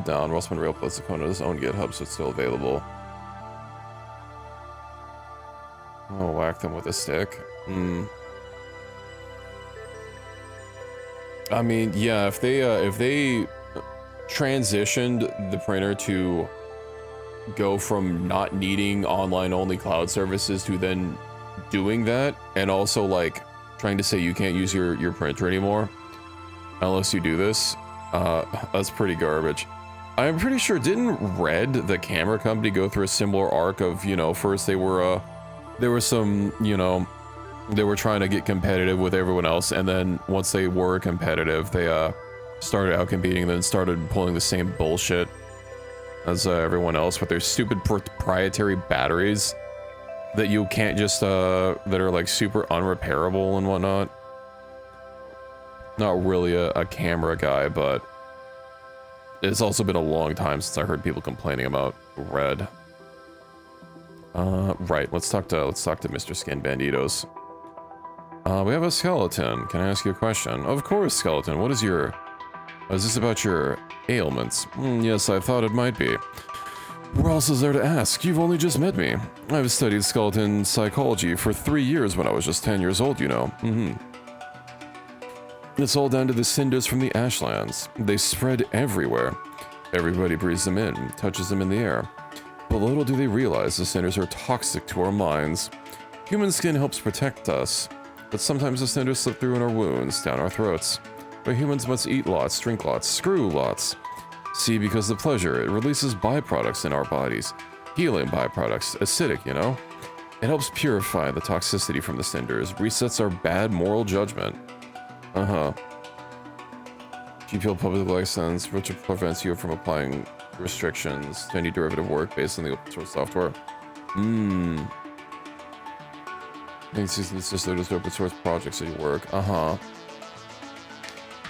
down, Russman Rail puts the code on his own GitHub, so it's still available. Oh, whack them with a stick. I mean, yeah, if they transitioned the printer to go from not needing online-only cloud services to then doing that, and also like trying to say you can't use your printer anymore unless you do this, that's pretty garbage. I'm pretty sure, didn't Red, the camera company, go through a similar arc of, you know, first there were some, you know, they were trying to get competitive with everyone else, and then once they were competitive, they started out-competing and then started pulling the same bullshit as everyone else with their stupid proprietary batteries that you can't just, that are like super unrepairable and whatnot. Not really a camera guy, but it's also been a long time since I heard people complaining about Red. Right, let's talk to Mr. Skin Banditos. We have a skeleton. Can I ask you a question? Of course, skeleton. Is this about your ailments? Yes, I thought it might be. Where else is there to ask? You've only just met me. I've studied skeleton psychology for 3 years when I was just 10 years old, you know. It's all down to the cinders from the ashlands. They spread everywhere. Everybody breathes them in, touches them in the air. But little do they realize the cinders are toxic to our minds. Human skin helps protect us, but sometimes the cinders slip through in our wounds, down our throats. But humans must eat lots, drink lots, screw lots. See, because the pleasure, it releases byproducts in our bodies. Healing byproducts, acidic, you know? It helps purify the toxicity from the cinders, resets our bad moral judgment. GPL public license, which prevents you from applying restrictions to any derivative work based on the open source software. It's just those open source projects that you work.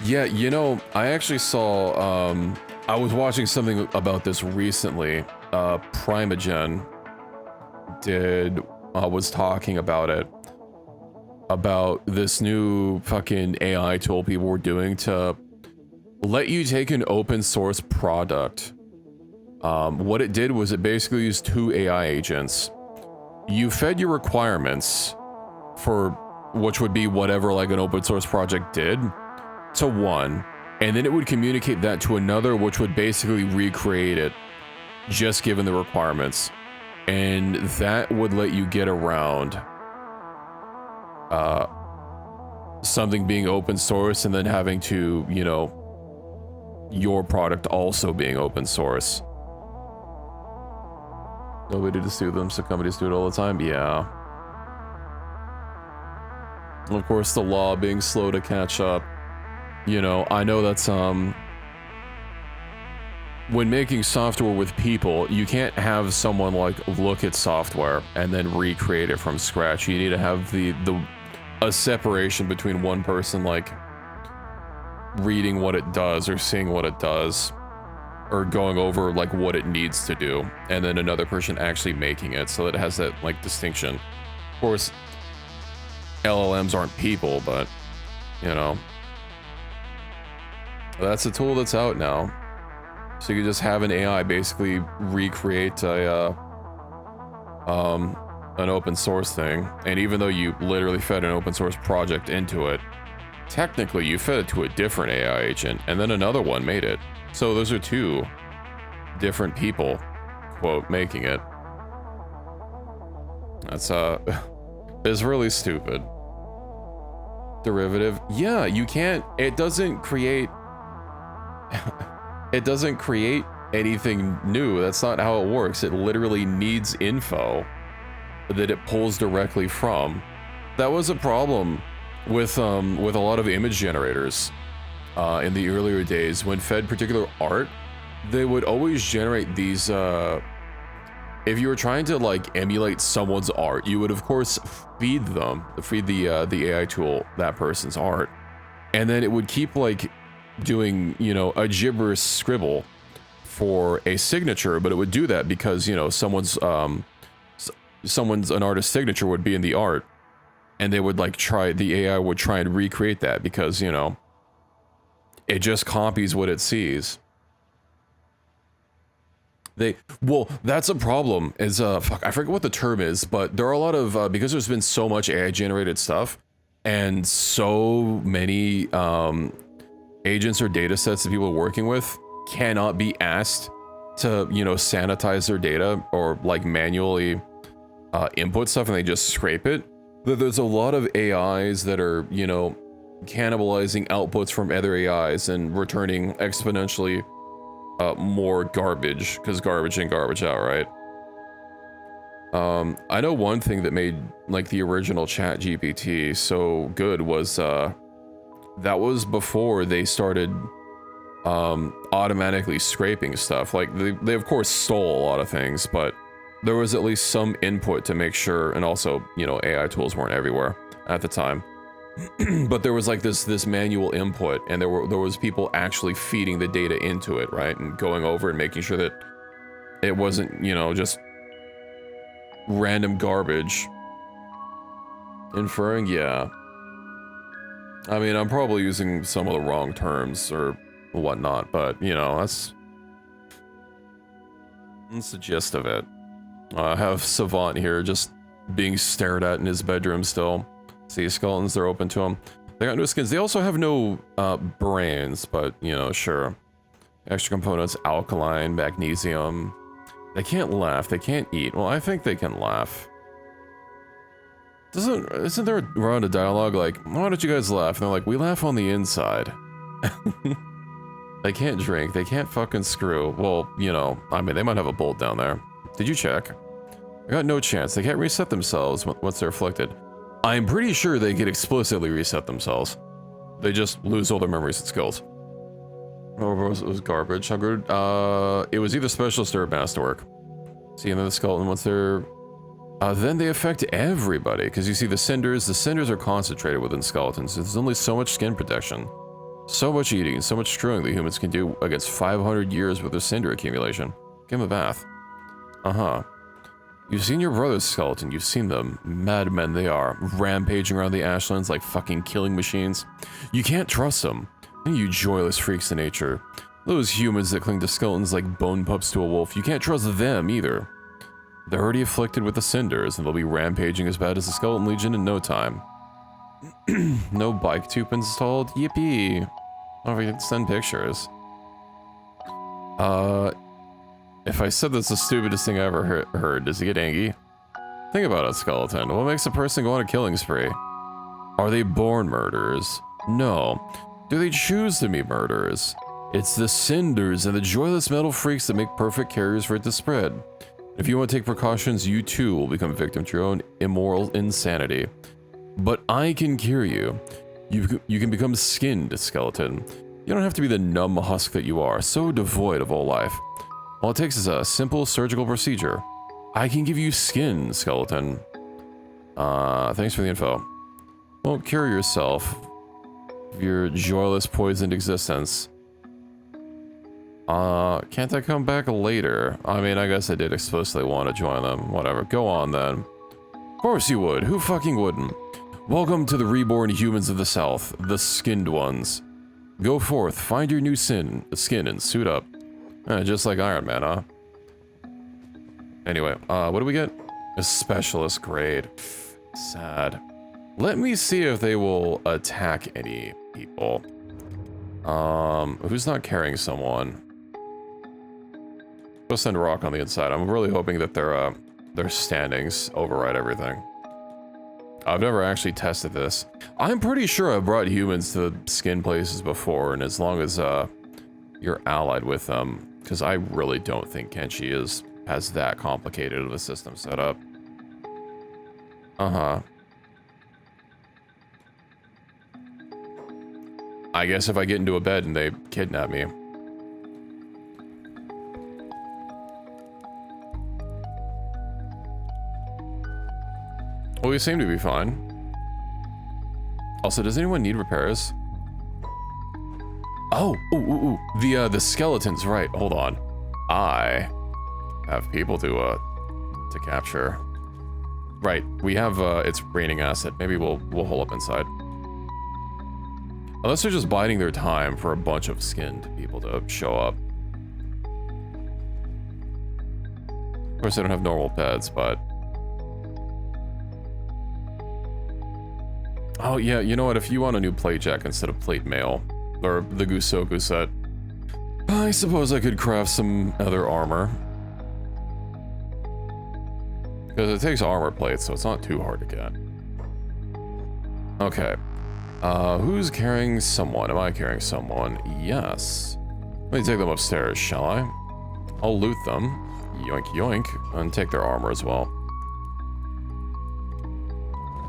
Yeah, you know, I actually saw, I was watching something about this recently. Primagen was talking about it. About this new fucking AI tool people were doing to let you take an open source product What it did was it basically used 2 AI agents. You fed your requirements for which would be whatever like an open source project did to one, and then it would communicate that to another, which would basically recreate it just given the requirements. And that would let you get around something being open source and then having to, you know, your product also being open source. Nobody to sue them, so companies do it all the time. Yeah. And of course, the law being slow to catch up. You know, I know that's, when making software with people, you can't have someone, like, look at software and then recreate it from scratch. You need to have a separation between one person, like, reading what it does or seeing what it does, or going over like what it needs to do, and then another person actually making it, so that it has that like distinction. Of course, LLMs aren't people, but you know, that's a tool that's out now. So you can just have an AI basically recreate an open source thing, and even though you literally fed an open source project into it, technically you fed it to a different AI agent, and then another one made it. So those are 2 different people, quote, making it. That's, it's really stupid. Derivative. Yeah, you can't, it doesn't create, it doesn't create anything new. That's not how it works. It literally needs info that it pulls directly from. That was a problem with a lot of image generators. In the earlier days, when fed particular art, they would always generate these, if you were trying to like emulate someone's art, you would of course feed the AI tool that person's art, and then it would keep like doing, you know, a gibberish scribble for a signature, but it would do that because, you know, someone's an artist's signature would be in the art, and they would like the AI would try and recreate that because, you know, it just copies what it sees. Well, that's a problem, is, fuck, I forget what the term is, but there are a lot of, because there's been so much AI-generated stuff, and so many, agents or data sets that people are working with cannot be asked to, you know, sanitize their data or, like, manually, input stuff, and they just scrape it. There's a lot of AIs that are, you know, cannibalizing outputs from other AIs and returning exponentially more garbage, because garbage in, garbage out, right? I know one thing that made like the original ChatGPT so good was that was before they started automatically scraping stuff. Like they of course stole a lot of things, but there was at least some input to make sure, and also, you know, AI tools weren't everywhere at the time. But there was like this manual input, and there was people actually feeding the data into it, right, and going over and making sure that it wasn't, you know, just random garbage. Inferring, yeah. I mean, I'm probably using some of the wrong terms or whatnot, but you know, that's the gist of it. I have Savant here just being stared at in his bedroom still. See, skeletons, they're open to them. They got no skins. They also have no brains, but, you know, sure. Extra components, alkaline, magnesium. They can't laugh. They can't eat. Well, I think they can laugh. Isn't there a round of dialogue like, why don't you guys laugh? And they're like, we laugh on the inside. They can't drink. They can't fucking screw. Well, you know, I mean, they might have a bolt down there. Did you check? I got no chance. They can't reset themselves once they're afflicted. I'm pretty sure they can explicitly reset themselves. They just lose all their memories and skills. Oh, it was garbage. How good? It was either specialist or masterwork. See, and then the skeleton, once they're... then they affect everybody, because you see the cinders are concentrated within skeletons. There's only so much skin protection. So much eating, so much screwing that humans can do against 500 years with their cinder accumulation. Give him a bath. Uh-huh. You've seen your brother's skeleton, you've seen them. Madmen they are, rampaging around the ashlands like fucking killing machines. You can't trust them. You joyless freaks of nature. Those humans that cling to skeletons like bone pups to a wolf, you can't trust them either. They're already afflicted with the cinders, and they'll be rampaging as bad as the Skeleton Legion in no time. No bike tube installed? Yippee! Oh, we can send pictures. If I said that's the stupidest thing I ever heard, does he get angry? Think about it, Skeleton. What makes a person go on a killing spree? Are they born murderers? No. Do they choose to be murderers? It's the cinders and the joyless metal freaks that make perfect carriers for it to spread. If you want to take precautions, you too will become victim to your own immoral insanity. But I can cure you. You can become skinned, Skeleton. You don't have to be the numb husk that you are, so devoid of all life. All it takes is a simple surgical procedure. I can give you skin, Skeleton. Thanks for the info. Won't cure yourself of your joyless, poisoned existence. Can't I come back later? I mean, I guess I did explicitly want to join them. Whatever, go on then. Of course you would. Who fucking wouldn't? Welcome to the reborn humans of the South, the skinned ones. Go forth, find your new skin, and suit up. Just like Iron Man, huh? Anyway, what do we get? A specialist grade. Sad. Let me see if they will attack any people. Who's not carrying someone? We'll send Rock on the inside. I'm really hoping that their standings override everything. I've never actually tested this. I'm pretty sure I've brought humans to skin places before, and as long as you're allied with them, because I really don't think Kenshi has that complicated of a system set up. I guess if I get into a bed and they kidnap me. Well, we seem to be fine. Also, does anyone need repairs? Oh, ooh. The skeletons, right, hold on. I have people to capture. Right, we have, it's raining acid. Maybe we'll hole up inside. Unless they're just biding their time for a bunch of skinned people to show up. Of course, they don't have normal pets, but... Oh, yeah, you know what? If you want a new plate jack instead of plate mail, or the Gusoku set, I suppose I could craft some other armor. Because it takes armor plates, so it's not too hard to get. Okay. Who's carrying someone? Am I carrying someone? Yes. Let me take them upstairs, shall I? I'll loot them. Yoink, yoink. And take their armor as well.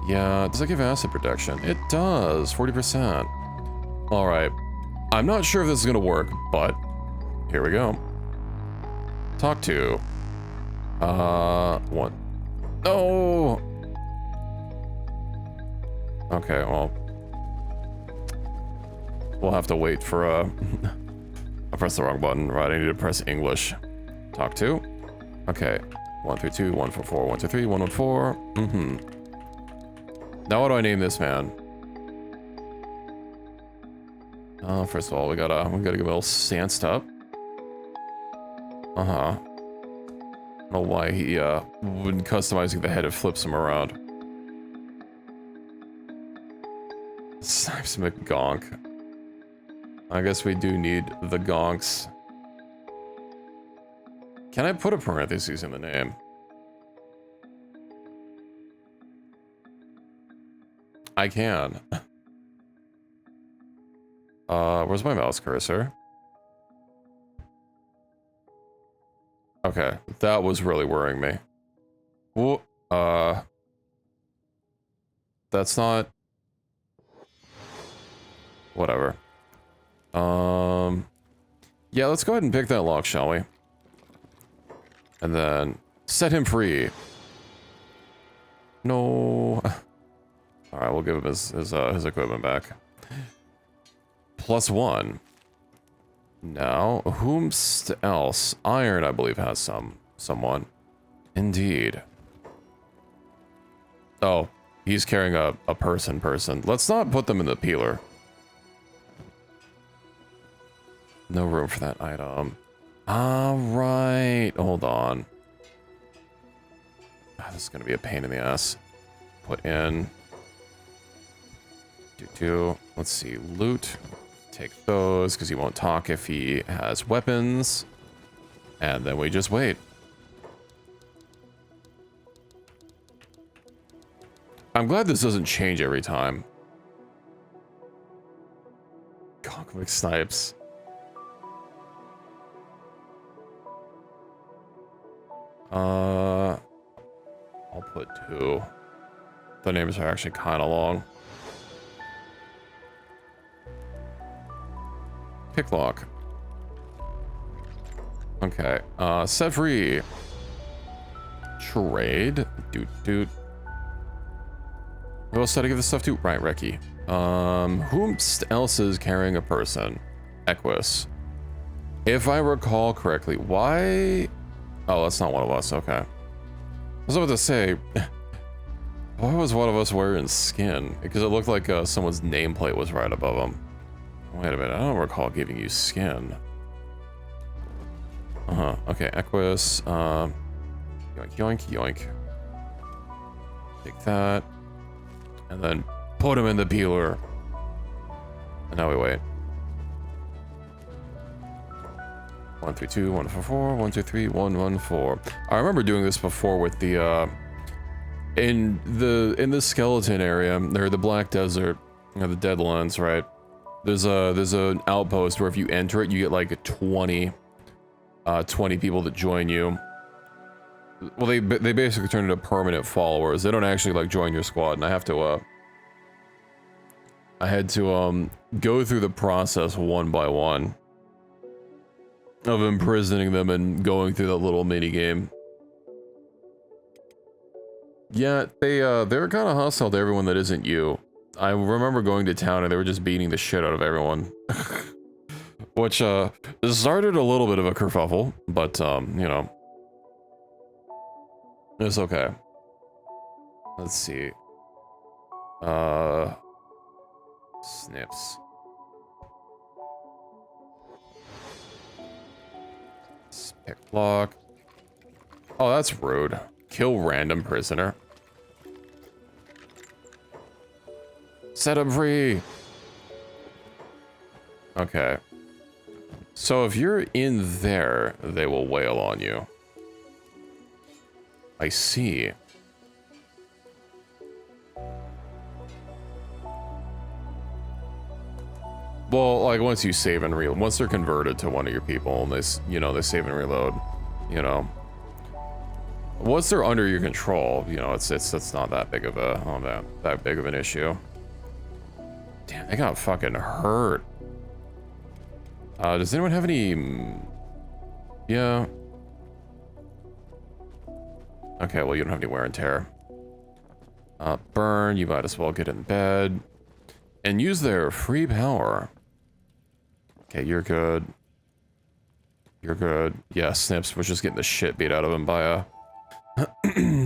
Yeah, does it give acid protection? It does, 40%. Alright. I'm not sure if this is gonna work, but here we go. Talk to. What? Oh! Okay, well. We'll have to wait for, I pressed the wrong button. Right, I need to press English. Talk to. Okay. 132, 144, 123, 114. Now what do I name this man? First of all, we gotta give him a little stanced up. I don't know why he, when customizing the head, it flips him around. Snipes McGonk. I guess we do need the gonks. Can I put a parentheses in the name? I can. Where's my mouse cursor? Okay, that was really worrying me. Whoa, that's not... Whatever. Yeah, let's go ahead and pick that lock, shall we? And then set him free. No. All right, we'll give him his equipment back. +1. Now, whomst else? Iron, I believe, has someone. Indeed. Oh, he's carrying a person. Let's not put them in the peeler. No room for that item. Alright. Hold on. Ah, this is going to be a pain in the ass. Put in. Let's see. Loot. Take those, because he won't talk if he has weapons. And then we just wait. I'm glad this doesn't change every time. Cockwick snipes. I'll put 2. The names are actually kind of long. Picklock. Okay. Set free. Trade. Doot. Who else did I give this stuff to? Right, Reki. Whom else is carrying a person? Equus. If I recall correctly, why? Oh, that's not one of us. Okay. I was about to say, why was one of us wearing skin? Because it looked like someone's nameplate was right above them. Wait a minute, I don't recall giving you skin. Okay, Equus. Yoink, yoink, yoink. Take that. And then put him in the peeler. And now we wait. 1 3 2 1 4 4 1 2 3 1 1 4. I remember doing this before with the in the skeleton area, or the Black Desert, you know, the Deadlands, right? There's an outpost where if you enter it, you get like 20 people that join you. Well, they basically turn into permanent followers. They don't actually like join your squad, and I had to go through the process one by one of imprisoning them and going through that little mini game. Yeah, they were kind of hostile to everyone that isn't you. I remember going to town and they were just beating the shit out of everyone. Which started a little bit of a kerfuffle, but you know, it's okay. Let's see. Snips. Pick block. Oh, that's rude. Kill random prisoner. Set him free. Okay. So if you're in there, they will wail on you. I see. Well, like once you save and reload, once they're converted to one of your people, and they save and reload, you know. Once they're under your control, you know, it's not that big of a that big of an issue. Damn, they got fucking hurt. Does anyone have any? Yeah. Okay, well you don't have any wear and tear. Burn. You might as well get in bed and use their free power. Okay, you're good. You're good. Yeah, Snips was just getting the shit beat out of him by a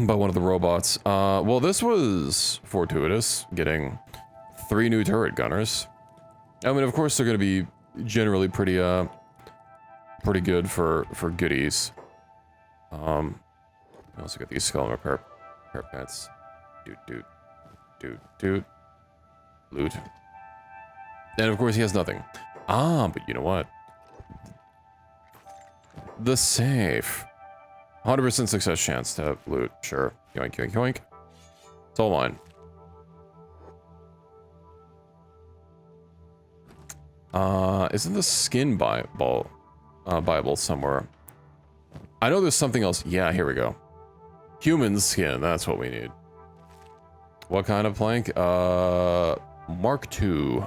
by one of the robots. Well, this was fortuitous, getting 3 new turret gunners. I mean, of course, they're going to be generally pretty good for goodies. We also got these skull repair pets. Doot. Loot. And of course, he has nothing. But you know what? The safe. 100% success chance to loot. Sure. Yoink, yoink, yoink. It's all mine. Isn't the skin Bible somewhere? I know there's something else. Yeah, here we go. Human skin. That's what we need. What kind of plank? Mark II.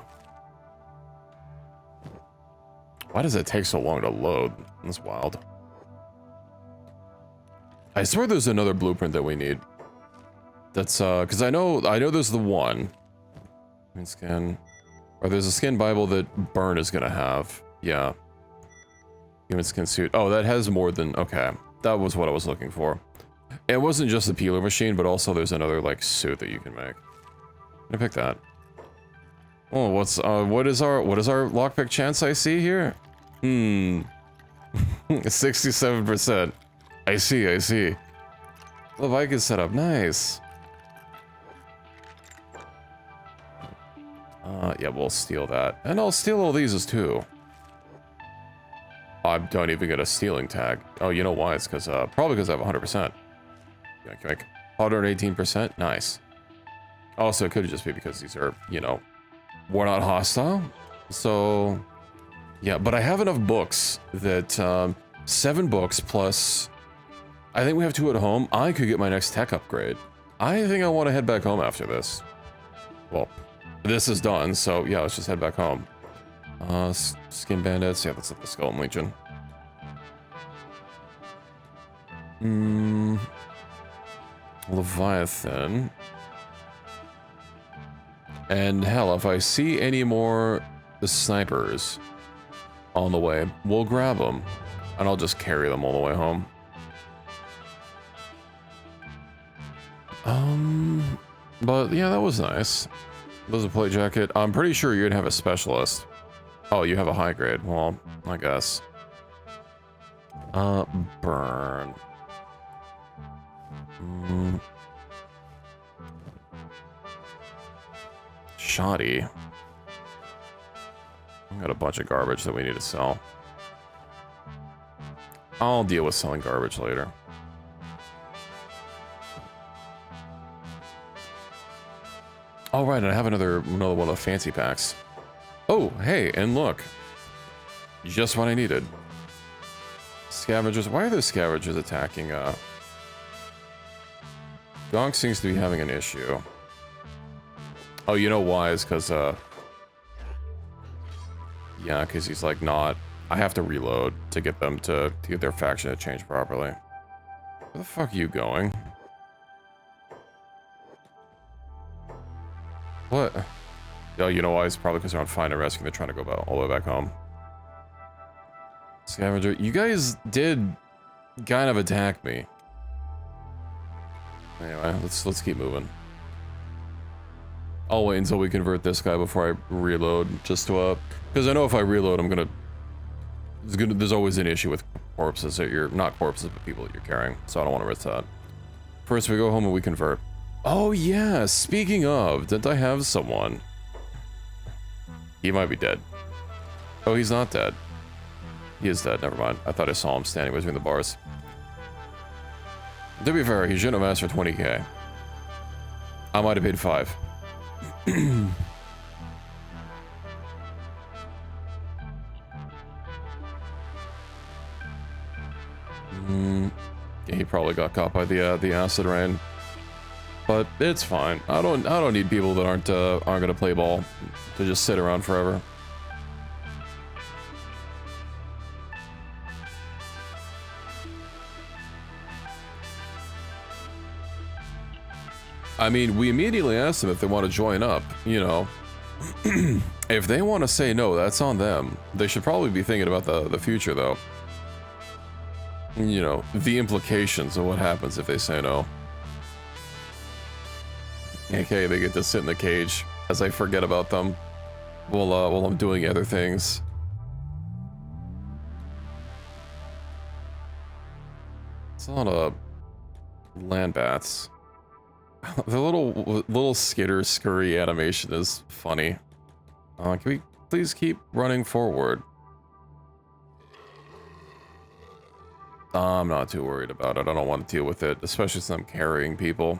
Why does it take so long to load? That's wild. I swear there's another blueprint that we need. That's because I know there's the one. Skin. Or there's a skin Bible that Burn is gonna have. Yeah. Human skin suit. Oh, that has more than. Okay, that was what I was looking for. It wasn't just the peeler machine, but also there's another like suit that you can make. I'm gonna pick that. Oh, what is our lockpick chance I see here? Hmm. 67%. I see, I see. The bike is set up. Nice. Yeah, we'll steal that. And I'll steal all these as too. I don't even get a stealing tag. Oh, you know why? It's because, probably because I have 100%. Yeah, 118%. Nice. Also, it could just be because these are, you know, we're not hostile. So, yeah, but I have enough books that, 7 books plus, I think we have 2 at home. I could get my next tech upgrade. I think I want to head back home after this. Well, this is done, so yeah, let's just head back home. Skin bandits, yeah, that's the Skeleton Legion. Leviathan. And hell, if I see any more snipers on the way, we'll grab them. And I'll just carry them all the way home. But yeah, that was nice. There's a plate jacket. I'm pretty sure you're gonna have a specialist. Oh, you have a high grade. Well, I guess. Burn. Shoddy. I got a bunch of garbage that we need to sell. I'll deal with selling garbage later. Oh, right, and I have another one of the fancy packs. Oh, hey, and look. Just what I needed. Scavengers. Why are those scavengers attacking, Gonk seems to be having an issue. Oh, you know why? Is because, yeah, because he's, like, not... I have to reload to get them to get their faction to change properly. Where the fuck are you going? What? Oh, you know why? It's probably because they're on Find and Rescue. They're trying to go all the way back home. Scavenger. You guys did kind of attack me. Anyway, let's keep moving. I'll wait until we convert this guy before I reload, just to, because I know if I reload, there's always an issue with corpses that you're, not corpses, but people that you're carrying, so I don't want to risk that. First, we go home and we convert. Oh yeah, speaking of, didn't I have someone? He might be dead. Oh, he's not dead. He is dead, never mind. I thought I saw him standing between the bars. To be fair, he shouldn't have asked for 20k. I might have paid 5. He probably got caught by the acid rain, but it's fine. I don't need people that aren't gonna play ball to just sit around forever. I mean, we immediately asked them if they want to join up, you know. If they want to say no, that's on them. They should probably be thinking about the future, though. You know, the implications of what happens if they say no. Okay, they get to sit in the cage as I forget about them while I'm doing other things. It's a lot of land bats. The little skitter scurry animation is funny. Can we please keep running forward? I'm not too worried about it. I don't want to deal with it, especially since I'm carrying people.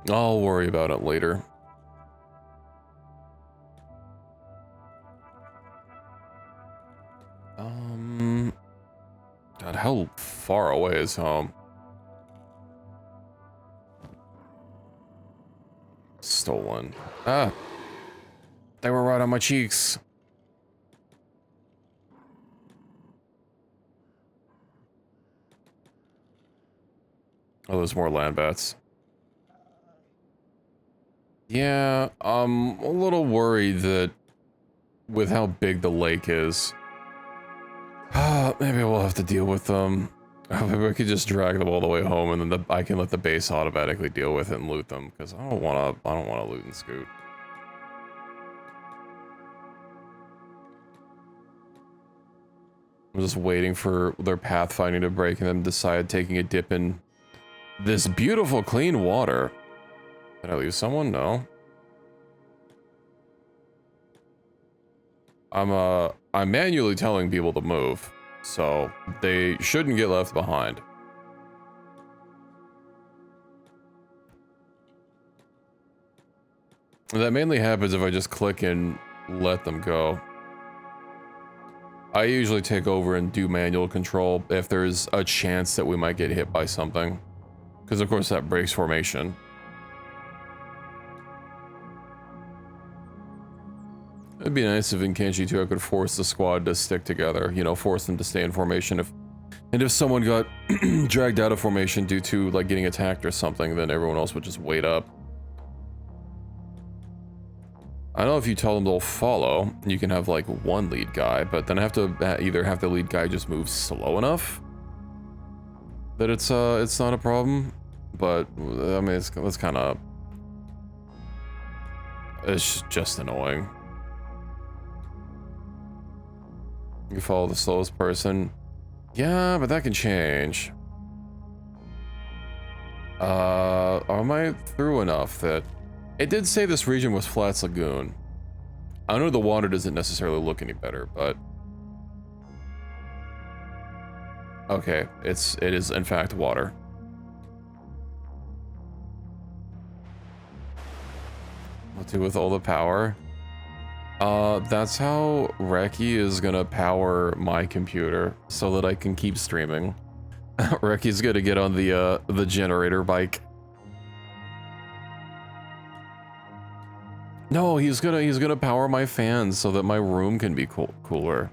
I'll worry about it later. God, how far away is home? Stolen. Ah! They were right on my cheeks. Oh, there's more land bats. Yeah, I'm a little worried that with how big the lake is, maybe we'll have to deal with them. Maybe we could just drag them all the way home, and then I can let the base automatically deal with it and loot them, because I don't want to loot and scoot. I'm just waiting for their pathfinding to break and then decide taking a dip in this beautiful clean water. Did I leave someone? No. I'm manually telling people to move, so they shouldn't get left behind. That mainly happens if I just click and let them go. I usually take over and do manual control if there's a chance that we might get hit by something. Because of course that breaks formation. It'd be nice if in Kenshi 2 I could force the squad to stick together, you know, force them to stay in formation. If someone got dragged out of formation due to like getting attacked or something, then everyone else would just wait up. I don't know if you tell them they'll follow, you can have like one lead guy, but then I have to either have the lead guy just move slow enough that it's not a problem, but I mean it's kind of, it's just annoying. You follow the slowest person, yeah, but that can change. Am I through enough that? It did say this region was Flats Lagoon. I know the water doesn't necessarily look any better, but... Okay, it is in fact water. What do with all the power? That's how Reki is gonna power my computer so that I can keep streaming. Reki's gonna get on the generator bike. No, he's gonna power my fans so that my room can be cooler.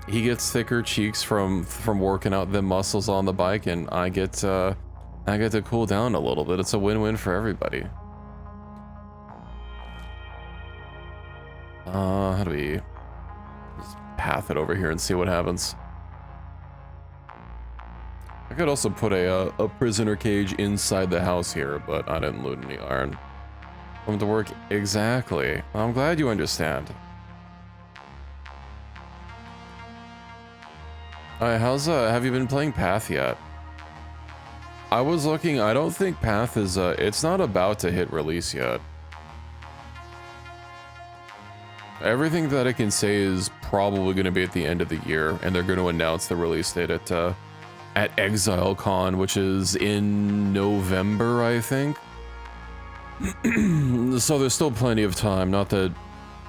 He gets thicker cheeks from working out the muscles on the bike, and I get to cool down a little bit. It's a win-win for everybody. How do we just path it over here and see what happens? I could also put a prisoner cage inside the house here, but I didn't loot any iron. Want to work exactly. I'm glad you understand. Alright, how's have you been playing Path yet? I was looking, I don't think Path is it's not about to hit release yet. Everything that I can say is probably going to be at the end of the year, and they're going to announce the release date at ExileCon, which is in November, I think. So there's still plenty of time, not that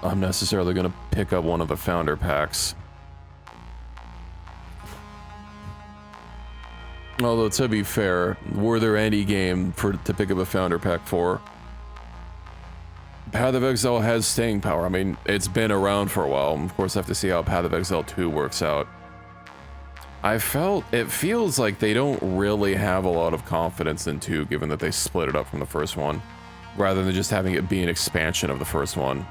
I'm necessarily going to pick up one of the founder packs. Although, to be fair, were there any game to pick up a founder pack for? Path of Exile has staying power. I mean, it's been around for a while. Of course, I have to see how Path of Exile 2 works out. It feels like they don't really have a lot of confidence in 2, given that they split it up from the first one, rather than just having it be an expansion of the first one.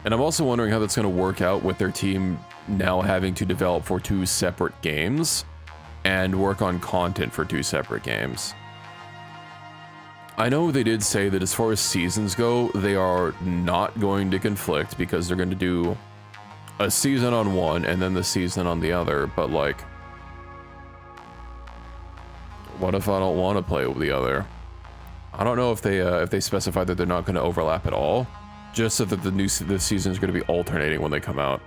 And I'm also wondering how that's going to work out with their team now having to develop for 2 separate games and work on content for 2 separate games. I know they did say that as far as seasons go, they are not going to conflict because they're going to do a season on one and then the season on the other, but like, what if I don't want to play with the other? I don't know if they specify that they're not going to overlap at all, just so that the season is going to be alternating when they come out,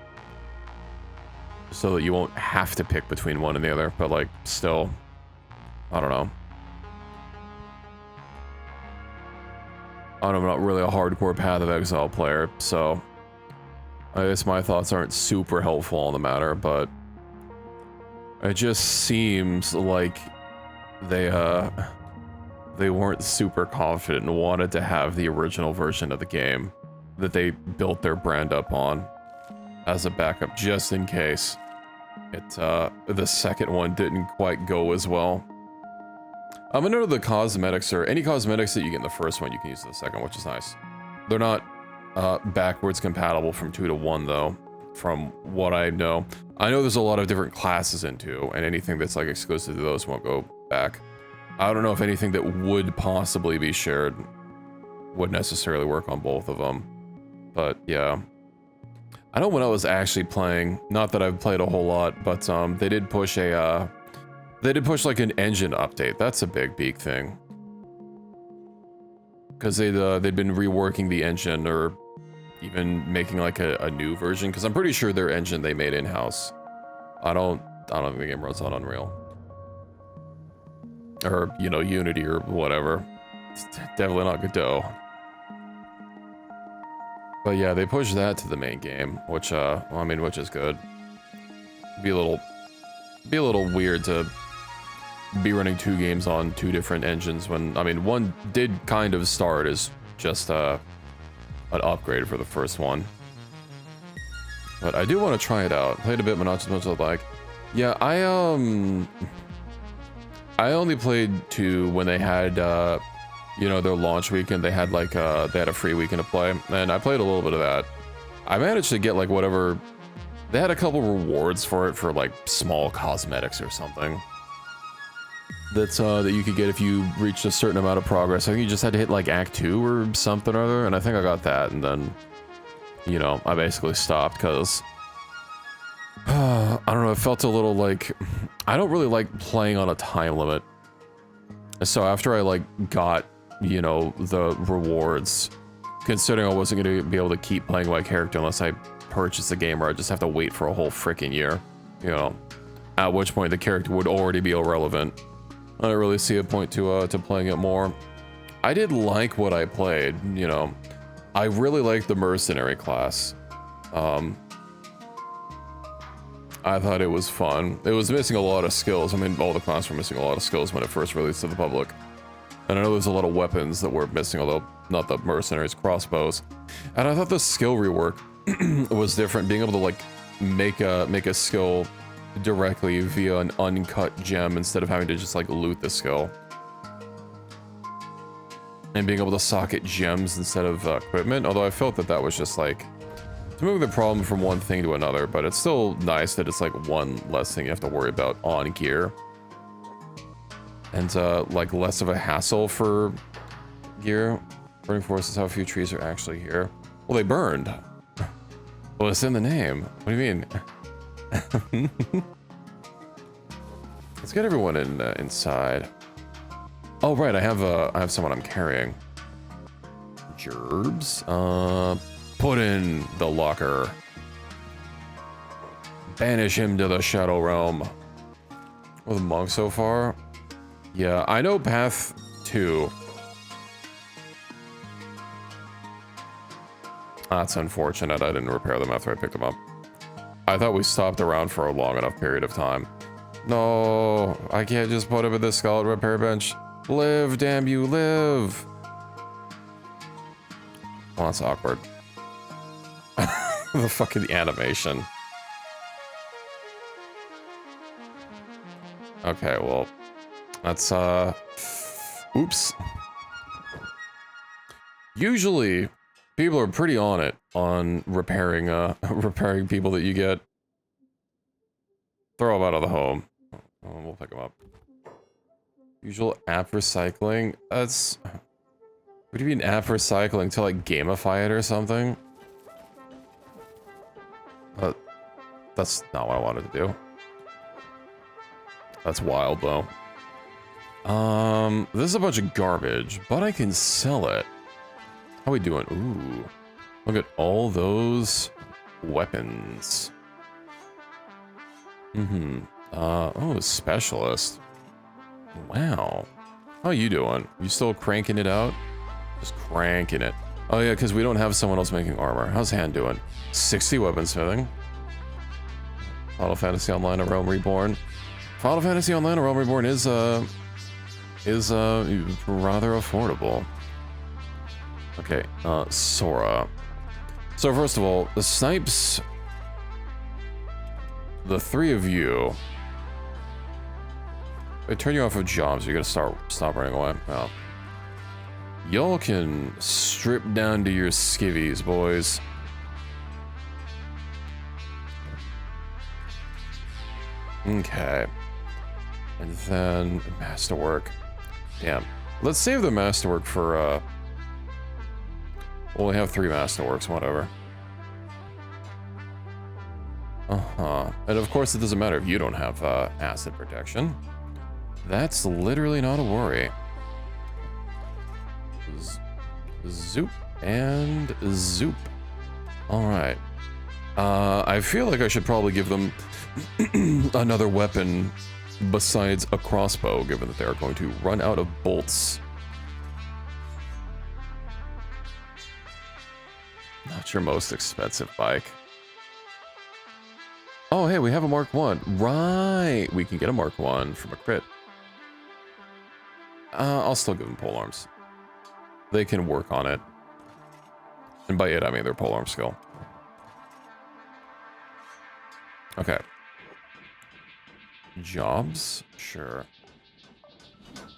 so that you won't have to pick between one and the other. But like, still, I don't know. I'm not really a hardcore Path of Exile player, so I guess my thoughts aren't super helpful on the matter, but it just seems like they weren't super confident and wanted to have the original version of the game that they built their brand up on as a backup, just in case the second one didn't quite go as well. I'm gonna know the cosmetics, or any cosmetics that you get in the first one you can use in the second, which is nice. They're not backwards compatible from 2 to 1 though, from what I know. I know there's a lot of different classes in 2, and anything that's like exclusive to those won't go back. I don't know if anything that would possibly be shared would necessarily work on both of them, but yeah. I know when I was actually playing, not that I've played a whole lot, but they did push a like an engine update. That's a big thing. Because they'd been reworking the engine or even making like a new version. Because I'm pretty sure their engine they made in-house. I don't think the game runs on Unreal. Or, you know, Unity or whatever. It's definitely not Godot. But yeah, they pushed that to the main game, which, well, I mean, which is good. Be a little weird to be running 2 games on 2 different engines when, I mean, one did kind of start as just an upgrade for the first one. But I do want to try it out. Played a bit, but not as much as I'd like. Yeah, I only played 2 when they had, you know, their launch weekend. They had like, they had a free weekend to play, and I played a little bit of that. I managed to get like whatever, they had a couple rewards for it for like small cosmetics or something. That's, that you could get if you reached a certain amount of progress. I think you just had to hit like Act 2 or something or other, and I think I got that, and then, you know, I basically stopped because, I don't know, it felt a little like, I don't really like playing on a time limit. So after I like got, you know, the rewards, considering I wasn't going to be able to keep playing my character unless I purchased the game, or I just have to wait for a whole freaking year, you know, at which point the character would already be irrelevant. I don't really see a point to playing it more. I did like what I played, you know. I really liked the mercenary class. I thought it was fun. It was missing a lot of skills. I mean, all the classes were missing a lot of skills when it first released to the public. And I know there's a lot of weapons that were missing, although not the mercenaries, crossbows. And I thought the skill rework was different, being able to like make a skill directly via an uncut gem instead of having to just like loot the skill. And being able to socket gems instead of equipment, although I felt that that was just like to move the problem from one thing to another, but it's still nice that it's like one less thing you have to worry about on gear. And like less of a hassle for gear. Burning forests is how few trees are actually here. Well, they burned. Well, it's in the name. What do you mean? Let's get everyone inside. Oh right, I have someone I'm carrying. Gerbs. Put in the locker. Banish him to the Shadow Realm. With a monk so far. Yeah, I know path 2. That's unfortunate. I didn't repair them after I picked them up. I thought we stopped around for a long enough period of time. No, I can't just put him in the skeleton repair bench. Live, damn you, live. Oh, that's awkward. The fucking animation. Okay, well, that's, oops. Usually, people are pretty on it on repairing, repairing people that you get. Throw them out of the home. Oh, we'll pick them up. Usual app recycling? That's... What do you mean app recycling? To like gamify it or something? That's not what I wanted to do. That's wild though. This is a bunch of garbage, but I can sell it. How we doing? Ooh. Look at all those weapons. Oh, specialist. Wow. How you doing? You still cranking it out? Just cranking it. Oh yeah, because we don't have someone else making armor. How's Hand doing? 60 weaponsmithing. Final Fantasy Online: A Realm Reborn. Final Fantasy Online: A Realm Reborn is rather affordable. Okay, Sora. So first of all, the snipes, the 3 of you, they turn you off of jobs. You're gonna stop running away. Oh. Y'all can strip down to your skivvies, boys. Okay. And then masterwork. Damn. Let's save the masterwork for, we'll only have 3 masterworks, whatever. Uh-huh. And of course, it doesn't matter if you don't have acid protection. That's literally not a worry. Zoop and zoop. All right. I feel like I should probably give them another weapon besides a crossbow, given that they're going to run out of bolts. Not your most expensive bike. Oh, hey, we have a Mark 1. Right, we can get a Mark 1 from a crit. I'll still give them polearms. They can work on it. And by it, I mean their polearm skill. Okay. Jobs? Sure.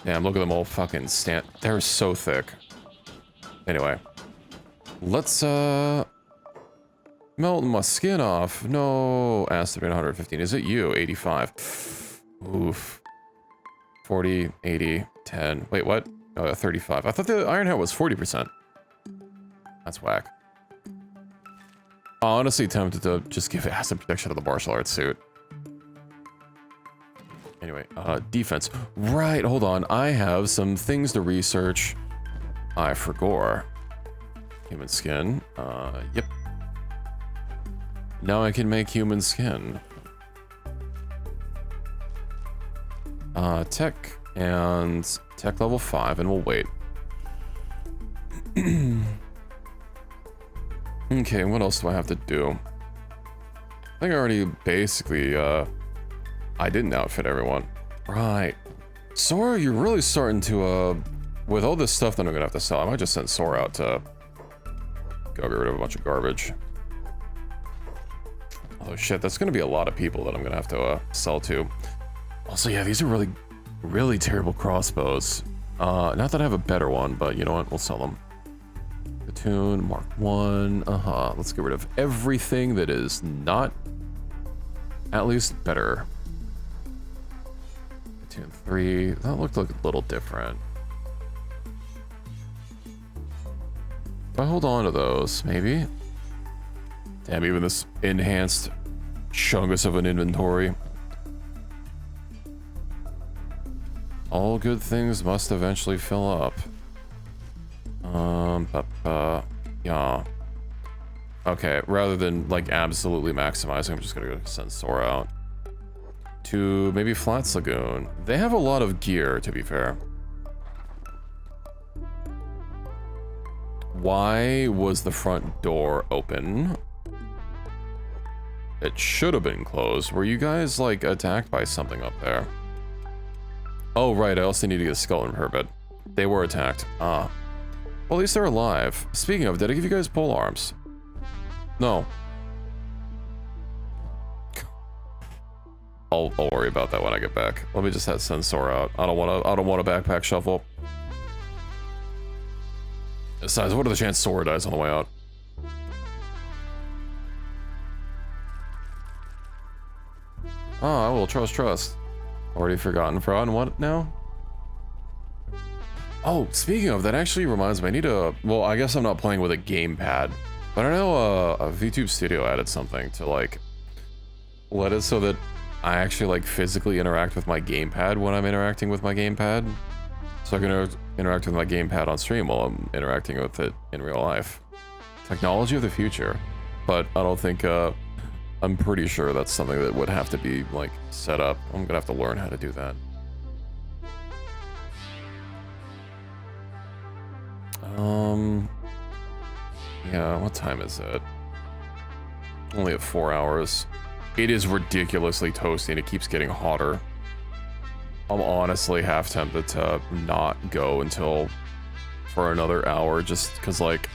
Damn, look at them all fucking stand. They're so thick. Anyway. Let's, melt my skin off. No, acid 115. Is it you? 85. Oof. 40, 80, 10. Wait, what? Oh, 35. I thought the iron hat was 40%. That's whack. Honestly tempted to just give acid protection to the martial arts suit. Anyway, defense. Right, hold on. I have some things to research. I forgot. Human skin. Yep. Now I can make human skin. Tech and tech level 5, and we'll wait. Okay, what else do I have to do? I think I already basically, I didn't outfit everyone. Right. Sora, you're really starting to, with all this stuff that I'm gonna have to sell, I might just send Sora out to go get rid of a bunch of garbage. Oh shit, that's gonna be a lot of people that I'm gonna have to sell to. Also, yeah, these are really, really terrible crossbows. Not that I have a better one, but you know what? We'll sell them. Platoon, Mark 1. Let's get rid of everything that is not at least better. Platoon 3. That looked like a little different. If I hold on to those, maybe. Damn, even this enhanced chungus of an inventory. All good things must eventually fill up. Yeah. Okay, rather than like absolutely maximizing, I'm just gonna go send Sora out to maybe Flats Lagoon. They have a lot of gear, to be fair. Why was the front door open? It should have been closed. Were you guys like attacked by something up there? Oh, right. I also need to get a skeleton permit. They were attacked. Ah. Well, at least they're alive. Speaking of, did I give you guys pole arms? No. I'll worry about that when I get back. Let me just send Sora out. I don't want a backpack shuffle. Besides, what are the chances Sora dies on the way out? Ah, I will trust. Already forgotten fraud and what now? Oh, speaking of, that actually reminds me, I need a, well, I guess I'm not playing with a gamepad, but I know a VTube Studio added something to like, let it so that I actually like physically interact with my gamepad when I'm interacting with my gamepad. So I can interact with my gamepad on stream while I'm interacting with it in real life. Technology of the future. But I don't think, I'm pretty sure that's something that would have to be like set up. I'm gonna have to learn how to do that. Yeah, what time is it? Only at 4 hours. It is ridiculously toasty and it keeps getting hotter. I'm honestly half tempted to not go until for another hour just because like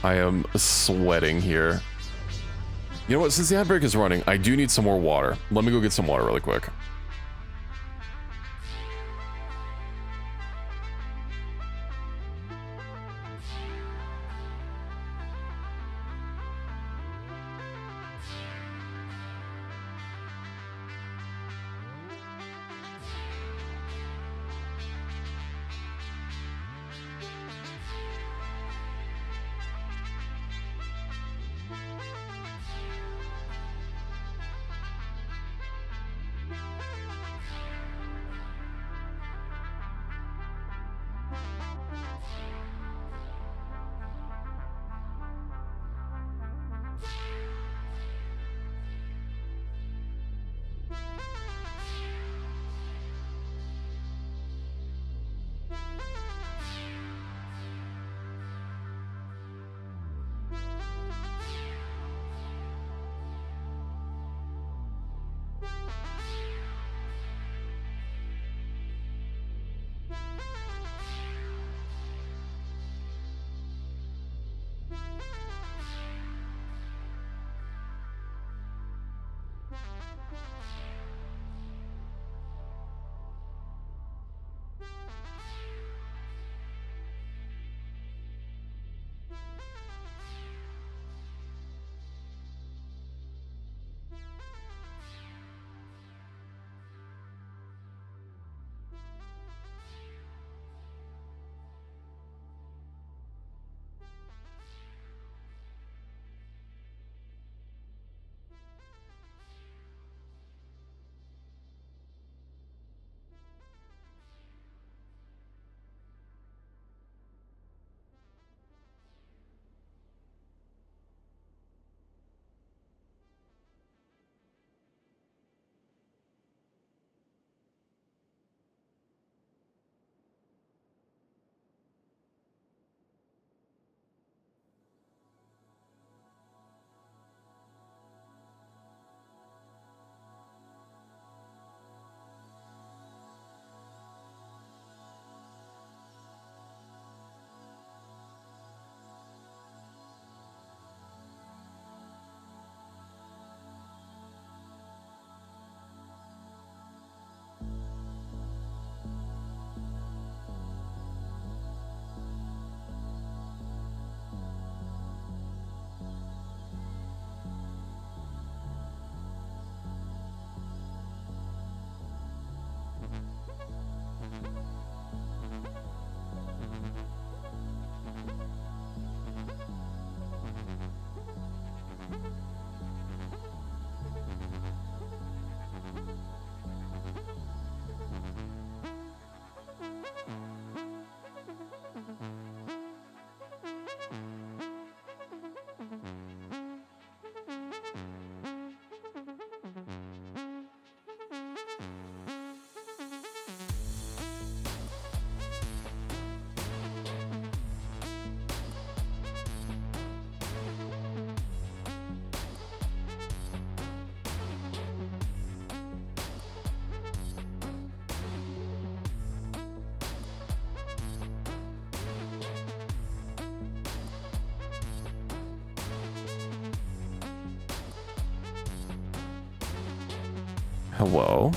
I am sweating here. You know what, since the ad break is running, I do need some more water. Let me go get some water really quick. Hello?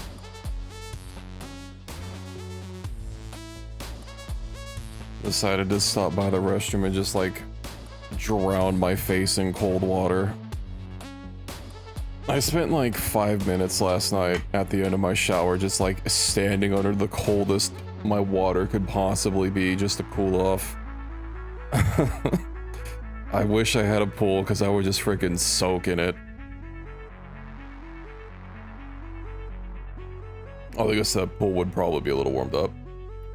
Decided to stop by the restroom and just like drown my face in cold water. I spent like 5 minutes last night at the end of my shower just like standing under the coldest my water could possibly be just to cool off. I wish I had a pool because I would just freaking soak in it. Oh, I guess that pool would probably be a little warmed up.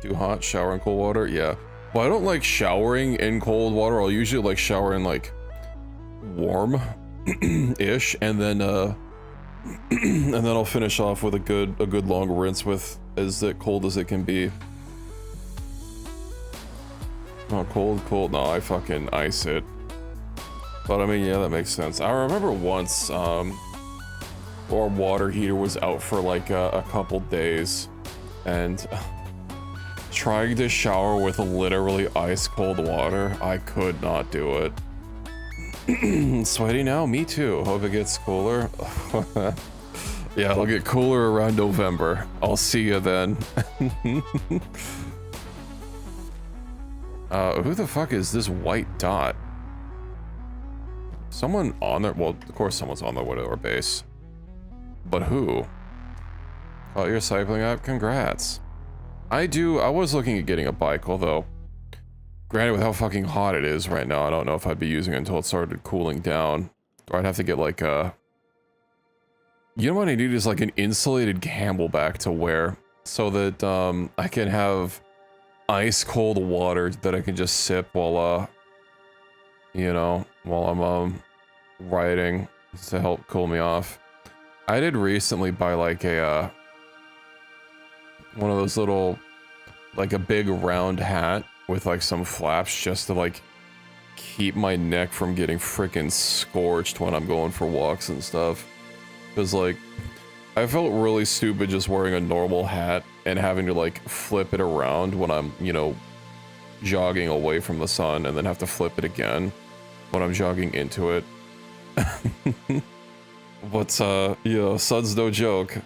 Too hot, shower in cold water? Yeah. Well, I don't like showering in cold water. I'll usually like shower in like warm-ish, and then I'll finish off with a good long rinse with as cold as it can be. Oh, cold. No, I fucking ice it. But I mean, yeah, that makes sense. I remember once, our water heater was out for like a couple days, and trying to shower with literally ice cold water, I could not do it. Sweaty now? Me too. Hope it gets cooler. Yeah, it'll get cooler around November. I'll see you then. Who the fuck is this white dot? Someone on there? Well, of course someone's on their way to our base. But who? Oh, your cycling app? Congrats. I was looking at getting a bike, although, granted with how fucking hot it is right now, I don't know if I'd be using it until it started cooling down. Or I'd have to get like a... You know what I need is like an insulated camelback to wear, so that I can have ice cold water that I can just sip while you know, while I'm riding to help cool me off. I did recently buy like a one of those little, like a big round hat with like some flaps just to like keep my neck from getting freaking scorched when I'm going for walks and stuff. Because like, I felt really stupid just wearing a normal hat and having to like flip it around when I'm, you know, jogging away from the sun, and then have to flip it again when I'm jogging into it. But you know, sun's no joke.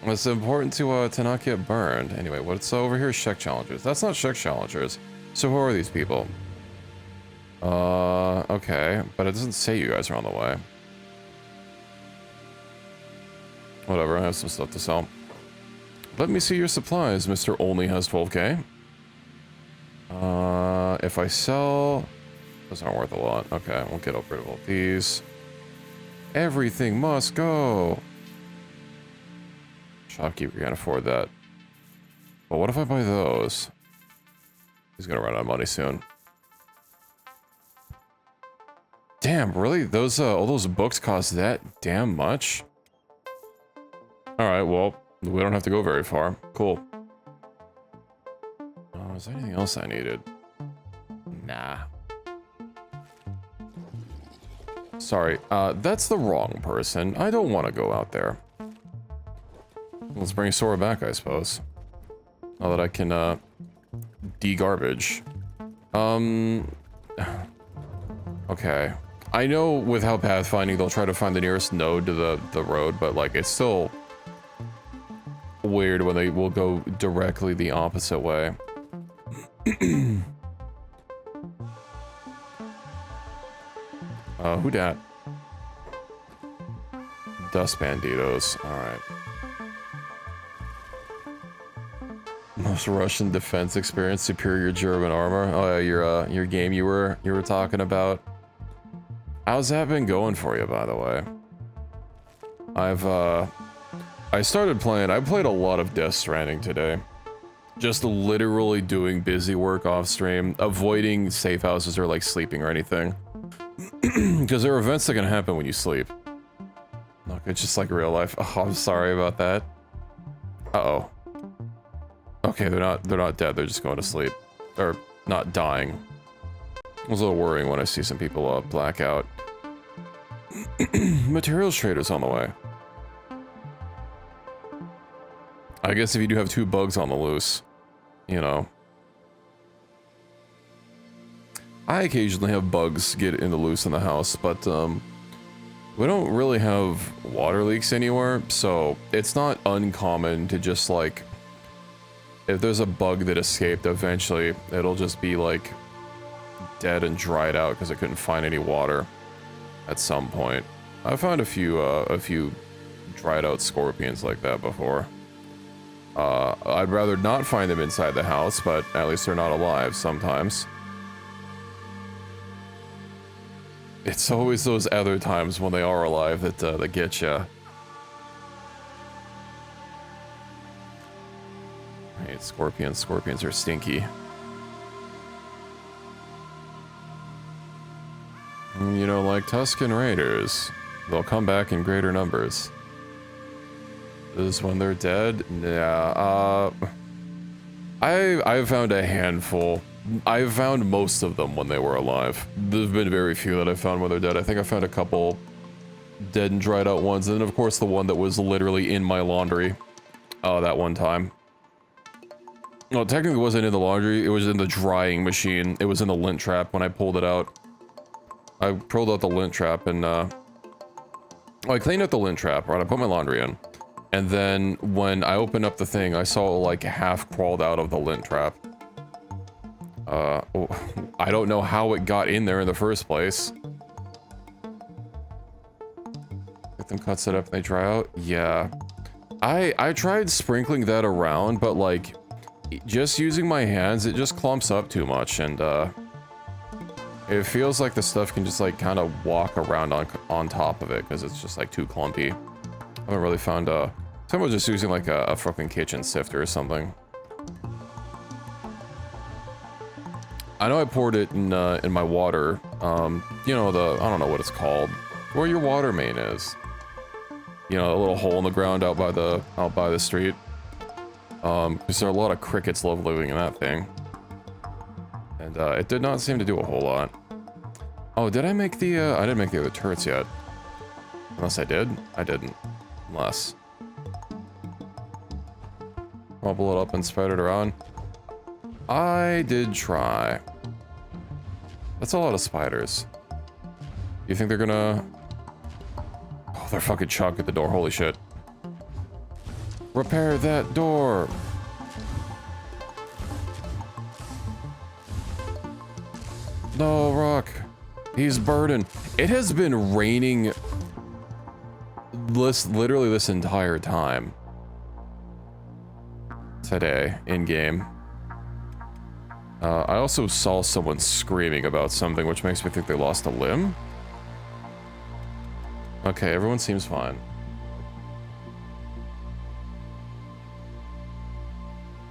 It's important to not get burned. Anyway, what's over here? Check challengers. That's not check challengers. So who are these people? Okay, but it doesn't say you guys are on the way. Whatever, I have some stuff to sell. Let me see your supplies, Mr. Only has 12k. If I sell... Those aren't worth a lot. Okay, we'll get rid of all these. Everything must go! Shopkeeper can't afford that. But what if I buy those? He's gonna run out of money soon. Damn, really? Those, all those books cost that damn much? Alright, well, we don't have to go very far. Cool. Is there anything else I needed? Nah. Sorry, that's the wrong person. I don't want to go out there. Let's bring Sora back, I suppose. Now that I can, de-garbage. Okay. I know with how pathfinding, they'll try to find the nearest node to the road, but, like, it's still weird when they will go directly the opposite way. Who dat? Dust Banditos. Alright. Most Russian defense experience, superior German armor. Oh yeah, your game you were talking about. How's that been going for you, by the way? I started playing, I played a lot of Death Stranding today. Just literally doing busy work off stream, avoiding safe houses or like sleeping or anything. Because there are events that can happen when you sleep. Look, it's just like real life. Oh, I'm sorry about that. Uh-oh. Okay, they're not dead, they're just going to sleep. Or not dying. It was a little worrying when I see some people black out. Materials traders on the way. I guess if you do have 2 bugs on the loose, you know. I occasionally have bugs get in the loose in the house, but We don't really have water leaks anywhere, so it's not uncommon to just like, if there's a bug that escaped, eventually it'll just be like dead and dried out because it couldn't find any water at some point. I found a few dried out scorpions like that before. I'd rather not find them inside the house, but at least they're not alive sometimes. It's always those other times when they are alive that get ya. I hate scorpions. Scorpions are stinky. You know, like Tuscan Raiders, they'll come back in greater numbers. Is when they're dead? Yeah, I've found a handful. I've found most of them when they were alive. There've been very few that I found when they're dead. I think I found a couple dead and dried out ones, and then of course the one that was literally in my laundry. That one time. No, technically it wasn't in the laundry, it was in the drying machine. It was in the lint trap when I pulled it out. I pulled out the lint trap and, I cleaned out the lint trap, right? I put my laundry in. And then when I opened up the thing, I saw it like half crawled out of the lint trap. I don't know how it got in there in the first place. Victim cuts it up and they dry out? Yeah. I tried sprinkling that around, but like, just using my hands, it just clumps up too much, and it feels like the stuff can just like kind of walk around on top of it, because it's just like too clumpy. I haven't really found someone just using like a fucking kitchen sifter or something. I know I poured it in my water. You know, I don't know what it's called. Where your water main is. You know, a little hole in the ground out by the street. Because there are a lot of crickets love living in that thing. And it did not seem to do a whole lot. Oh, did I make the I didn't make the other turrets yet. Unless I did? I didn't. Unless. Bubble it up and spread it around. I did try. That's a lot of spiders. You think they're gonna... Oh, they're fucking chuck at the door. Holy shit. Repair that door. No, Rock. He's burning. It has been raining literally this entire time. Today, in-game. I also saw someone screaming about something, which makes me think they lost a limb. Okay, everyone seems fine.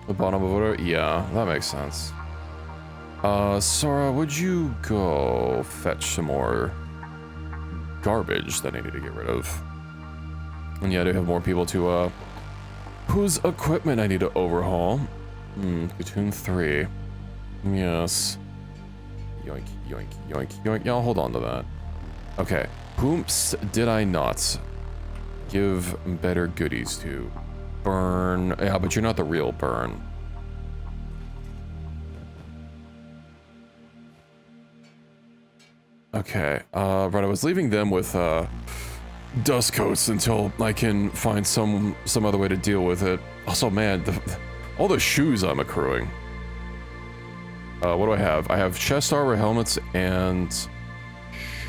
The bottom of order? Yeah, that makes sense. Sora, would you go fetch some more garbage that I need to get rid of? And yeah, I do have more people to, whose equipment I need to overhaul. Platoon 3. Yes. Yoink, yoink, yoink, yoink. Yeah, I'll hold on to that. Okay. Whomps did I not give better goodies to? Burn. Yeah, but you're not the real Burn. Okay. Right, I was leaving them with, dust coats until I can find some other way to deal with it. Also, man, all the shoes I'm accruing. What do I have? I have chest armor, helmets, and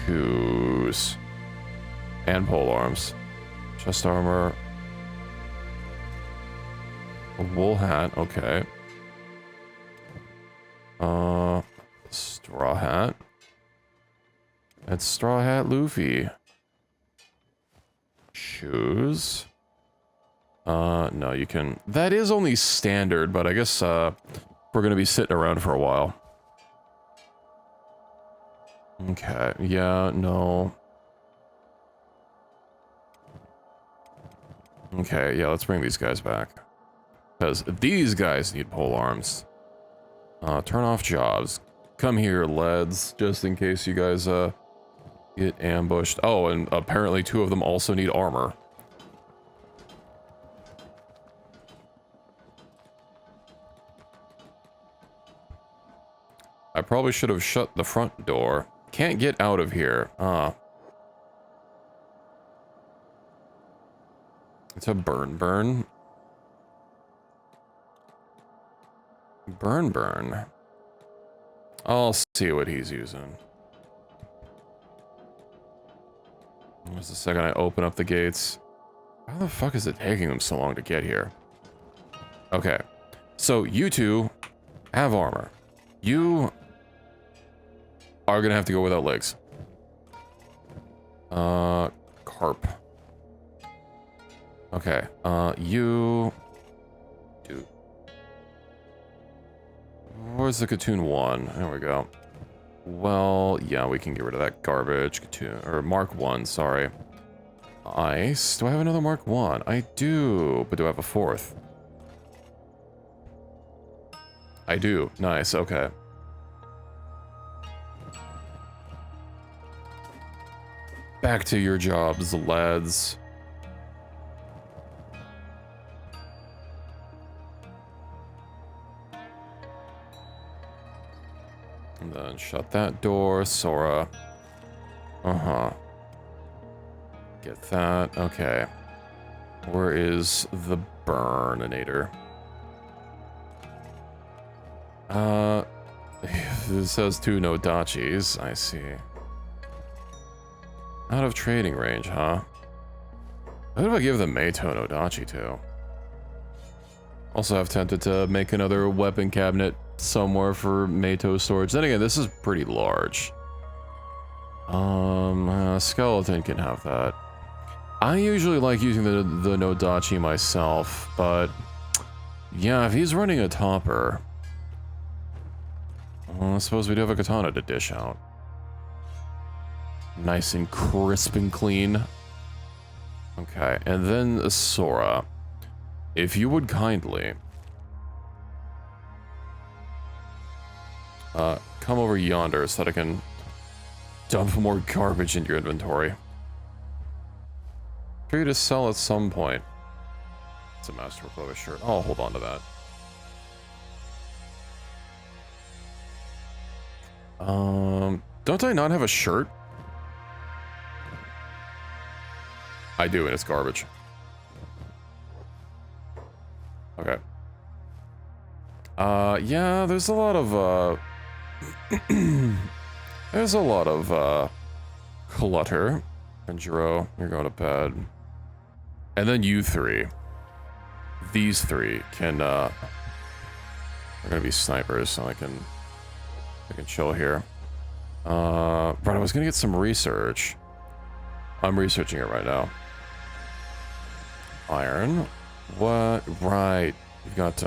shoes. And pole arms. Chest armor. A wool hat, okay. Straw hat. It's straw hat Luffy. Shoes. No, you can... That is only standard, but I guess, we're gonna be sitting around for a while. Okay, yeah, no. Okay, yeah, let's bring these guys back. Because these guys need pole arms. Turn off jobs. Come here, lads, just in case you guys, get ambushed. Oh, and apparently 2 of them also need armor. I probably should have shut the front door. Can't get out of here. It's a burn. Burn. I'll see what he's using. Just a second, I open up the gates. How the fuck is it taking them so long to get here? Okay. So, you two have armor. You are gonna have to go without legs. Carp. Okay, you... Dude. Where's the Katoon 1? There we go. Well, yeah, we can get rid of that garbage. Katoon, or Mark 1, sorry. Ice? Do I have another Mark 1? I do, but do I have a fourth? I do. Nice, okay. Back to your jobs, lads. And then shut that door, Sora. Uh-huh. Get that. Okay. Where is the burninator? It says 2 no dachis. I see. Out of trading range, huh? Who do I give the Meito no dachi to? Also, I've tempted to make another weapon cabinet somewhere for Meito storage. Then again, this is pretty large. Skeleton can have that. I usually like using the no dachi myself, but yeah, if he's running a topper, I suppose we do have a katana to dish out. Nice and crisp and clean. Okay, and then Sora, if you would kindly come over yonder so that I can dump more garbage into your inventory for you to sell at some point. It's a Master Clover shirt. I'll hold on to that. Don't I not have a shirt? I do, and it's garbage. Okay. Yeah, there's a lot of, there's a lot of, clutter. And Jiro, you're going to bed. And then you three. These three can, they're gonna be snipers, so I can chill here. But I was gonna get some research. I'm researching it right now. Iron. What? Right. You've got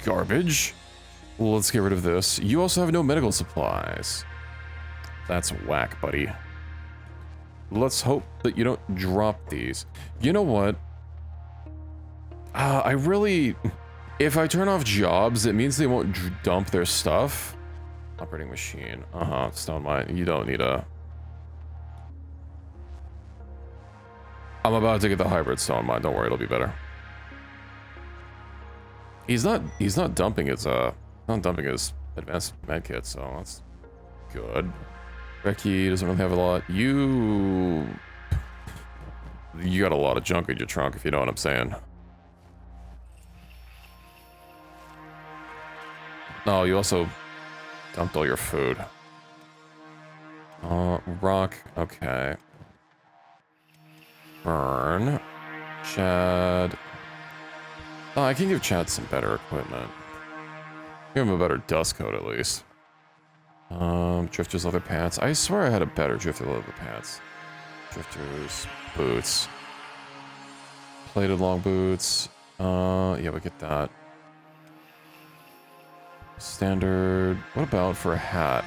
garbage. Well, let's get rid of this. You also have no medical supplies. That's whack, buddy. Let's hope that you don't drop these. You know what? I really... If I turn off jobs, it means they won't dump their stuff. Operating machine. Stone mine. You don't need a... I'm about to get the hybrid stone mine. Don't worry, it'll be better. He's not dumping his advanced medkit, so that's good. Reki doesn't really have a lot. You got a lot of junk in your trunk, if you know what I'm saying. No, you also dumped all your food. Rock, okay. Burn. Chad. Oh, I can give Chad some better equipment. Give him a better dust coat, at least. Drifter's leather pants. I swear I had a better drifter leather pants. Drifter's boots. Plated long boots. Yeah, we get that. Standard. What about for a hat?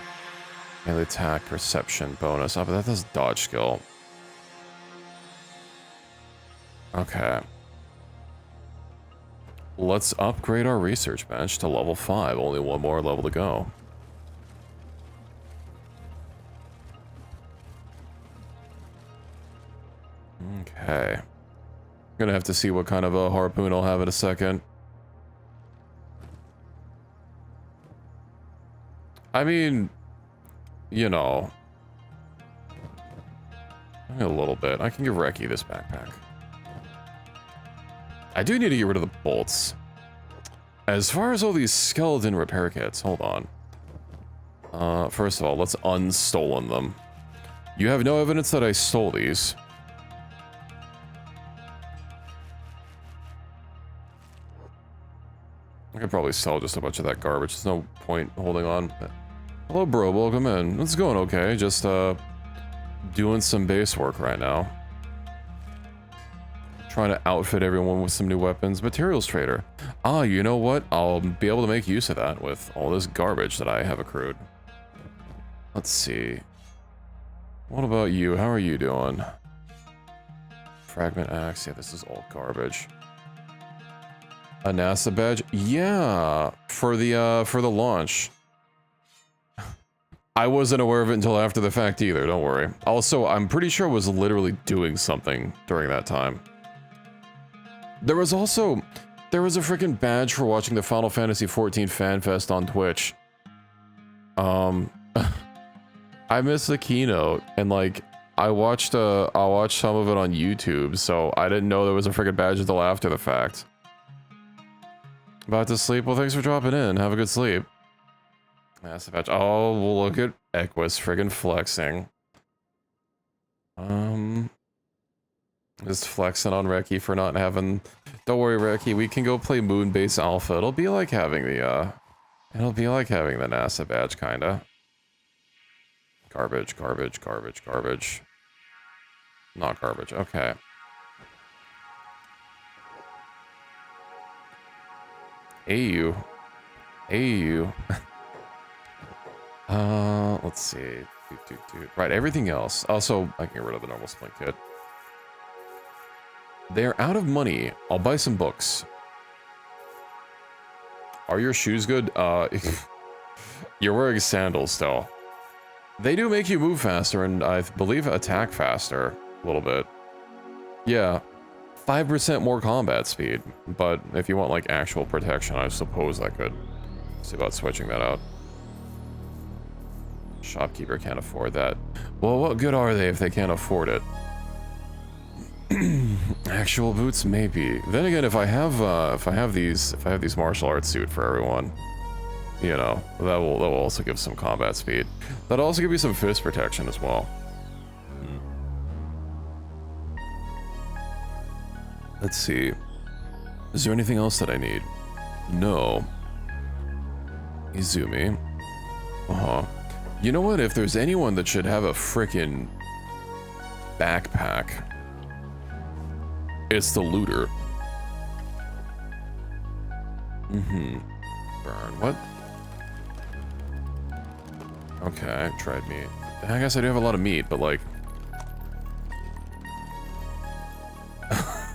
Melee attack, perception, bonus. Oh, but that does dodge skill. Okay. Let's upgrade our research bench to level 5. Only one more level to go. Okay. Gonna have to see what kind of a harpoon I'll have in a second. I mean, you know, a little bit. I can give Reki this backpack. I do need to get rid of the bolts. As far as all these skeleton repair kits, hold on. First of all, let's unstolen them. You have no evidence that I stole these. I could probably sell just a bunch of that garbage. There's no point holding on. Hello, bro. Welcome in. It's going okay. Just, doing some base work right now. Trying to outfit everyone with some new weapons. Materials trader. Ah, you know what? I'll be able to make use of that with all this garbage that I have accrued. Let's see. What about you? How are you doing? Fragment axe. Yeah, this is all garbage. A NASA badge? Yeah, for the launch. I wasn't aware of it until after the fact either, don't worry. Also, I'm pretty sure I was literally doing something during that time. There was a freaking badge for watching the Final Fantasy XIV Fan Fest on Twitch. I missed the keynote, and like, I watched some of it on YouTube, so I didn't know there was a freaking badge until after the fact. About to sleep? Well, thanks for dropping in. Have a good sleep. That's the patch. Oh, we'll look at Equus friggin' flexing. Just flexing on Reki for not having... Don't worry, Reki, we can go play Moonbase Alpha. It'll be like having the, NASA badge, kinda. Garbage, garbage, garbage, garbage. Not garbage, okay. Hey, you. Hey, you. Let's see. Right, everything else. Also, I can get rid of the normal splint kit. They're out of money. I'll buy some books. Are your shoes good? You're wearing sandals still. They do make you move faster and I believe attack faster a little bit. Yeah. 5% more combat speed, but if you want like actual protection, I suppose I could see about switching that out. Shopkeeper can't afford that. Well, what good are they if they can't afford it? Actual boots, maybe. Then again, if I have these martial arts suit for everyone, you know, that will also give some combat speed. That'll also give you some fist protection as well. Let's see. Is there anything else that I need? No. Izumi. You know what? If there's anyone that should have a frickin' backpack, it's the looter. Burn. What? Okay, I tried meat. I guess I do have a lot of meat, but like...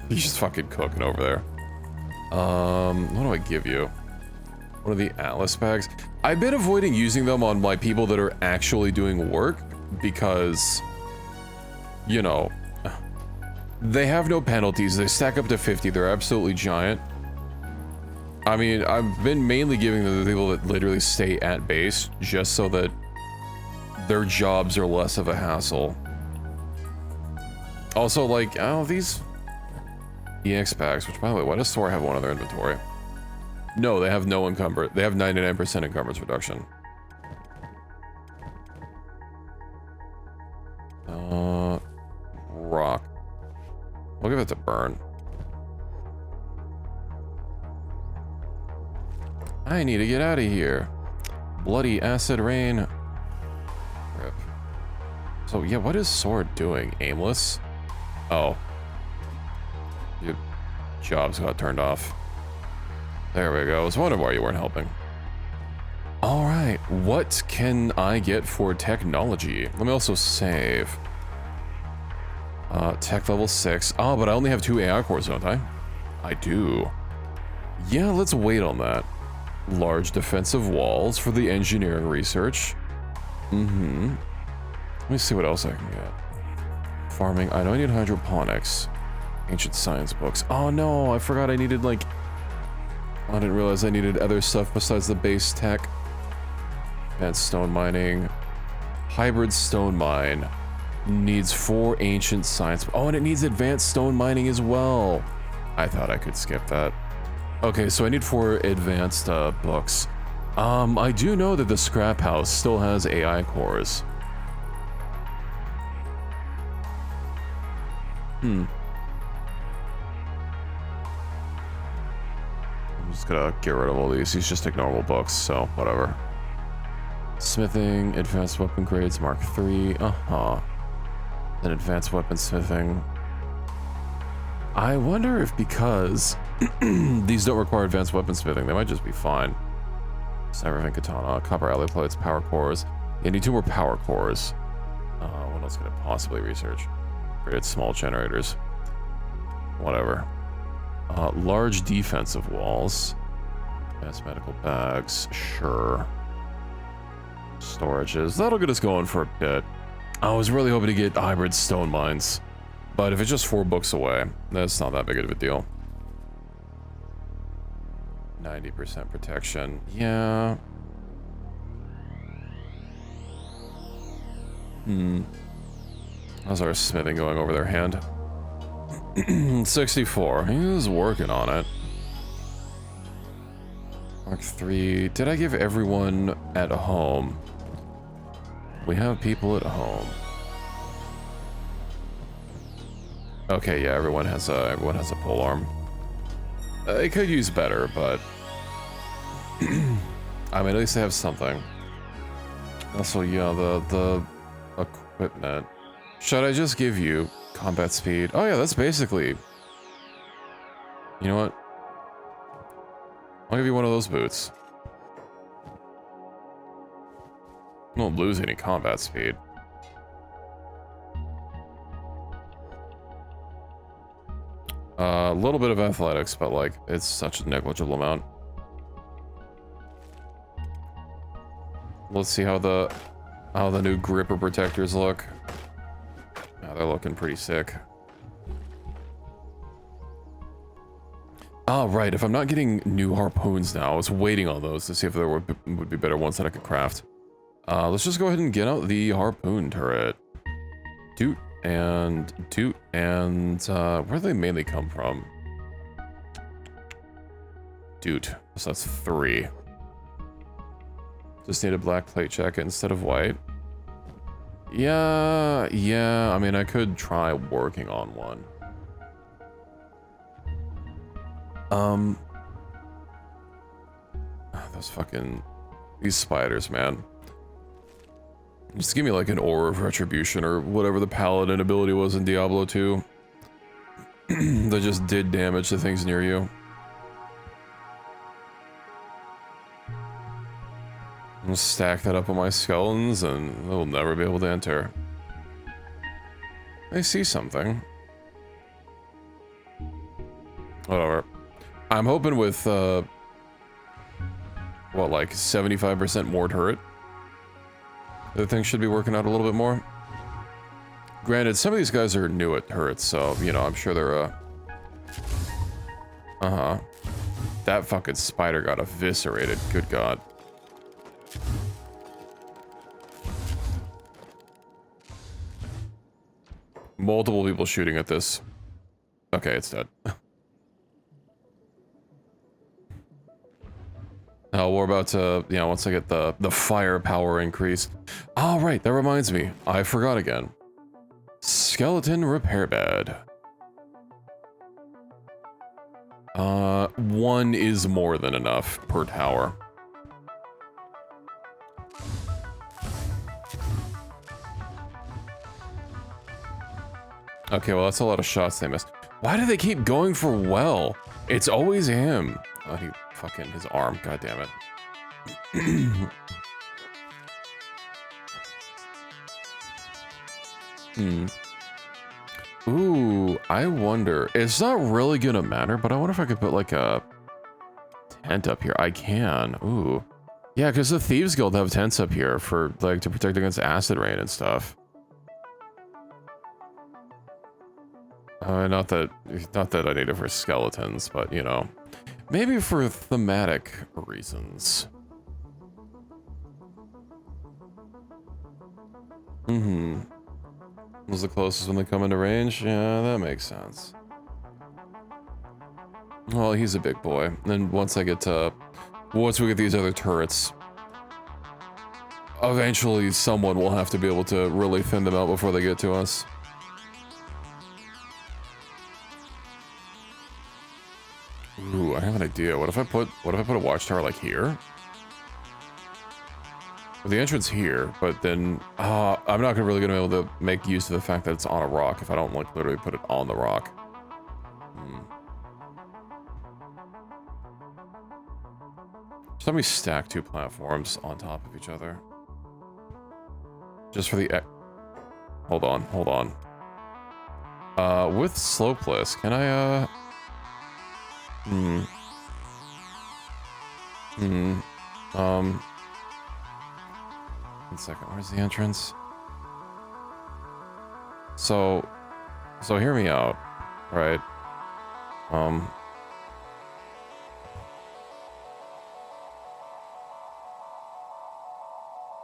He's just fucking cooking over there. What do I give you? One of the Atlas bags? I've been avoiding using them on my people that are actually doing work because, you know, they have no penalties. They stack up to 50. They're absolutely giant. I mean, I've been mainly giving them to the people that literally stay at base just so that their jobs are less of a hassle. Also, like, oh, these EX packs, which by the way, why does Thor have one in their inventory? No, they have no encumbrance. They have 99% encumbrance reduction. Rock. We'll give it to burn. I need to get out of here. Bloody acid rain. Rip. So yeah, what is Sword doing? Aimless? Oh. Your jobs got turned off. There we go. I was wondering why you weren't helping. Alright, what can I get for technology? Let me also save. Tech level 6. Oh, but I only have 2 AI cores, don't I? I do. Yeah, let's wait on that. Large defensive walls for the engineering research. Let me see what else I can get. Farming. I know I need hydroponics. Ancient science books. Oh no, I forgot I needed like... I didn't realize I needed other stuff besides the base tech. Advanced stone mining. Hybrid stone mine. Needs 4 ancient science. Oh, and it needs advanced stone mining as well. I thought I could skip that. Okay, so I need 4 advanced books. I do know that the scrap house still has AI cores. I'm just gonna get rid of all these. These just take normal books, so whatever. Smithing, advanced weapon grades, Mark III. Then advanced weapon smithing. I wonder if because these don't require advanced weapon smithing, they might just be fine. Cybervan katana, copper alloy plates, power cores. You need 2 more power cores. What else could I possibly research? Create small generators. Whatever. Large defensive walls. Advanced medical bags. Sure. Storages. That'll get us going for a bit. I was really hoping to get hybrid stone mines. But if it's just 4 books away, that's not that big of a deal. 90% protection. Yeah. How's our smithing going over their hand? 64. He was working on it. Mark III. Did I give everyone at home? We have people at home. Okay, yeah, everyone has a pole arm. It could use better, but I mean, at least they have something. Also, yeah, the equipment. Should I just give you combat speed? Oh yeah, that's basically. You know what? I'll give you one of those boots. You won't lose any combat speed. A little bit of athletics, but like, it's such a negligible amount. Let's see how the new gripper protectors look. Yeah, they're looking pretty sick. Oh, right, if I'm not getting new harpoons now, I was waiting on those to see if there would be better ones that I could craft. Let's just go ahead and get out the harpoon turret. Toot and toot, and where do they mainly come from? Toot, so that's 3. Just need a black plate jacket instead of white. Yeah, I mean, I could try working on one. Those fucking, these spiders, man. Just give me like an aura of retribution or whatever the paladin ability was in Diablo 2. That just did damage to things near you. I'll stack that up on my skeletons and they'll never be able to enter. I see something. Whatever. I'm hoping with, what, like 75% more turret? The thing should be working out a little bit more. Granted, some of these guys are new at turrets, so, you know, I'm sure they're, That fucking spider got eviscerated, good god. Multiple people shooting at this. Okay, it's dead. We're about to, you know, once I get the firepower increase. Oh, right, that reminds me. I forgot again. Skeleton repair bed. 1 is more than enough per tower. Okay, well, that's a lot of shots they missed. Why do they keep going for well? It's always him. Oh, he fucking, his arm, god damn it. Ooh, I wonder. It's not really gonna matter, but I wonder if I could put like a tent up here. I can. Ooh. Yeah, because the Thieves Guild have tents up here for like to protect against acid rain and stuff. Not that I need it for skeletons, but you know, maybe for thematic reasons. Was the closest when they come into range? Yeah, that makes sense. Well, he's a big boy. And once we get these other turrets, eventually someone will have to be able to really thin them out before they get to us. Ooh, I have an idea. What if I put a watchtower like here? Well, the entrance here, but then I'm not really gonna be able to make use of the fact that it's on a rock if I don't like literally put it on the rock. Just let me stack 2 platforms on top of each other. Just for the hold on. With slopeless, can I 1 second, where's the entrance? So hear me out, right?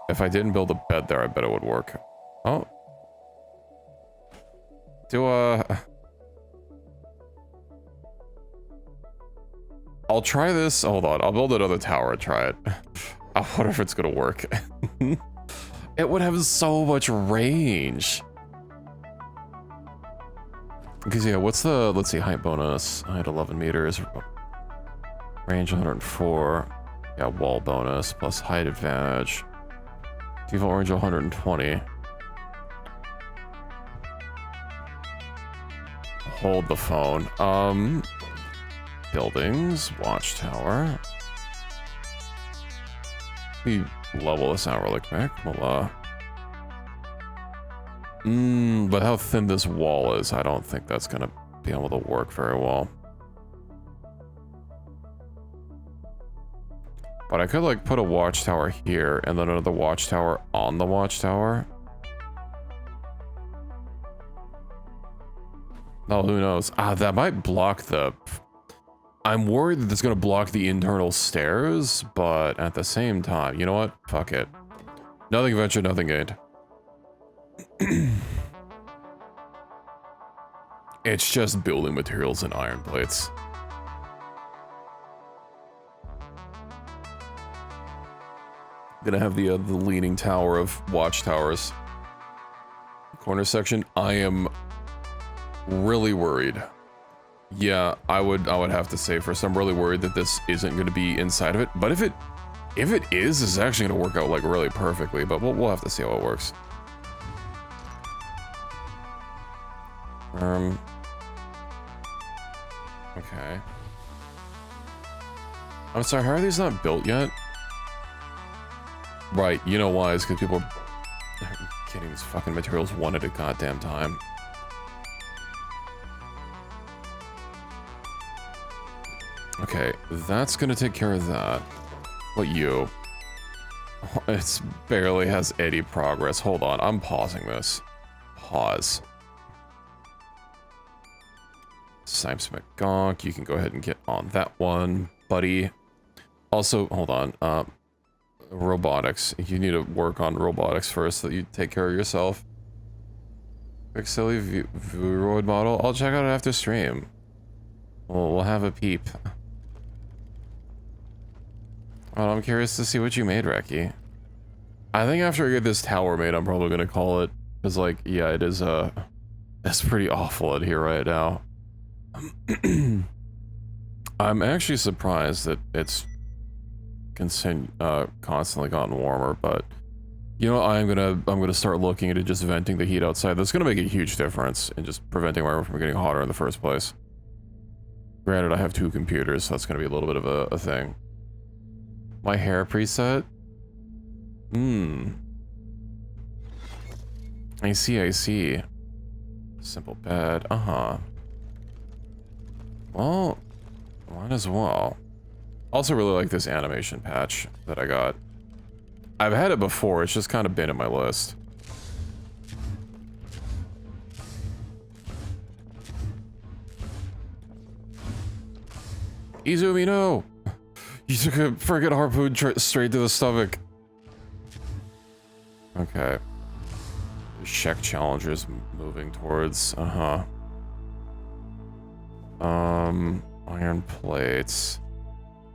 If I didn't build a bed there, I bet it would work. Oh. I'll try this. Hold on, I'll build another tower and try it. I wonder if it's gonna work. It would have so much range. Because yeah, what's the, let's see, height bonus. Height 11 meters. Range 104. Yeah, wall bonus plus height advantage. Default range 120. Hold the phone. Buildings, watchtower. Let me level this out really quick. We'll, but how thin this wall is, I don't think that's gonna be able to work very well. But I could like put a watchtower here and then another watchtower on the watchtower. Oh, who knows? That might block the... I'm worried that it's gonna block the internal stairs, but at the same time, you know what? Fuck it. Nothing ventured, nothing gained. It's just building materials and iron plates. Gonna have the leaning tower of watchtowers. Corner section. I am really worried. Yeah, I would have to say first, I'm really worried that this isn't going to be inside of it. But if it is, it's actually going to work out like really perfectly. But we'll have to see how it works. Okay. I'm sorry, how are these not built yet? Right, you know why, is because people are getting these fucking materials one at a goddamn time. Okay, that's gonna take care of that. What you? It barely has any progress. Hold on, I'm pausing this. Pause. Simesmith Gonk, you can go ahead and get on that one, buddy. Also, hold on, robotics. You need to work on robotics first so that you take care of yourself. Quick silly Vuroid model. I'll check out it after stream. We'll have a peep. Well, I'm curious to see what you made, Reki. I think after I get this tower made, I'm probably gonna call it. Cause like, yeah, it is, it's pretty awful in here right now. I'm actually surprised that it's constantly gotten warmer, but you know, I'm gonna start looking into just venting the heat outside. That's gonna make a huge difference in just preventing my room from getting hotter in the first place. Granted, I have 2 computers, so that's gonna be a little bit of a thing. My hair preset? I see. Simple bed, Well, might as well. Also really like this animation patch that I got. I've had it before, it's just kind of been in my list. Izumi, no! You took a friggin' harpoon straight to the stomach. Okay. Check challengers moving towards, Hold Iron plates.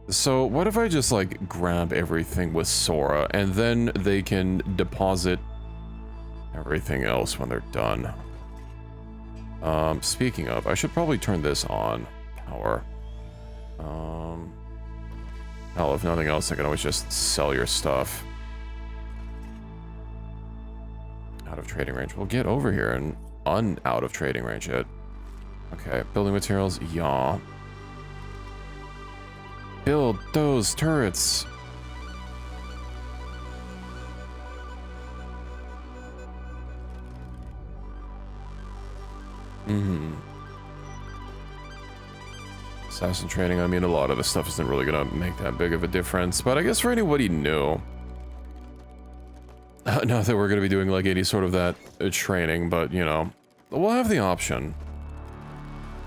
So what if I just like grab everything with Sora and then they can deposit everything else when they're done? Speaking of, I should probably turn this on. Power. Hell, if nothing else, I can always just sell your stuff. Out of trading range. We'll get over here and out of trading range it. Okay, building materials, yeah. Build those turrets. Assassin training, I mean, a lot of the stuff isn't really gonna make that big of a difference, but I guess for anybody new, not that we're gonna be doing like any sort of that training, but you know, we'll have the option.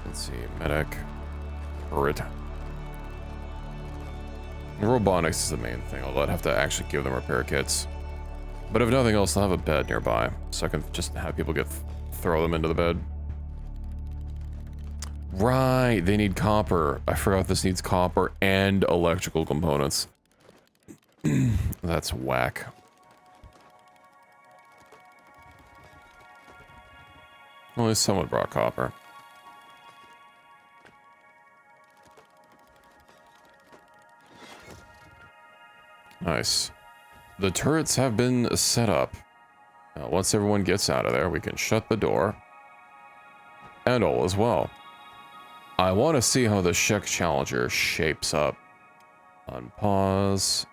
Let's see, medic, turret. Robotics is the main thing, although I'd have to actually give them repair kits. But if nothing else, I'll have a bed nearby, so I can just have people throw them into the bed. Right, they need copper. I forgot this needs copper and electrical components. That's whack. Only someone brought copper. Nice. The turrets have been set up. Once everyone gets out of there, we can shut the door. And all is well. I want to see how the Shek Challenger shapes up. Unpause.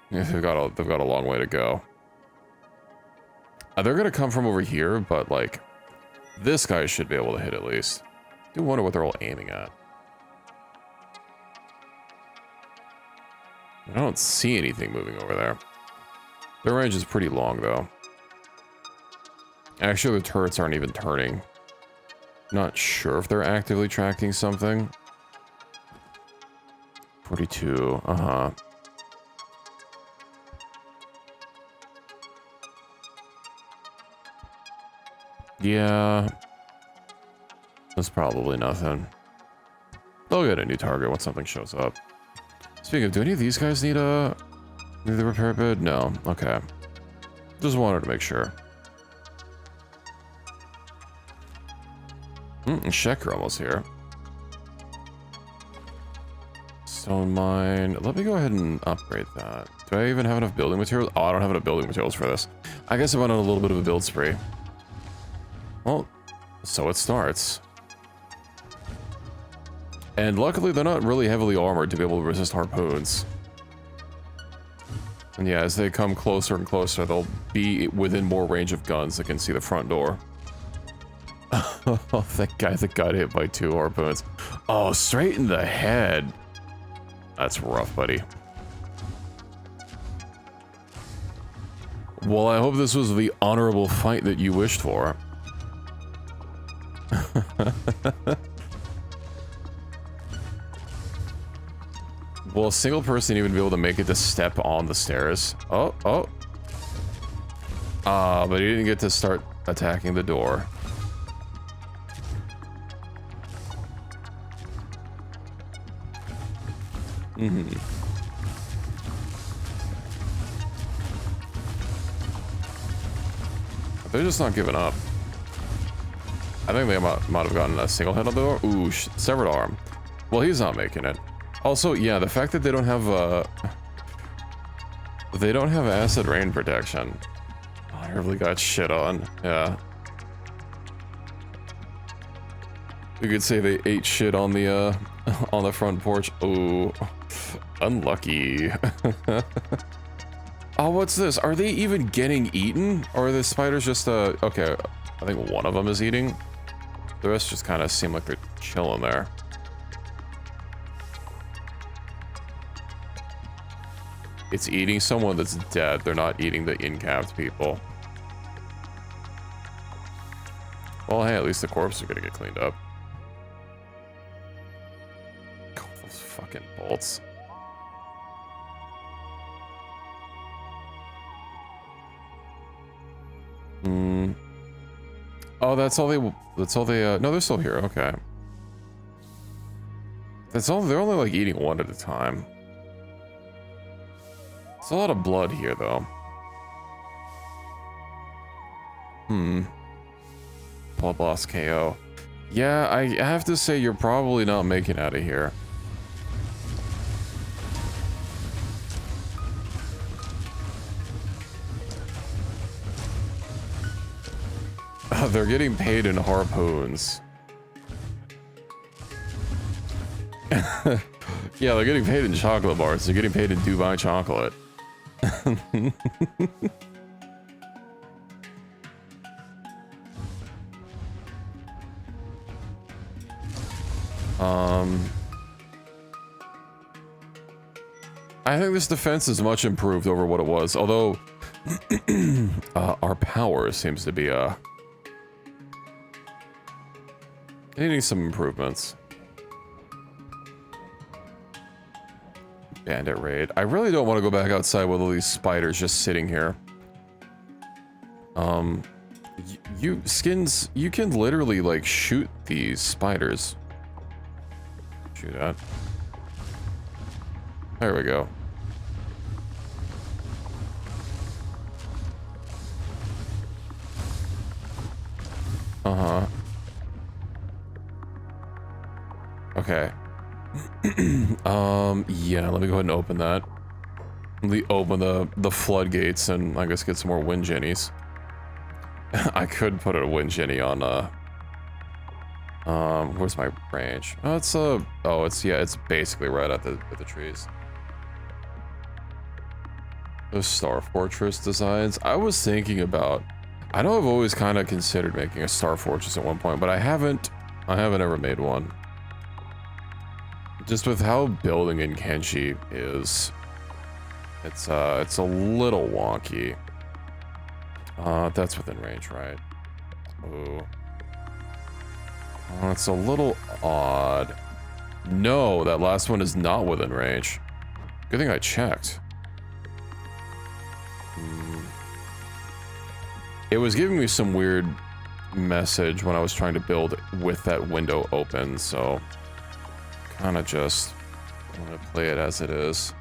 Yeah, they've got a long way to go. They're gonna come from over here, but like, this guy should be able to hit at least. I do wonder what they're all aiming at. I don't see anything moving over there. Their range is pretty long, though. Actually, the turrets aren't even turning. Not sure if they're actively tracking something. 42, uh-huh. Yeah. That's probably nothing. They'll get a new target once something shows up. Speaking of, do any of these guys need the repair bed? No. Okay. Just wanted to make sure. Shecker almost here. Stone mine. Let me go ahead and upgrade that. Do I even have enough building materials? Oh, I don't have enough building materials for this. I guess I went on a little bit of a build spree. Well, so it starts. And luckily, they're not really heavily armored to be able to resist harpoons. And yeah, as they come closer and closer, they'll be within more range of guns that can see the front door. Oh, that guy that got hit by 2 harpoons. Oh, straight in the head. That's rough, buddy. Well, I hope this was the honorable fight that you wished for. Will a single person even be able to make it to step on the stairs? Oh, oh. But he didn't get to start attacking the door. They're just not giving up. I think they might have gotten a single hit on the door. Ooh, severed arm. Well, he's not making it. Also, yeah, the fact that they don't have acid rain protection. I really got shit on. Yeah. You could say they ate shit on the front porch. Ooh, unlucky. Oh, what's this? Are they even getting eaten? Or are the spiders just, okay, I think one of them is eating. The rest just kind of seem like they're chilling there. It's eating someone that's dead. They're not eating the incapped people. Well, hey, at least the corpses are gonna get cleaned up. God, those fucking bolts. Oh, that's all they, no, they're still here, okay. That's all, they're only like eating one at a time. It's a lot of blood here, though. Blood loss KO. Yeah, I have to say you're probably not making it out of here. They're getting paid in harpoons. Yeah, they're getting paid in chocolate bars. They're getting paid in Dubai chocolate. I think this defense is much improved over what it was, although our power seems to be needing some improvements. Bandit raid. I really don't want to go back outside with all these spiders just sitting here. You can literally like shoot these spiders. Shoot at. There we go. Uh-huh. Okay. Yeah, let me go ahead and open that. Let me open the floodgates and I guess get some more wind jennies. I could put a wind jenny on where's my range? Oh, it's yeah, it's basically right at the trees. Those Star Fortress designs. I was thinking about, I know I've always kind of considered making a Star Fortress at one point, but I haven't ever made one. Just with how building in Kenshi is, it's a little wonky. That's within range, right? Ooh. It's a little odd. No, that last one is not within range. Good thing I checked. It was giving me some weird message when I was trying to build with that window open, so kind of just want to play it as it is.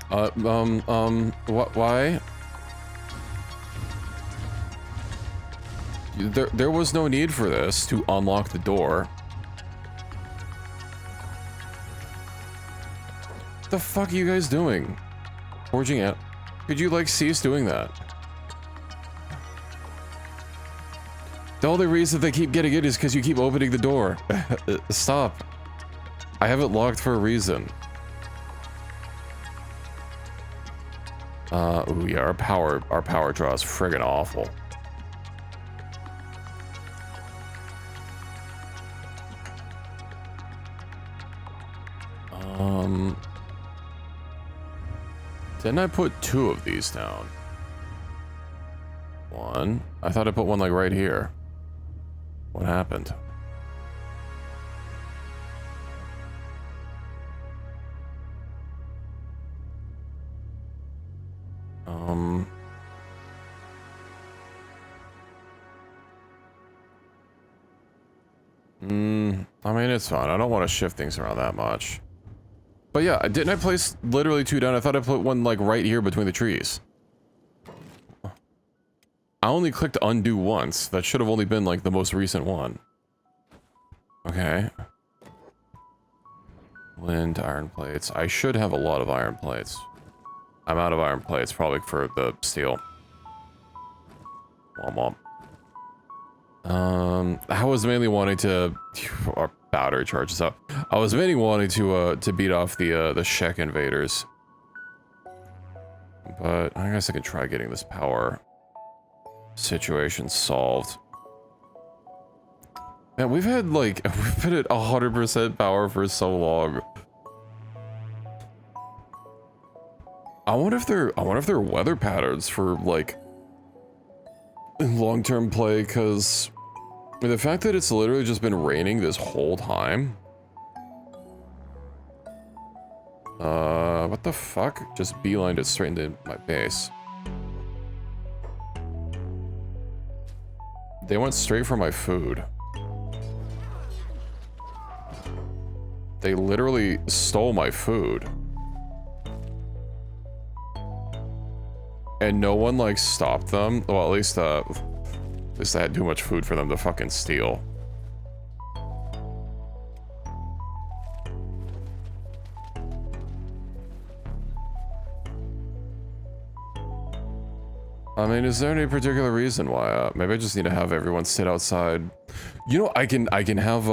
Why? There was no need for this to unlock the door. What the fuck are you guys doing? Forging out. Could you like cease doing that? The only reason they keep getting it is because you keep opening the door. Stop. I have it locked for a reason. Ooh, yeah, our power draw is friggin' awful. Didn't I put 2 of these down? 1. I thought I put one like right here. What happened? I mean, it's fine. I don't want to shift things around that much. But yeah, didn't I place literally 2 down? I thought I put one like right here between the trees. I only clicked undo once. That should have only been like the most recent one. Okay. Wind, iron plates. I should have a lot of iron plates. I'm out of iron plates, probably for the steel. Womp womp. I was mainly wanting to... Our battery charges up. I was mainly wanting to beat off the Shek invaders. But I guess I can try getting this power situation solved. Man, we've had like, we've been at 100% power for so long. I wonder if there are weather patterns for like long-term play, because the fact that it's literally just been raining this whole time. What the fuck? Just beelined it straight into my base. They went straight for my food. They literally stole my food. And no one, like, stopped them. Well, at least I had too much food for them to fucking steal. I mean, is there any particular reason why? Maybe I just need to have everyone sit outside. You know, I can have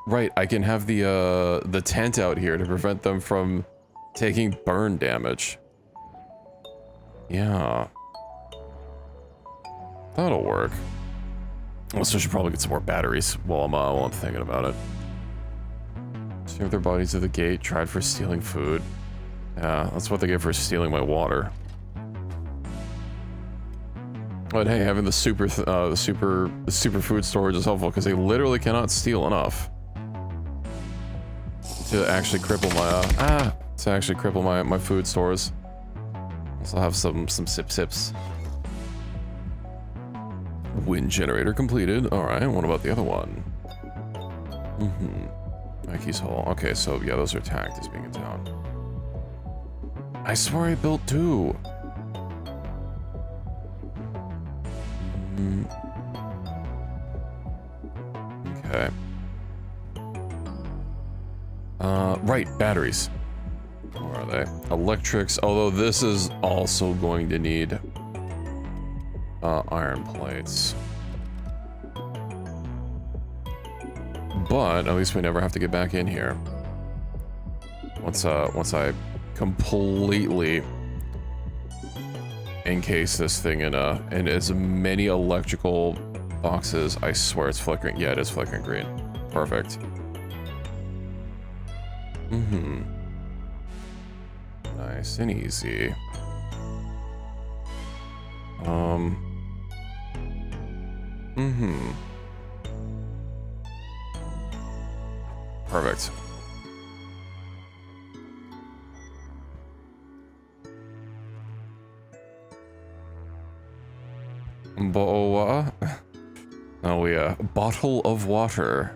right, I can have the tent out here to prevent them from taking burn damage. Yeah. That'll work. Also, I should probably get some more batteries while I'm thinking about it. Serve their bodies to the gate, tried for stealing food. Yeah, that's what they get for stealing my water. But hey, having the super food storage is helpful because they literally cannot steal enough to actually cripple my my food stores. Also have some sips. Wind generator completed. All right, what about the other one? Mikey's Hall. Okay, so yeah, those are tagged as being in town. I swear I built 2. Okay. Right, batteries. Where are they? Electrics, although this is also going to need iron plates. But at least we never have to get back in here. Once I completely encase this thing in as many electrical boxes. I swear it's flickering. Yeah, it is flickering green. Perfect. Nice and easy. Perfect. Boa. Oh yeah, bottle of water.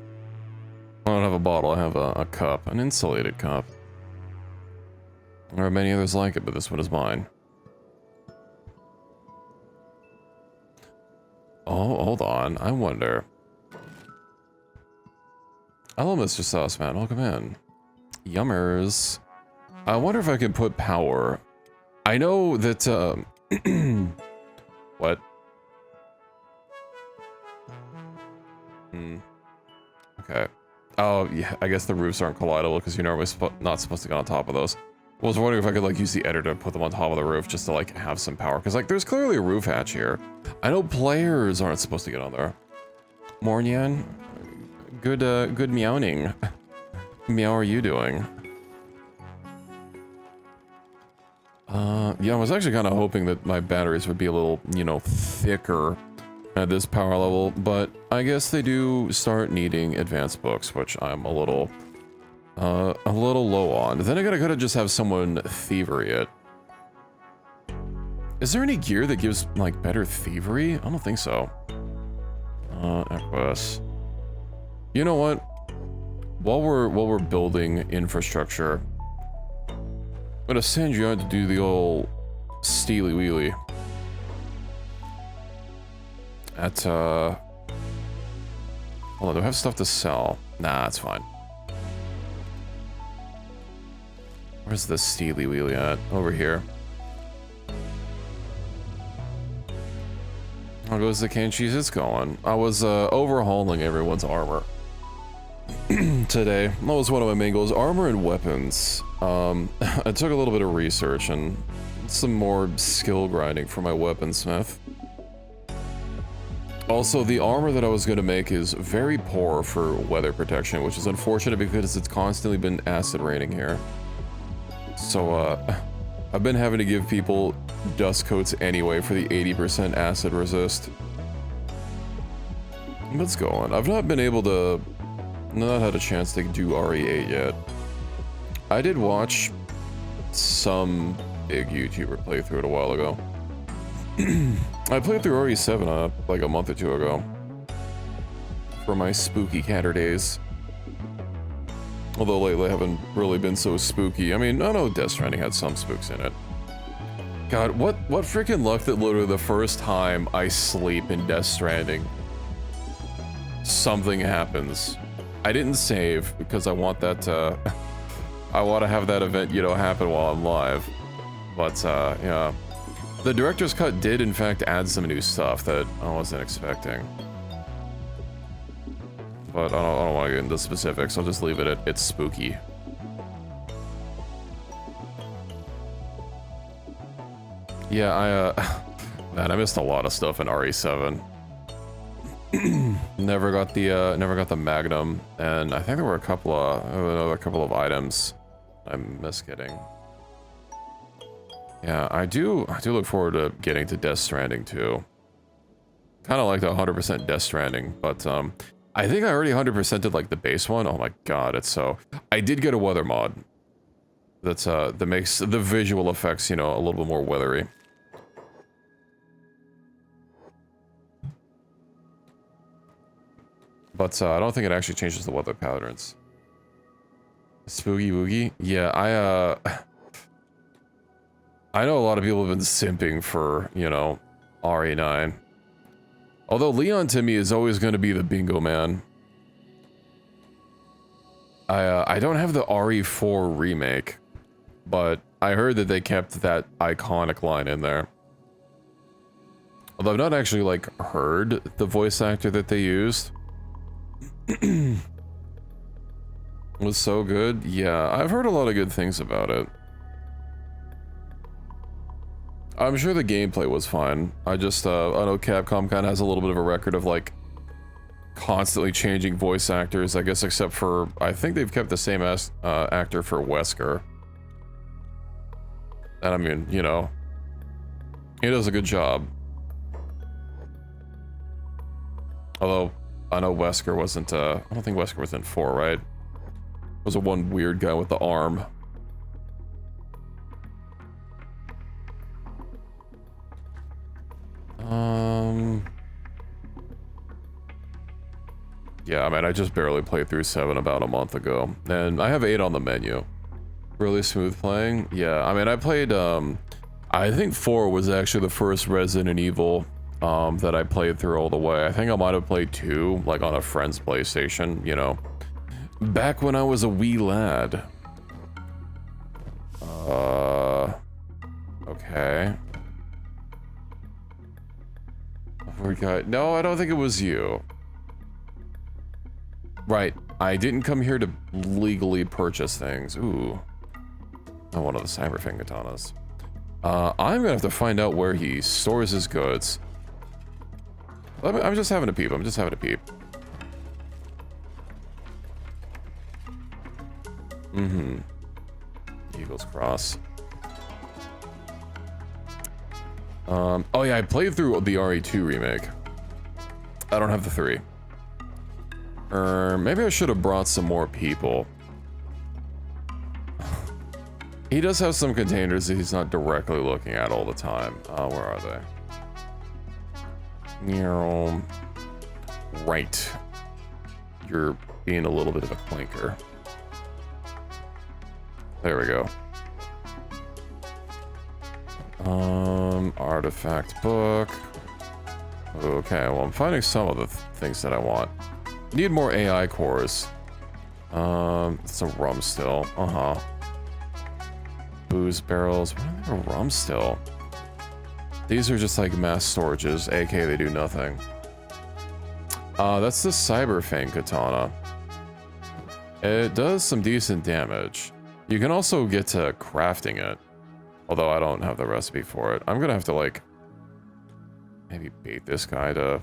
I don't have a bottle, I have a cup, an insulated cup. There are many others like it, but this one is mine. Oh, hold on, I wonder. Hello, Mr. Sauceman, welcome in. Yummers. I wonder if I can put power. I know that, what? Okay. Oh, yeah, I guess the roofs aren't collidable because you're normally not supposed to go on top of those. I was wondering if I could, like, use the editor to put them on top of the roof just to, like, have some power. Because, like, there's clearly a roof hatch here. I know players aren't supposed to get on there. Mornyan, good meowing. Meow, are you doing? Yeah, I was actually kind of hoping that my batteries would be a little, you know, thicker at this power level, but I guess they do start needing advanced books, which I'm a little low on. Then I gotta just have someone thievery it. Is there any gear that gives, like, better thievery? I don't think so. Equus. You know what? While we're building infrastructure, I'm gonna send you out to do the old steely wheelie. At, hold on, do I have stuff to sell? Nah, that's fine. Where's the steely wheelie at? Over here. How goes the Kenshis? It's going. I was, overhauling everyone's armor. Today. That was one of my main goals. Armor and weapons. I took a little bit of research and some more skill grinding for my weaponsmith. Also, the armor that I was going to make is very poor for weather protection, which is unfortunate because it's constantly been acid raining here. So, I've been having to give people dust coats anyway for the 80% acid resist. Let's go on. I've not been able to... not had a chance to do RE8 yet. I did watch some big YouTuber playthrough it a while ago. I played through RE7 like a month or two ago. from my spooky catter days. Although lately I haven't really been so spooky. I mean, I know Death Stranding had some spooks in it. God, what freaking luck that literally the first time I sleep in Death Stranding, something happens. I didn't save because I want that I want to have that event, you know, happen while I'm live. But yeah. The director's cut did in fact add some new stuff that I wasn't expecting. But I don't want to get into specifics. I'll just leave it at it's spooky. Yeah, man, I missed a lot of stuff in RE7. never got the Magnum, and I think there were another couple of items I missed getting. Yeah, I do look forward to getting to Death Stranding too. Kind of like the 100% Death Stranding, but I think I already 100%ed like the base one. Oh my god, it's so... I did get a weather mod. That makes the visual effects, you know, a little bit more weathery. But I don't think it actually changes the weather patterns. Spooky Woogie? Yeah, I know a lot of people have been simping for, you know, RE9. Although Leon to me is always going to be the bingo man. I don't have the RE4 remake, but I heard that they kept that iconic line in there. Although I've not actually, like, heard the voice actor that they used. Was so good. Yeah, I've heard a lot of good things about it. I'm sure the gameplay was fine. I just, I know Capcom kind of has a little bit of a record of, like, constantly changing voice actors, I guess, except for, I think they've kept the same actor for Wesker. And I mean, you know, he does a good job. Although, I know Wesker wasn't, I don't think Wesker was in 4, right? Was a one weird guy with the arm. Yeah, I mean, I just barely played through 7 about a month ago, and I have 8 on the menu. Really smooth playing. Yeah, I mean, I played, I think 4 was actually the first Resident Evil, that I played through all the way. I think I might have played 2, like, on a friend's PlayStation, you know, back when I was a wee lad. Okay. No, I don't think it was you. Right, I didn't come here to legally purchase things. Ooh. Oh, one of the Cyberfang katanas. I'm gonna have to find out where he stores his goods. I'm just having a peep, I'm just having a peep. Mm-hmm. Eagles Cross. Oh yeah, I played through the RE2 remake. I don't have the 3. Maybe I should have brought some more people. He does have some containers that he's not directly looking at all the time. Where are they? Right. You're being a little bit of a clinker. There we go. Artifact book. Okay, well, I'm finding some of the things that I want. Need more AI cores. It's a rum still. Booze barrels. Why do they have a rum still? These are just like mass storages, aka they do nothing. That's the Cyberfang katana. It does some decent damage. You can also get to crafting it. Although I don't have the recipe for it. I'm gonna have to, like, maybe bait this guy to...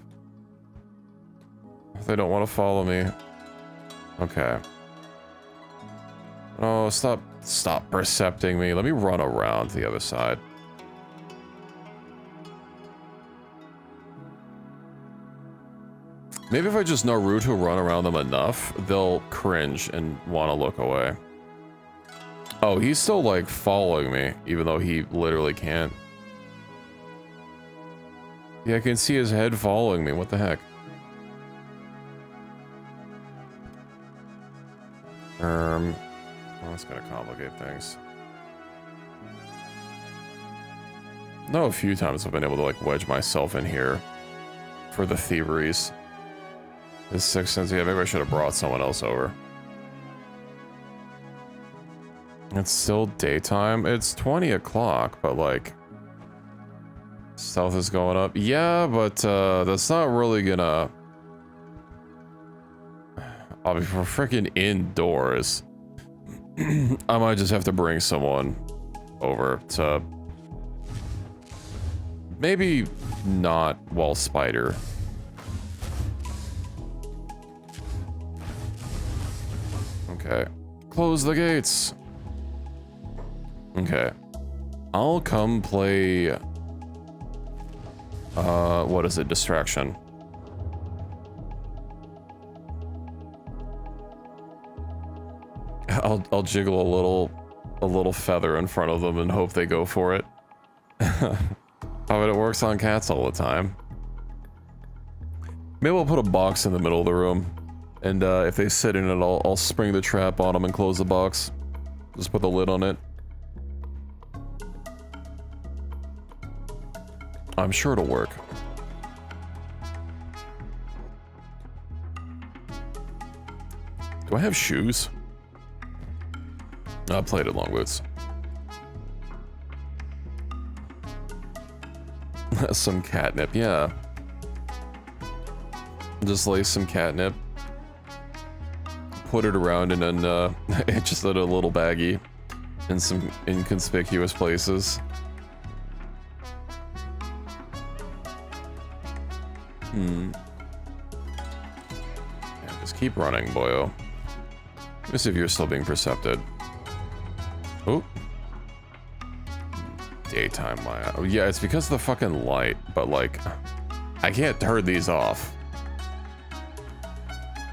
If they don't want to follow me. Okay. Oh, stop percepting me. Let me run around to the other side. Maybe if I just Naruto run around them enough, they'll cringe and want to look away. Oh, he's still, like, following me, even though he literally can't. Yeah, I can see his head following me. What the heck? Well, that's gonna complicate things. No, a few times I've been able to like wedge myself in here for the thieveries. This 6 cents, yeah, maybe I should have brought someone else over. It's still daytime. It's 20 o'clock, but like stealth is going up. Yeah, but that's not really gonna. I'll be for freaking indoors. I might just have to bring someone over to maybe not while spider. Okay. Close the gates. Okay. I'll come play what is it? Distraction. I'll jiggle a little feather in front of them and hope they go for it. I mean, it works on cats all the time. Maybe we'll put a box in the middle of the room, and if they sit in it, I'll spring the trap on them and close the box. Just put the lid on it. I'm sure it'll work. Do I have shoes? I played in long boots. Some catnip, yeah. Just lay some catnip. Put it around and then just in a little baggie in some inconspicuous places. Yeah, just keep running, boyo. Let me see if you're still being percepted. Oh. Daytime light. Oh, yeah, it's because of the fucking light, but like, I can't turn these off.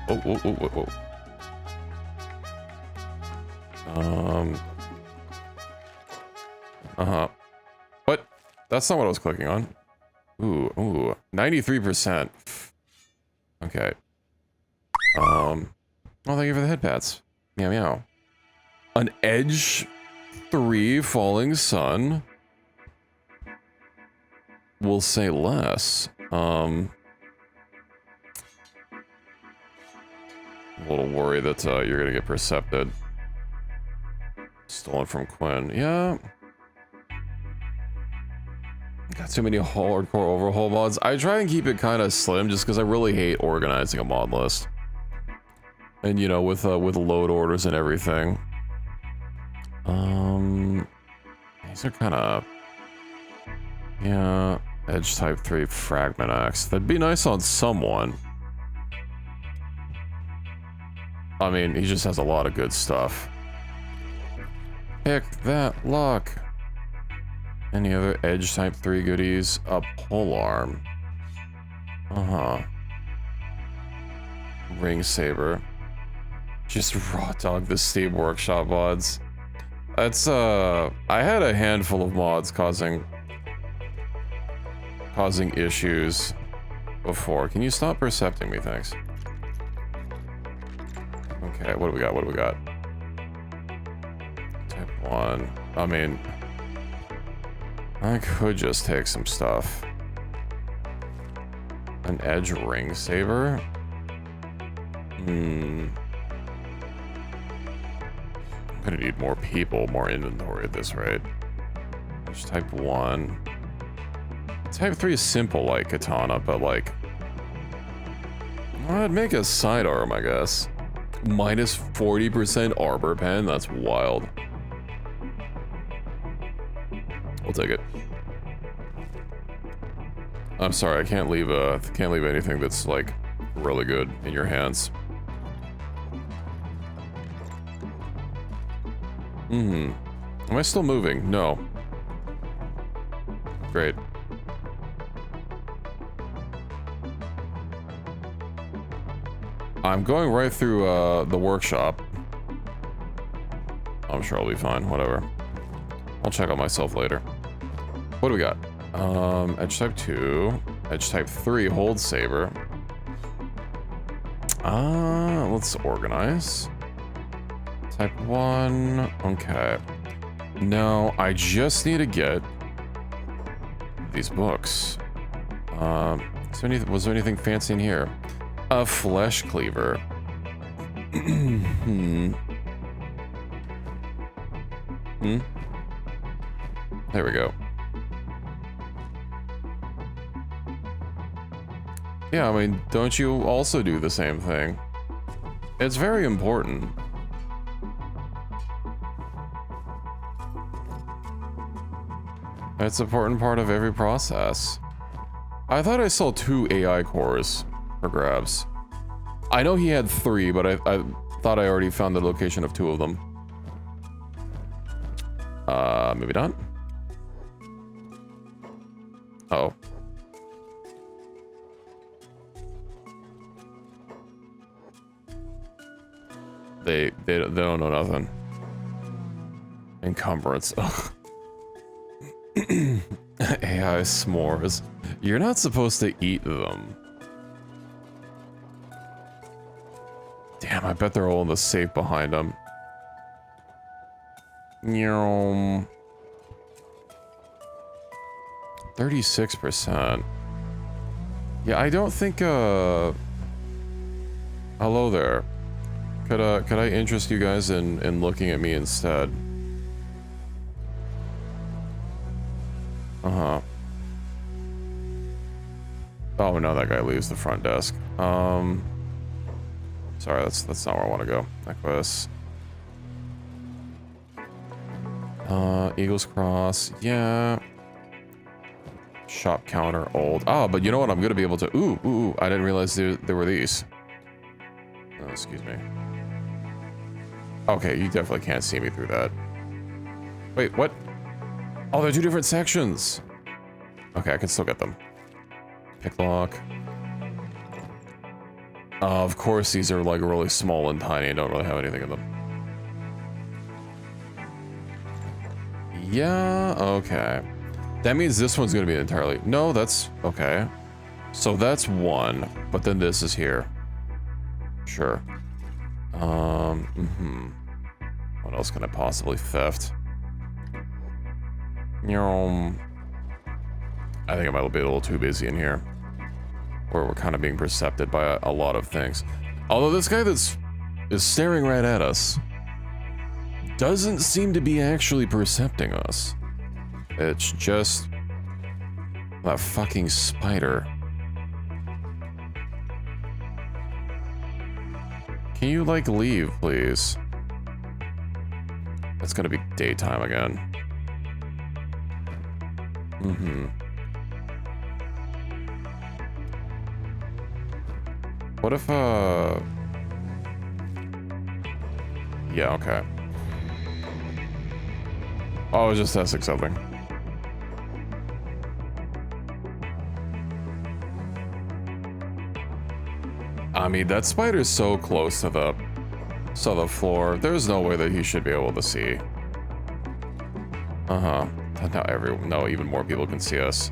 Oh, oh, oh, oh, oh. What? That's not what I was clicking on. Ooh, 93%. Okay. Oh, thank you for the head pats. Meow, meow. An Edge 3 Falling Sun. We'll say less. A little worried that you're gonna get percepted. Stolen from Quinn. Yeah. Got too many hardcore overhaul mods. I try and keep it kind of slim just because I really hate organizing a mod list. And you know, with load orders and everything. These are kind of, yeah, Edge Type 3 Fragment Axe. That'd be nice on someone. I mean, he just has a lot of good stuff. Pick that lock. Any other Edge Type 3 goodies? A polearm. Ring saber. Just raw dog the Steam Workshop mods. That's I had a handful of mods causing issues before. Can you stop percepting me, thanks? Okay, what do we got? What do we got? Type 1. I mean, I could just take some stuff. An Edge ring saber? I'm gonna need more people, more inventory at this rate. Just type 1. Type 3 is simple like katana, but like, I'd make a sidearm, I guess. Minus 40% arbor pen, that's wild. We'll take it. I'm sorry, I can't leave anything that's like really good in your hands. Am I still moving? No. Great. I'm going right through the workshop. I'm sure I'll be fine, whatever. I'll check on myself later. What do we got? Edge type 2, Edge type 3, hold saber. Let's organize. Type 1. Okay. Now, I just need to get these books. Was there anything fancy in here? A flesh cleaver. There we go. Yeah, I mean, don't you also do the same thing? It's very important. It's an important part of every process. I thought I saw 2 AI cores for grabs. I know he had 3, but I thought I already found the location of 2 of them. Maybe not? Uh-oh. They don't know nothing. Encumbrance. Ugh. AI s'mores. You're not supposed to eat them. Damn, I bet they're all in the safe behind them. 36%. Yeah, I don't think, hello there. Could I interest you guys in looking at me instead? Uh-huh. Oh, no, that guy leaves the front desk. Sorry, that's not where I want to go. Necklace. Eagles Cross. Yeah. Shop counter, old. Oh, but you know what? I'm gonna be able to... Ooh, I didn't realize there were these. Oh, excuse me. Okay, you definitely can't see me through that. Wait, what? Oh, they're 2 different sections. Okay, I can still get them. Pick lock. Of course, these are like really small and tiny and don't really have anything in them. Yeah, okay. That means this one's gonna be entirely... No, that's... Okay. So that's 1, but then this is here. Sure. What else can I possibly theft? I think I might be a little too busy in here. Where we're kind of being percepted by a lot of things. Although this guy is staring right at us doesn't seem to be actually percepting us. It's just that fucking spider. Can you, like, leave, please? It's gonna be daytime again. What if, yeah, okay. Oh, I was just testing something. I mean, that spider's so close to the floor. There's no way that he should be able to see. Now no, even more people can see us.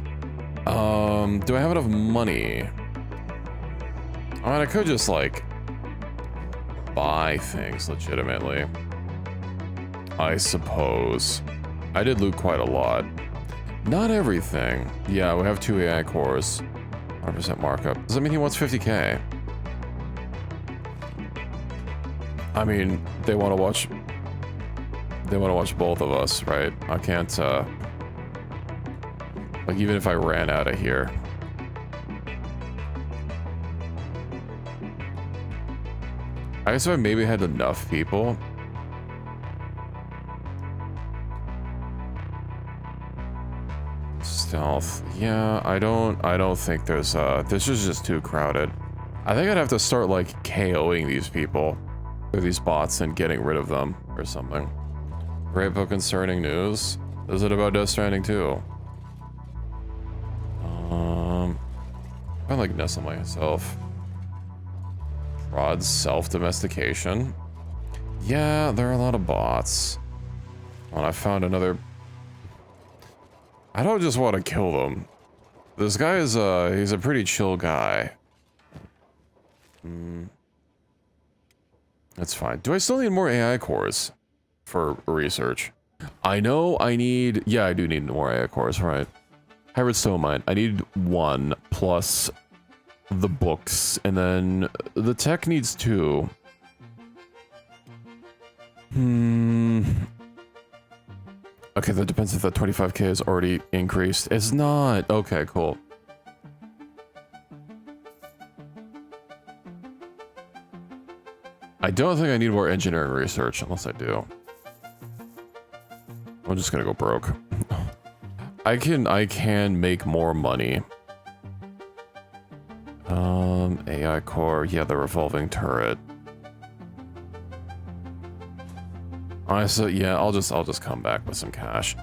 Do I have enough money? I mean, I could just, like, buy things legitimately. I suppose. I did loot quite a lot. Not everything. Yeah, we have 2 AI cores. 100% markup. Does that mean he wants 50K? I mean, they want to watch both of us, right? I can't, like, even if I ran out of here. I guess if I maybe had enough people. Stealth. Yeah, I don't think there's, this is just too crowded. I think I'd have to start, like, KOing these people. Or these bots and getting rid of them or something. Great book concerning news. Is it about Death Stranding too? I like nestle myself. Rod's self-domestication. Yeah, there are a lot of bots. Well, I found another... I don't just want to kill them. This guy is, he's a pretty chill guy. That's fine. Do I still need more AI cores for research? I know I need... Yeah, I do need more AI cores, right. Hybrid stone mine. I need 1 plus the books, and then the tech needs 2. Okay, that depends if that 25k is already increased. It's not. Okay, cool. I don't think I need more engineering research, unless I do. I'm just gonna go broke. I can make more money. AI core, yeah, the revolving turret. Honestly, yeah, I'll just come back with some cash.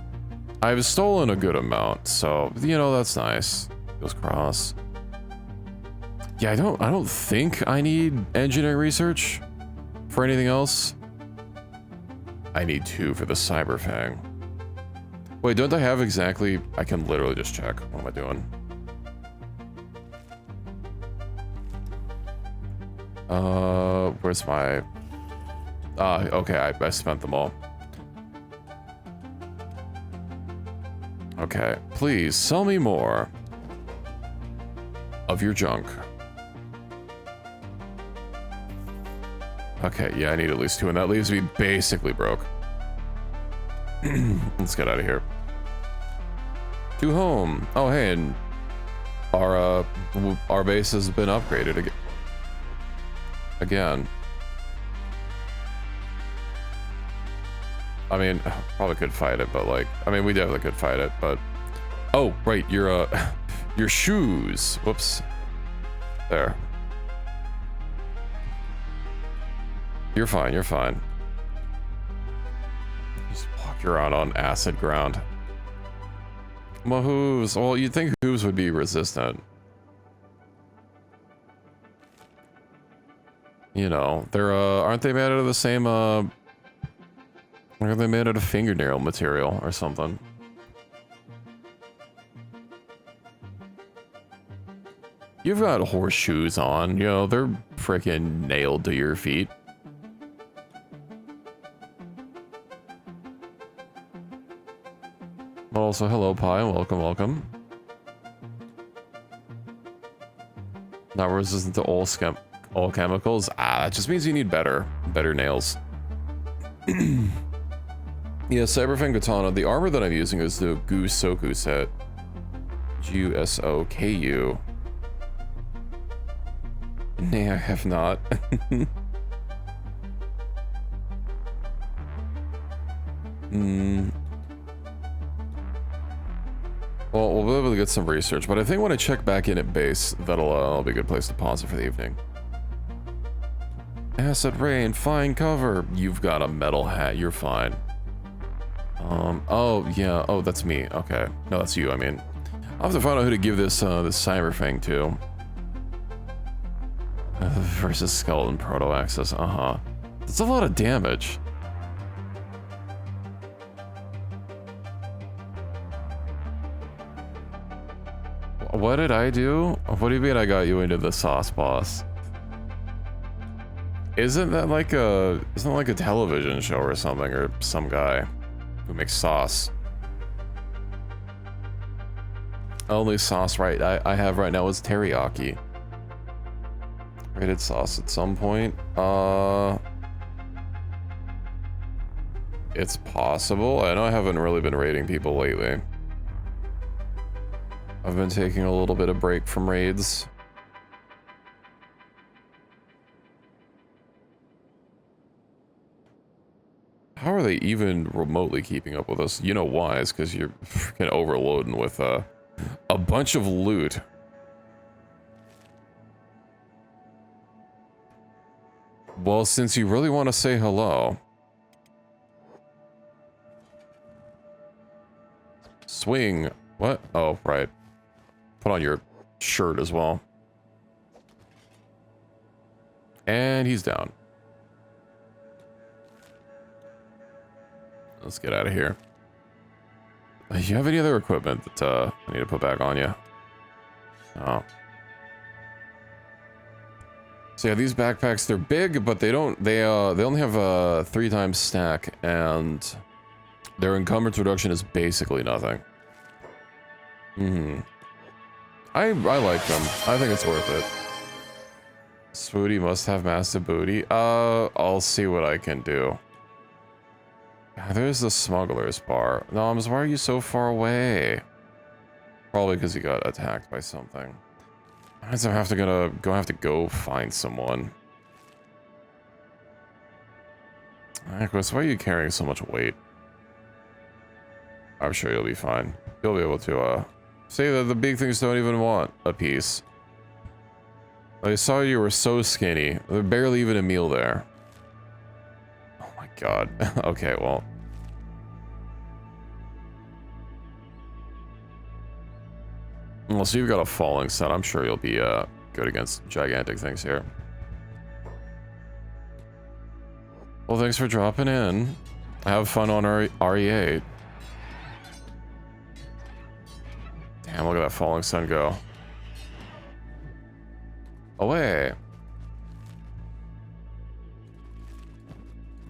I've stolen a good amount, so you know that's nice. Goes cross. Yeah, I don't think I need engineering research for anything else. I need 2 for the cyber fang. Wait, don't I have exactly... I can literally just check. What am I doing? Where's my... okay, I spent them all. Okay, please sell me more of your junk. Okay, yeah, I need at least 2, and that leaves me basically broke. Let's get out of here. To home. Oh, hey, and our base has been upgraded again. I mean, probably could fight it, but like, I mean, we definitely could fight it, but... Oh, right, your shoes. Whoops. There. You're fine, you're fine. Just walk around on acid ground. Well, hooves. Well, you'd think hooves would be resistant. You know, they're, aren't they made out of the same, are they made out of fingernail material or something? You've got horseshoes on, you know, they're freaking nailed to your feet. Also, hello, Pi, welcome, welcome. Not resistant to all chemicals. Ah, that just means you need better nails. Yeah, Cyberfang Katana. The armor that I'm using is the Gusoku set. Gusoku. Nay, I have not. Well, we'll be able to get some research, but I think when I check back in at base, that'll be a good place to pause it for the evening. Acid rain, fine cover. You've got a metal hat, you're fine. Oh, yeah, oh, that's me, okay. No, that's you, I mean. I'll have to find out who to give this, this Cyberfang to. Versus Skeleton Proto-Axis, That's a lot of damage. What did I do? What do you mean I got you into the sauce boss? Isn't that like a television show or something, or some guy who makes sauce? Only sauce I have right now is teriyaki. Rated sauce at some point. It's possible. I know I haven't really been raiding people lately. I've been taking a little bit of break from raids. How are they even remotely keeping up with us? You know why, it's because you're freaking overloading with a bunch of loot. Well, since you really want to say hello. Swing. What? Oh, right. Put on your shirt as well. And he's down. Let's get out of here. Do you have any other equipment that I need to put back on you? Oh. So yeah, these backpacks, they're big, but they only have a 3 times stack, and their encumbrance reduction is basically nothing. I like them. I think it's worth it. Swooty must have massive booty. I'll see what I can do. There's the smuggler's bar. Noms, why are you so far away? Probably because he got attacked by something. I have to go find someone. Aquas, why are you carrying so much weight? I'm sure you'll be fine. You'll be able to, say that the big things don't even want a piece. I saw you were so skinny. There's barely even a meal there. Oh my god. Okay, well. Well, so you've got a falling set. I'm sure you'll be, good against gigantic things here. Well, thanks for dropping in. Have fun on RE8. Damn, look at that falling sun go. Away.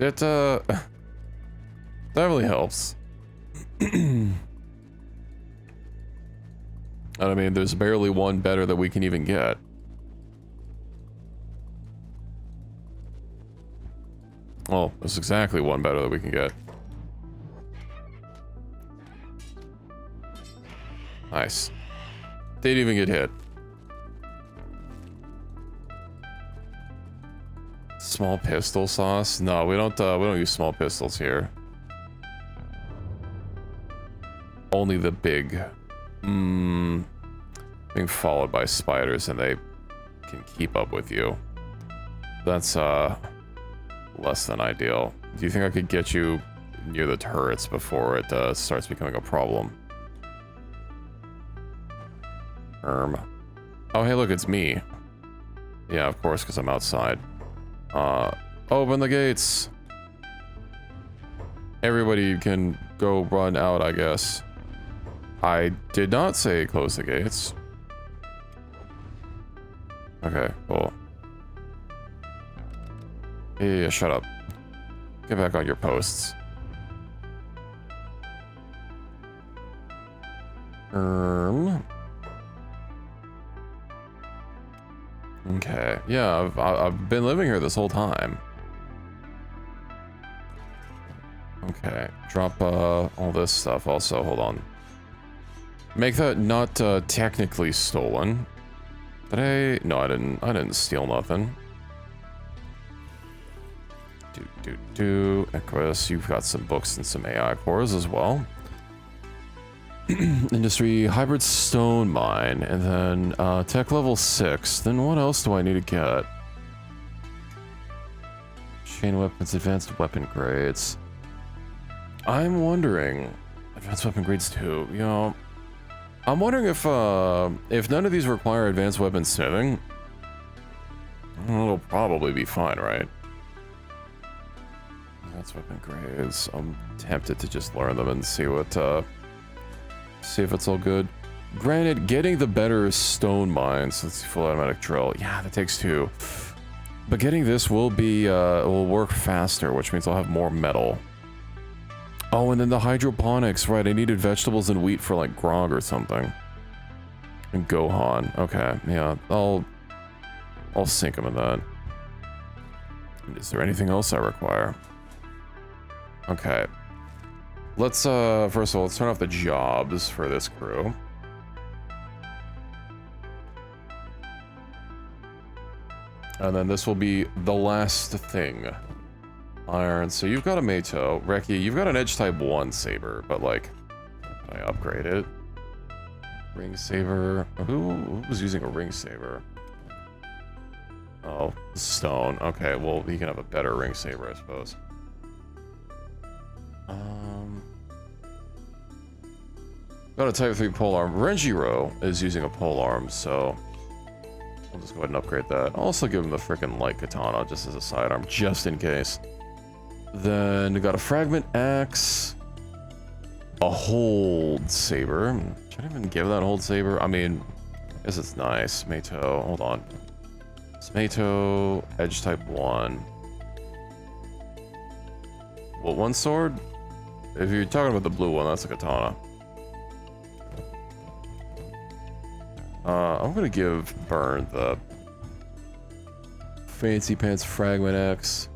It, that really helps. I mean, there's barely one better that we can even get. Well, there's exactly one better that we can get. Nice. Didn't even get hit. Small pistol sauce? No, we don't use small pistols here. Only the big. Being followed by spiders and they can keep up with you. That's less than ideal. Do you think I could get you near the turrets before it starts becoming a problem? Oh, hey, look, it's me. Yeah, of course, because I'm outside. Open the gates. Everybody can go run out, I guess. I did not say close the gates. Okay, cool. Yeah, shut up. Get back on your posts. Okay. Yeah, I've been living here this whole time. Okay. Drop all this stuff also. Hold on. Make that not technically stolen. Did I? No, I didn't steal nothing. Equus, you've got some books and some AI cores as well. Industry, hybrid stone mine, and then tech level 6. Then what else do I need to get? Chain weapons, advanced weapon grades. I'm wondering, advanced weapon grades too. You know, I'm wondering if none of these require advanced weapon smithing, it'll probably be fine, right? Advanced weapon grades. I'm tempted to just learn them and see what. See if it's all good. Granted, getting the better stone mines, let's see, full automatic drill. Yeah, that takes 2. But getting this will be, will work faster, which means I'll have more metal. Oh, and then the hydroponics, right, I needed vegetables and wheat for, like, grog or something. And Gohan, okay, yeah, I'll sink them in that. Is there anything else I require? Okay. Let's, first of all, let's turn off the jobs for this crew. And then this will be the last thing. Iron. So you've got a Mato. Reki, you've got an Edge Type 1 saber, but, like, can I upgrade it? Ring saber. Who was using a ring saber? Oh, stone. Okay, well, he can have a better ring saber, I suppose. Got a Type 3 polearm. Renjiro is using a polearm, so I'll just go ahead and upgrade that. I'll also give him the freaking light katana just as a sidearm, just in case. Then we got a fragment axe, a hold saber. Should I even give that hold saber? I mean, I guess it's nice. Mato, hold on. Tomato, edge type 1. What, one sword? If you're talking about the blue one, that's a katana. I'm gonna give Burn the Fancy Pants Fragment X.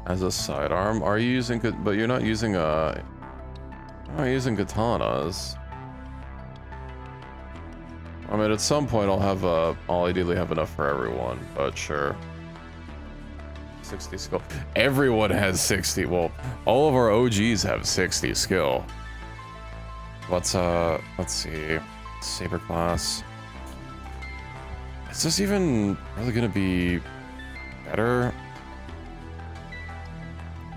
As a sidearm? Are you using, but you're not using you're not using katanas. I mean, at some point I'll have I'll ideally have enough for everyone, but sure. 60 skill. Everyone has 60. Well, all of our OGs have 60 skill. Let's see. Saber class. Is this even really gonna be better?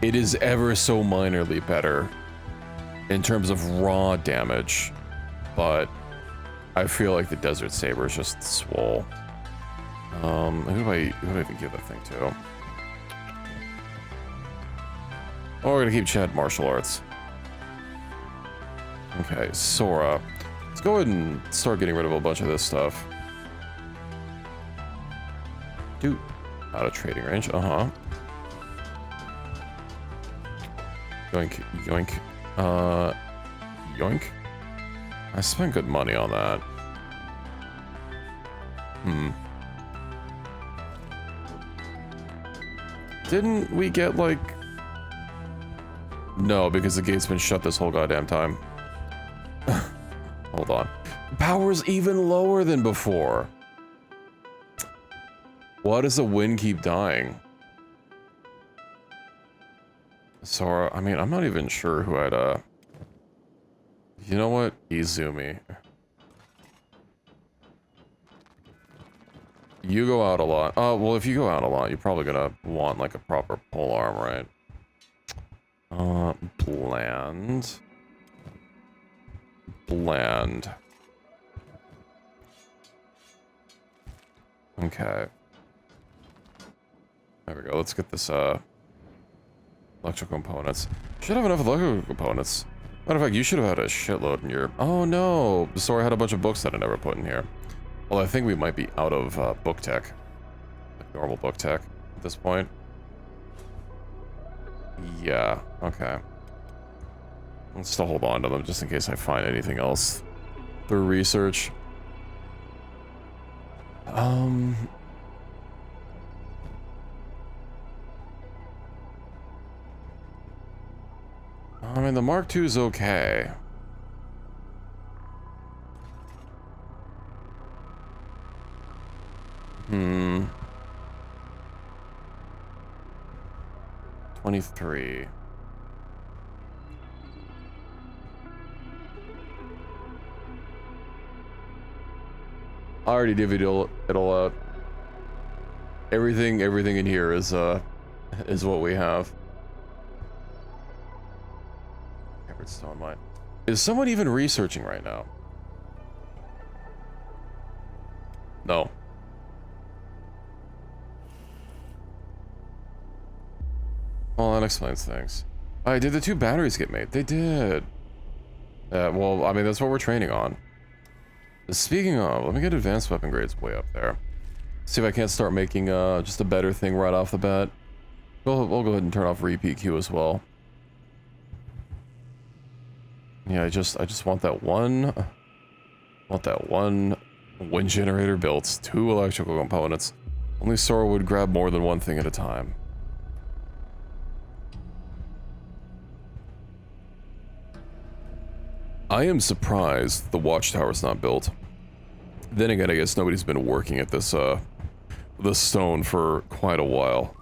It is ever so minorly better in terms of raw damage, but I feel like the Desert Saber is just swole. Who do I even give that thing to? Oh, we're gonna keep Chad martial arts. Okay, Sora. Let's go ahead and start getting rid of a bunch of this stuff. Dude, out of trading range. Uh-huh. Yoink, yoink. Yoink? I spent good money on that. Didn't we get, like... No, because the gate's been shut this whole goddamn time. Hold on. Power's even lower than before. Why does the wind keep dying? Sora, I mean, I'm not even sure who I'd, You know what? Izumi. You go out a lot. Oh, well, if you go out a lot, you're probably gonna want, like, a proper pole arm, right? Bland. Bland. Okay. There we go. Let's get this, electrical components. Should have enough electrical components. Matter of fact, you should have had a shitload in your... Oh, no. Sorry, I had a bunch of books that I never put in here. Well, I think we might be out of, book tech. Like normal book tech at this point. Yeah, okay. Let's still hold on to them just in case I find anything else through research. I mean, the Mark II is okay. 23. I already divvied it all out. Everything in here is what we have. Stone mine. Is someone even researching right now? No. Well, that explains things. Did the 2 batteries get made? They did. Well, I mean, that's what we're training on. Speaking of, let me get advanced weapon grades way up there. See if I can't start making just a better thing right off the bat. We'll go ahead and turn off repeat queue as well. Yeah, I just want that one. Wind generator built. 2 electrical components. Only Sora would grab more than one thing at a time. I am surprised the watchtower's not built. Then again, I guess nobody's been working at this the stone for quite a while.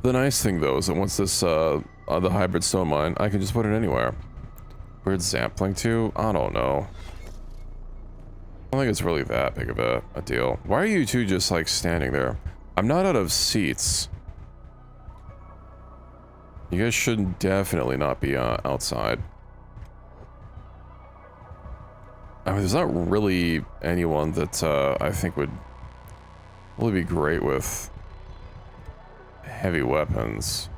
The nice thing though is that once this the hybrid stone mine, I can just put it anywhere. Where'd Zampling to? I don't know. I don't think it's really that big of a deal. Why are you two just like standing there? I'm not out of seats. You guys should definitely not be outside. I mean, there's not really anyone that I think would really be great with heavy weapons.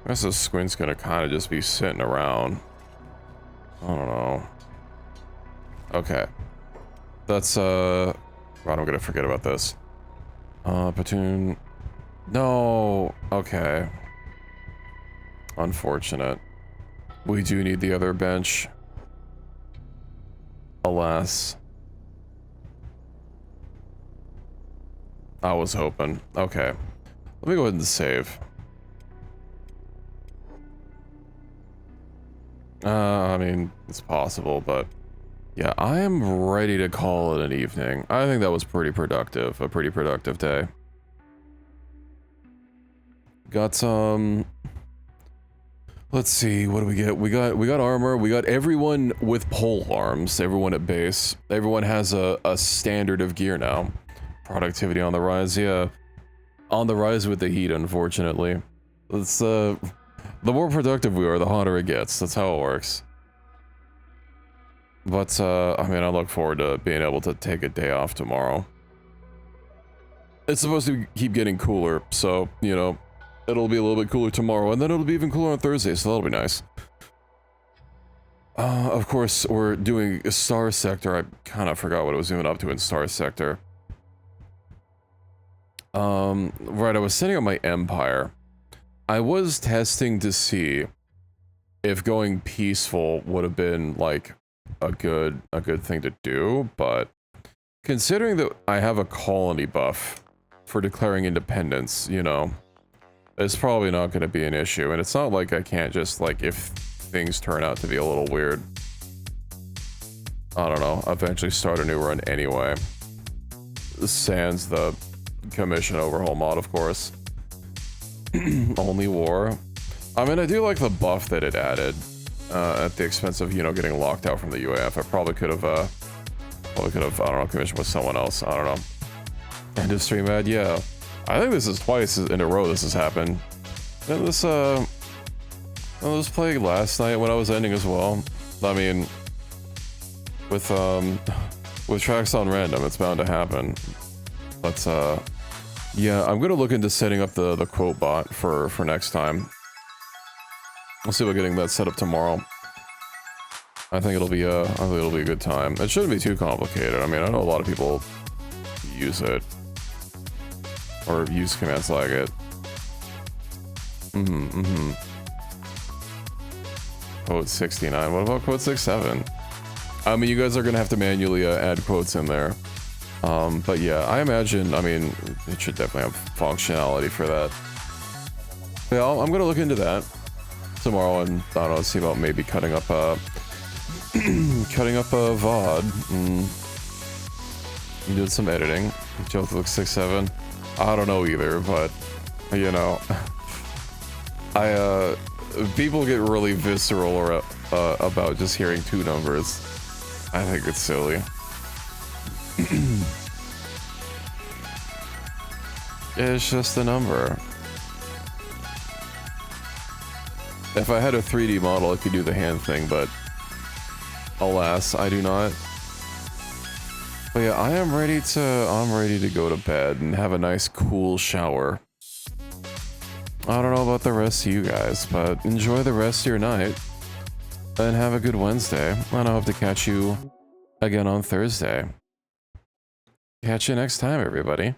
I guess the squint's gonna kind of just be sitting around. I don't know. Okay. That's, God, I'm gonna forget about this. Platoon. No. Okay. Unfortunate. We do need the other bench. Alas. I was hoping. Okay. Let me go ahead and save. I mean, it's possible, but yeah, I am ready to call it an evening. I think that was pretty productive. A pretty productive day. Got some... Let's see, what do we get? We got armor. We got everyone with pole arms. Everyone at base. Everyone has a standard of gear now. Productivity on the rise, yeah. On the rise with the heat, unfortunately. It's the more productive we are, the hotter it gets. That's how it works. But I mean, I look forward to being able to take a day off tomorrow. It's supposed to keep getting cooler, so you know, it'll be a little bit cooler tomorrow, and then it'll be even cooler on Thursday, so that'll be nice. Of course, we're doing a Star Sector. I kind of forgot what it was even up to in Star Sector. Right, I was setting up my Empire. I was testing to see if going peaceful would have been, like, a good thing to do, but considering that I have a colony buff for declaring independence, you know, it's probably not going to be an issue, and it's not like I can't just, like, if things turn out to be a little weird, I don't know, eventually start a new run anyway. Sans the commission overhaul mod, of course. Only war. I mean, I do like the buff that it added, at the expense of, you know, getting locked out from the UAF. I probably could have, I don't know, commissioned with someone else. I don't know. End of stream ad, yeah. I think this is twice in a row this has happened. And this plague last night when I was ending as well. I mean, with tracks on random, it's bound to happen. But, yeah, I'm gonna look into setting up the quote bot for next time. We'll see about getting that set up tomorrow. I think it'll be a good time. It shouldn't be too complicated. I mean, I know a lot of people use it. Or use commands like it. Quote 69. What about quote 67? I mean, you guys are gonna have to manually add quotes in there. But yeah, I imagine, I mean, it should definitely have functionality for that. Yeah, I'm gonna look into that tomorrow, and I don't know, see about maybe cutting up a VOD and doing some editing. Joke looks 6-7. I don't know either, but you know, people get really visceral or about just hearing two numbers. I think it's silly. It's just a number. If I had a 3D model, I could do the hand thing, but alas, I do not. But yeah, I'm ready to go to bed and have a nice cool shower. I don't know about the rest of you guys, but enjoy the rest of your night. And have a good Wednesday. And I hope to catch you again on Thursday. Catch you next time, everybody.